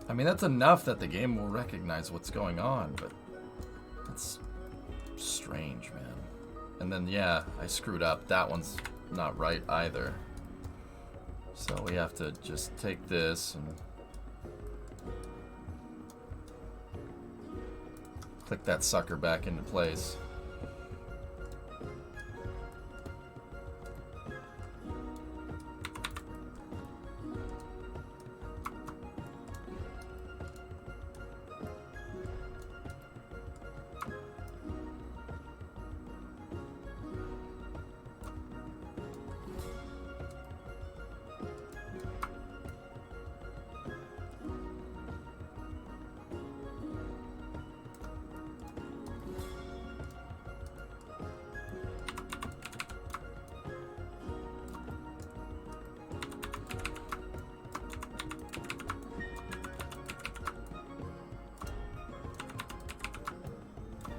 I mean, that's enough that the game will recognize what's going on, but that's strange, man. And then, yeah, I screwed up. That one's not right either. So we have to just take this and click that sucker back into place.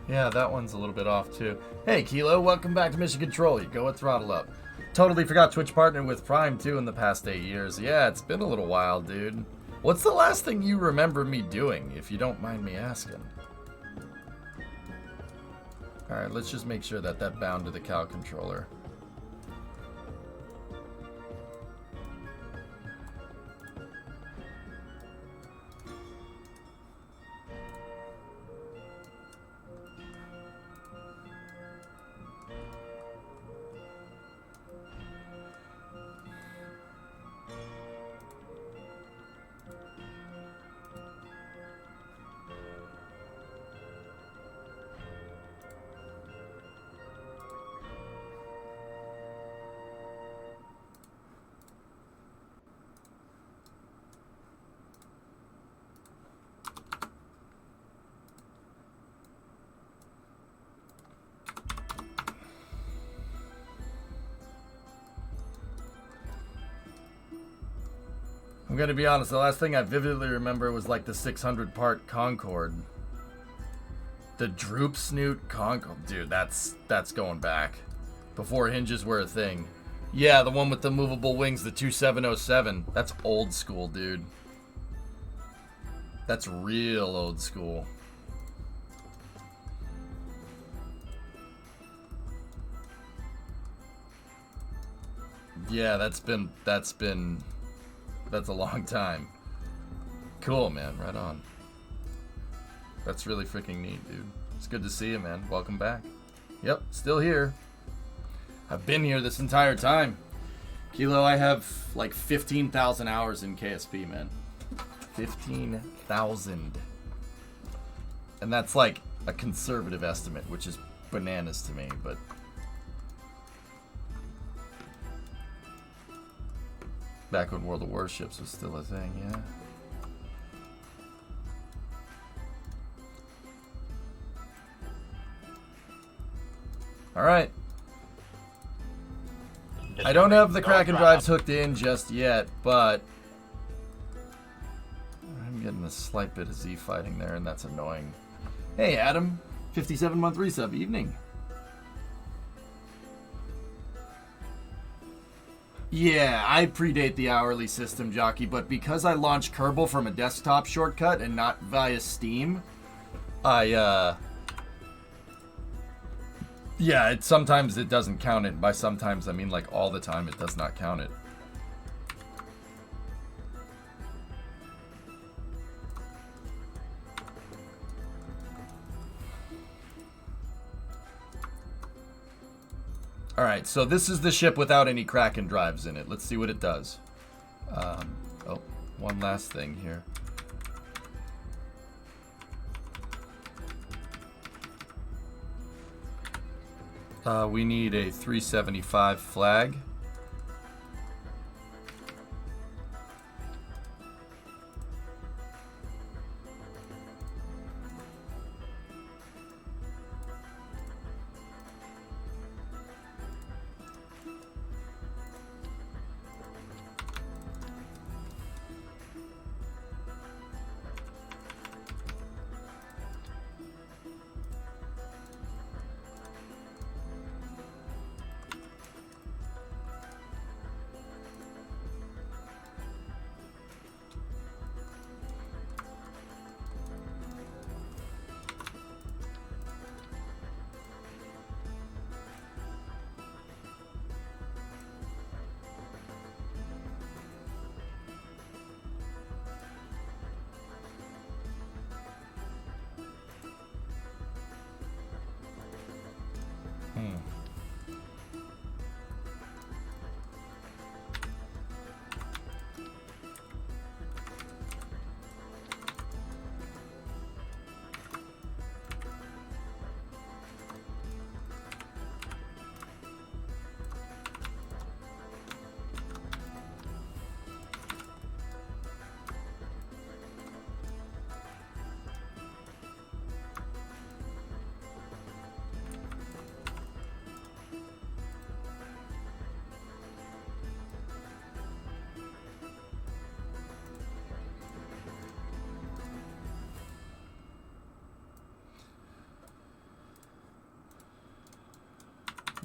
Yeah, that one's a little bit off too. Hey, Kilo, welcome back to Mission Control. You go with Throttle Up. Totally forgot Twitch partnered with Prime too in the past 8 years. Yeah, it's been a little while, dude. What's the last thing you remember me doing, if you don't mind me asking? Alright, let's just make sure that that bound to the cow controller. I'm gonna be honest, the last thing I vividly remember was like the 600 part Concorde. The Droop Snoot Concorde. Dude, that's going back. Before hinges were a thing. Yeah, the one with the movable wings, the 2707. That's old school, dude. That's real old school. Yeah, that's a long time. Cool, man. Right on. That's really freaking neat, dude. It's good to see you, man. Welcome back. Yep, still here. I've been here this entire time. Kilo, I have like 15,000 hours in KSP, man. 15,000. And that's like a conservative estimate, which is bananas to me, but... Back when World of Warships was still a thing, yeah. Alright. I don't have the Kraken drives hooked in just yet, but I'm getting a slight bit of Z fighting there, and that's annoying. Hey, Adam. 57-month resub. Evening. Yeah, I predate the hourly system, Jockey, but because I launched Kerbal from a desktop shortcut and not via Steam, yeah, sometimes it doesn't count it. By sometimes, I mean like all the time it does not count it. Alright, so this is the ship without any Kraken drives in it. Let's see what it does. Oh, one last thing here. We need a 375 flag.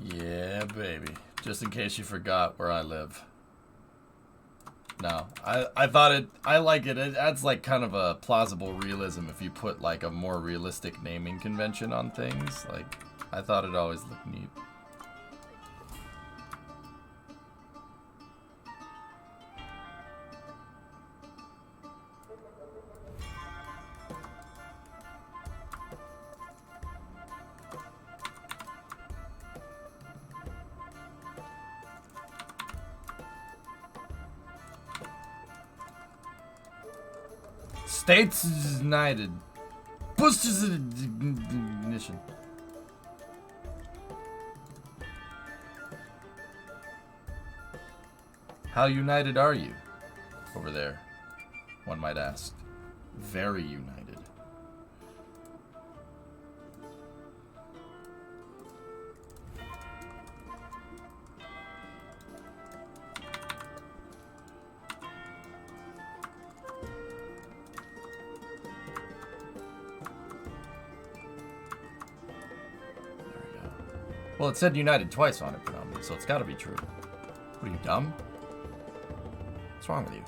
Yeah, baby. Just in case you forgot where I live. No, I thought it, I like it. It adds like kind of a plausible realism if you put like a more realistic naming convention on things. Like, I thought it always looked neat. States United. Boosters ignition. How united are you over there? One might ask. Very united. Well, it said United twice on it, predominantly, so it's got to be true. What are you, dumb? What's wrong with you?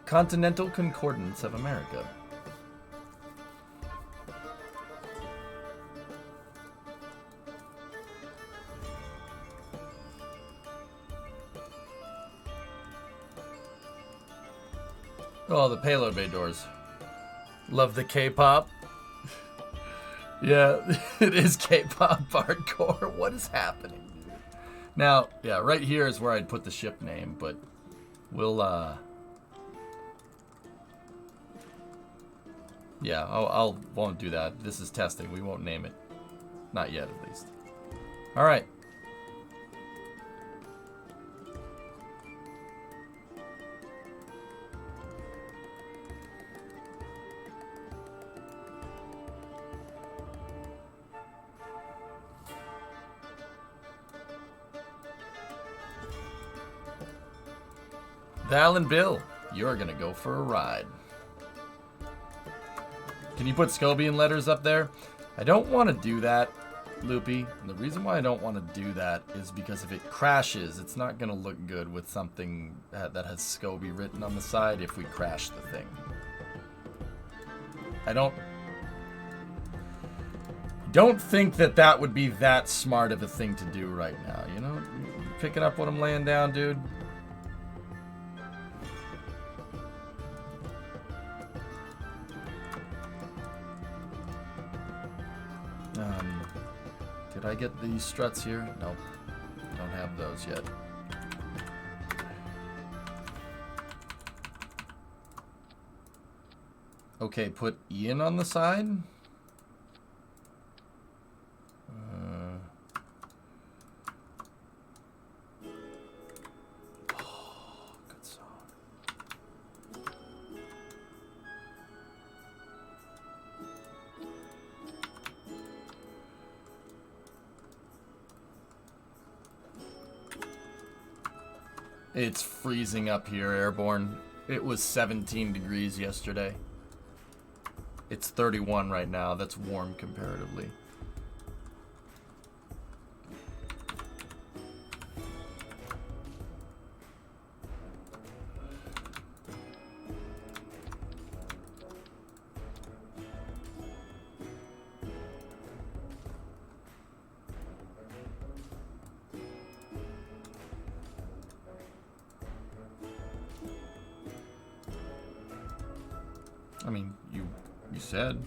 Continental Concordance of America. Oh, the payload bay doors. Love the K-pop. Yeah, it is K-pop hardcore. What is happening, dude? Now, yeah, right here is where I'd put the ship name, but we'll, yeah, I'll won't do that. This is testing. We won't name it. Not yet, at least. All right. Val and Bill, you're gonna go for a ride. Can you put Scobian letters up there? I don't want to do that, Loopy. And the reason why I don't want to do that is because if it crashes, it's not gonna look good with something that has Scoby written on the side if we crash the thing. I don't think that would be that smart of a thing to do right now, you know? You picking up what I'm laying down, dude? Did I get these struts here? Nope. Don't have those yet. Okay, put Ian on the side. Oh, good song. It's freezing up here, Airborne. It was 17 degrees yesterday. It's 31 right now. That's warm comparatively. I mean, you said.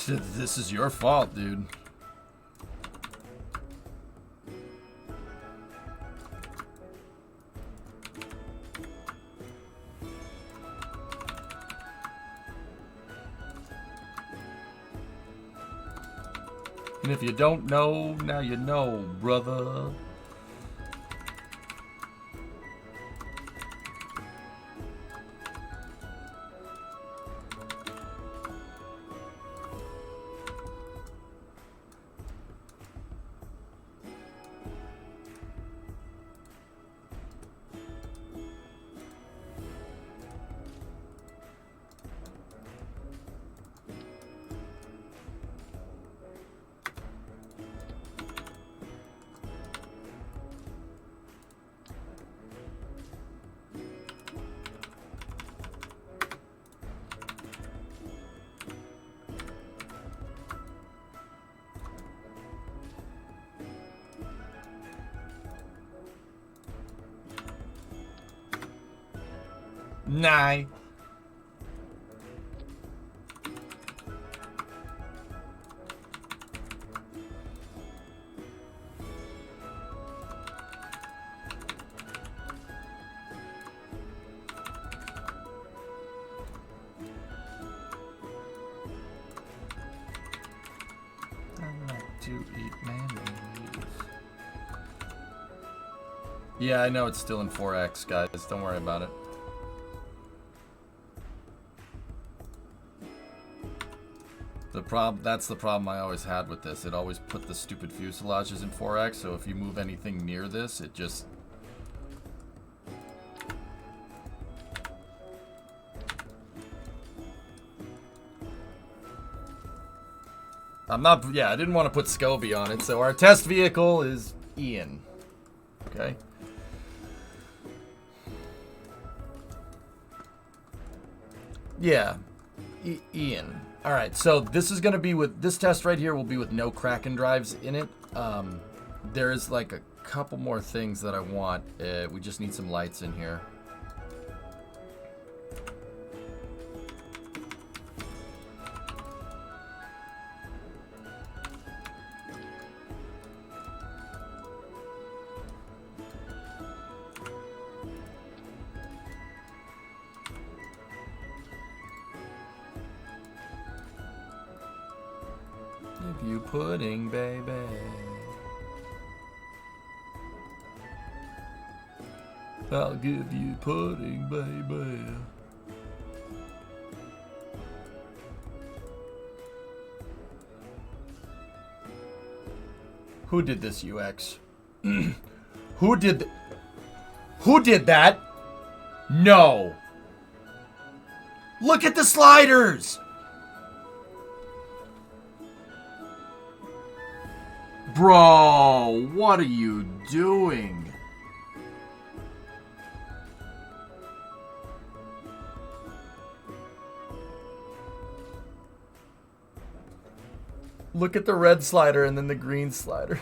This is your fault, dude. And if you don't know, now you know, brother. Nah. To eat mayonnaise. Yeah, I know it's still in 4x, guys. Don't worry about it. That's the problem I always had with this. It always put the stupid fuselages in 4x, so if you move anything near this, it just... yeah, I didn't want to put SCOBY on it, so our test vehicle is Ian. Okay. Yeah, Ian. All right, so this is going to be with, this test right here will be with no Kraken drives in it. There is like a couple more things that I want. We just need some lights in here. Give you pudding, baby. I'll give you pudding, baby. Who did this UX? Who did that? No. Look at the sliders. Bro, what are you doing? Look at the red slider and then the green slider.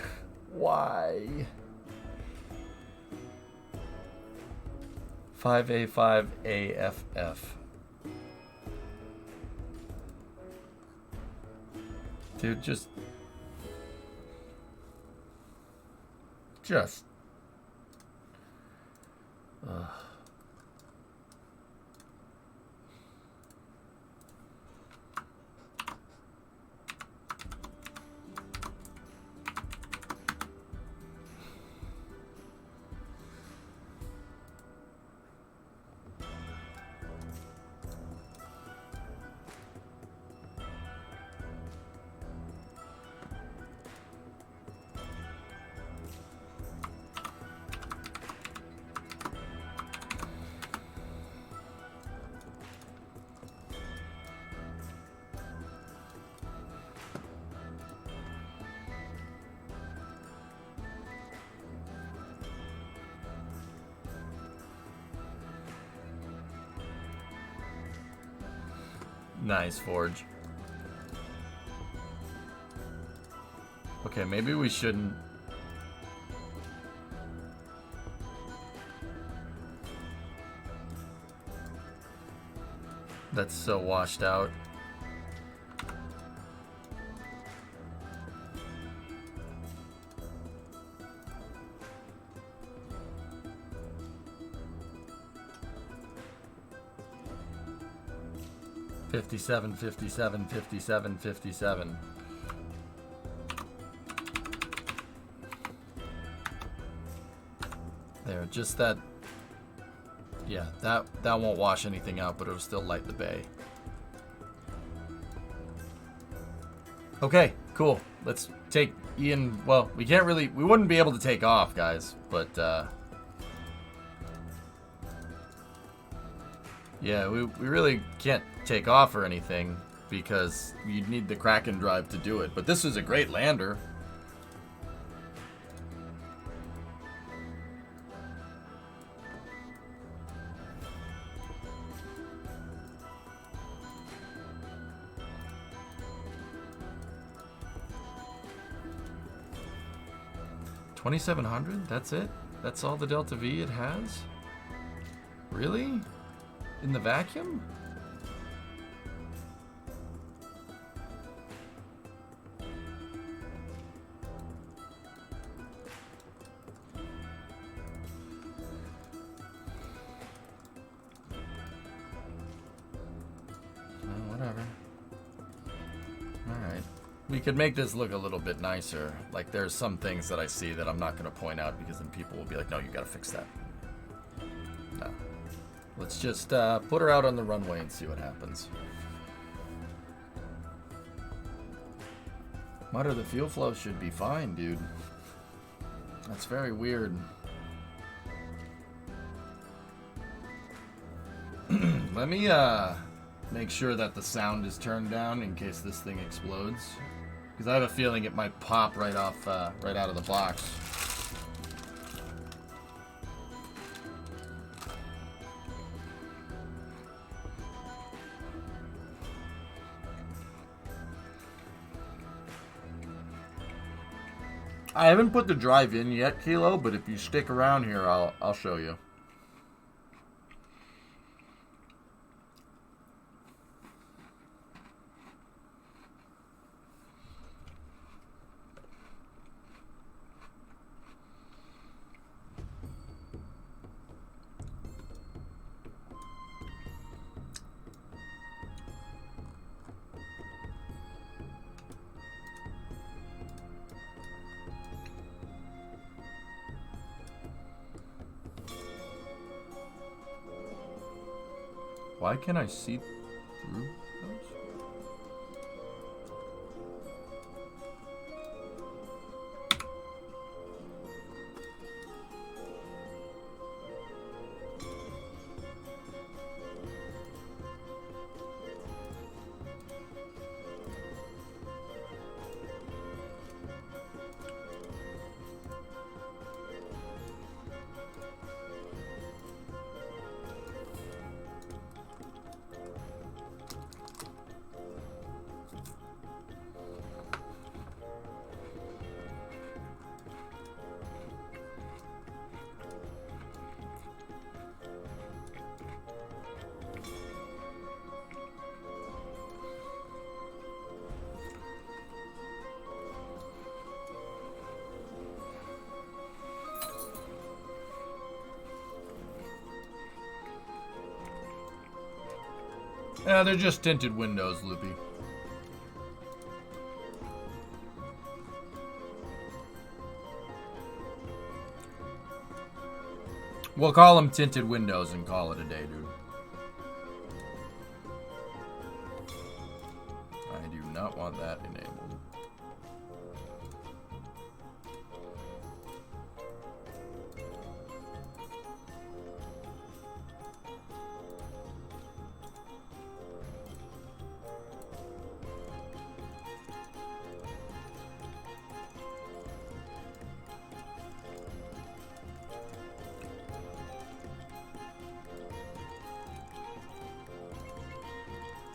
Why? 5A5AFF. Dude, just... Nice, Forge. Okay, maybe we shouldn't... That's so washed out. $57, $57, $57, $57. There, just that. Yeah, that won't wash anything out, but it'll still light the bay. Okay, cool. Let's take Ian. Well, we wouldn't be able to take off, guys, but yeah, we really can't take off or anything because you'd need the Kraken drive to do it. But this is a great lander. $2,700? That's it? That's all the Delta V it has? Really? In the vacuum? Whatever. Alright. We could make this look a little bit nicer. Like, there's some things that I see that I'm not going to point out because then people will be like, no, you got to fix that. No. Let's just put her out on the runway and see what happens. Mutter, the fuel flow should be fine, dude. That's very weird. Let me make sure that the sound is turned down in case this thing explodes, because I have a feeling it might pop right off, right out of the box. I haven't put the drive in yet, Kilo, but if you stick around here, I'll show you. Why can't I see through those? Yeah, they're just tinted windows, Loopy. We'll call them tinted windows and call it a day, dude. I do not want that enabled.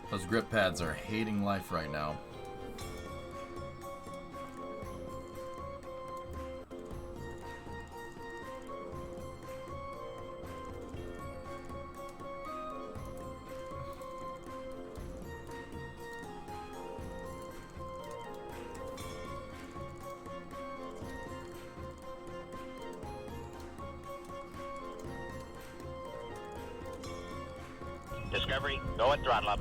Those grip pads are hating life right now. Discovery, go at throttle up.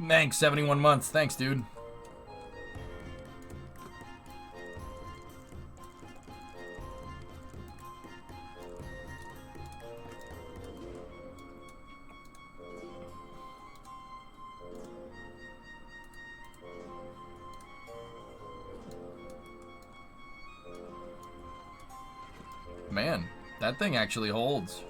Thanks, 71 months. Thanks, dude. Man, that thing actually holds.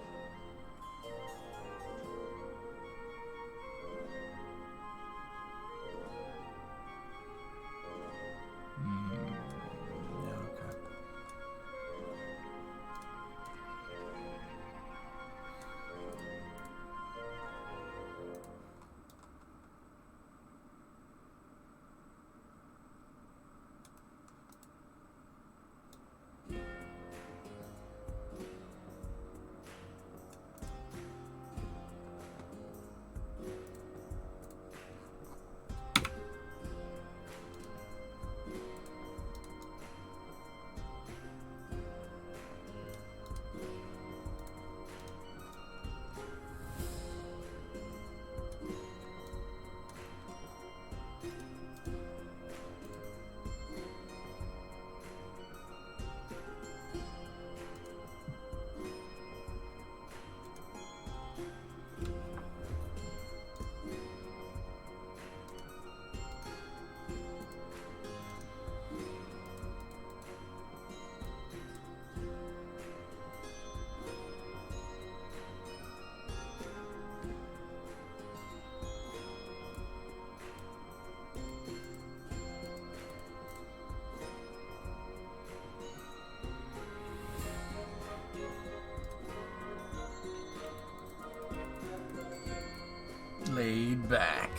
laid back.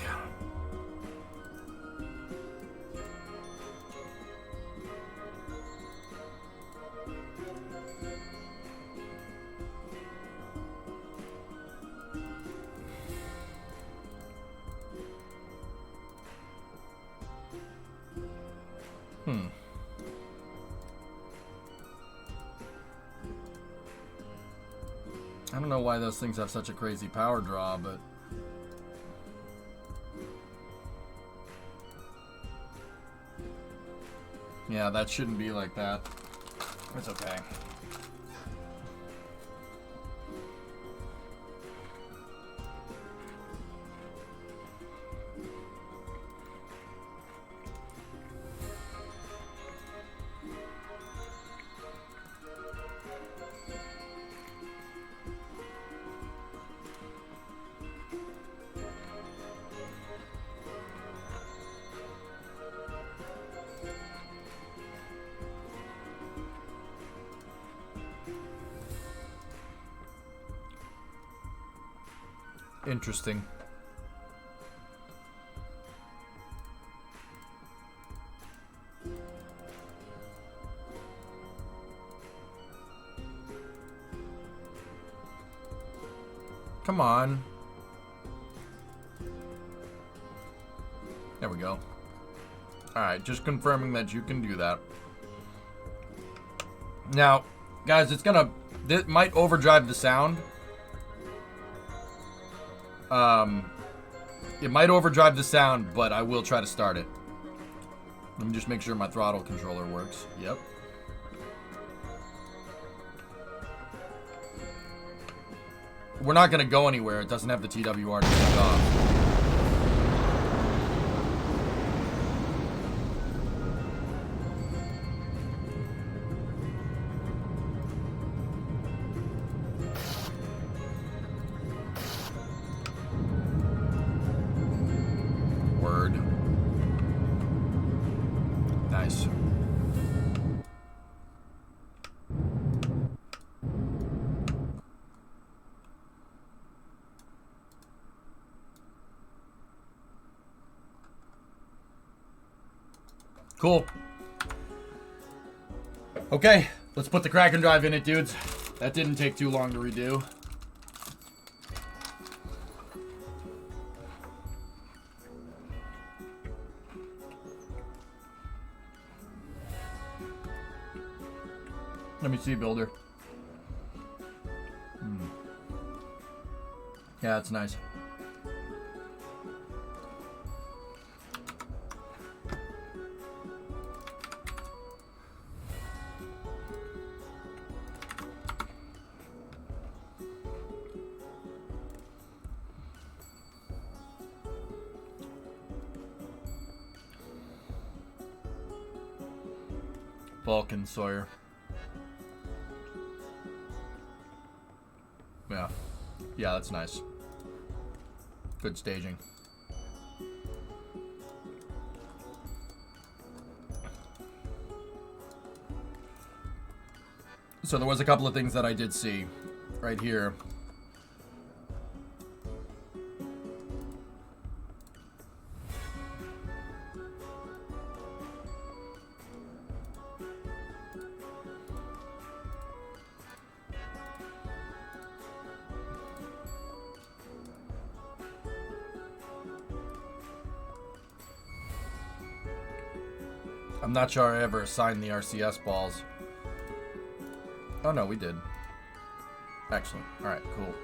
I don't know why those things have such a crazy power draw, but... yeah, that shouldn't be like that. It's okay. Interesting. Come on. There we go. Alright, just confirming that you can do that. Now, guys, it's gonna... this might overdrive the sound. It might overdrive the sound, but I will try to start it. Let me just make sure my throttle controller works. Yep. We're not going to go anywhere. It doesn't have the TWR to take off. Cool. Okay, let's put the Kraken drive in it, dudes. That didn't take too long to redo. Let me see, builder. Yeah, that's nice. Vulcan Sawyer. Yeah. Yeah, that's nice. Good staging. So there was a couple of things that I did see right here. I'm not sure I ever assigned the RCS balls. Oh no, we did. Excellent. Alright, cool.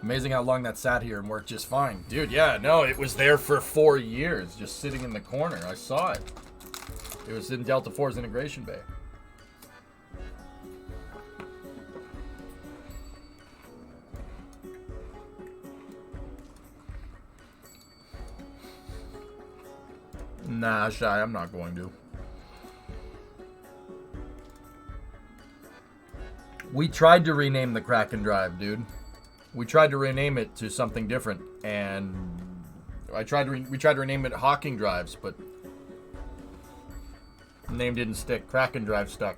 Amazing how long that sat here and worked just fine. Dude, yeah, no, it was there for 4 years, just sitting in the corner. I saw it. It was in Delta 4's integration bay. Nah, Shy, I'm not going to. We tried to rename the Kraken drive, dude. We tried to rename it to something different, and we tried to rename it Hawking Drives, but the name didn't stick. Kraken drive stuck.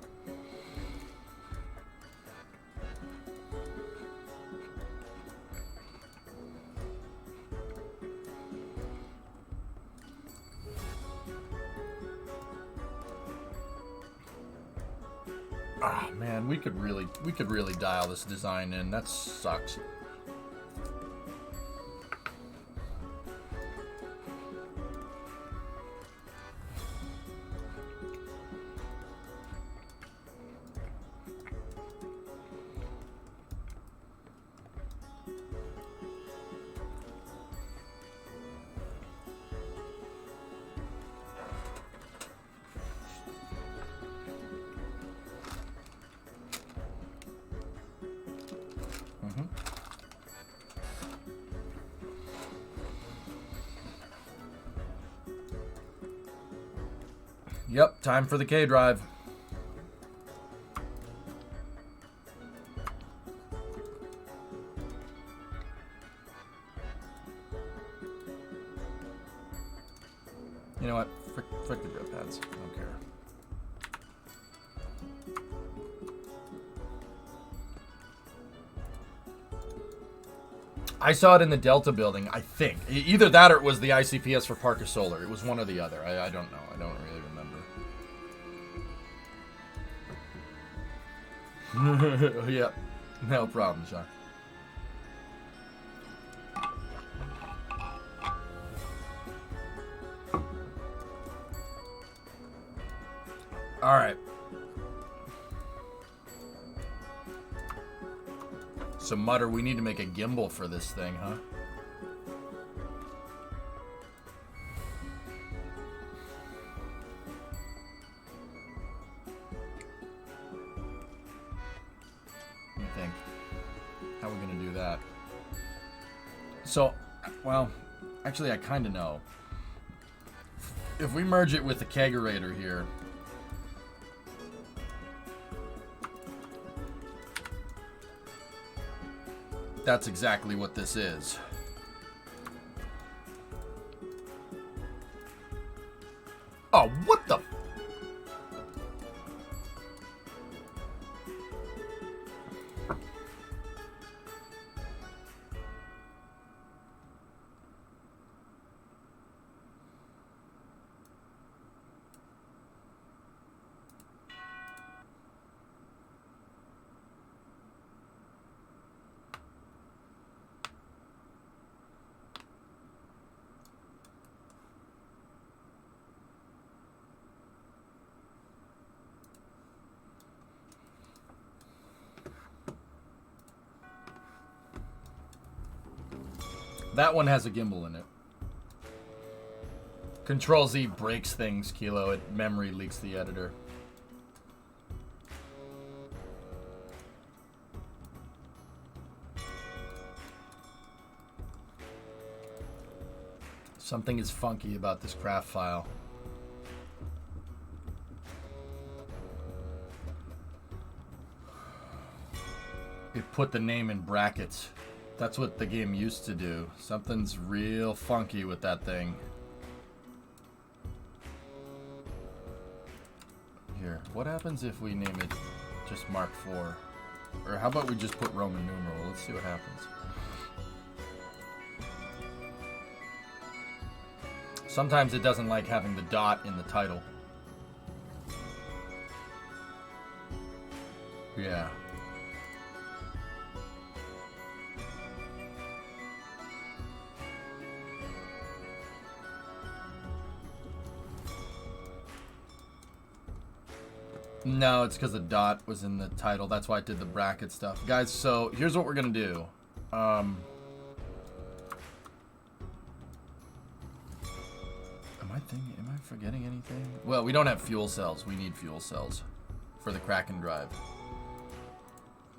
Ah, man, we could really dial this design in. That sucks. Yep, time for the K drive. You know what? Frick the grip pads. I don't care. I saw it in the Delta building, I think. Either that or it was the ICPS for Parker Solar. It was one or the other. I don't know. I don't really remember. Yep. No problem, Sean. All right. So, Mutter, we need to make a gimbal for this thing, huh? What do you think? How are we going to do that? So, well, actually, I kind of know. If we merge it with the kegerator here... That's exactly what this is. Oh, what the... That one has a gimbal in it. Control Z breaks things, Kilo. It memory leaks the editor. Something is funky about this craft file. It put the name in brackets. That's what the game used to do. Something's real funky with that thing. Here, what happens if we name it just Mark IV? Or how about we just put Roman numeral? Let's see what happens. Sometimes it doesn't like having the dot in the title. Yeah. No, it's because the dot was in the title. That's why I did the bracket stuff. Guys, so here's what we're going to do. Am I forgetting anything? Well, we don't have fuel cells. We need fuel cells for the Kraken drive.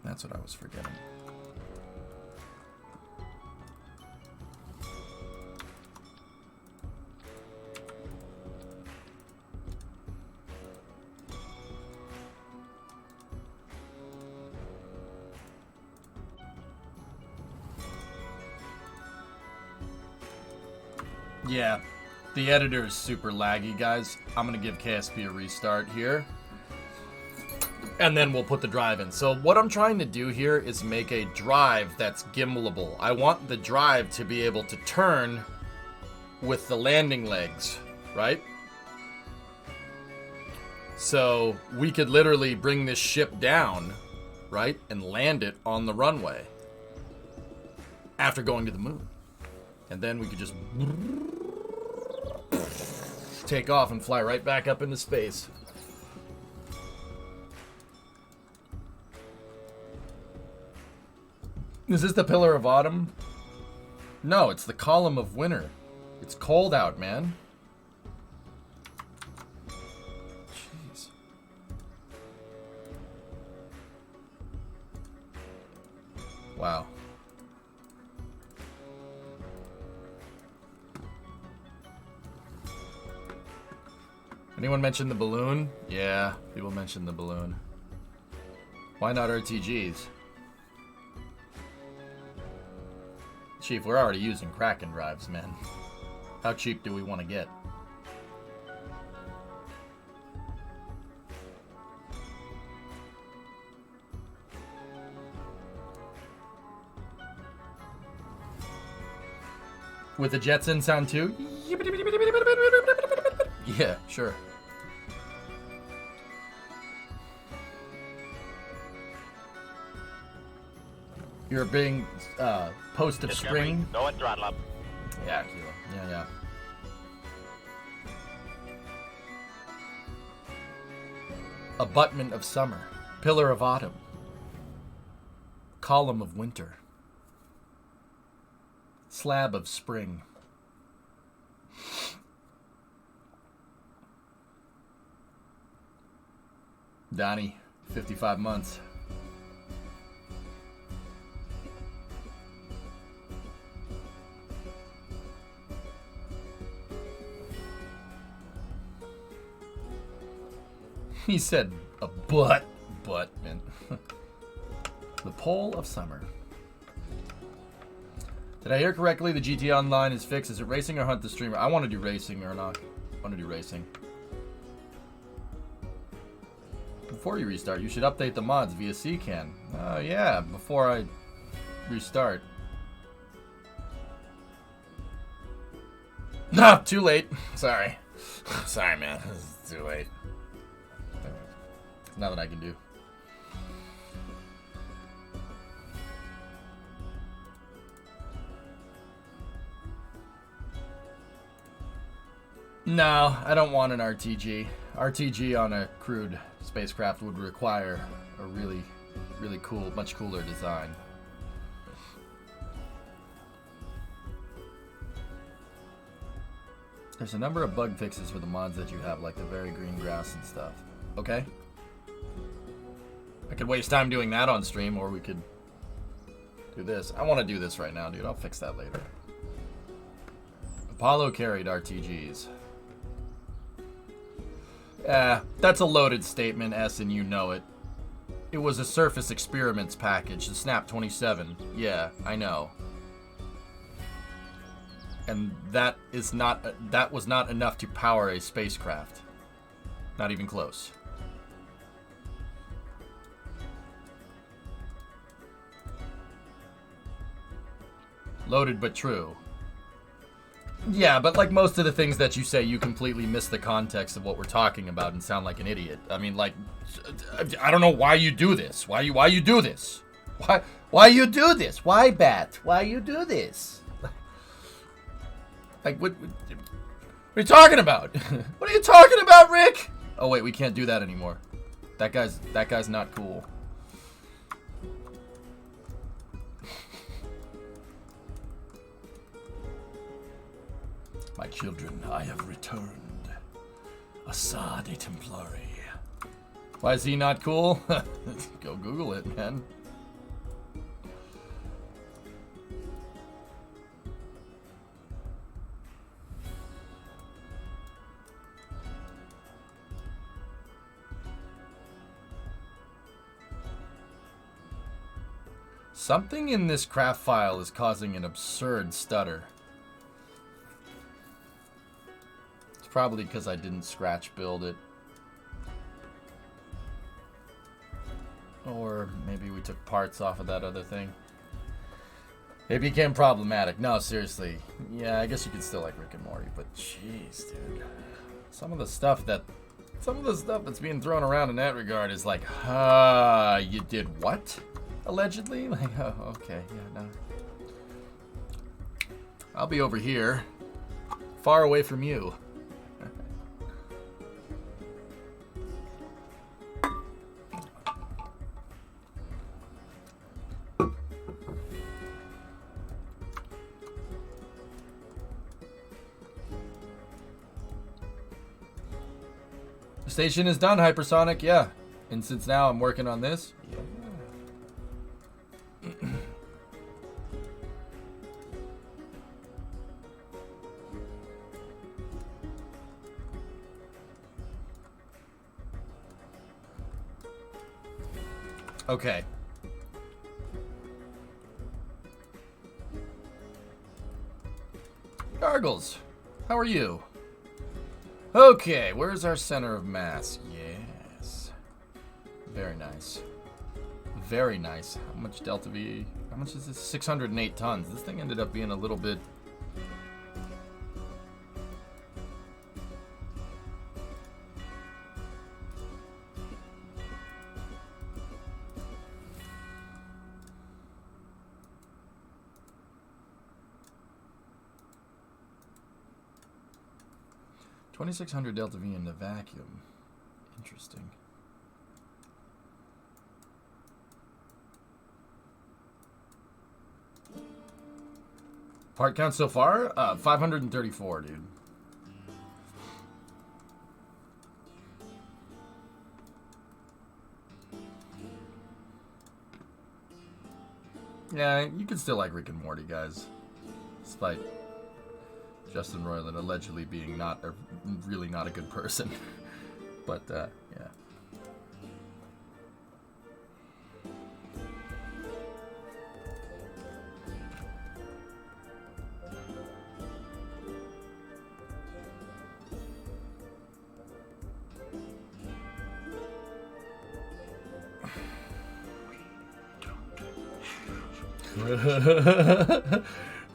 That's what I was forgetting. Yeah, the editor is super laggy, guys. I'm going to give KSP a restart here. And then we'll put the drive in. So what I'm trying to do here is make a drive that's gimbalable. I want the drive to be able to turn with the landing legs, right? So we could literally bring this ship down, right, and land it on the runway after going to the moon. And then we could just take off and fly right back up into space. Is this the Pillar of Autumn? No, it's the Column of Winter. It's cold out, man. Jeez. Wow. Anyone mention the balloon? Yeah, people mentioned the balloon. Why not RTGs? Chief, we're already using Kraken drives, man. How cheap do we want to get? With the Jetson sound too? Yeah, sure. You're being post of Discovery, spring. go and throttle up. Yeah, Kilo. Yeah. Abutment of summer. Pillar of autumn. Column of winter. Slab of spring. Donnie, 55 months. He said a butt, man. The pole of summer. Did I hear correctly? The GT Online is fixed. Is it racing or hunt the streamer? I want to do racing or not. I want to do racing. Before you restart, you should update the mods via CKAN. Oh, yeah, before I restart. No, too late. Sorry. Sorry, man. It's too late. There's nothing I can do. No, I don't want an RTG. RTG on a crewed spacecraft would require a really, really cool, much cooler design. There's a number of bug fixes for the mods that you have, like the very green grass and stuff. Okay? I could waste time doing that on stream, or we could do this. I want to do this right now, dude. I'll fix that later. Apollo carried RTGs. That's a loaded statement, S, and you know it. It was a Surface Experiments package, the Snap 27. Yeah, I know. And that was not enough to power a spacecraft. Not even close. Loaded but true. Yeah, but like most of the things that you say, you completely miss the context of what we're talking about and sound like an idiot. I mean, like, I don't know why you do this. Why you do this? Why you do this? Why, Bat? Why you do this? Like, what are you talking about? What are you talking about, Rick? Oh wait, we can't do that anymore. That guy's not cool. My children, I have returned. Assad a Templari. Why is he not cool? Go Google it, man. Something in this craft file is causing an absurd stutter. It's probably because I didn't scratch build it. Or maybe we took parts off of that other thing. It became problematic. No, seriously. Yeah, I guess you could still like Rick and Morty, but jeez, dude. Some of the stuff that Some of the stuff that's being thrown around in that regard is like, you did what? Allegedly? Like, oh, okay, yeah, no. I'll be over here, far away from you. The station is done, Hypersonic, yeah. And since now I'm working on this, yeah. Okay. Gargles, how are you? Okay, where's our center of mass? Yes. Very nice. Very nice. How much delta V? How much is this? 608 tons. This thing ended up being a little bit... $2,600 delta V in the vacuum. Interesting. Part count so far? 534, dude. Yeah, you can still like Rick and Morty, guys. Despite Justin Roiland allegedly being really not a good person. But, yeah.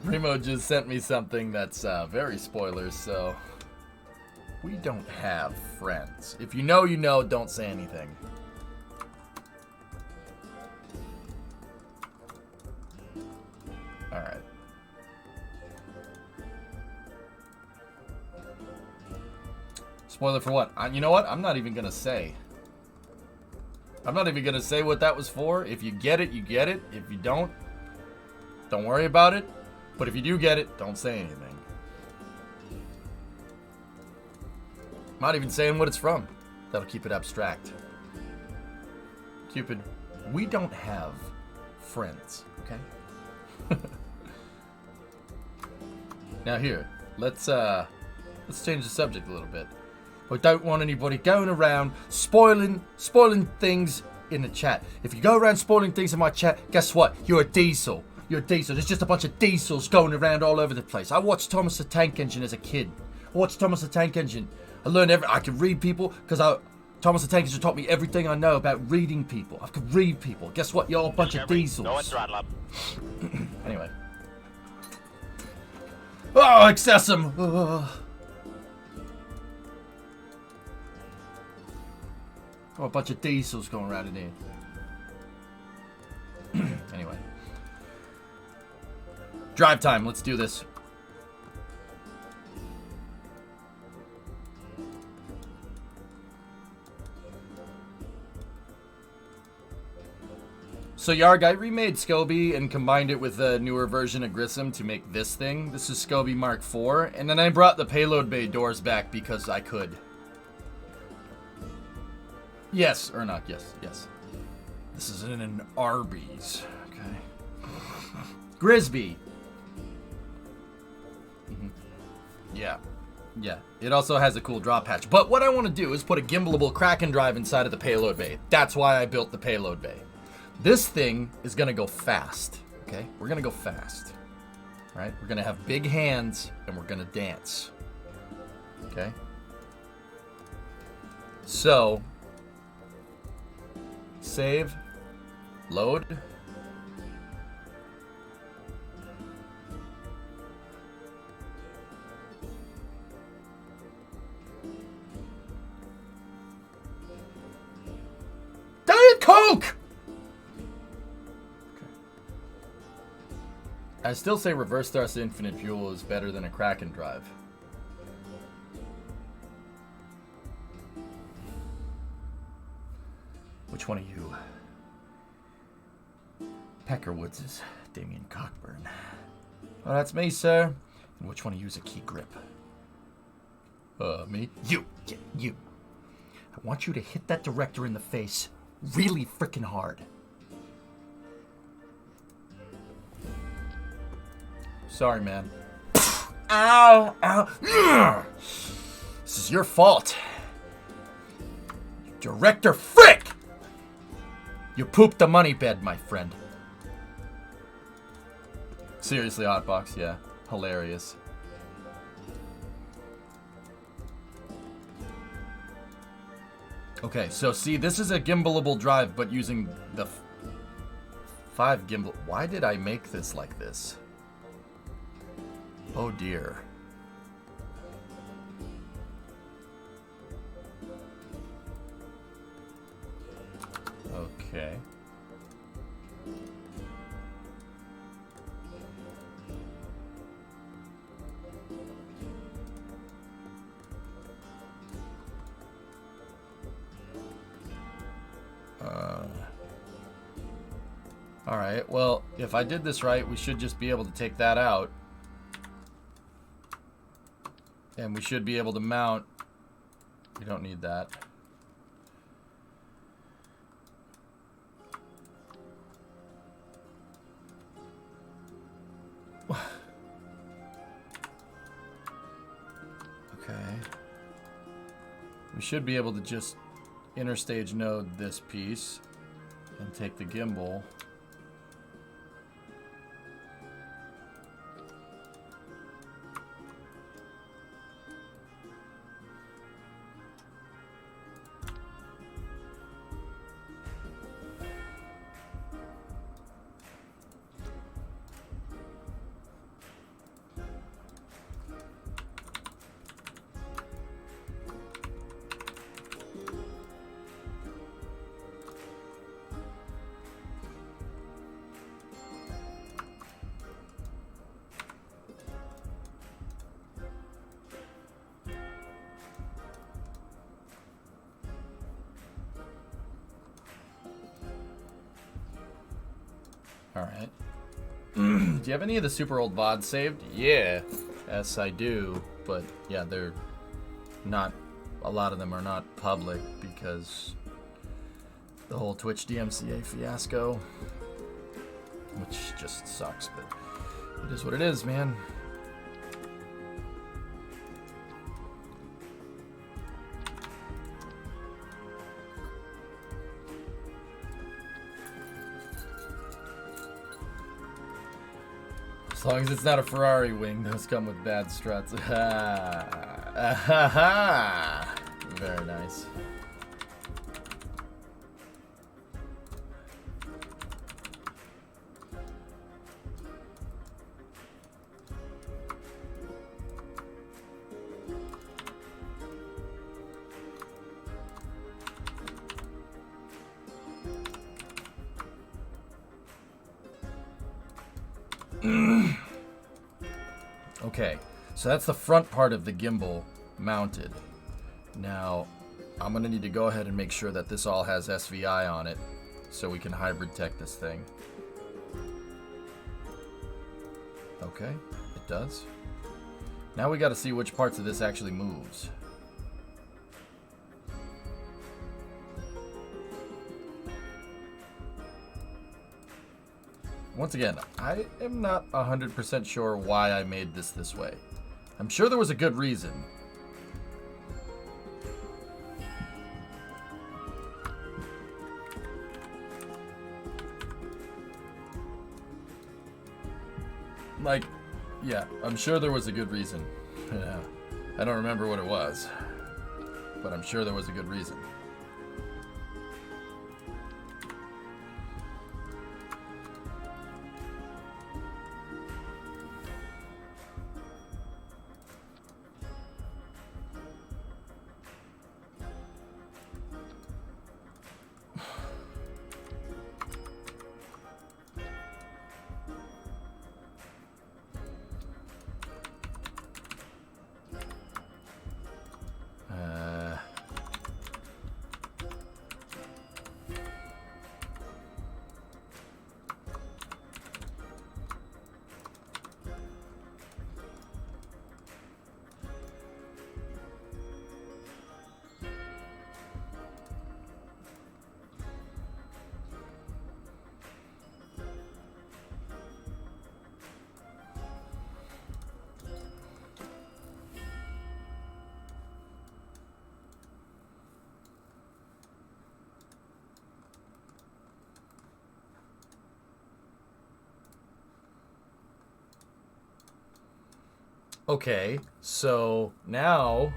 Remo just sent me something that's very spoilers, so we don't have friends. If you know, you know, don't say anything. Alright. Spoiler for what? You know what? I'm not even gonna say. I'm not even gonna say what that was for. If you get it, you get it. If you don't worry about it. But if you do get it, don't say anything. I'm not even saying what it's from. That'll keep it abstract. Cupid, we don't have friends, okay? Now here, let's change the subject a little bit. I don't want anybody going around spoiling things in the chat. If you go around spoiling things in my chat, guess what? You're a diesel. You're a diesel. There's just a bunch of diesels going around all over the place. I watched Thomas the Tank Engine as a kid. I watched Thomas the Tank Engine. I learned I could read people because Thomas the Tank Engine taught me everything I know about reading people. I could read people. Guess what? You're all a bunch of diesels. No throttle up. Anyway. Oh, excessum. Oh, a bunch of diesels going around in here. Anyway. Drive time, let's do this. So Yarg, I remade Scoby and combined it with a newer version of Grissom to make this thing. This is Scoby Mark IV, and then I brought the payload bay doors back because I could. Yes, or not, yes. This is in an Arby's, okay. Grisby. Yeah. It also has a cool drop hatch. But what I want to do is put a gimbalable Kraken drive inside of the payload bay. That's why I built the payload bay. This thing is going to go fast, okay? We're going to go fast, right? We're going to have big hands, and we're going to dance, okay? So, save, load. joke! Okay. I still say reverse thrust infinite fuel is better than a Kraken drive. Which one of you? Peckerwoods is Damien Cockburn. Oh, that's me, sir. And which one of you is a key grip? Me? You! Yeah, you. I want you to hit that director in the face really freaking hard. Sorry, man. Ow! Ow! This is your fault. Director Frick! You pooped the money bed, my friend. Seriously, Hotbox, yeah. Hilarious. Okay, so see, this is a gimbalable drive, but using the 5 gimbal. Why did I make this like this? Oh dear. Okay. Alright, well, if I did this right, we should just be able to take that out. And we should be able to mount. We don't need that. Okay. We should be able to just interstage node this piece and take the gimbal. Alright. Do you have any of the super old VODs saved? Yeah. Yes, I do. But, yeah, they're not... A lot of them are not public because the whole Twitch DMCA fiasco. Which just sucks, but it is what it is, man. As long as it's not a Ferrari wing, those come with bad struts. Very nice. Okay, so that's the front part of the gimbal mounted. Now, I'm going to need to go ahead and make sure that this all has SVI on it so we can hybrid tech this thing. Okay, it does. Now we got to see which parts of this actually moves. Once again, I am not 100% sure why I made this way. I'm sure there was a good reason. Like, yeah, I'm sure there was a good reason. I don't remember what it was, but I'm sure there was a good reason. Okay, so now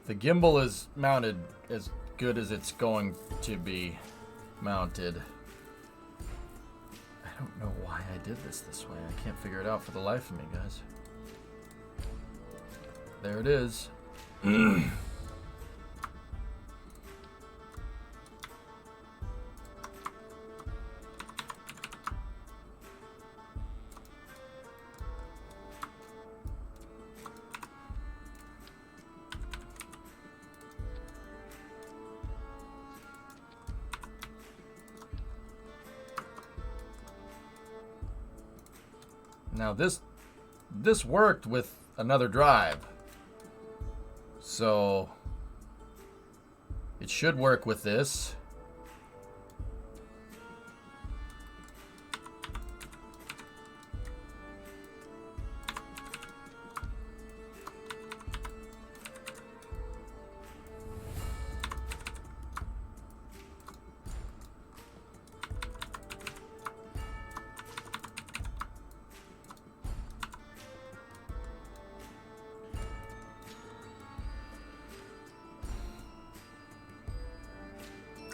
the gimbal is mounted as good as it's going to be mounted. I don't know why I did this way. I can't figure it out for the life of me, guys. There it is. Now this worked with another drive. So it should work with this.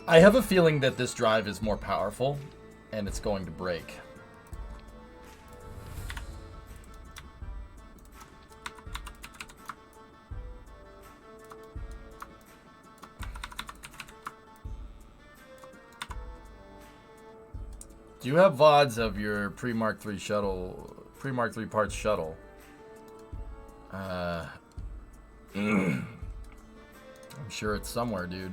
I have a feeling that this drive is more powerful and it's going to break. Do you have VODs of your pre-Mark III shuttle, pre-Mark III parts shuttle? I'm sure it's somewhere, dude.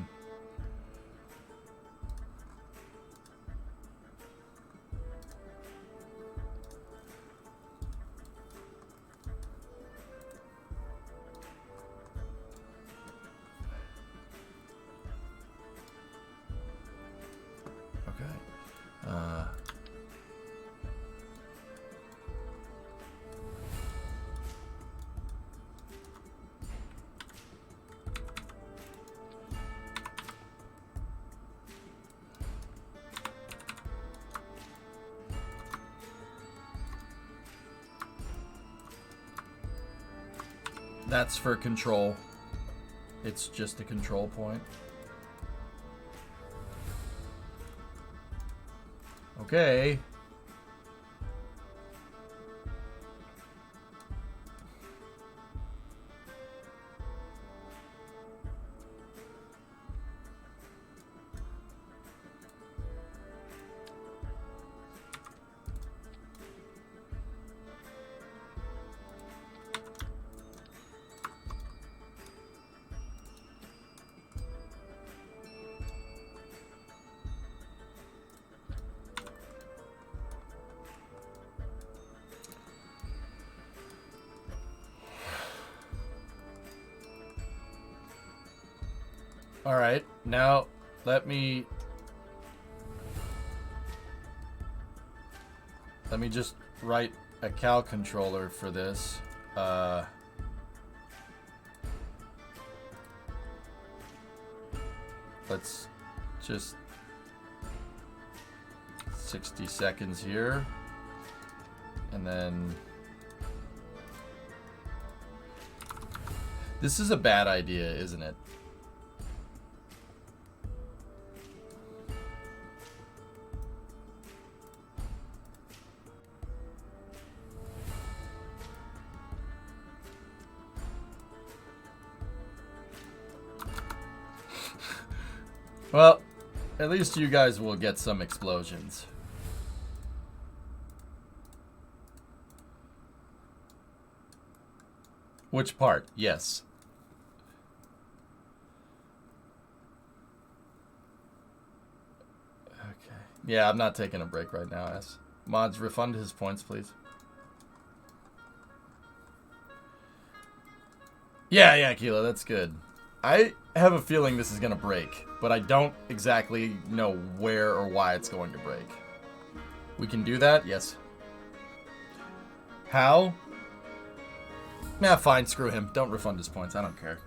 That's for control. It's just a control point. Okay. All right, now let me just write a cal controller for this. Let's just 60 seconds here, and then this is a bad idea, isn't it? Well, at least you guys will get some explosions. Which part? Yes. Okay. Yeah, I'm not taking a break right now, S. Mods, refund his points, please. Yeah, Kilo, that's good. I have a feeling this is going to break, but I don't exactly know where or why it's going to break. We can do that? Yes. How? Nah, fine, screw him. Don't refund his points. I don't care.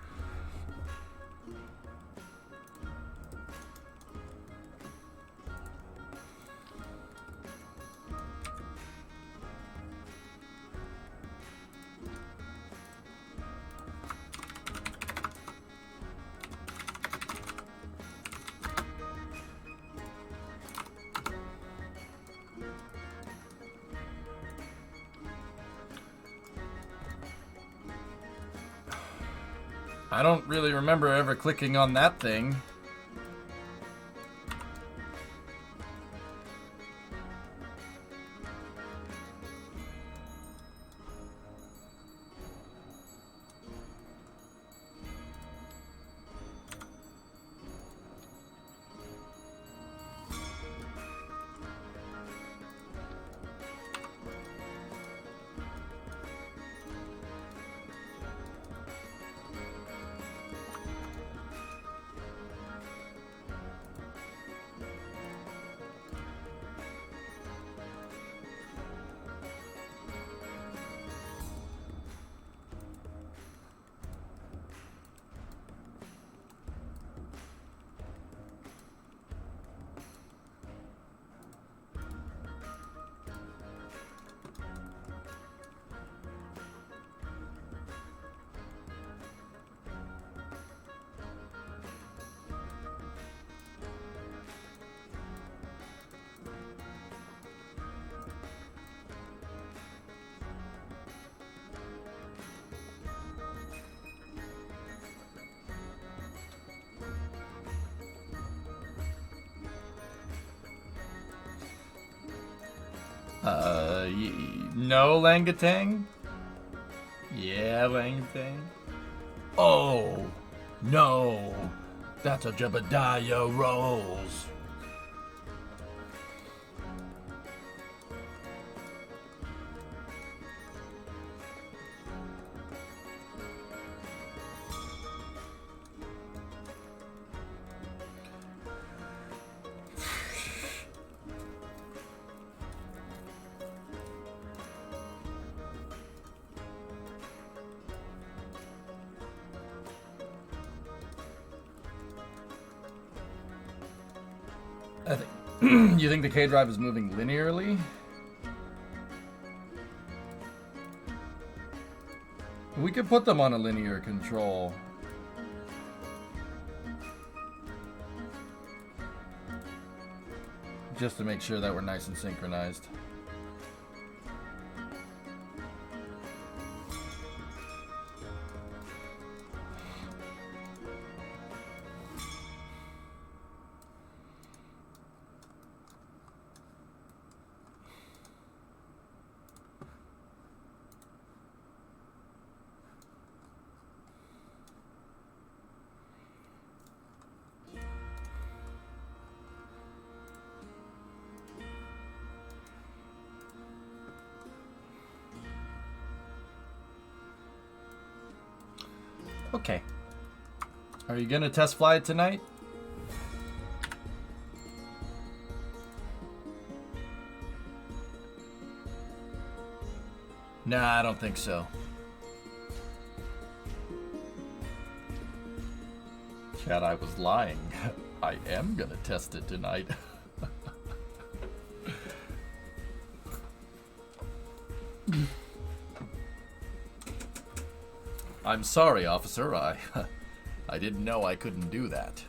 I don't really remember ever clicking on that thing. No, Langatang? Yeah, Langatang. Oh, no. That's a Jebediah Rose. You think the K drive is moving linearly? We could put them on a linear control. Just to make sure that we're nice and synchronized. Okay. Are you gonna test fly it tonight? Nah, I don't think so. Chad, I was lying. I am gonna test it tonight. I'm sorry, officer. I didn't know I couldn't do that.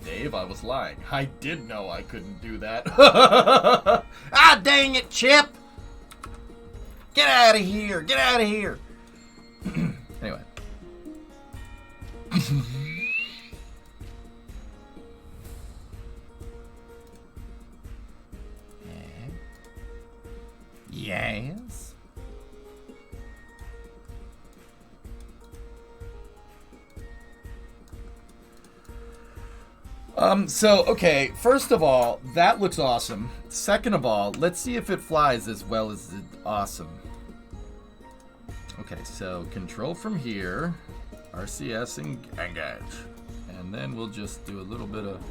Dave, I was lying. I did know I couldn't do that. Ah, dang it, Chip! Get out of here! Get out of here! Anyway. Yes? Okay, first of all, that looks awesome. Second of all, let's see if it flies as well as it awesome. Okay, so control from here, RCS engage. And then we'll just do a little bit of...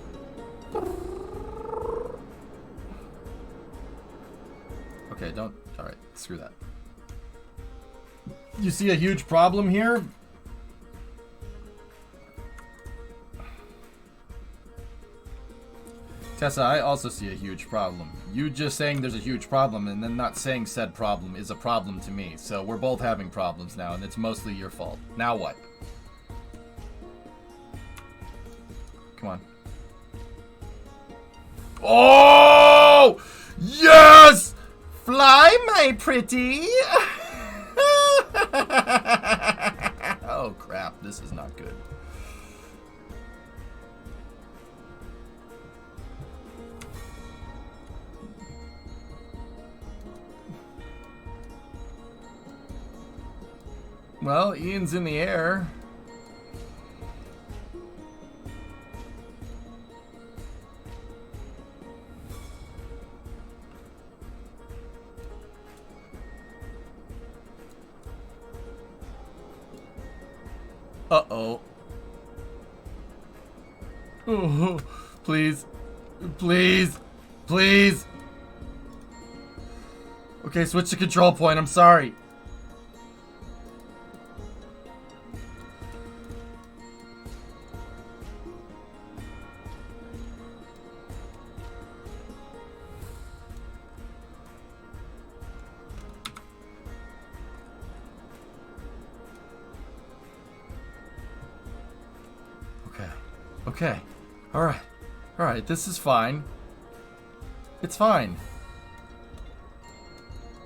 Okay, don't... Alright, screw that. You see a huge problem here? Tessa, I also see a huge problem. You just saying there's a huge problem and then not saying said problem is a problem to me. So we're both having problems now, and it's mostly your fault. Now what? Come on. Oh! Yes! Fly, my pretty! Oh, crap. This is not good. Well, Ian's in the air. Uh-oh. Oh, please. Please. Please. Okay, switch to control point. I'm sorry. Okay. Alright. Alright, this is fine. It's fine.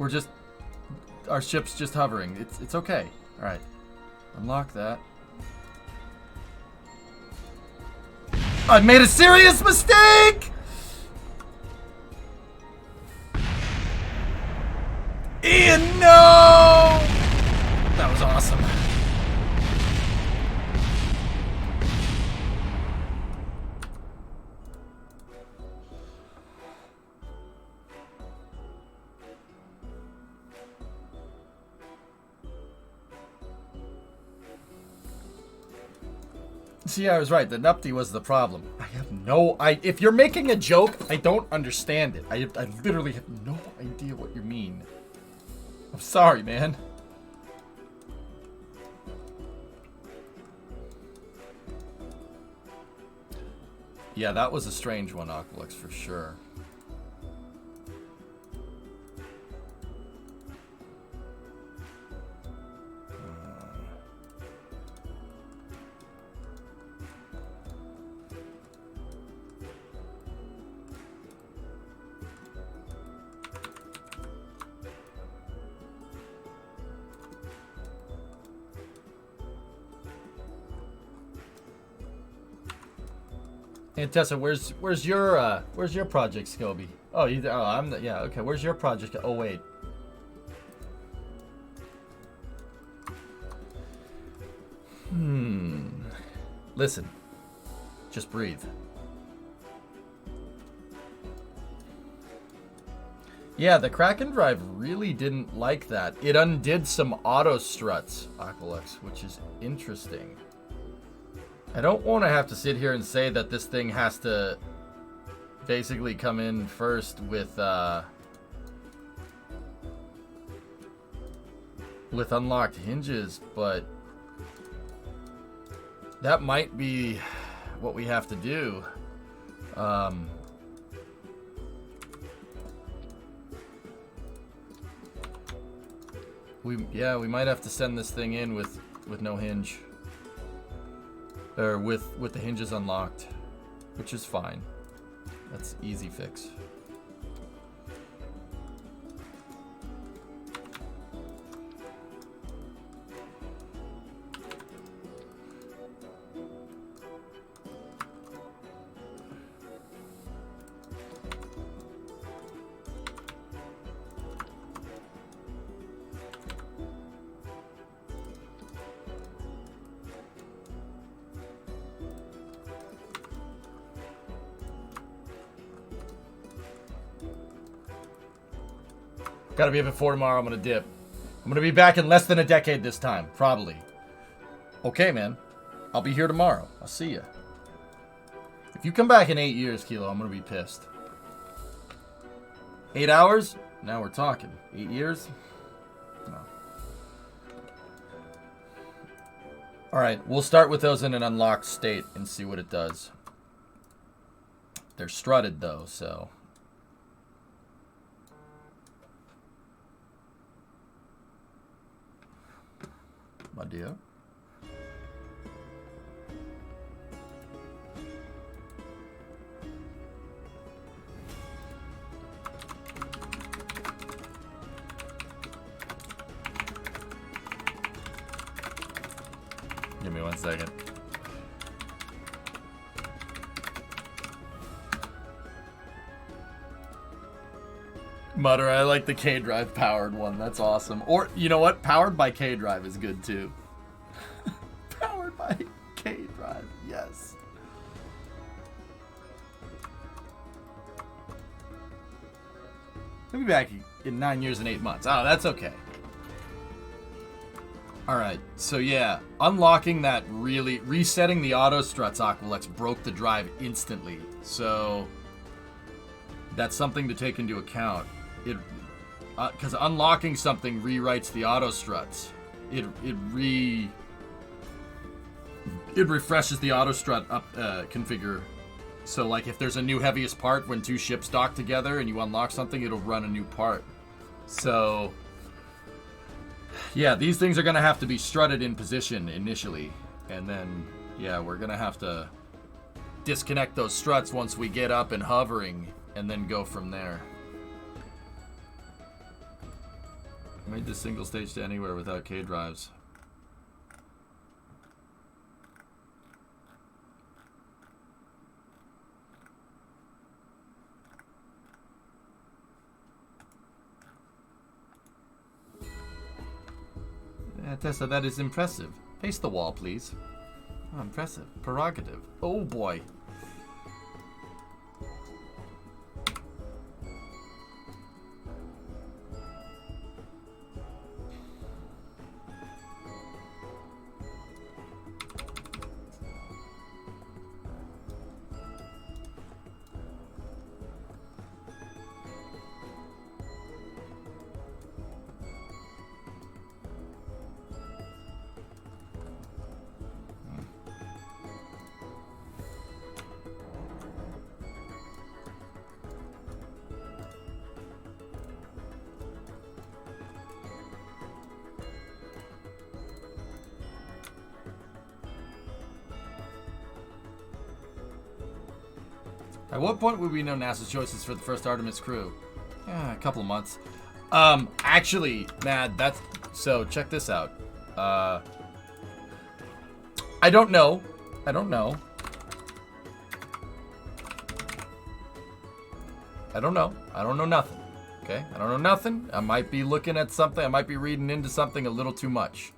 We're just... Our ship's just hovering. It's okay. Alright. Unlock that. I made a serious mistake! Ian, no! That was awesome. See, I was right. The Nupti was the problem. I have no... if you're making a joke, I don't understand it. I literally have no idea what you mean. I'm sorry, man. Yeah, that was a strange one, Aqualux, for sure. And Tessa, where's your project, Scobie? Oh, I'm the, yeah, okay. Where's your project? Oh wait. Listen. Just breathe. Yeah, the Kraken drive really didn't like that. It undid some auto struts, Aqualux, which is interesting. I don't want to have to sit here and say that this thing has to basically come in first with unlocked hinges, but that might be what we have to do. We might have to send this thing in with no hinge. Or with the hinges unlocked, which is fine. That's easy fix. Gotta be up at 4 tomorrow. I'm gonna dip. I'm gonna be back in less than a decade this time, probably. Okay, man. I'll be here tomorrow. I'll see you. If you come back in 8 years, Kilo, I'm gonna be pissed. 8 hours? Now we're talking. 8 years? No. Alright, we'll start with those in an unlocked state and see what it does. They're strutted, though, so... My dear. Give me 1 second. Mutter, I like the K-Drive powered one. That's awesome. Or, you know what? Powered by K-Drive is good too. Powered by K-Drive. Yes. I'll be back in 9 years and 8 months. Oh, that's okay. Alright, so yeah. Unlocking that really... Resetting the auto struts Aqualex broke the drive instantly. So... That's something to take into account. Because unlocking something rewrites the auto struts. It refreshes the auto strut up configure. So like if there's a new heaviest part when two ships dock together and you unlock something, it'll run a new part. So yeah, these things are gonna have to be strutted in position initially, and then yeah, we're gonna have to disconnect those struts once we get up and hovering, and then go from there. Made this single stage to anywhere without K drives. Tessa, that is impressive. Face the wall, please. Oh, impressive. Prerogative. Oh boy. At what point would we know NASA's choices for the first Artemis crew? Yeah, a couple of months. Actually, Mad, that's... So, check this out. I don't know. I don't know. I don't know. I don't know nothing. Okay? I don't know nothing. I might be looking at something. I might be reading into something a little too much.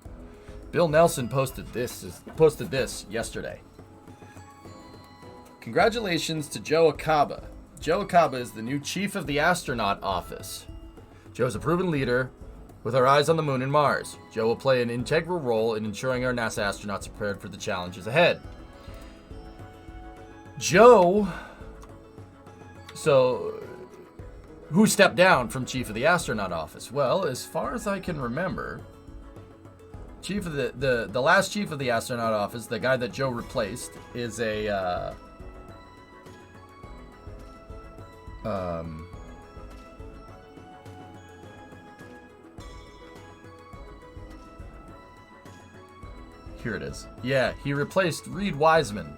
Bill Nelson posted this yesterday. Congratulations to Joe Akaba. Joe Akaba is the new chief of the astronaut office. Joe's a proven leader with our eyes on the moon and Mars. Joe will play an integral role in ensuring our NASA astronauts are prepared for the challenges ahead. Joe, so who stepped down from chief of the astronaut office? Well, as far as I can remember, chief of the last chief of the astronaut office, the guy that Joe replaced, is a here it is. Yeah, he replaced Reed Wiseman.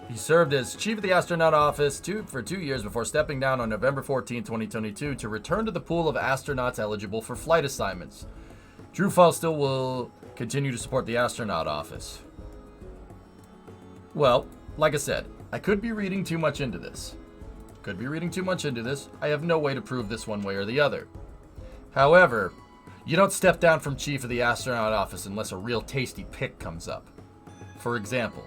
He served as chief of the astronaut office for 2 years before stepping down on November 14, 2022 to return to the pool of astronauts eligible for flight assignments. Drew Fall still will continue to support the astronaut office. Well, like I said, I could be reading too much into this. I have no way to prove this one way or the other. However, you don't step down from chief of the astronaut office unless a real tasty pick comes up. For example,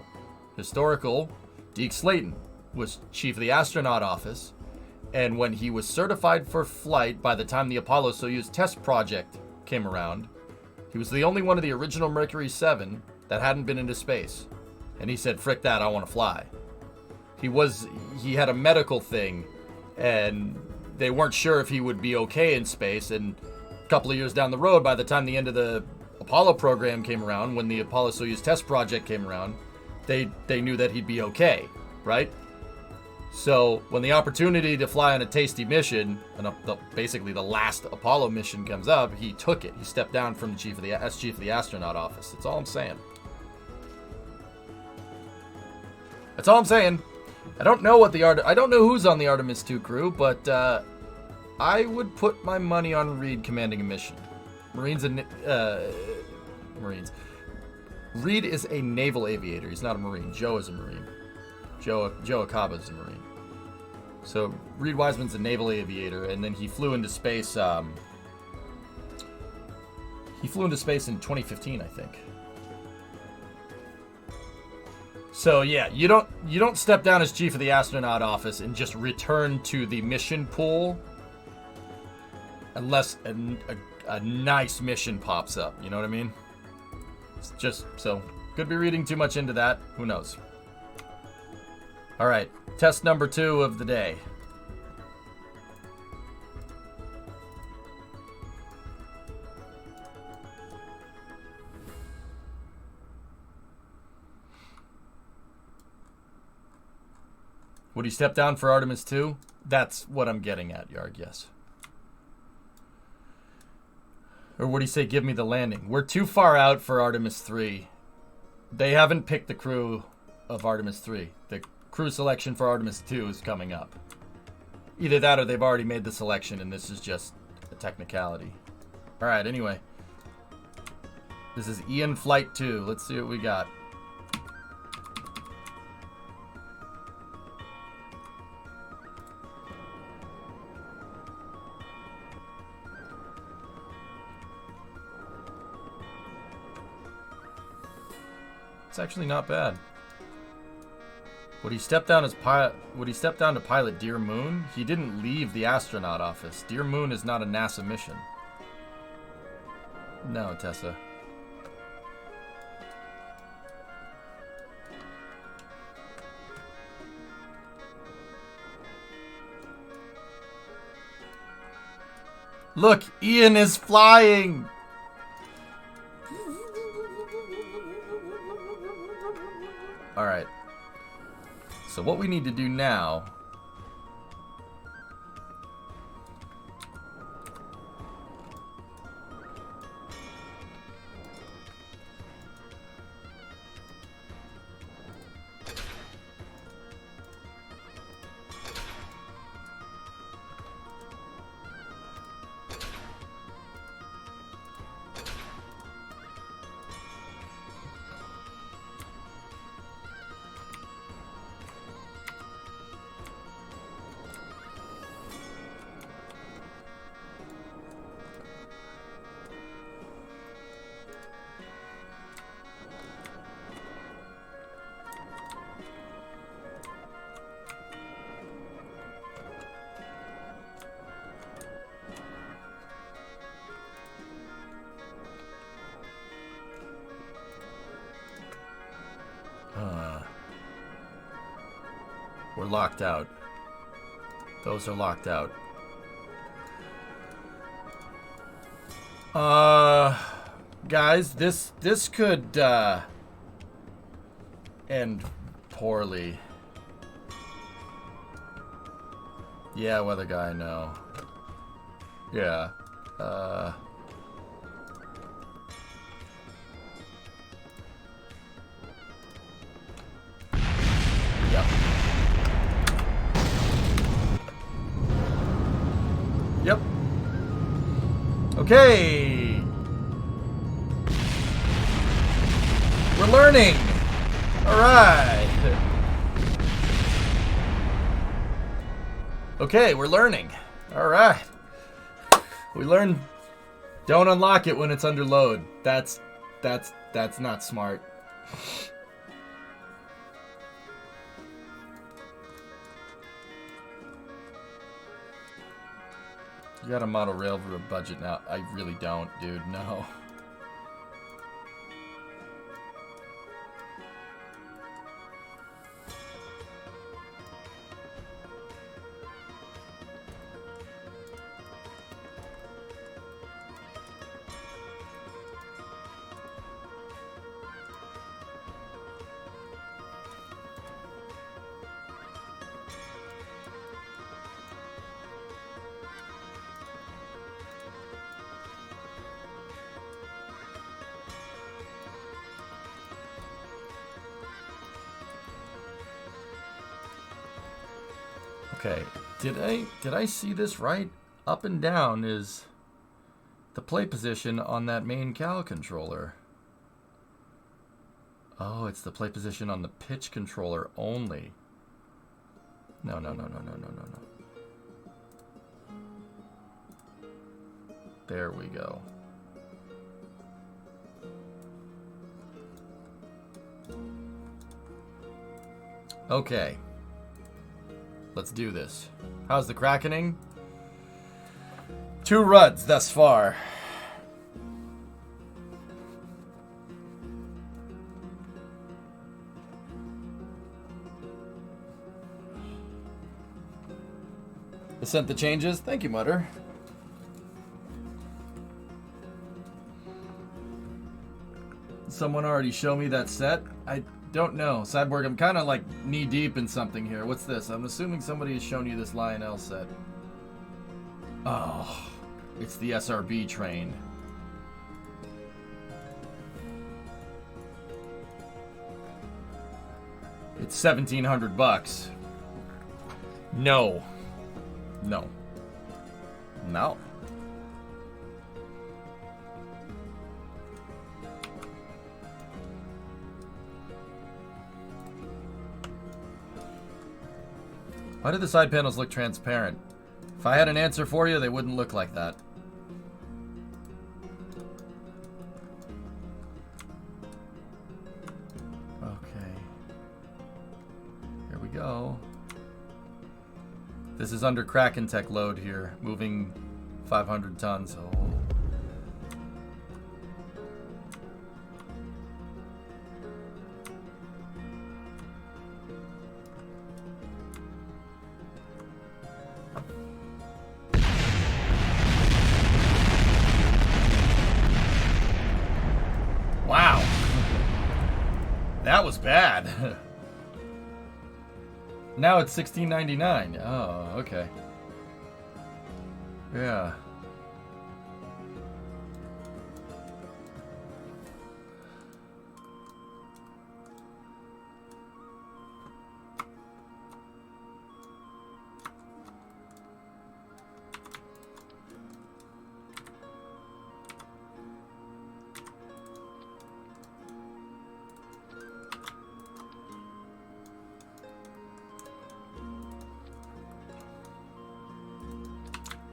historical Deke Slayton was chief of the astronaut office, and when he was certified for flight by the time the Apollo-Soyuz test project came around, he was the only one of the original Mercury 7 that hadn't been into space. And he said, frick that, I want to fly. He had a medical thing, and they weren't sure if he would be okay in space, and a couple of years down the road, by the time the end of the Apollo program came around, when the Apollo-Soyuz test project came around, they knew that he'd be okay, right? So when the opportunity to fly on a tasty mission, and basically the last Apollo mission comes up, he took it. He stepped down from chief of the astronaut office. That's all I'm saying. I don't know I don't know who's on the Artemis 2 crew, but I would put my money on Reed commanding a mission. Marines. Reed is a naval aviator. He's not a Marine. Joe is a Marine. Joe Akaba is a Marine. So Reed Wiseman's a naval aviator, and then he flew into space. He flew into space in 2015, I think. So yeah, you don't step down as chief of the astronaut office and just return to the mission pool unless a nice mission pops up. You know what I mean? It's just so could be reading too much into that. Who knows? All right, test number 2 of the day. Would he step down for Artemis 2? That's what I'm getting at, Yarg, yes. Or would he say, give me the landing? We're too far out for Artemis 3. They haven't picked the crew of Artemis 3. The crew selection for Artemis 2 is coming up. Either that or they've already made the selection and this is just a technicality. Alright, anyway. This is Ian Flight 2. Let's see what we got. It's actually not bad. Would he step down as pilot? Would he step down to pilot Dear Moon? He didn't leave the astronaut office. Dear Moon is not a NASA mission. No, Tessa. Look, Ian is flying. All right. So what we need to do now we're locked out. Those are locked out. Guys, this could end poorly. Yeah, weather guy, no. Yeah. Yep. Yep. Okay. We're learning. All right. Okay, we're learning. All right. We learned don't unlock it when it's under load. That's not smart. You got a model railroad budget now. I really don't, dude. No. Okay, did I see this right? Up and down is the play position on that main Cal controller. Oh, it's the play position on the pitch controller only. No. There we go. Okay. Let's do this. How's the crackening? 2 ruds thus far. I sent the changes. Thank you, Mutter. Someone already show me that set? I don't know. Cyborg, I'm kind of like knee deep in something here. What's this? I'm assuming somebody has shown you this Lionel set. Oh, it's the SRB train. It's $1,700. No. No. No. Why do the side panels look transparent? If I had an answer for you, they wouldn't look like that. Okay. Here we go. This is under Kraken Tech load here, moving 500 tons. Oh. Wow. That was bad. Now it's $16.99. Oh, okay. Yeah.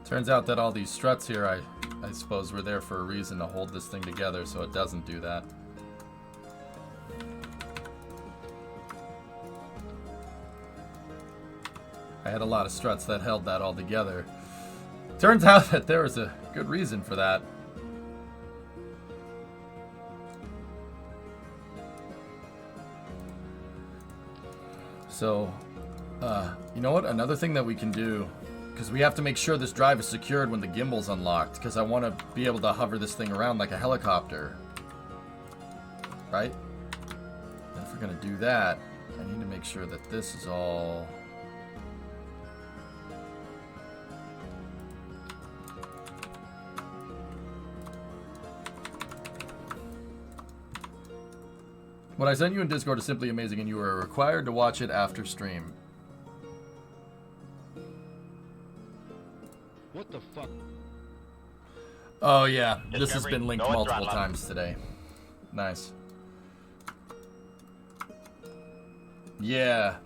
Turns out that all these struts here, I suppose, were there for a reason to hold this thing together so it doesn't do that. I had a lot of struts that held that all together. Turns out that there was a good reason for that. So, you know what? Another thing that we can do, because we have to make sure this drive is secured when the gimbal's unlocked, because I want to be able to hover this thing around like a helicopter. Right? And if we're going to do that, I need to make sure that this is all... What I sent you in Discord is simply amazing, and you are required to watch it after stream. What the fuck? Oh yeah, this has Discovery, been linked no multiple drama. times today. Nice. Yeah.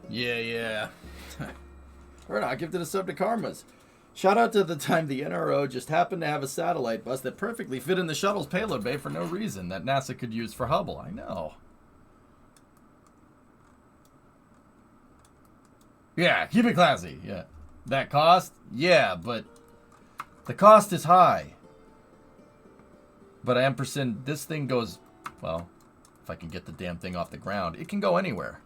We're not gifted a sub to Karmas. Shout out to the time the NRO just happened to have a satellite bus that perfectly fit in the shuttle's payload bay for no reason that NASA could use for Hubble. I know. Yeah, keep it classy. Yeah. That cost? Yeah, but the cost is high. But ampersand, this thing goes, well, if I can get the damn thing off the ground, it can go anywhere.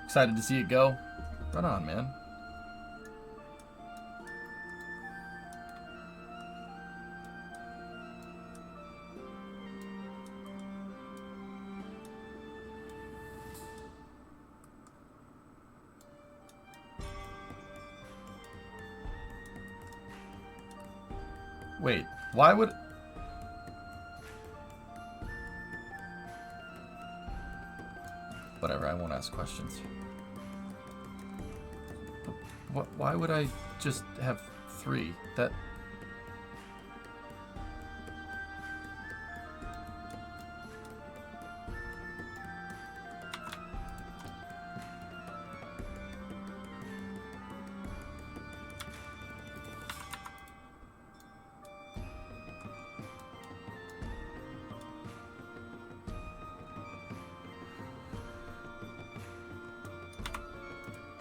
Excited to see it go? Right on, man. Wait, why would... Whatever, I won't ask questions. Why would I just have 3? That...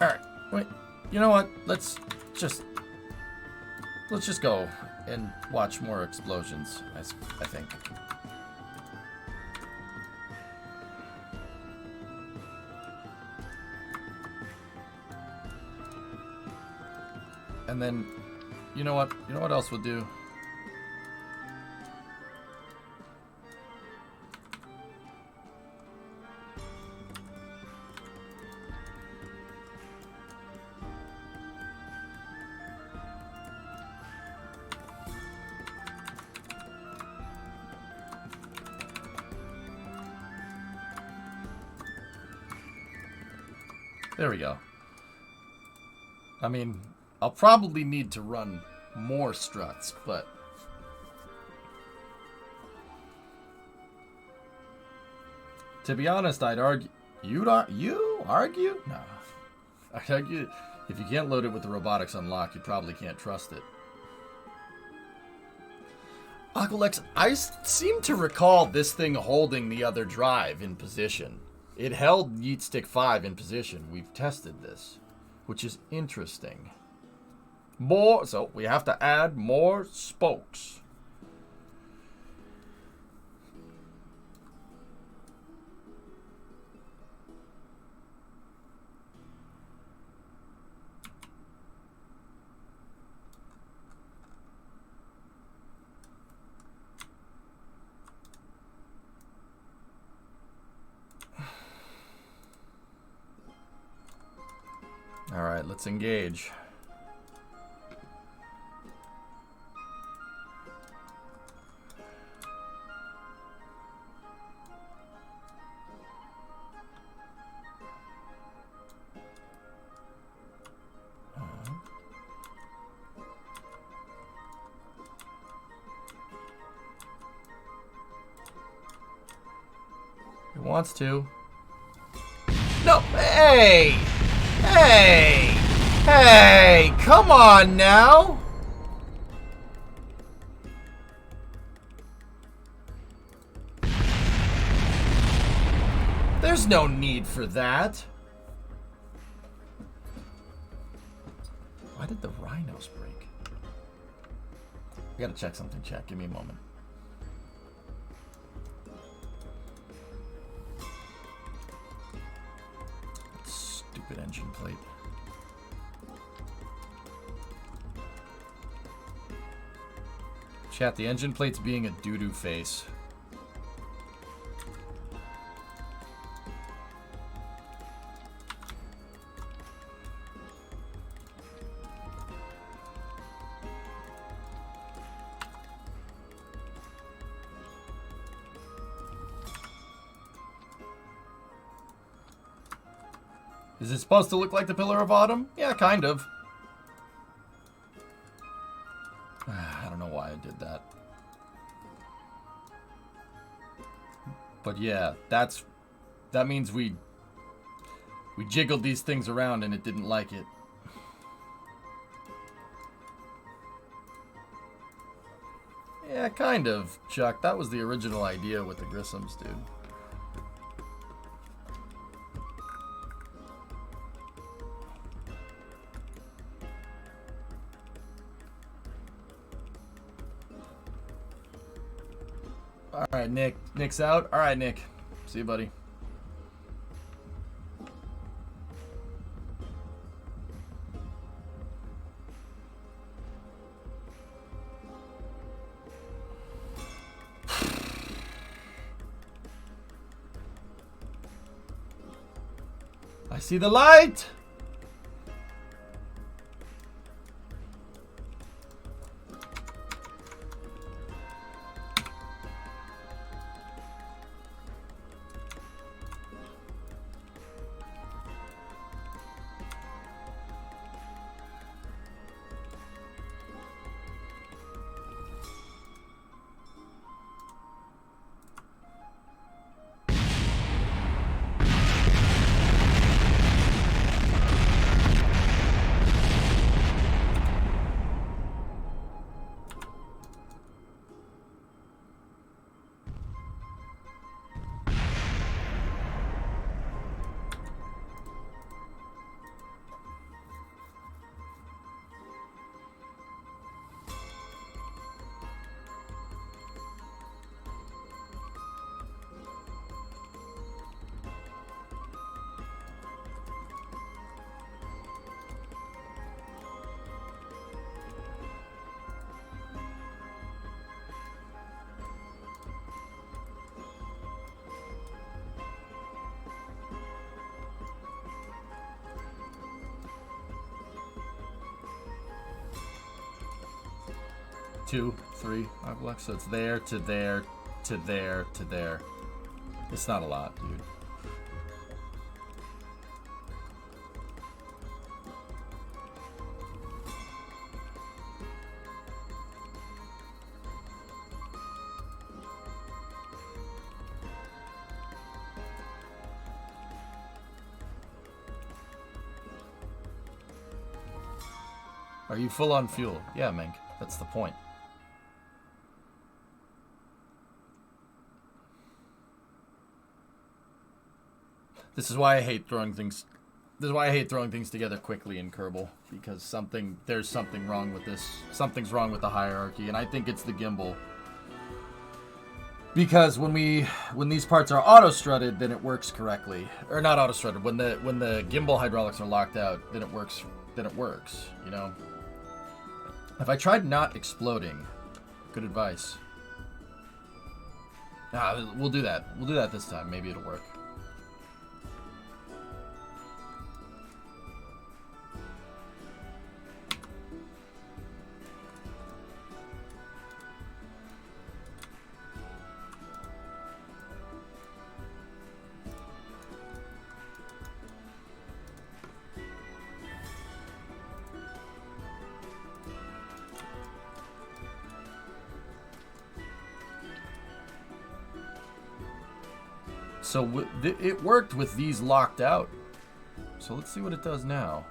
Alright, wait. You know what? Let's just go and watch more explosions, I think. And then, you know what? You know what else we'll do? There we go. I mean, I'll probably need to run more struts, but... To be honest, I'd argue... You argue? No. I'd argue if you can't load it with the robotics unlocked, you probably can't trust it. Aqualex, I seem to recall this thing holding the other drive in position. It held Yeet Stick 5 in position. We've tested this, which is interesting. So we have to add more spokes. All right, let's engage. It wants to. No, hey! Hey! Hey! Come on now! There's no need for that. Why did the rhinos break? I gotta check something, chat. Give me a moment. Stupid engine plate. Chat, the engine plate's being a doo-doo face. Is it supposed to look like the Pillar of Autumn? Yeah, kind of. I don't know why I did that. But yeah, that means we jiggled these things around and it didn't like it. Yeah, kind of, Chuck. That was the original idea with the Grissoms, dude. Alright, Nick. Nick's out. Alright, Nick. See you, buddy. I see the light! 2, 3 arc blocks. So it's there to there to there to there. It's not a lot, dude. Are you full on fuel? Yeah, Mink. That's the point. This is why I hate throwing things. This is why I hate throwing things together quickly in Kerbal, because there's something wrong with this. Something's wrong with the hierarchy, and I think it's the gimbal. Because when these parts are auto-strutted, then it works correctly, or not auto-strutted. When the gimbal hydraulics are locked out, then it works. Then it works. You know. If I tried not exploding, good advice. We'll do that. We'll do that this time. Maybe it'll work. So it worked with these locked out. So let's see what it does now.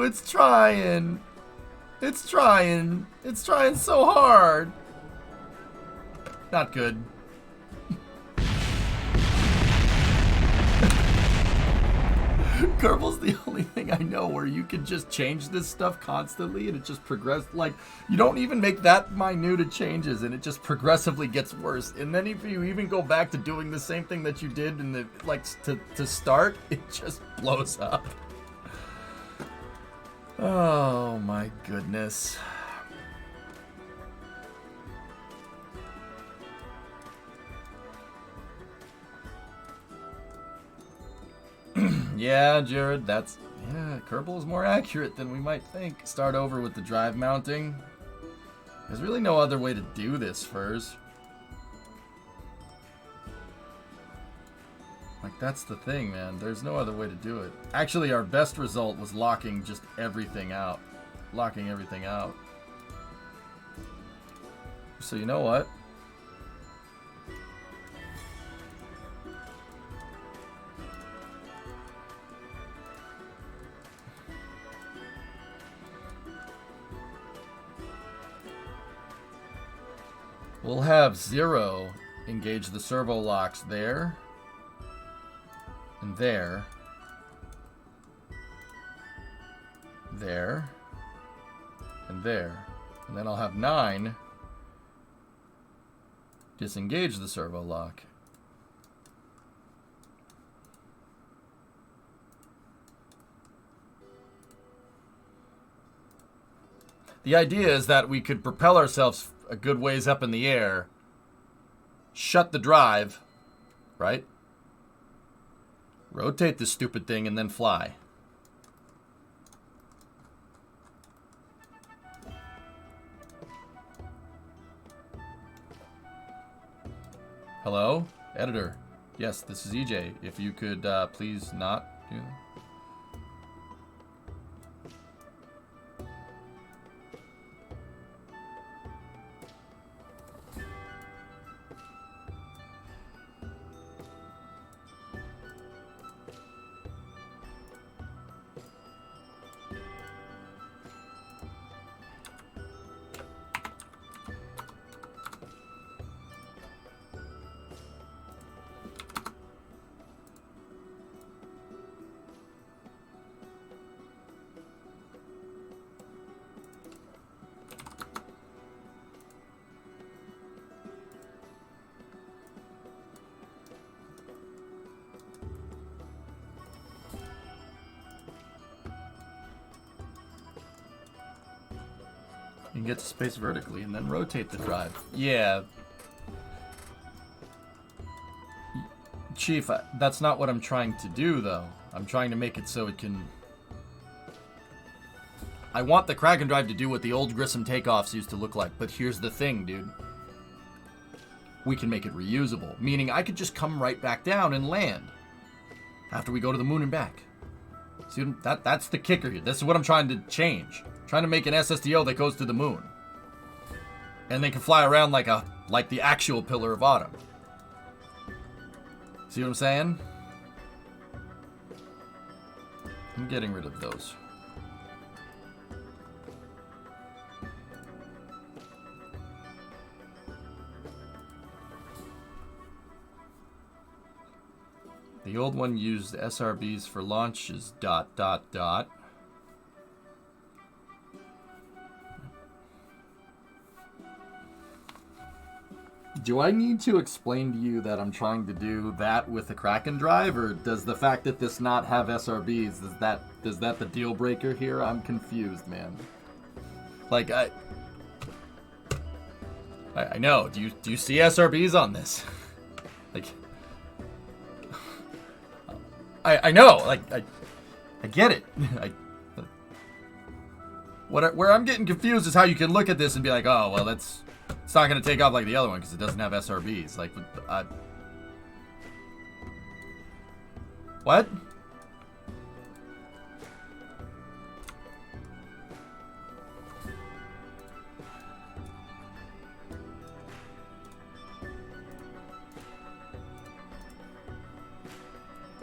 It's trying. It's trying. It's trying so hard. Not good. Kerbal's the only thing I know where you can just change this stuff constantly and it just progresses. Like, you don't even make that minute of changes and it just progressively gets worse. And then if you even go back to doing the same thing that you did in the, like, to start, it just blows up. Oh my goodness. Yeah, Jared, yeah, Kerbal is more accurate than we might think. Start over with the drive mounting. There's really no other way to do this, Furs. Like, that's the thing, man. There's no other way to do it. Actually, our best result was locking just everything out. Locking everything out. So you know what? We'll have 0 engage the servo locks there. And there. There. And there. And then I'll have 9 disengage the servo lock. The idea is that we could propel ourselves a good ways up in the air, shut the drive, right? Rotate this stupid thing and then fly. Hello? Editor. Yes, this is EJ. If you could please not do that. You can get to space vertically and then rotate the drive. Yeah. Chief, that's not what I'm trying to do, though. I'm trying to make it so it can... I want the Kraken drive to do what the old Grissom takeoffs used to look like, but here's the thing, dude. We can make it reusable, meaning I could just come right back down and land after we go to the moon and back. See, that's the kicker here. This is what I'm trying to change. I'm trying to make an SSDO that goes to the moon. And they can fly around like the actual Pillar of Autumn. See what I'm saying? I'm getting rid of those. The old one used SRBs for launches, ... Do I need to explain to you that I'm trying to do that with the Kraken drive, or does the fact that this not have SRBs, is that the deal breaker here? I'm confused, man. Like, I know. Do you see SRBs on this? Like, I know. Like, I get it. Where I'm getting confused is how you can look at this and be like, oh, well, it's not going to take off like the other one because it doesn't have SRBs. Like, what?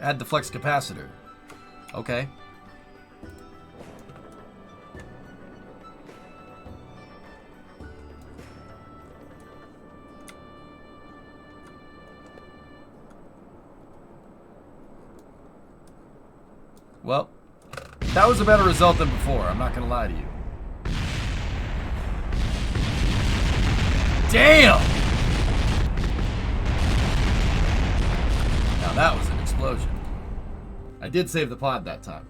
Add the flex capacitor. Okay. Well, that was a better result than before. I'm not going to lie to you. Damn! Now that was an explosion. I did save the pod that time.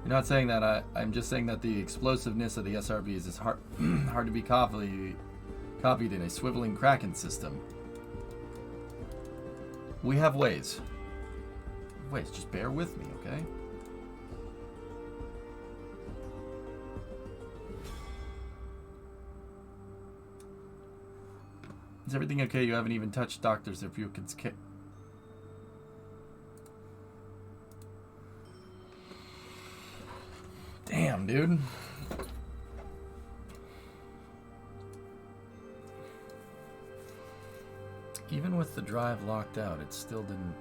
You're not saying that. I'm just saying that the explosiveness of the SRBs is hard to be copied in a swiveling Kraken system. We have ways. Just bear with me, okay? Is everything okay? You haven't even touched doctors if you can... Damn, dude. Even with the drive locked out, it still didn't...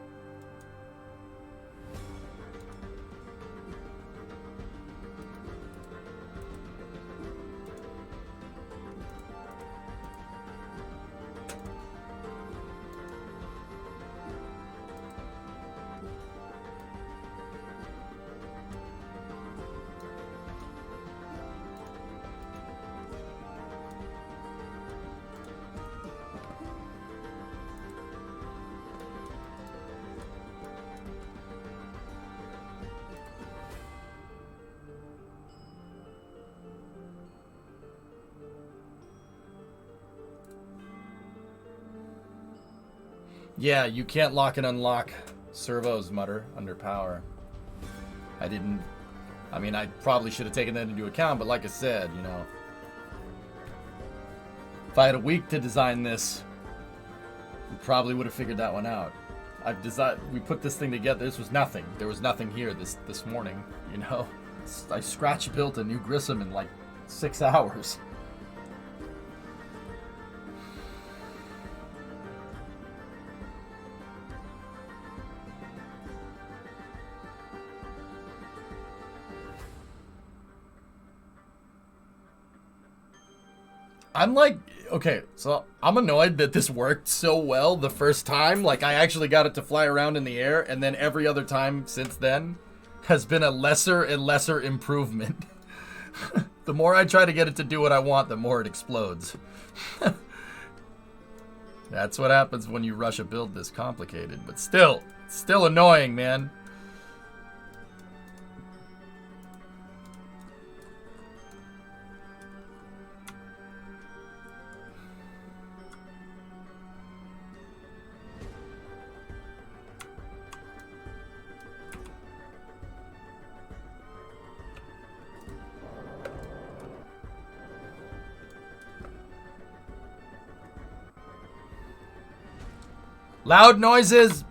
Yeah, you can't lock and unlock servos, Mutter, under power. I mean, I probably should have taken that into account, but like I said, you know, if I had a week to design this, we probably would have figured that one out. We put this thing together. This was nothing. There was nothing here this morning, you know. I scratch built a new Grissom in like 6 hours. I'm like, okay, so I'm annoyed that this worked so well the first time. Like, I actually got it to fly around in the air, and then every other time since then has been a lesser and lesser improvement. The more I try to get it to do what I want, the more it explodes. That's what happens when you rush a build this complicated. But still annoying, man. Loud noises!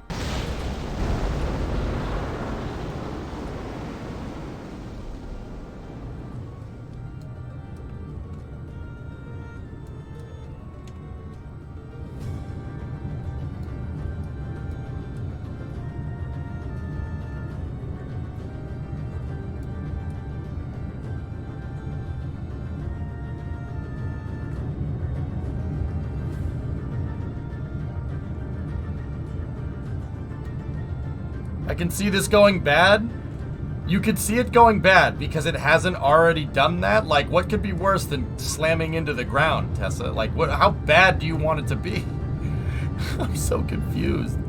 I can see this going bad. You could see it going bad because it hasn't already done that. Like, what could be worse than slamming into the ground, Tessa? Like, what? How bad do you want it to be? I'm so confused.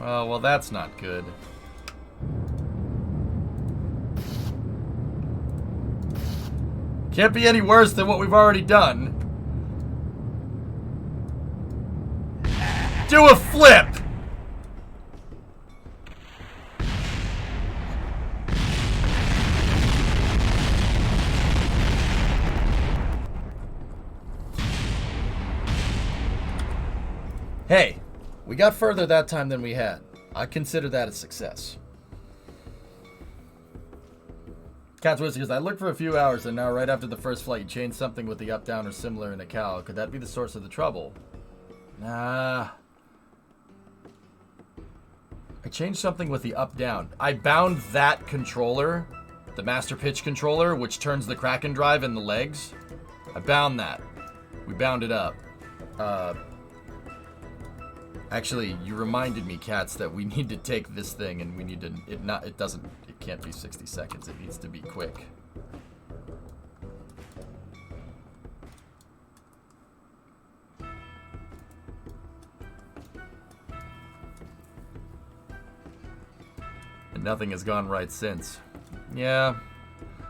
Oh, well, that's not good. Can't be any worse than what we've already done. Do a flip! Hey. We got further that time than we had. I consider that a success. Cat's Whiskers, I looked for a few hours and now right after the first flight you changed something with the up, down, or similar in a cow. Could that be the source of the trouble? Nah. I changed something with the up, down. I bound that controller, the master pitch controller, which turns the Kraken drive in the legs. I bound that. We bound it up. Actually, you reminded me, Cats, that we need to take this thing and we need to, it can't be 60 seconds. It needs to be quick. And nothing has gone right since. Yeah.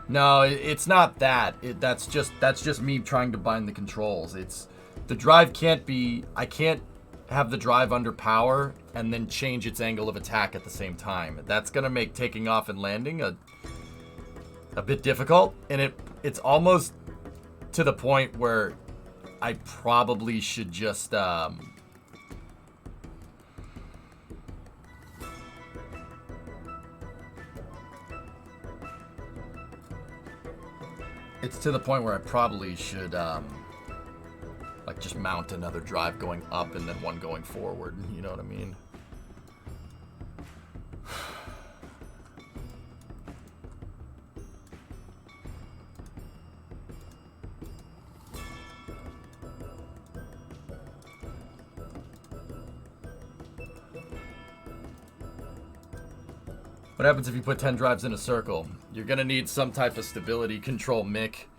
No, it's not that. That's just me trying to bind the controls. It's, the drive can't be, I can't have the drive under power and then change its angle of attack at the same time. That's gonna make taking off and landing a bit difficult, and it's almost to the point where I probably should just it's to the point where I probably should like just mount another drive going up and then one going forward. You know what I mean? What happens if you put 10 drives in a circle? You're gonna need some type of stability control mic.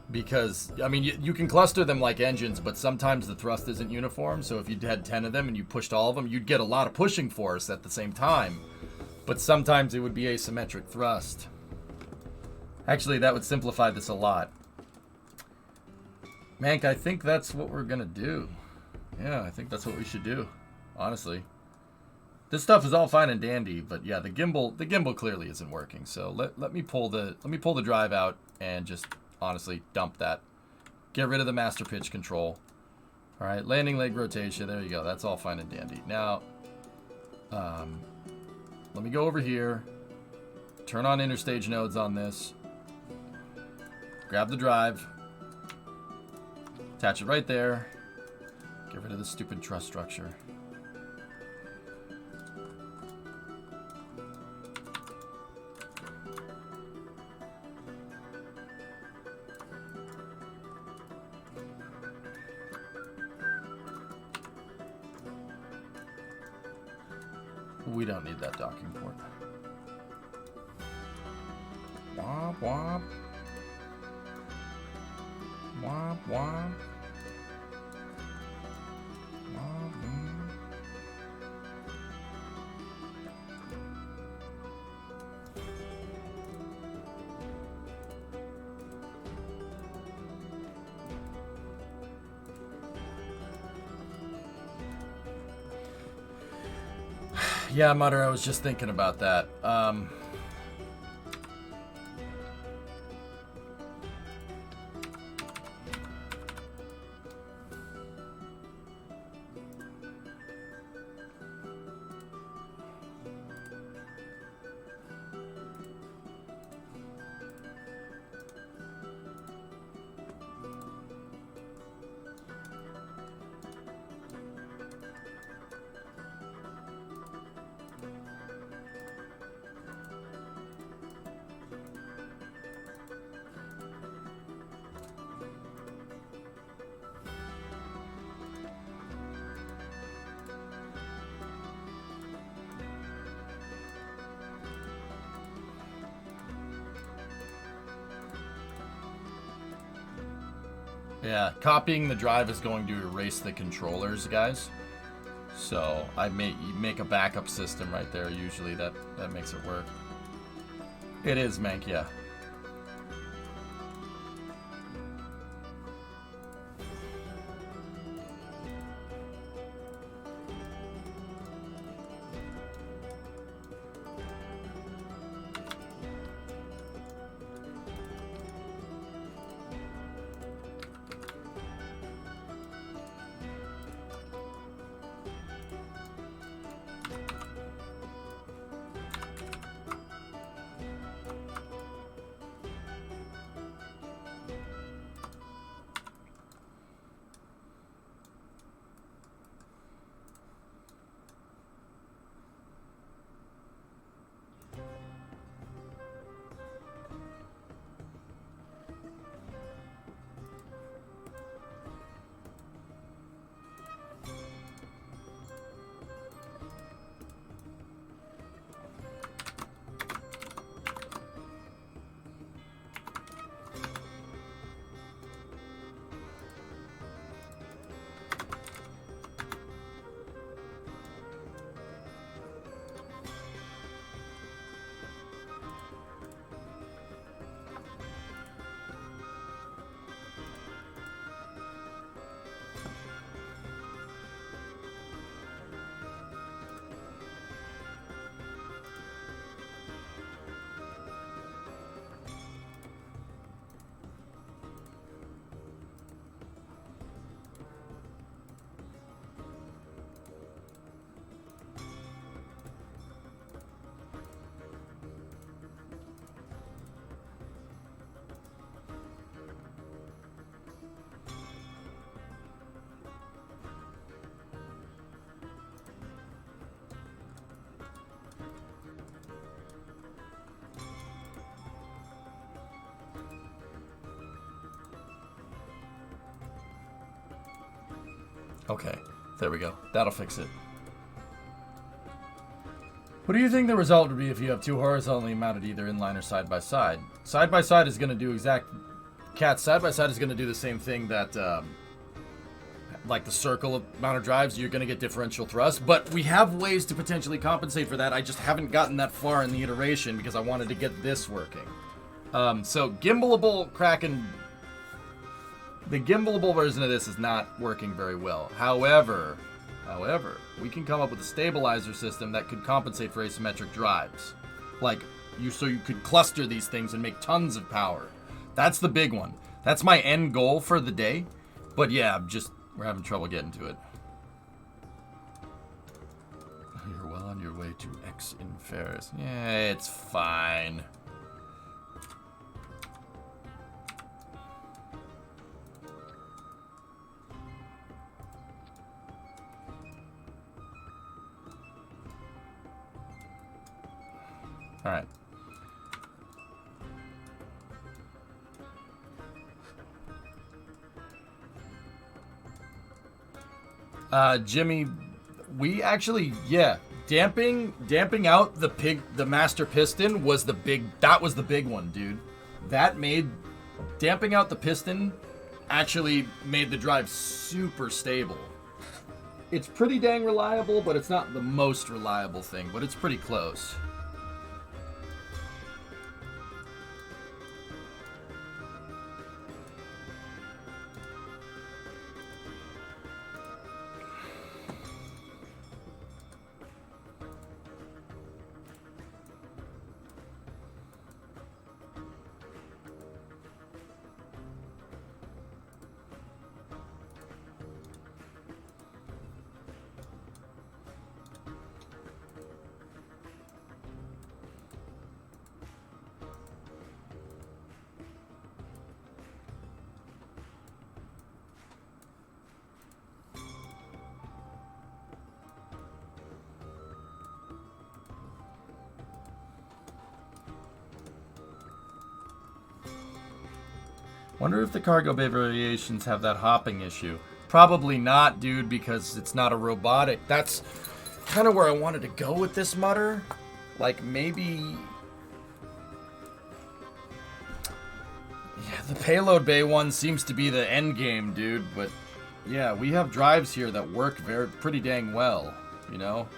Because, I mean, you can cluster them like engines, but sometimes the thrust isn't uniform. So if you had 10 of them and you pushed all of them, you'd get a lot of pushing force at the same time. But sometimes it would be asymmetric thrust. Actually, that would simplify this a lot. Mank, I think that's what we're going to do. Yeah, I think that's what we should do, honestly. This stuff is all fine and dandy, but yeah, the gimbal clearly isn't working. So let me pull the drive out and just honestly dump that. Get rid of the master pitch control. All right, landing leg rotation. There you go. That's all fine and dandy. Now, let me go over here. Turn on interstage nodes on this. Grab the drive. Attach it right there. Get rid of the stupid truss structure. We don't need that docking port. Womp womp. Womp womp. Womp womp. Yeah, Mutter, I was just thinking about that. Yeah, copying the drive is going to erase the controllers, guys. So I make a backup system right there. Usually that makes it work. It is, Mank, yeah. Okay, there we go. That'll fix it. What do you think the result would be if you have two horizontally mounted either inline or side by side? Side by side is going to do side by side is going to do the same thing that, like the circle amount of drives, you're going to get differential thrust. But we have ways to potentially compensate for that. I just haven't gotten that far in the iteration because I wanted to get this working. So gimbalable Kraken. The gimbalable version of this is not working very well. However, we can come up with a stabilizer system that could compensate for asymmetric drives. So you could cluster these things and make tons of power. That's the big one. That's my end goal for the day. But yeah, we're having trouble getting to it. You're well on your way to X in Ferris. Yeah, it's fine. All right. Jimmy, we actually, yeah, damping out the master piston was the big one, dude. Damping out the piston actually made the drive super stable. It's pretty dang reliable, but it's not the most reliable thing, but it's pretty close. Wonder if the cargo bay variations have that hopping issue. Probably not, dude, because it's not a robotic. That's kind of where I wanted to go with this mutter. Like, maybe... Yeah, the payload bay one seems to be the end game, dude. But, yeah, we have drives here that work pretty dang well, you know?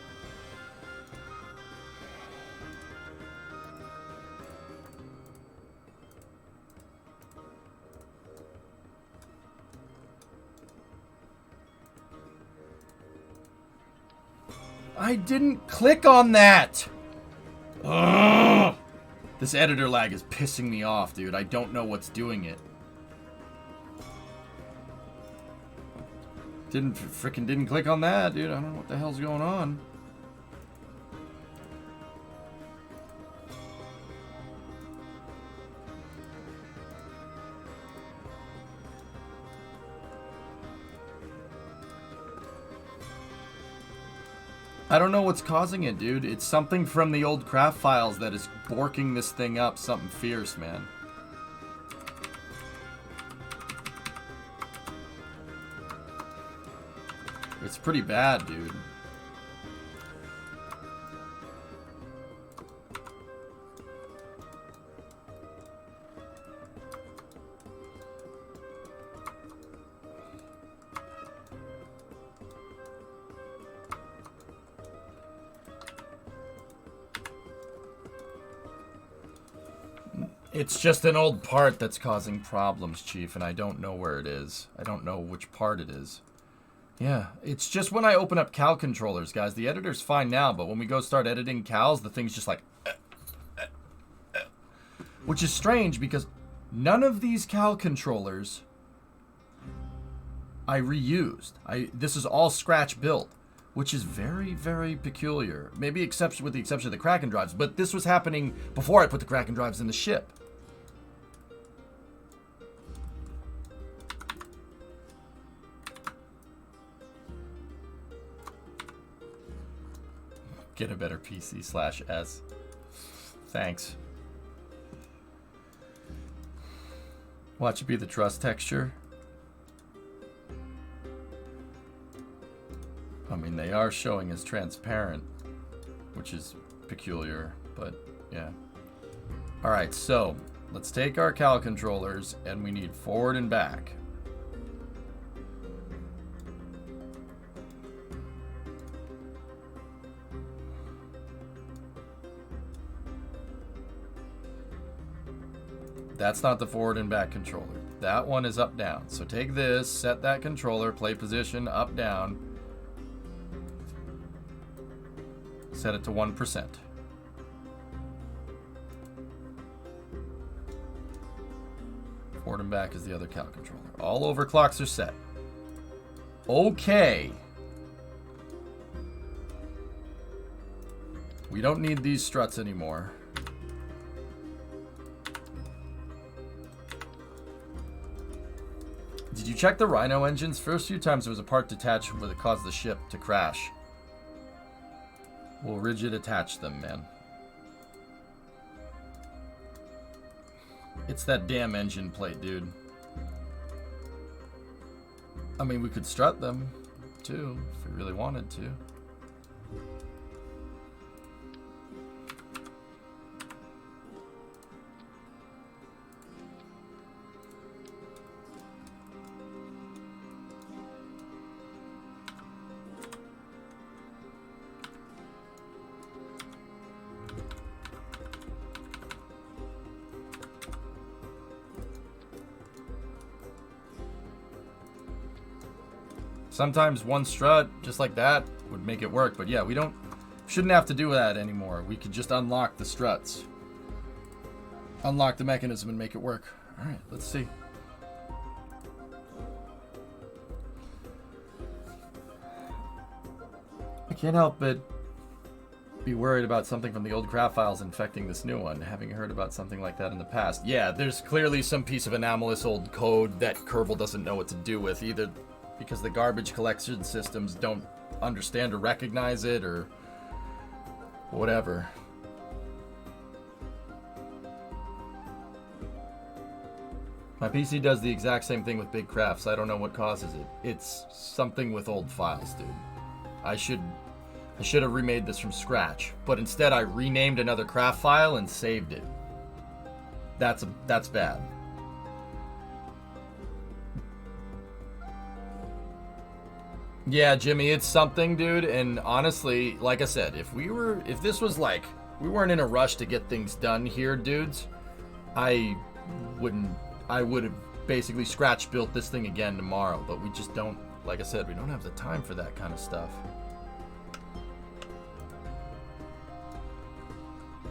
I didn't click on that! Ugh! This editor lag is pissing me off, dude. I don't know what's doing it. Didn't click on that, dude. I don't know what the hell's going on. I don't know what's causing it, dude. It's something from the old craft files that is borking this thing up something fierce, man. It's pretty bad, dude. It's just an old part that's causing problems, Chief, and I don't know where it is. I don't know which part it is. Yeah, it's just when I open up cal controllers, guys. The editor's fine now, but when we go start editing cals, the thing's just like... Which is strange, because none of these cal controllers I reused. This is all scratch built, which is very, very peculiar. Maybe with the exception of the Kraken drives, but this was happening before I put the Kraken drives in the ship. Get a better PC/S. Thanks. Watch it be the truss texture. I mean, they are showing as transparent, which is peculiar, but yeah. Alright, so let's take our cal controllers and we need forward and back. That's not the forward and back controller. That one is up down. So take this, set that controller, play position up down. Set it to 1%. Forward and back is the other cal controller. All overclocks are set. Okay. We don't need these struts anymore. Did you check the Rhino engines? First few times there was a part detached where it caused the ship to crash. We'll rigid attach them, man. It's that damn engine plate, dude. I mean, we could strut them, too, if we really wanted to. Sometimes one strut, just like that, would make it work. But yeah, shouldn't have to do that anymore. We could just unlock the struts. Unlock the mechanism and make it work. Alright, let's see. I can't help but be worried about something from the old craft files infecting this new one, having heard about something like that in the past. Yeah, there's clearly some piece of anomalous old code that Kerbal doesn't know what to do with, either because the garbage collection systems don't understand or recognize it, or whatever. My PC does the exact same thing with big crafts. I don't know what causes it. It's something with old files, dude. I should have remade this from scratch, but instead I renamed another craft file and saved it. That's bad. Yeah, Jimmy, it's something, dude, and honestly, like I said, if this was like, we weren't in a rush to get things done here, dudes, I would have basically scratch built this thing again tomorrow, but we just don't, like I said, we don't have the time for that kind of stuff.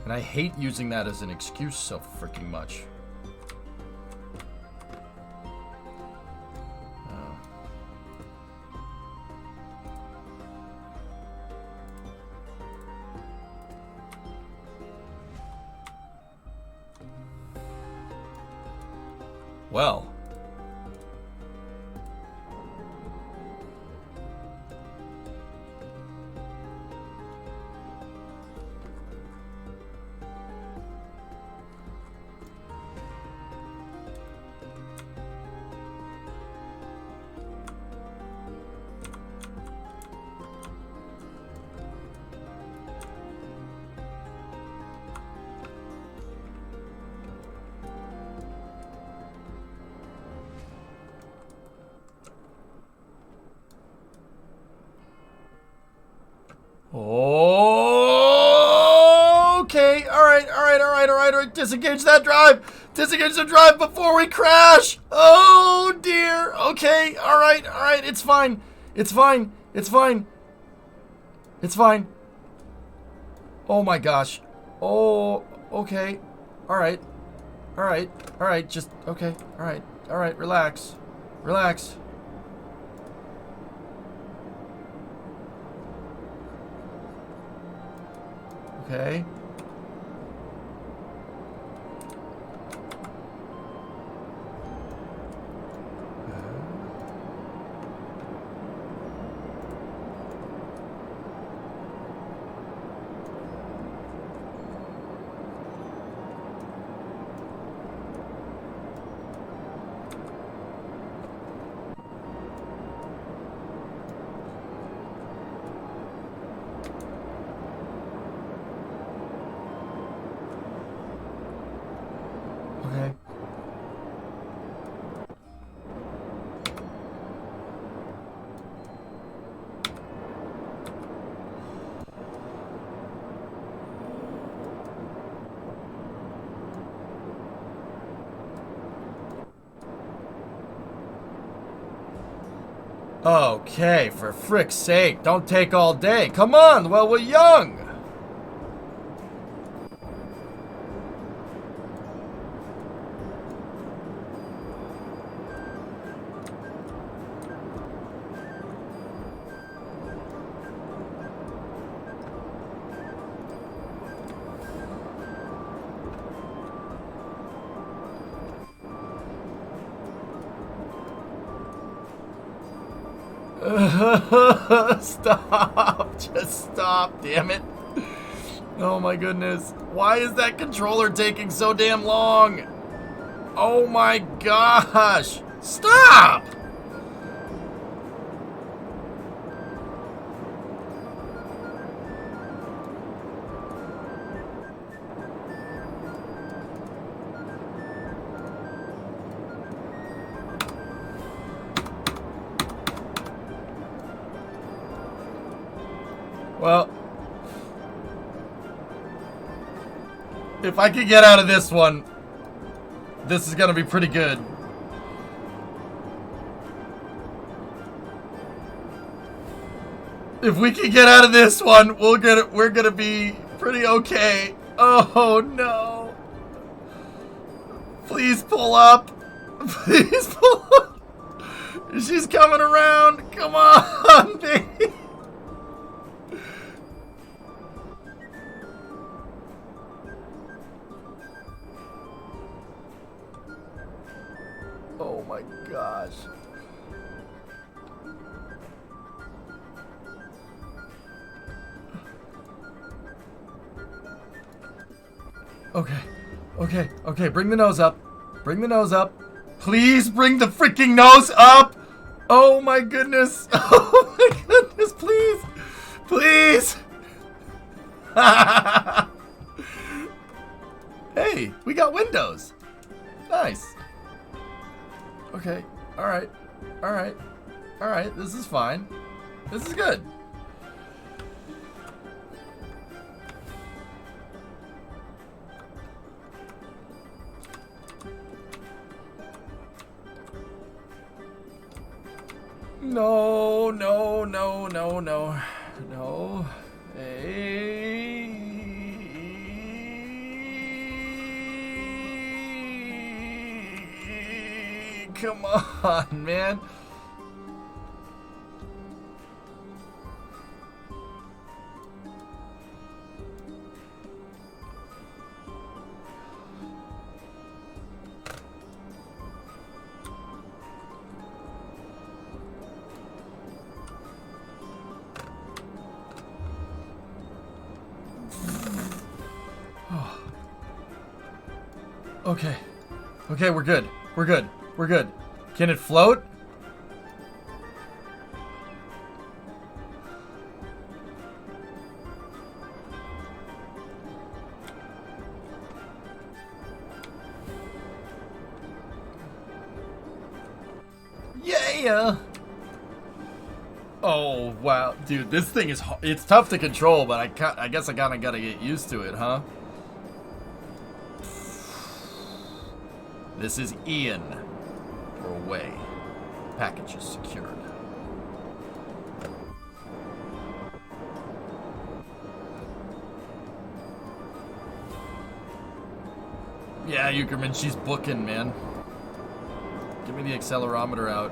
And I hate using that as an excuse so freaking much. Well. Okay, alright. Disengage that drive! Disengage the drive before we crash! Oh dear! Okay, alright. It's fine. Oh my gosh. Oh, okay. Alright. Just, okay. Alright, relax. Okay. Okay, for frick's sake, don't take all day. Come on, well, we're young. Stop. Just stop, damn it. Oh my goodness. Why is that controller taking so damn long? Oh my gosh. Stop! Well, if I could get out of this one, this is gonna be pretty good. If we can get out of this one, we're gonna be pretty okay. Oh no! Please pull up. Please pull up. She's coming around. Come on, baby. Oh my gosh. Okay, bring the nose up. Please bring the freaking nose up. Oh my goodness. Oh my goodness, please. Please. Hey, we got windows. Nice. Okay. All right. All right. All right. This is fine. This is good. No, no, no, no, no. No. Hey. Come on, man. Okay. Okay, we're good. We're good. We're good. Can it float? Yeah. Oh, wow. Dude, this thing is... It's tough to control, but I guess I kind of got to get used to it, huh? This is Ian. We're away. Package is secured. Yeah, Eukerman, she's booking, man. Give me the accelerometer out.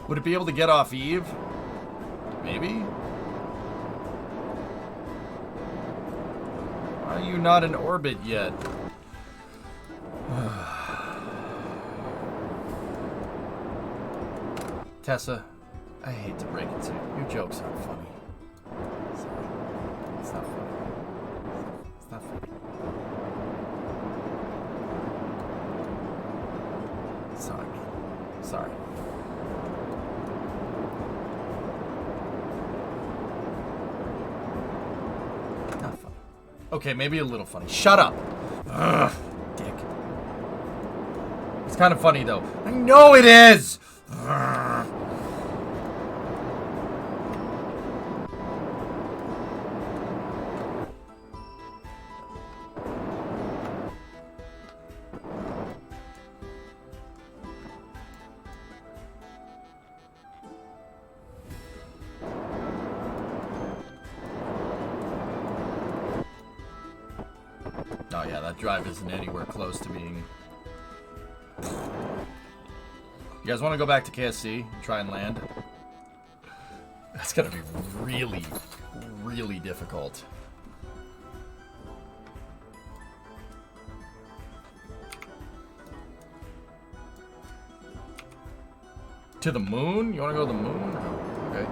Would it be able to get off Eve? Maybe? Why are you not in orbit yet? Tessa, I hate to break it to you. Your jokes aren't funny. Sorry. It's not funny. It's not funny. Sorry. Sorry. Okay, maybe a little funny. Shut up! Ugh, dick. It's kind of funny, though. I know it is! Ugh. Oh yeah, that drive isn't anywhere close to being... You guys want to go back to KSC and try and land? That's gonna be really, really difficult. To the moon? You want to go to the moon? Okay.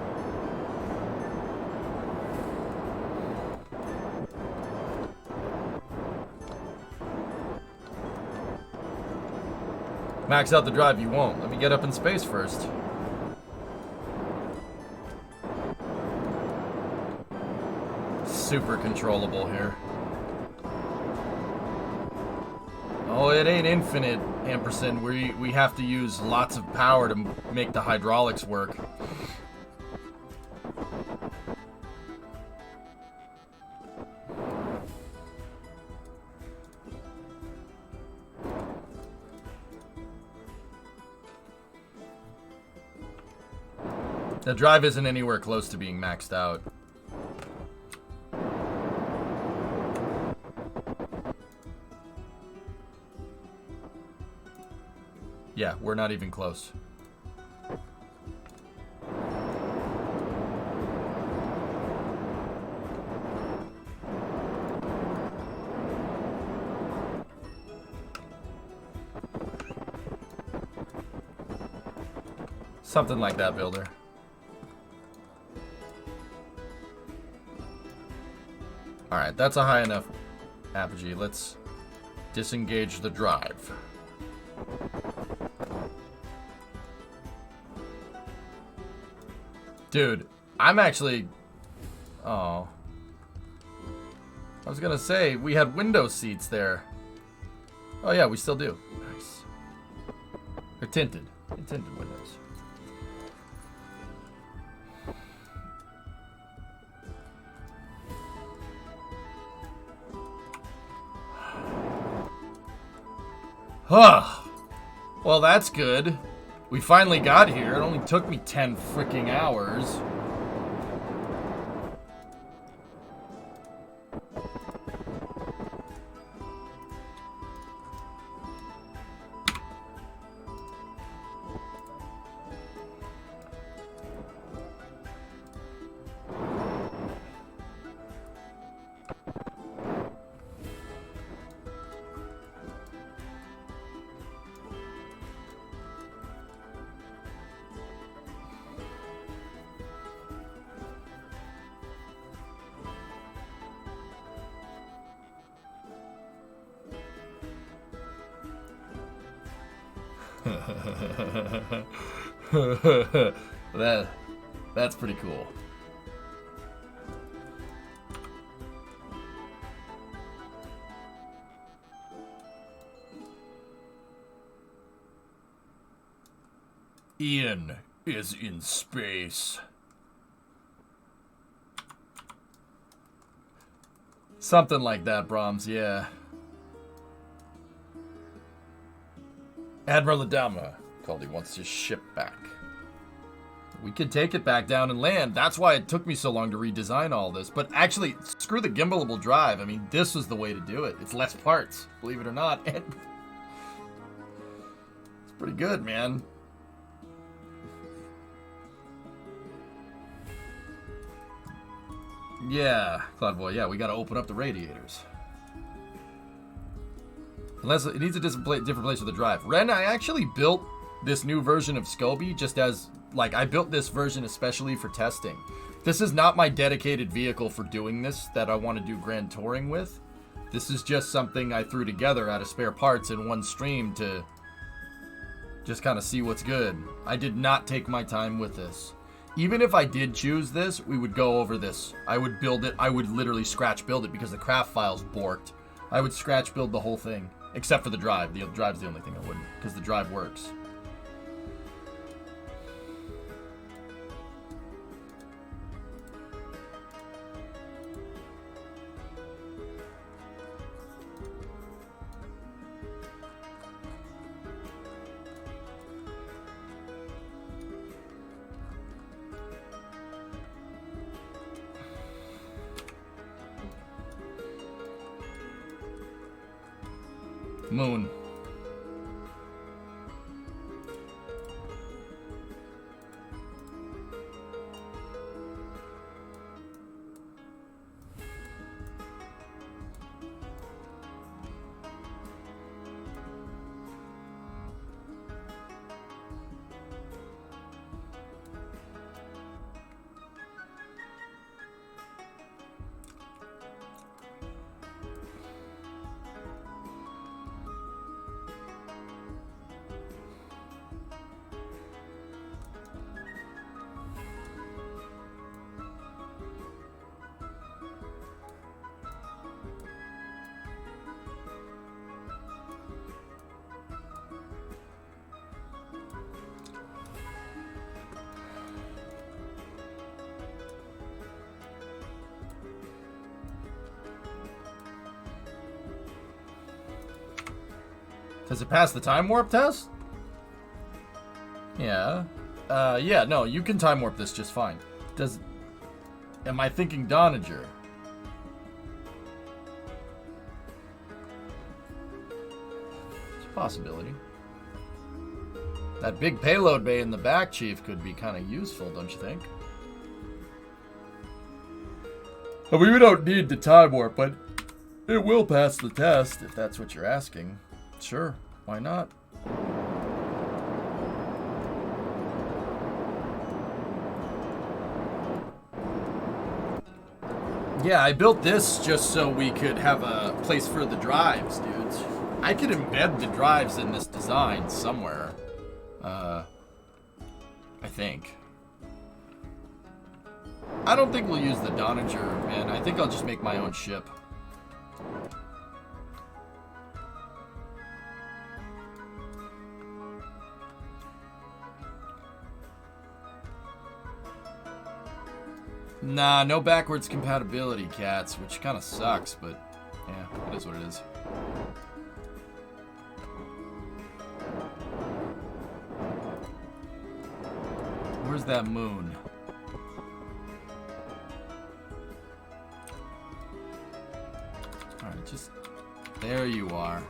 Max out the drive, you won't. Let me get up in space first. Super controllable here. Oh, it ain't infinite, ampersand. We have to use lots of power to make the hydraulics work. The drive isn't anywhere close to being maxed out. Yeah, we're not even close. Something like that, builder. Alright, that's a high enough apogee. Let's disengage the drive. Dude, I'm actually... Oh. I was gonna say, we had window seats there. Oh yeah, we still do. Nice. They're tinted. They're tinted windows. Huh. Well, that's good. We finally got here. It only took me 10 freaking hours. That's pretty cool. Ian is in space. Something like that, Brahms, yeah. Admiral Adama called. He wants his ship back. We could take it back down and land. That's why it took me so long to redesign all this. But actually, screw the gimbalable drive. I mean, this was the way to do it. It's less parts, believe it or not. And it's pretty good, man. Yeah, Cloudboy, yeah, we gotta open up the radiators. Unless it needs a different place for the drive. Ren, I actually built this new version of Scoby just as, like, I built this version especially for testing. This is not my dedicated vehicle for doing this that I want to do grand touring with. This is just something I threw together out of spare parts in one stream to just kind of see what's good. I did not take my time with this. Even if I did choose this, we would go over this. I would build it. I would literally scratch build it because the craft file's borked. I would scratch build the whole thing. Except for the drive. The drive's the only thing I wouldn't, because the drive works. Moon. Does it pass the time warp test? Yeah. Yeah, no, you can time warp this just fine. Am I thinking Donager? It's a possibility. That big payload bay in the back, Chief, could be kind of useful, don't you think? I mean, we don't need the time warp, but it will pass the test, if that's what you're asking. Sure, why not? Yeah, I built this just so we could have a place for the drives, dudes. I could embed the drives in this design somewhere. I think. I don't think we'll use the Donager, man. I think I'll just make my own ship. Nah, no backwards compatibility, cats, which kind of sucks, but yeah, it is what it is. Where's that moon? Alright, just... There you are.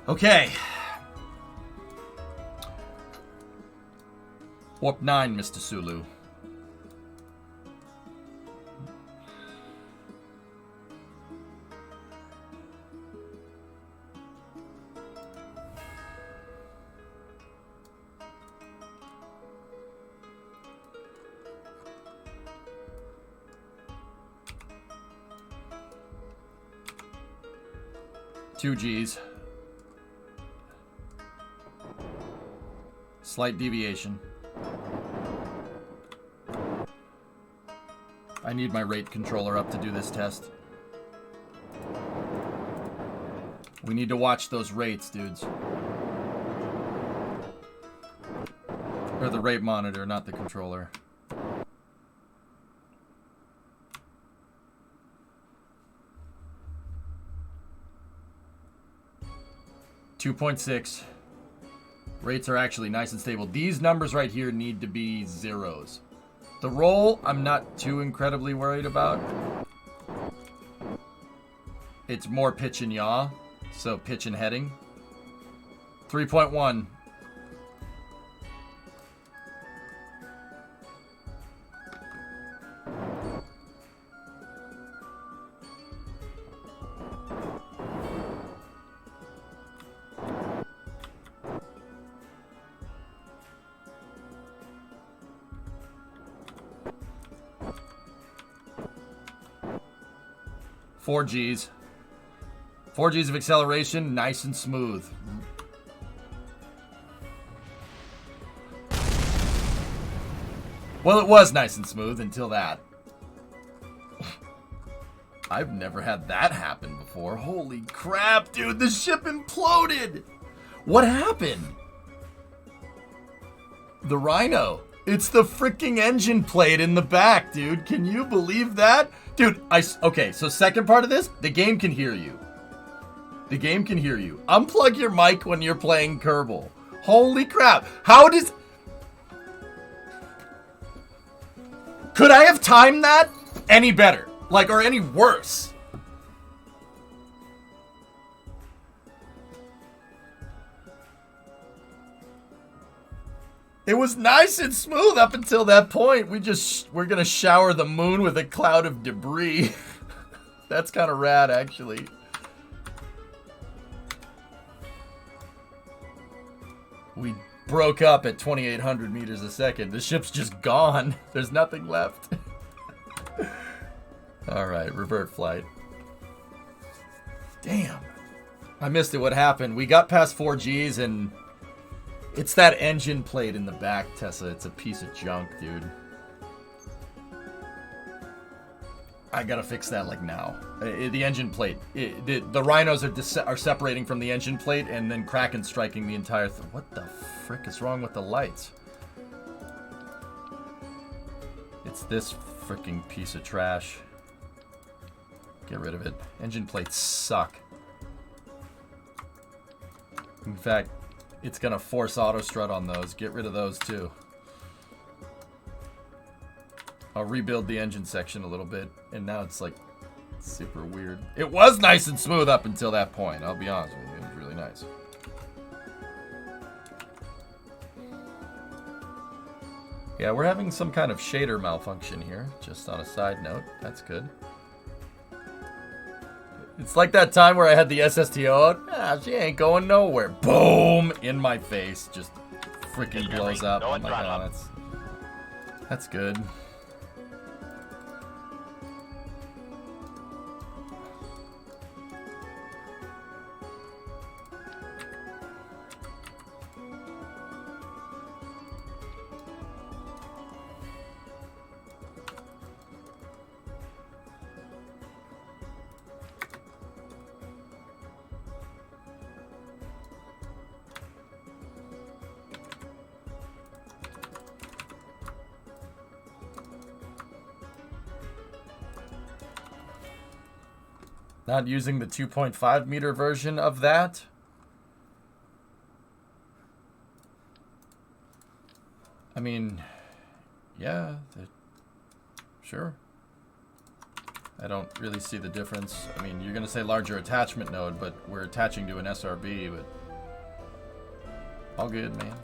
Okay. Warp 9, Mr. Sulu. Two G's. Slight deviation. I need my rate controller up to do this test. We need to watch those rates, dudes. Or the rate monitor, not the controller. 2.6. Rates are actually nice and stable. These numbers right here need to be zeros. The roll, I'm not too incredibly worried about. It's more pitch and yaw, so pitch and heading. 3.1. Four G's. 4 G's of acceleration, nice and smooth. Well, it was nice and smooth until that. I've never had that happen before. Holy crap, dude, the ship imploded! What happened? The Rhino. It's the freaking engine plate in the back, dude. Can you believe that? Dude, okay, so second part of this, the game can hear you. The game can hear you. Unplug your mic when you're playing Kerbal. Holy crap. How does... Could I have timed that any better? Like, or any worse? It was nice and smooth up until that point. We're gonna shower the moon with a cloud of debris. That's kind of rad, actually. We broke up at 2,800 meters a second. The ship's just gone. There's nothing left. Alright, revert flight. Damn. I missed it. What happened? We got past 4 Gs and... It's that engine plate in the back, Tessa. It's a piece of junk, dude. I gotta fix that, like, now. The engine plate. The rhinos are separating from the engine plate and then Kraken striking the entire thing. What the frick is wrong with the lights? It's this freaking piece of trash. Get rid of it. Engine plates suck. In fact, it's going to force auto strut on those. Get rid of those too. I'll rebuild the engine section a little bit, and now it's like super weird. It was nice and smooth up until that point, I'll be honest with you. It was really nice. Yeah, we're having some kind of shader malfunction here, just on a side note. That's good. It's like that time where I had the SSTO out. Ah, she ain't going nowhere. Boom! In my face. Just freaking blows up. Oh my god, that's good. Not using the 2.5 meter version of that. I mean, yeah, sure. I don't really see the difference. I mean, you're going to say larger attachment node, but we're attaching to an SRB, but all good, man.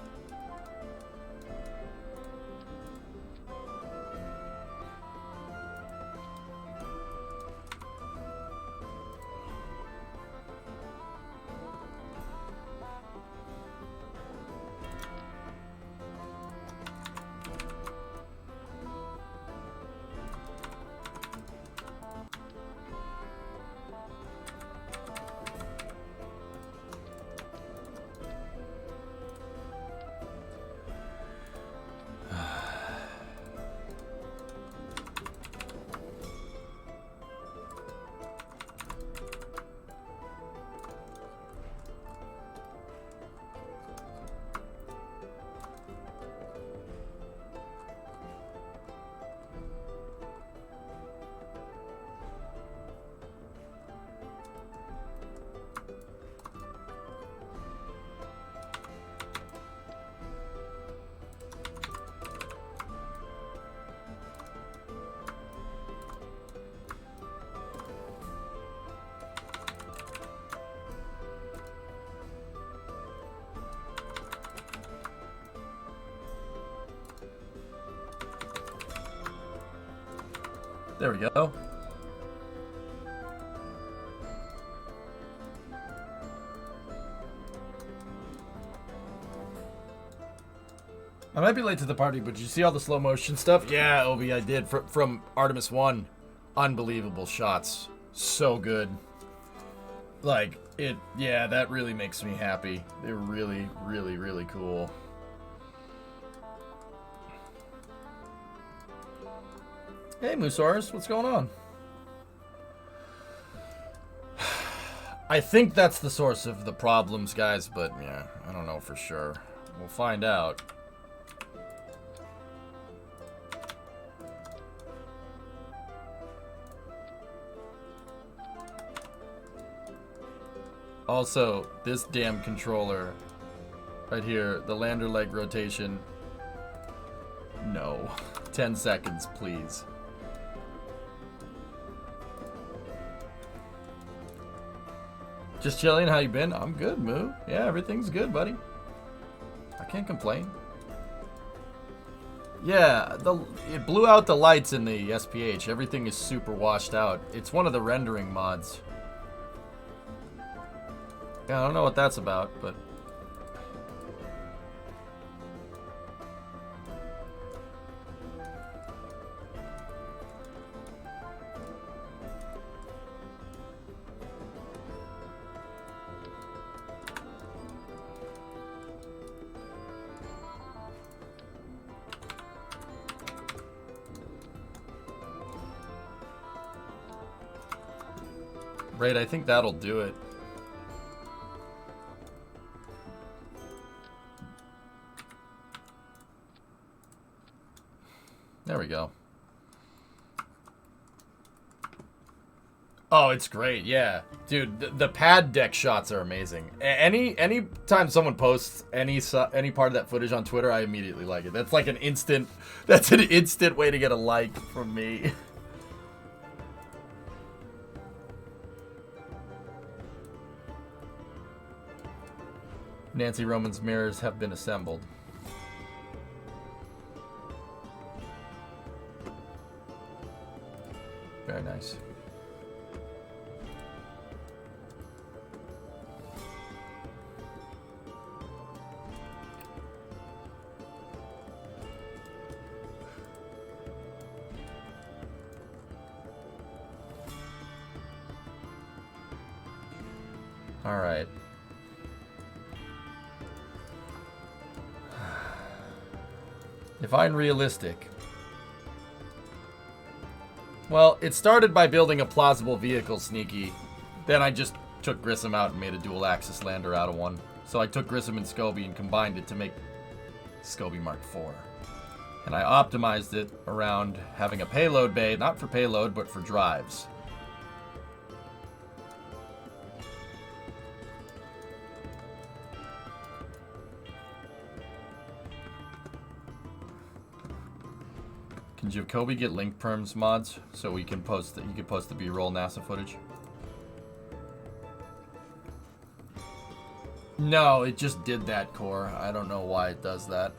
There we go. I might be late to the party, but did you see all the slow motion stuff? Yeah, Obi, I did. From Artemis 1. Unbelievable shots. So good. Like, yeah, that really makes me happy. They're really, really, really cool. Hey, Musaurus, what's going on? I think that's the source of the problems, guys, but yeah, I don't know for sure. We'll find out. Also, this damn controller right here, the lander leg rotation. No. 10 seconds, please. Just chilling, how you been? I'm good, Moo. Yeah, everything's good, buddy. I can't complain. Yeah, it blew out the lights in the SPH. Everything is super washed out. It's one of the rendering mods. Yeah, I don't know what that's about, but... Right, I think that'll do it. There we go. Oh, it's great, yeah. Dude, the pad deck shots are amazing. Any time someone posts any part of that footage on Twitter, I immediately like it. That's like an instant way to get a like from me. Nancy Roman's mirrors have been assembled. Very nice. All right. Define realistic. Well, it started by building a plausible vehicle, Sneaky. Then I just took Grissom out and made a dual-axis lander out of one. So I took Grissom and Scobie and combined it to make Scobie Mark IV. And I optimized it around having a payload bay, not for payload, but for drives. Can Jacoby get link perms mods so we can post you can post the B-roll NASA footage? No, it just did that, Core. I don't know why it does that.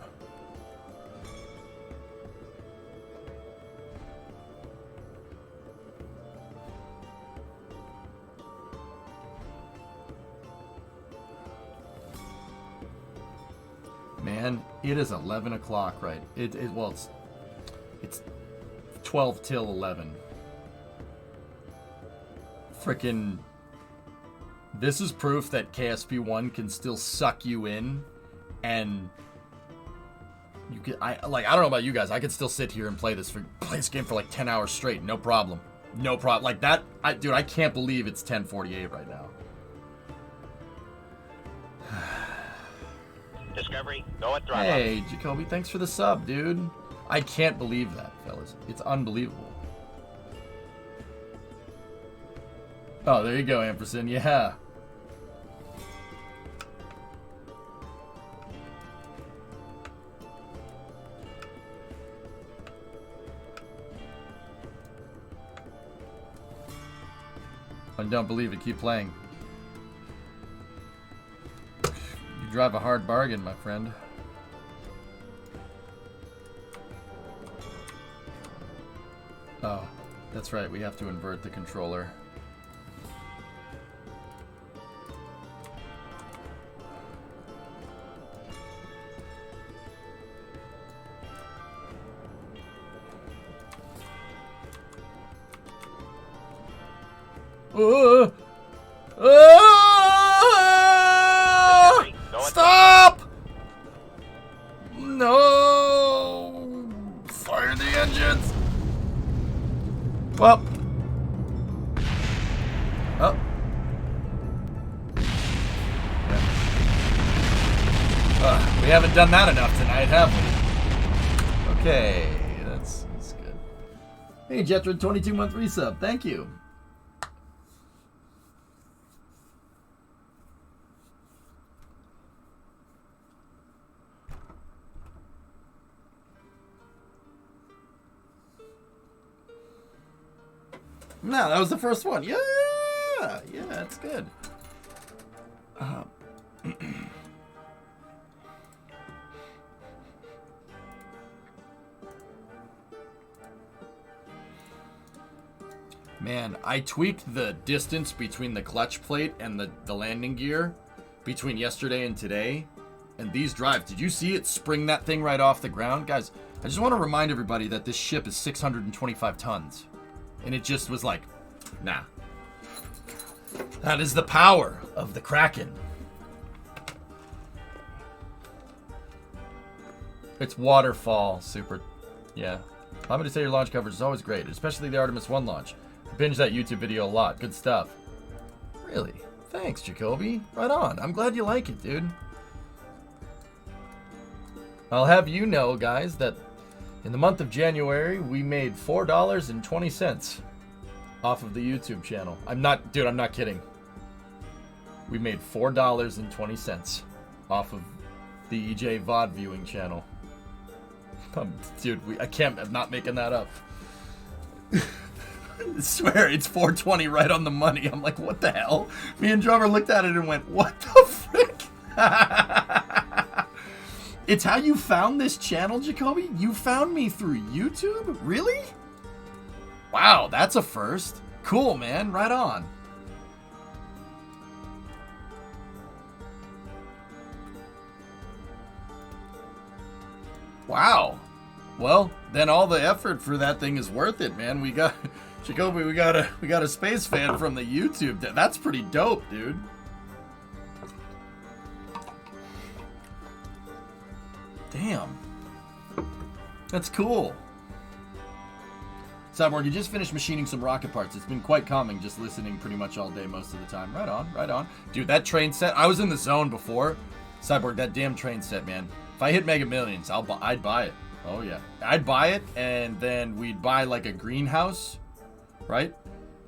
Man, it is 11 o'clock, right? Well, it's 12 till 11. Frickin'. This is proof that KSP1 can still suck you in, and you can. I don't know about you guys. I could still sit here and play this game for like 10 hours straight, no problem, no problem. Like that, dude. I can't believe it's 10:48 right now. Discovery, go at throttle. Hey, Jacoby, thanks for the sub, dude. I can't believe that, fellas. It's unbelievable. Oh, there you go, Amperson. Yeah. I don't believe it. Keep playing. You drive a hard bargain, my friend. Oh, that's right. We have to invert the controller. Stop! No! Fire the engines! Well. Oh. Yeah. We haven't done that enough tonight, have we? Okay, that's good. Hey, Jetra, 22-month resub. Thank you. No, that was the first one. Yeah, that's good. Man, I tweaked the distance between the clutch plate and the landing gear between yesterday and today. And these drives, did you see it spring that thing right off the ground? Guys, I just want to remind everybody that this ship is 625 tons. And it just was like, nah. That is the power of the Kraken. It's Waterfall. Super. Yeah. I'm going to say your launch coverage is always great, especially the Artemis 1 launch. I binge that YouTube video a lot. Good stuff. Really? Thanks, Jacoby. Right on. I'm glad you like it, dude. I'll have you know, guys, that in the month of January, we made $4.20. off of the YouTube channel. I'm not kidding. We made $4.20 off of the EJ VOD viewing channel. Dude, I'm not making that up. I swear, it's 420 right on the money. I'm like, what the hell? Me and Drummer looked at it and went, what the frick? It's how you found this channel, Jacoby? You found me through YouTube? Really? Wow, that's a first. Cool, man. Right on. Wow. Well, then all the effort for that thing is worth it, man. We got Jacoby, we got a space fan from the YouTube. That's pretty dope, dude. Damn. That's cool. Cyborg, you just finished machining some rocket parts. It's been quite calming just listening pretty much all day most of the time. Right on, right on. Dude, that train set, I was in the zone before. Cyborg, that damn train set, man. If I hit Mega Millions, I'd buy it. Oh yeah. I'd buy it, and then we'd buy like a greenhouse, right?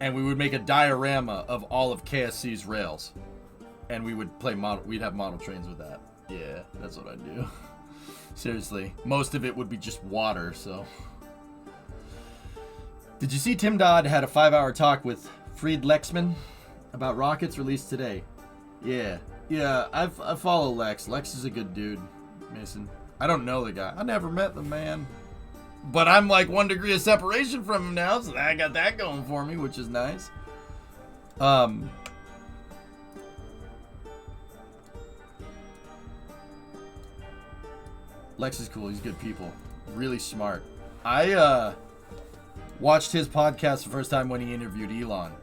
And we would make a diorama of all of KSC's rails. And we would play we'd have model trains with that. Yeah, that's what I'd do. Seriously. Most of it would be just water, so. Did you see Tim Dodd had a 5-hour talk with Fried Lexman about rockets released today? Yeah. Yeah, I follow Lex. Lex is a good dude, Mason. I don't know the guy. I never met the man. But I'm like 1 degree of separation from him now, so I got that going for me, which is nice. Lex is cool. He's good people. Really smart. I watched his podcast the first time when he interviewed Elon.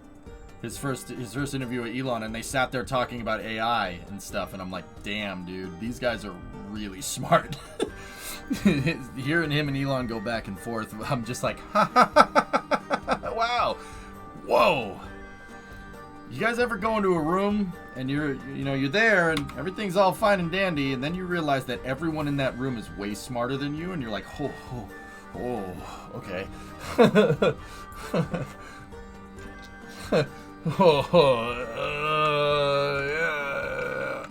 His first interview with Elon, and they sat there talking about AI and stuff, and I'm like, damn, dude, these guys are really smart. Hearing him and Elon go back and forth, I'm just like, wow, whoa. You guys ever go into a room and you're there and everything's all fine and dandy, and then you realize that everyone in that room is way smarter than you, and you're like, oh, okay. Yeah.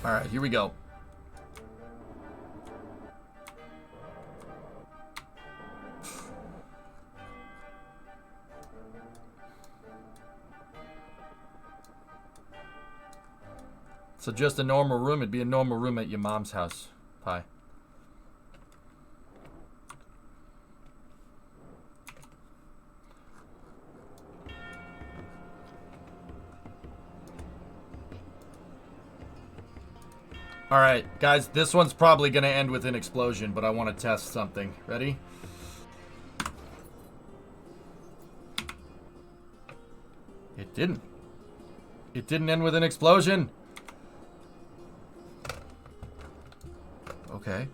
All right, here we go. So just a normal room. It'd be a normal room at your mom's house. Pie. All right, guys, this one's probably going to end with an explosion, but I want to test something. Ready? It didn't. It didn't end with an explosion. Okay.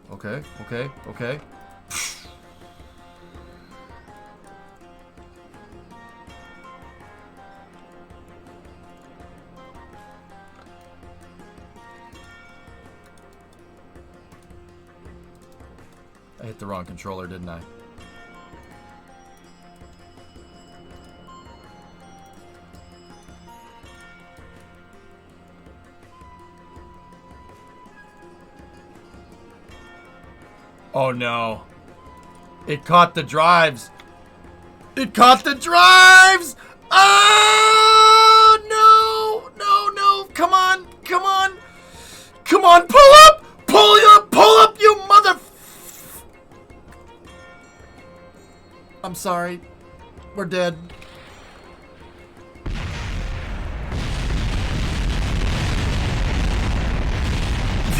I hit the wrong controller, didn't I? Oh no. It caught the drives. It caught the drives! Oh no! No! Come on! Pull up! Pull up, you mother... I'm sorry. We're dead.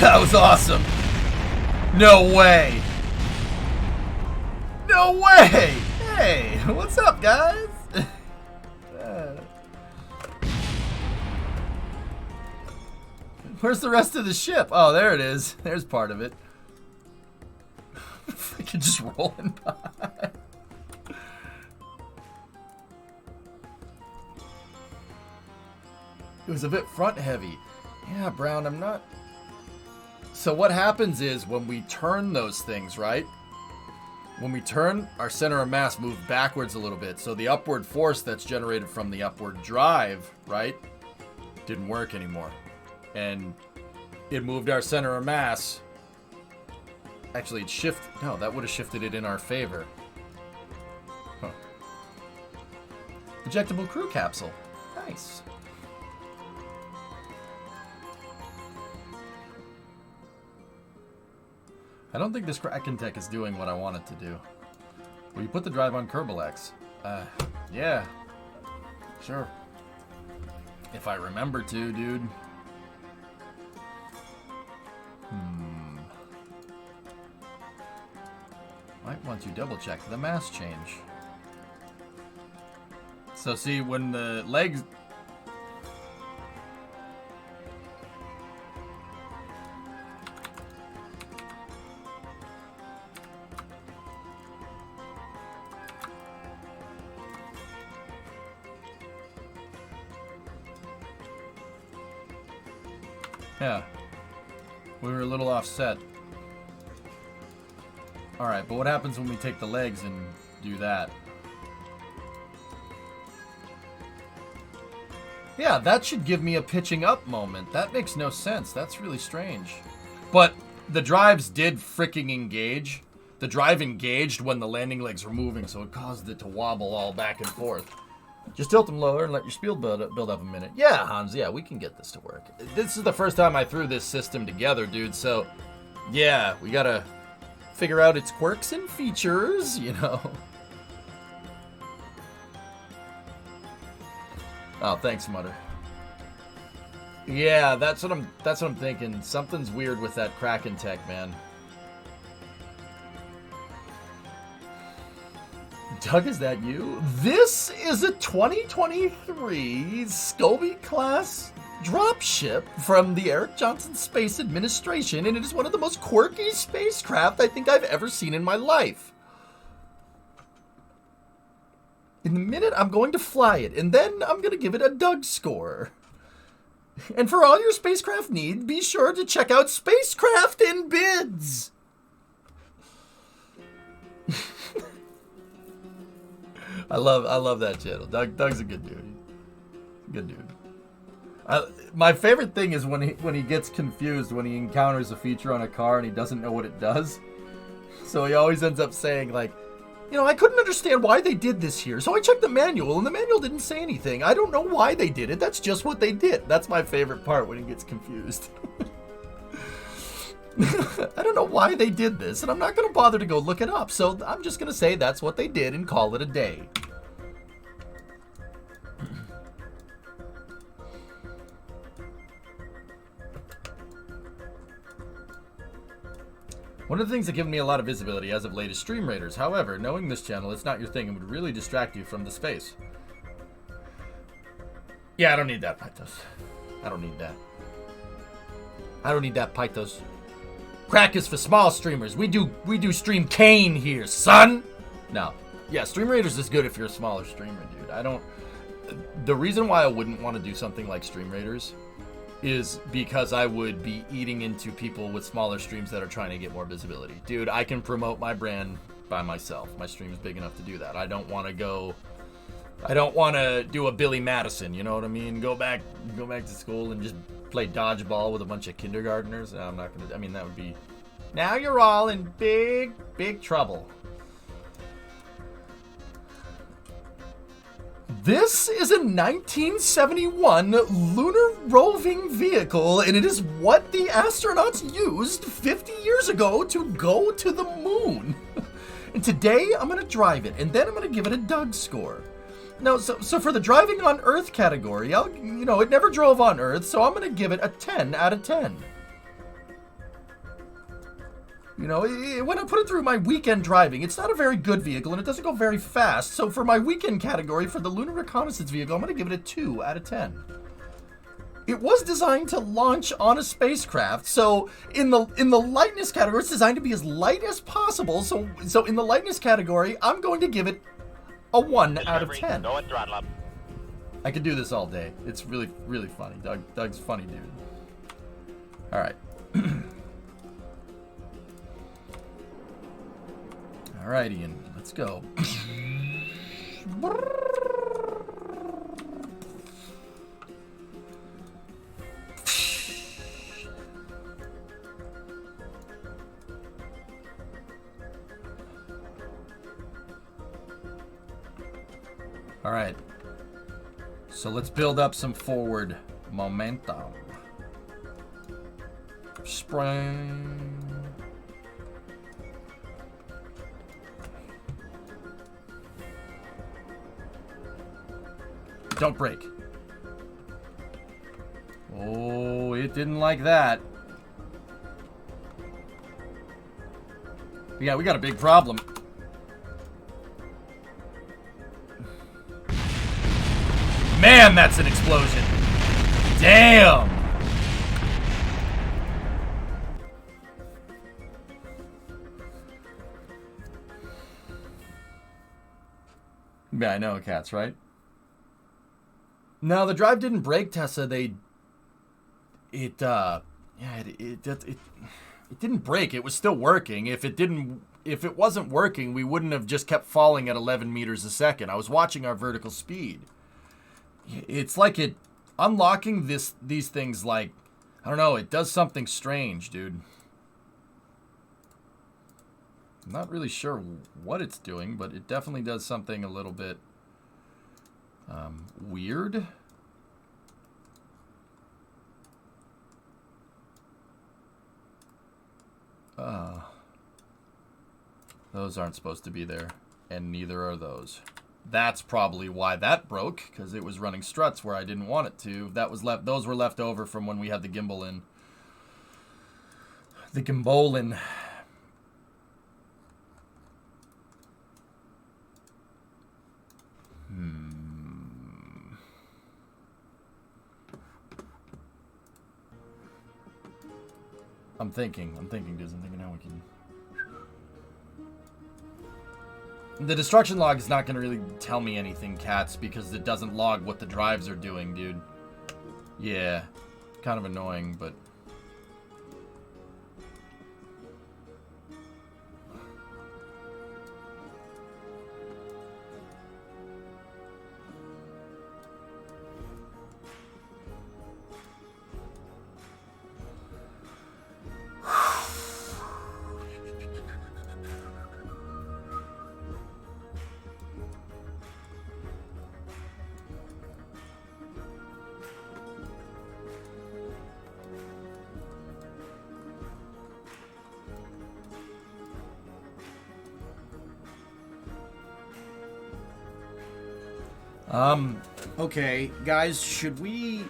That was awesome. No way. No way. Hey, what's up, guys? Where's the rest of the ship? Oh, there it is. There's part of it. Freaking just rolling by. It was a bit front heavy. Yeah, Brown, I'm not... So what happens is when we turn those things, right? when we turn, our center of mass moved backwards a little bit. So the upward force that's generated from the upward drive, right, didn't work anymore. And it moved our center of mass. Actually, it shifted. No, that would have shifted it in our favor. Huh. Ejectable crew capsule. Nice. I don't think this KSP tech is doing what I want it to do. Will you put the drive on Parallax? Yeah. Sure. If I remember to, dude. Might want to double check the mass change. So see, when the legs... Yeah. We were a little offset. Alright, but what happens when we take the legs and do that? Yeah, that should give me a pitching up moment. That makes no sense. That's really strange. But the drives did freaking engage. The drive engaged when the landing legs were moving, so it caused it to wobble all back and forth. Just tilt them lower and let your speed build up a minute. Yeah, Hans, yeah, we can get this to work. This is the first time I threw this system together, dude, so... Yeah, we gotta figure out its quirks and features, you know. Oh, thanks, Mutter. Yeah, that's what I'm thinking. Something's weird with that KSP tech, man. Doug, is that you? This is a 2023 Scobie class dropship from the Eric Johnson Space Administration, and it is one of the most quirky spacecraft I think I've ever seen in my life. In the minute, I'm going to fly it, and then I'm going to give it a Doug score. And for all your spacecraft needs, be sure to check out Spacecraft in Bids. I love that channel. Doug's a good dude. Good dude. My favorite thing is when he gets confused when he encounters a feature on a car and he doesn't know what it does. So he always ends up saying like, you know, I couldn't understand why they did this here. So I checked the manual and the manual didn't say anything. I don't know why they did it. That's just what they did. That's my favorite part when he gets confused. I don't know why they did this, and I'm not going to bother to go look it up, so I'm just going to say that's what they did and call it a day. One of the things that given me a lot of visibility as of late is Stream Raiders. However, knowing this channel, it's not your thing and would really distract you from the space. Yeah, I don't need that, Pythos. I don't need that. I don't need that, Pythos. Crack is for small streamers. We do stream CKAN here, son. No. Yeah, Stream Raiders is good if you're a smaller streamer, dude. The reason why I wouldn't want to do something like Stream Raiders is because I would be eating into people with smaller streams that are trying to get more visibility. Dude, I can promote my brand by myself. My stream's big enough to do that. I don't want to do a Billy Madison, you know what I mean? Go back to school and just play dodgeball with a bunch of kindergartners. No, I'm not going to. I mean, that would be... Now you're all in big, big trouble. This is a 1971 lunar roving vehicle, and it is what the astronauts used 50 years ago to go to the moon. And today, I'm going to drive it, and then I'm going to give it a Doug score. Now, so for the driving on Earth category, it never drove on Earth, so I'm going to give it a 10 out of 10. You know, when I put it through my weekend driving, it's not a very good vehicle, and it doesn't go very fast. So for my weekend category, for the Lunar Reconnaissance vehicle, I'm going to give it a 2 out of 10. It was designed to launch on a spacecraft, so in the lightness category, it's designed to be as light as possible. So in the lightness category, I'm going to give it a 1 out of 10. Go and throttle up. I could do this all day. It's really, really funny. Doug's funny, dude. All right. All right, Ian, let's go. All right. So let's build up some forward momentum. Spring. Don't break. Oh, it didn't like that. Yeah, we got a big problem. Man, that's an explosion. Damn. Yeah, I know, cats, right? No, the drive didn't break, Tessa. It didn't break. It was still working. If it wasn't working, we wouldn't have just kept falling at 11 meters a second. I was watching our vertical speed. It's like it unlocking these things, like, I don't know, it does something strange, dude. I'm not really sure what it's doing, but it definitely does something a little bit weird. Those aren't supposed to be there, and neither are those. That's probably why that broke, because it was running struts where I didn't want it to. Those were left over from when we had the gimbal in. The gimbal in. I'm thinking, dudes. I'm thinking how we can. The destruction log is not going to really tell me anything, cats, because it doesn't log what the drives are doing, dude. Yeah. Kind of annoying, but... Okay, guys, should we...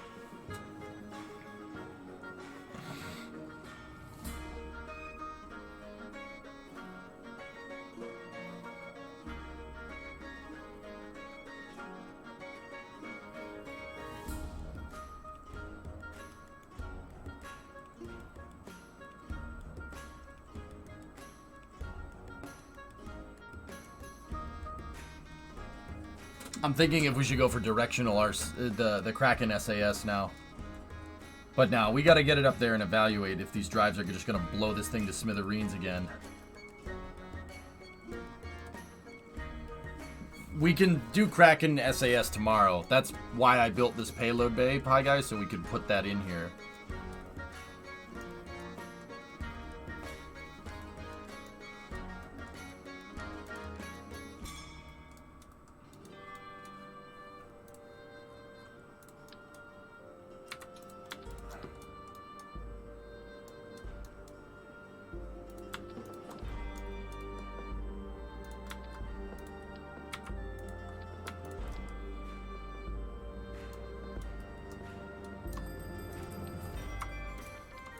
I'm thinking if we should go for directional the KRPC SAS now. But now, we gotta get it up there and evaluate if these drives are just gonna blow this thing to smithereens again. We can do KRPC SAS tomorrow. That's why I built this payload bay, Pi Guys, so we could put that in here.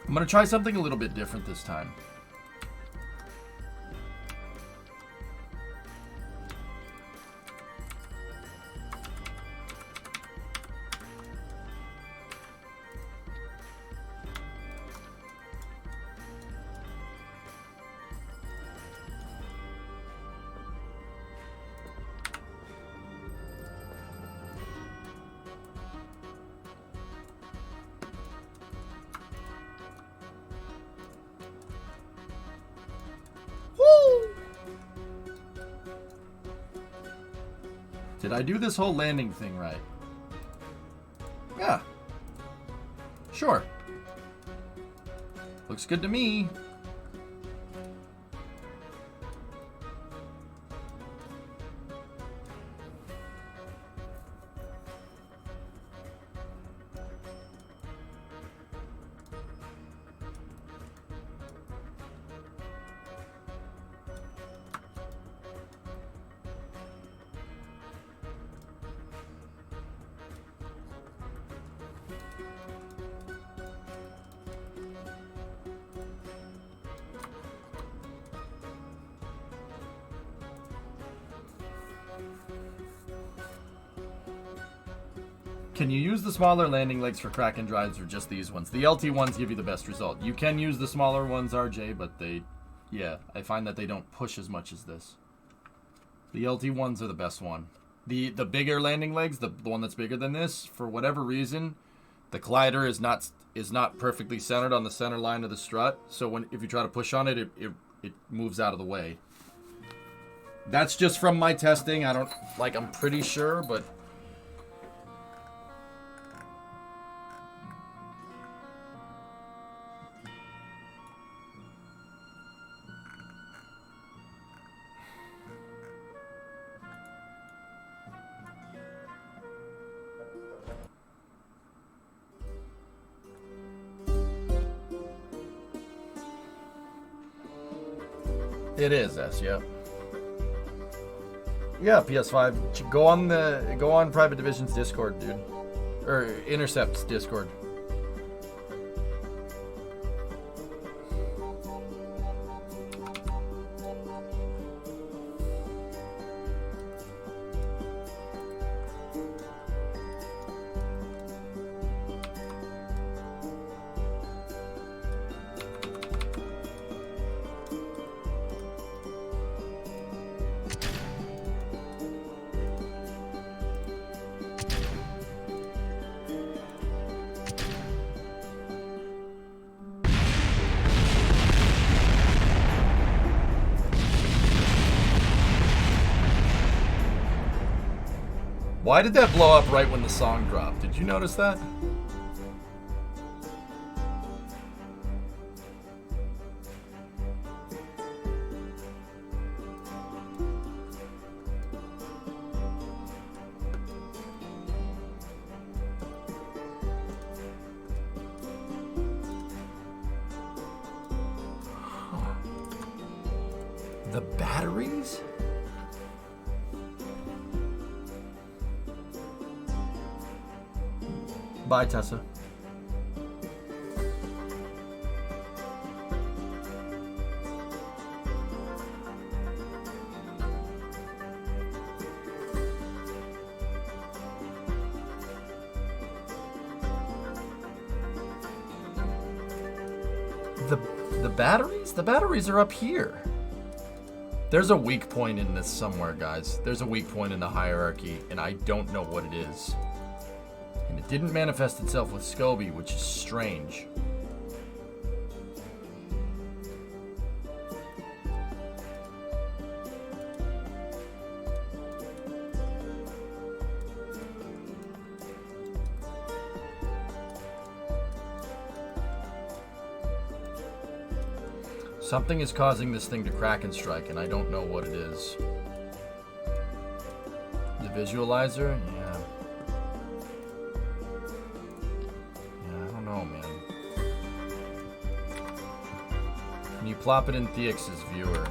I'm gonna try something a little bit different this time. Did I do this whole landing thing right? Yeah. Sure. Looks good to me. Can you use the smaller landing legs for Kraken drives or just these ones? The LT ones give you the best result. You can use the smaller ones, RJ, but they, yeah, I find that they don't push as much as this. The LT ones are the best one. The bigger landing legs, the one that's bigger than this, for whatever reason, the collider is not perfectly centered on the center line of the strut. So if you try to push on it, it moves out of the way. That's just from my testing. I'm pretty sure, but it is S, yep. Yeah, PS5. Go on Private Division's Discord, dude. Or Intercept's Discord. Why did that blow up right when the song dropped? Did you notice that? The batteries? Bye, Tessa. The batteries? The batteries are up here. There's a weak point in this somewhere, guys. There's a weak point in the hierarchy, and I don't know what it is. And it didn't manifest itself with SCOBY, which is strange. Something is causing this thing to crack and strike, and I don't know what it is. The visualizer? Yeah. I don't know, man. Can you plop it in Theix's viewer?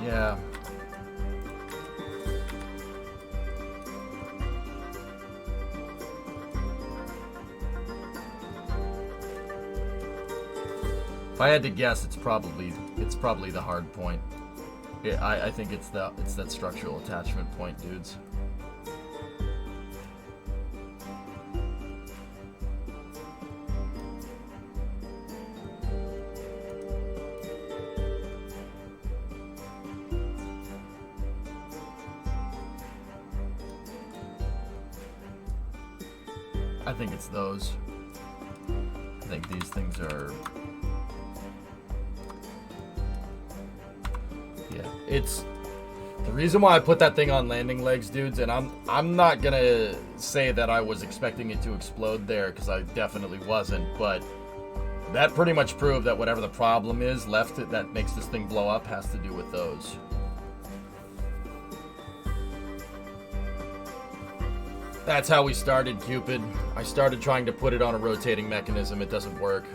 Yeah. If I had to guess, it's probably the hard point. I think it's that structural attachment point, dudes. I think it's those. I think these things are. Yeah, The reason why I put that thing on landing legs, dudes, and I'm not gonna say that I was expecting it to explode there, because I definitely wasn't, but that pretty much proved that whatever the problem is left that makes this thing blow up has to do with those. That's how we started, Cupid. I started trying to put it on a rotating mechanism. It doesn't work.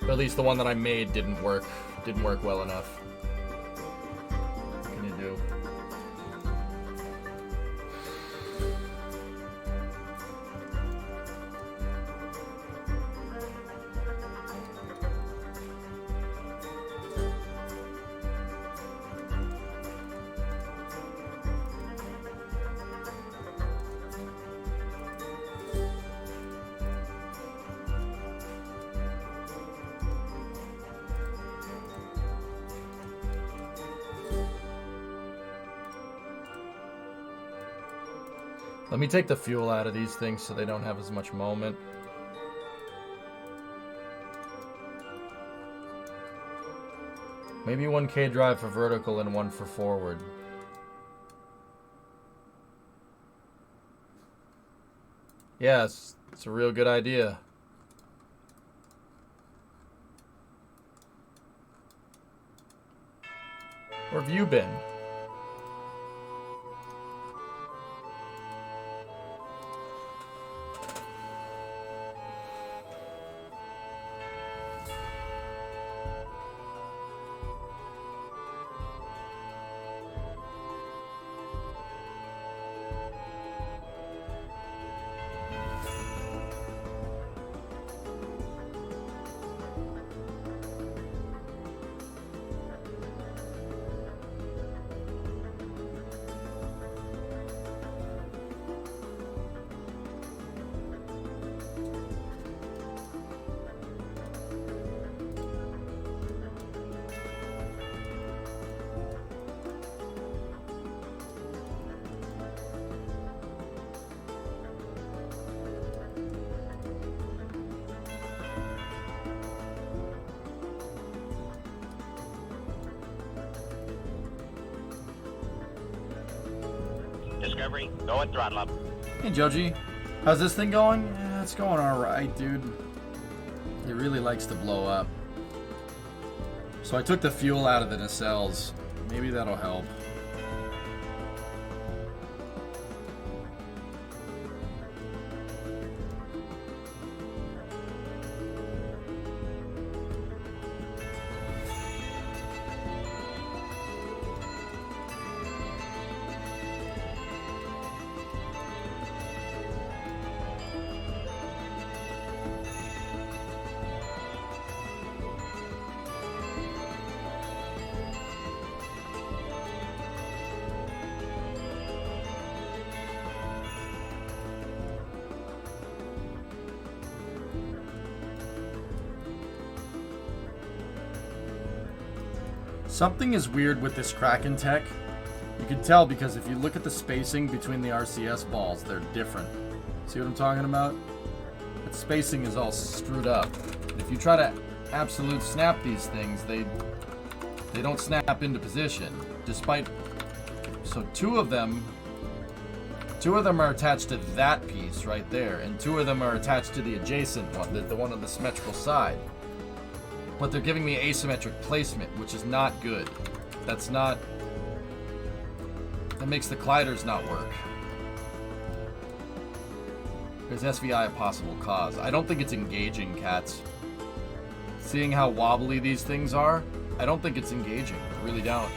Or at least the one that I made didn't work. Didn't work well enough. What can you do? Let me take the fuel out of these things so they don't have as much moment. Maybe 1K drive for vertical and 1 for forward. Yes, it's a real good idea. Where have you been? Discovery, go and throttle up. Hey Joji, how's this thing going? Yeah, it's going alright, dude. It really likes to blow up. So I took the fuel out of the nacelles. Maybe that'll help. Something is weird with this KRPC tech. You can tell because if you look at the spacing between the RCS balls, they're different. See what I'm talking about? The spacing is all screwed up. And if you try to absolute snap these things, they don't snap into position. Despite, so two of them are attached to that piece right there, and 2 of them are attached to the adjacent one, the one on the symmetrical side. But they're giving me asymmetric placement, which is not good. That makes the colliders not work. Is SVI a possible cause? I don't think it's engaging, cats. Seeing how wobbly these things are, I don't think it's engaging. I really don't.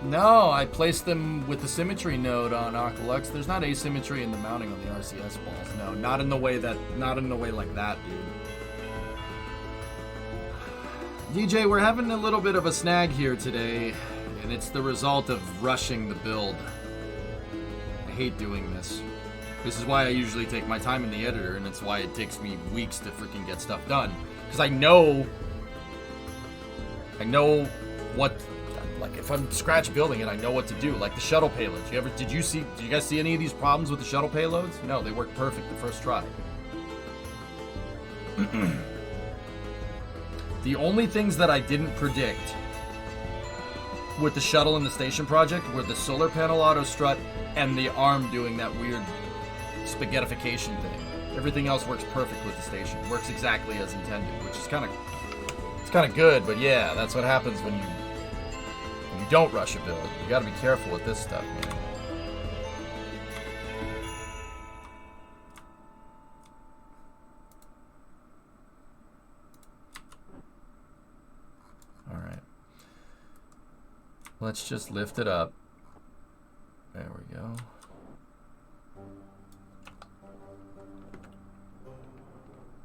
No, I placed them with the symmetry node on Aqualux. There's not asymmetry in the mounting on the RCS balls. No, not in the way like that, dude. DJ, we're having a little bit of a snag here today, and it's the result of rushing the build. I hate doing this. This is why I usually take my time in the editor, and it's why it takes me weeks to freaking get stuff done. Because I know what, like if I'm scratch building it, I know what to do. Like the shuttle payloads. Did you guys see any of these problems with the shuttle payloads? No, they worked perfect the first try. The only things that I didn't predict with the shuttle and the station project were the solar panel auto strut and the arm doing that weird spaghettification thing. Everything else works perfect with the station. It works exactly as intended, which is kind of good, but yeah, that's what happens when you don't rush a build. You got to be careful with this stuff, man. All right. Let's just lift it up. There we go.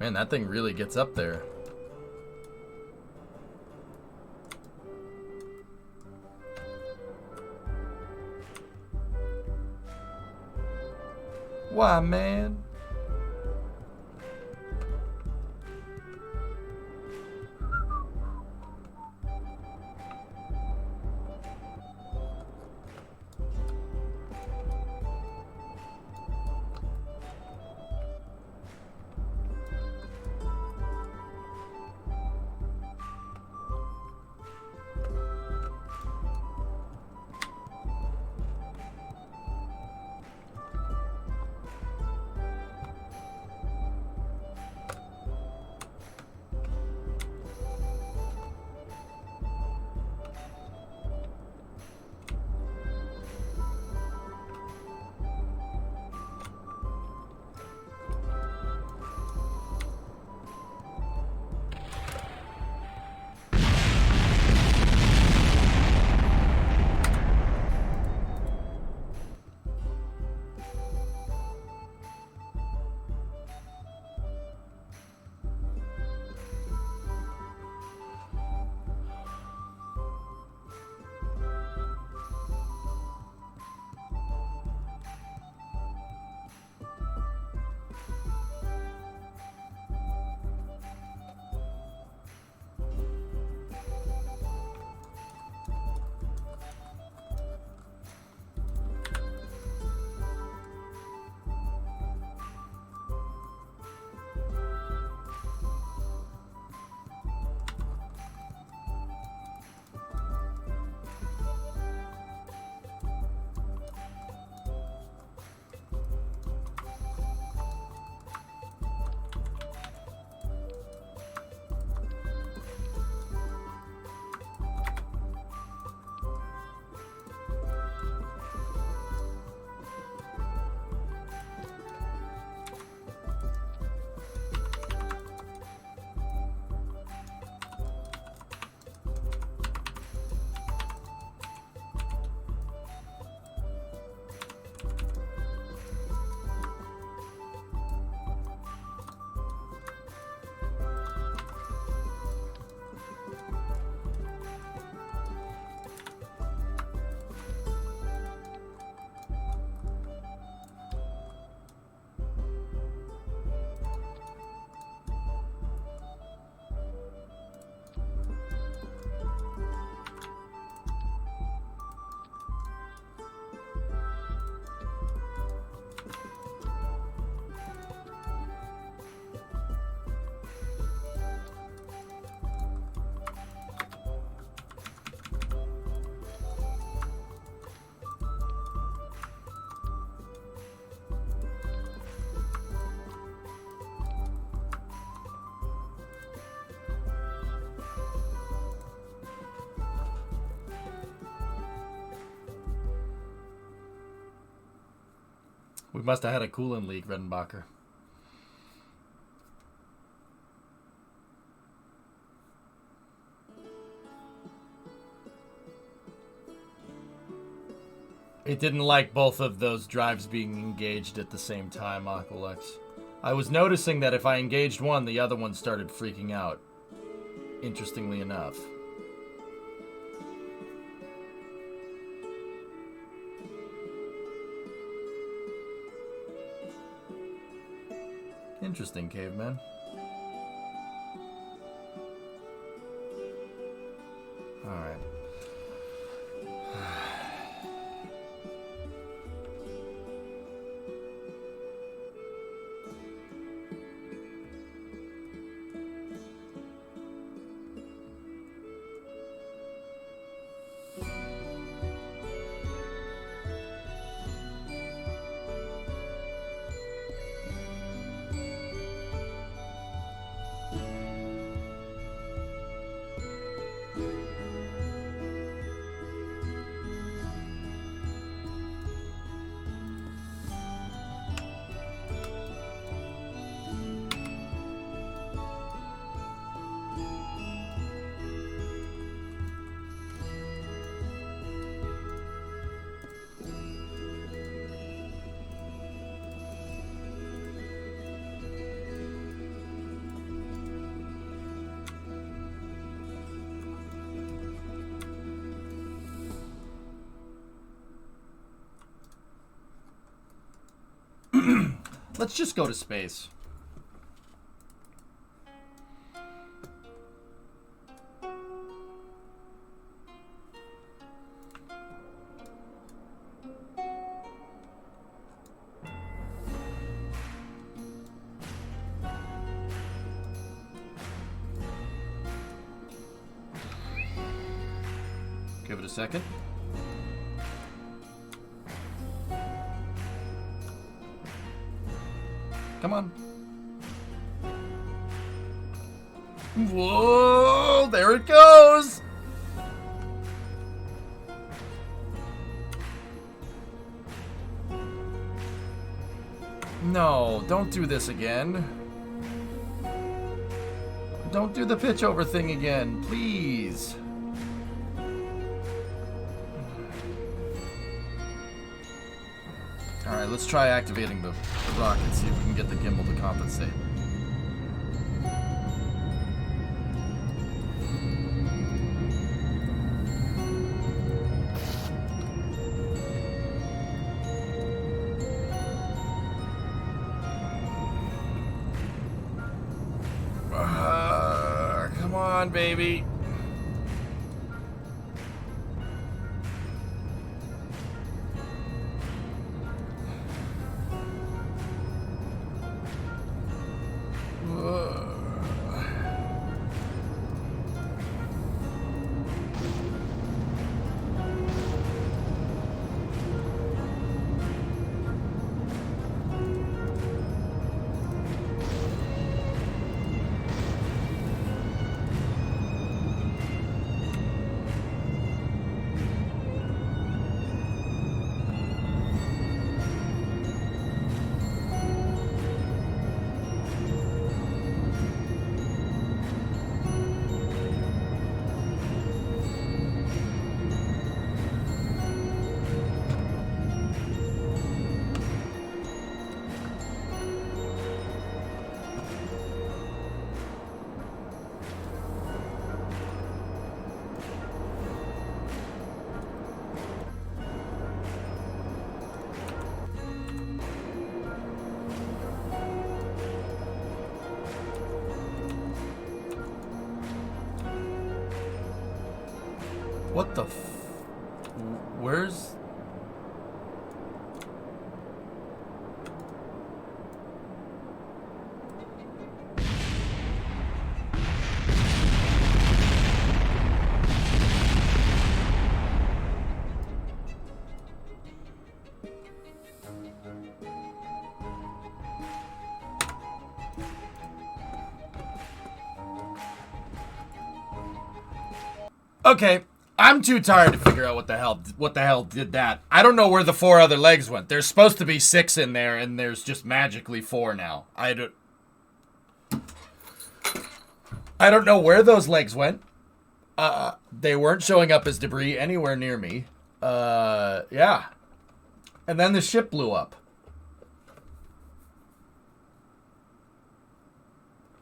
Man, that thing really gets up there. Why, man? We must have had a coolant leak, Redenbacher. It didn't like both of those drives being engaged at the same time, Aqualex. I was noticing that if I engaged one, the other one started freaking out. interestingly enough. Interesting, caveman. Alright. Let's just go to space. Give it a second. Come on. Whoa, there it goes. No, don't do this again. Don't do the pitch over thing again, please. Alright, let's try activating the rocket, see if we can get the gimbal to compensate. Come on, baby. What the where's... Okay. I'm too tired to figure out what the hell did that. I don't know where the 4 other legs went. There's supposed to be 6 in there, and there's just magically 4 now. I don't know where those legs went. They weren't showing up as debris anywhere near me. Yeah. And then the ship blew up.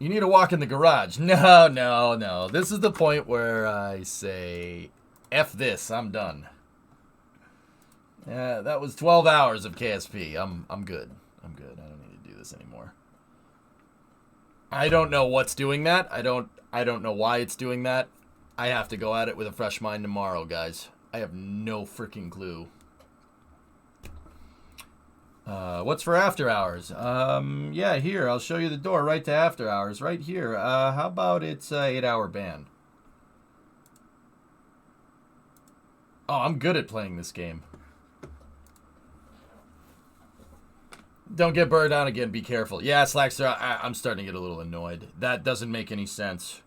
You need to walk in the garage. No, no, no. This is the point where I say, F this, I'm done. Yeah, that was 12 hours of KSP. I'm good. I'm good. I don't need to do this anymore. I don't know what's doing that. I don't know why it's doing that. I have to go at it with a fresh mind tomorrow, guys. I have no freaking clue. What's for after hours? Yeah, here. I'll show you the door right to after hours. Right here. How about it's 8-hour ban? Oh, I'm good at playing this game. Don't get burned down again. Be careful. Yeah, Slackster, I'm starting to get a little annoyed. That doesn't make any sense.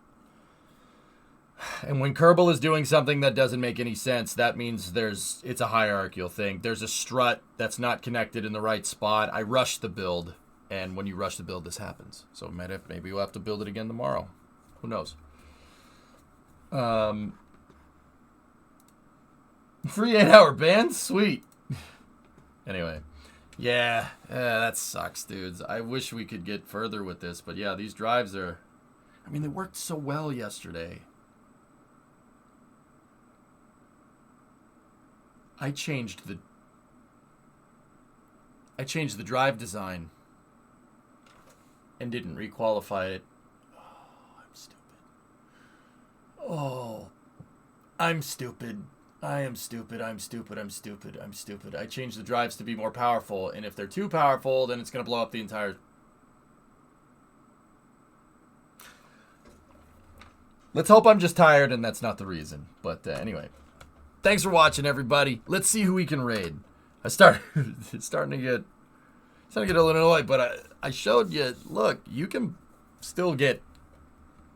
And when Kerbal is doing something that doesn't make any sense, that means it's a hierarchical thing. There's a strut that's not connected in the right spot. I rushed the build, and when you rush the build, this happens. So maybe we'll have to build it again tomorrow. Who knows? Free 8-hour ban? Sweet. Anyway. Yeah, that sucks, dudes. I wish we could get further with this, but yeah, these drives are... I mean, they worked so well yesterday. I changed the drive design and didn't requalify it. Oh, I'm stupid. Oh, I'm stupid. I am stupid. I'm stupid. I'm stupid. I'm stupid. I changed the drives to be more powerful, and if they're too powerful, then it's going to blow up the entire... Let's hope I'm just tired and that's not the reason. But anyway. Thanks for watching, everybody. Let's see who we can raid. It's starting to get a little annoyed, but I showed you, look, you can still get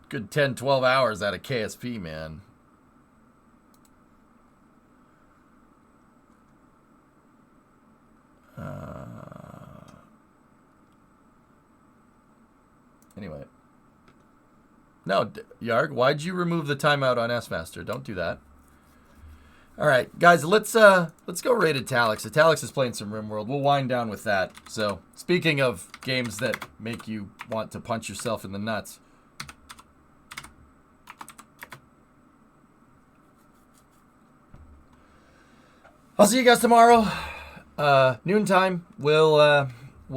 good 10, 12 hours out of KSP, man. Anyway. No, Yarg, why'd you remove the timeout on S-Master? Don't do that. All right, guys, let's go raid Italics. Italics is playing some RimWorld. We'll wind down with that. So, speaking of games that make you want to punch yourself in the nuts. I'll see you guys tomorrow. Noontime. We'll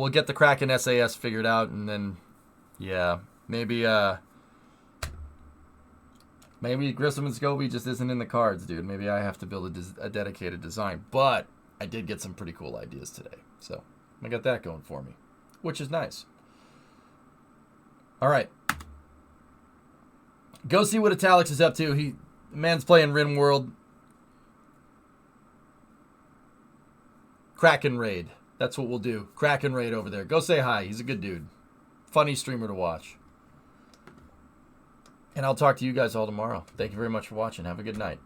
get the KRPC SAS figured out, and then, yeah, maybe Grissom and Scobie just isn't in the cards, dude. Maybe I have to build a dedicated design. But I did get some pretty cool ideas today. So I got that going for me, which is nice. All right. Go see what Italics is up to. The man's playing RimWorld. KRPC raid. That's what we'll do. KRPC raid over there. Go say hi. He's a good dude. Funny streamer to watch. And I'll talk to you guys all tomorrow. Thank you very much for watching. Have a good night.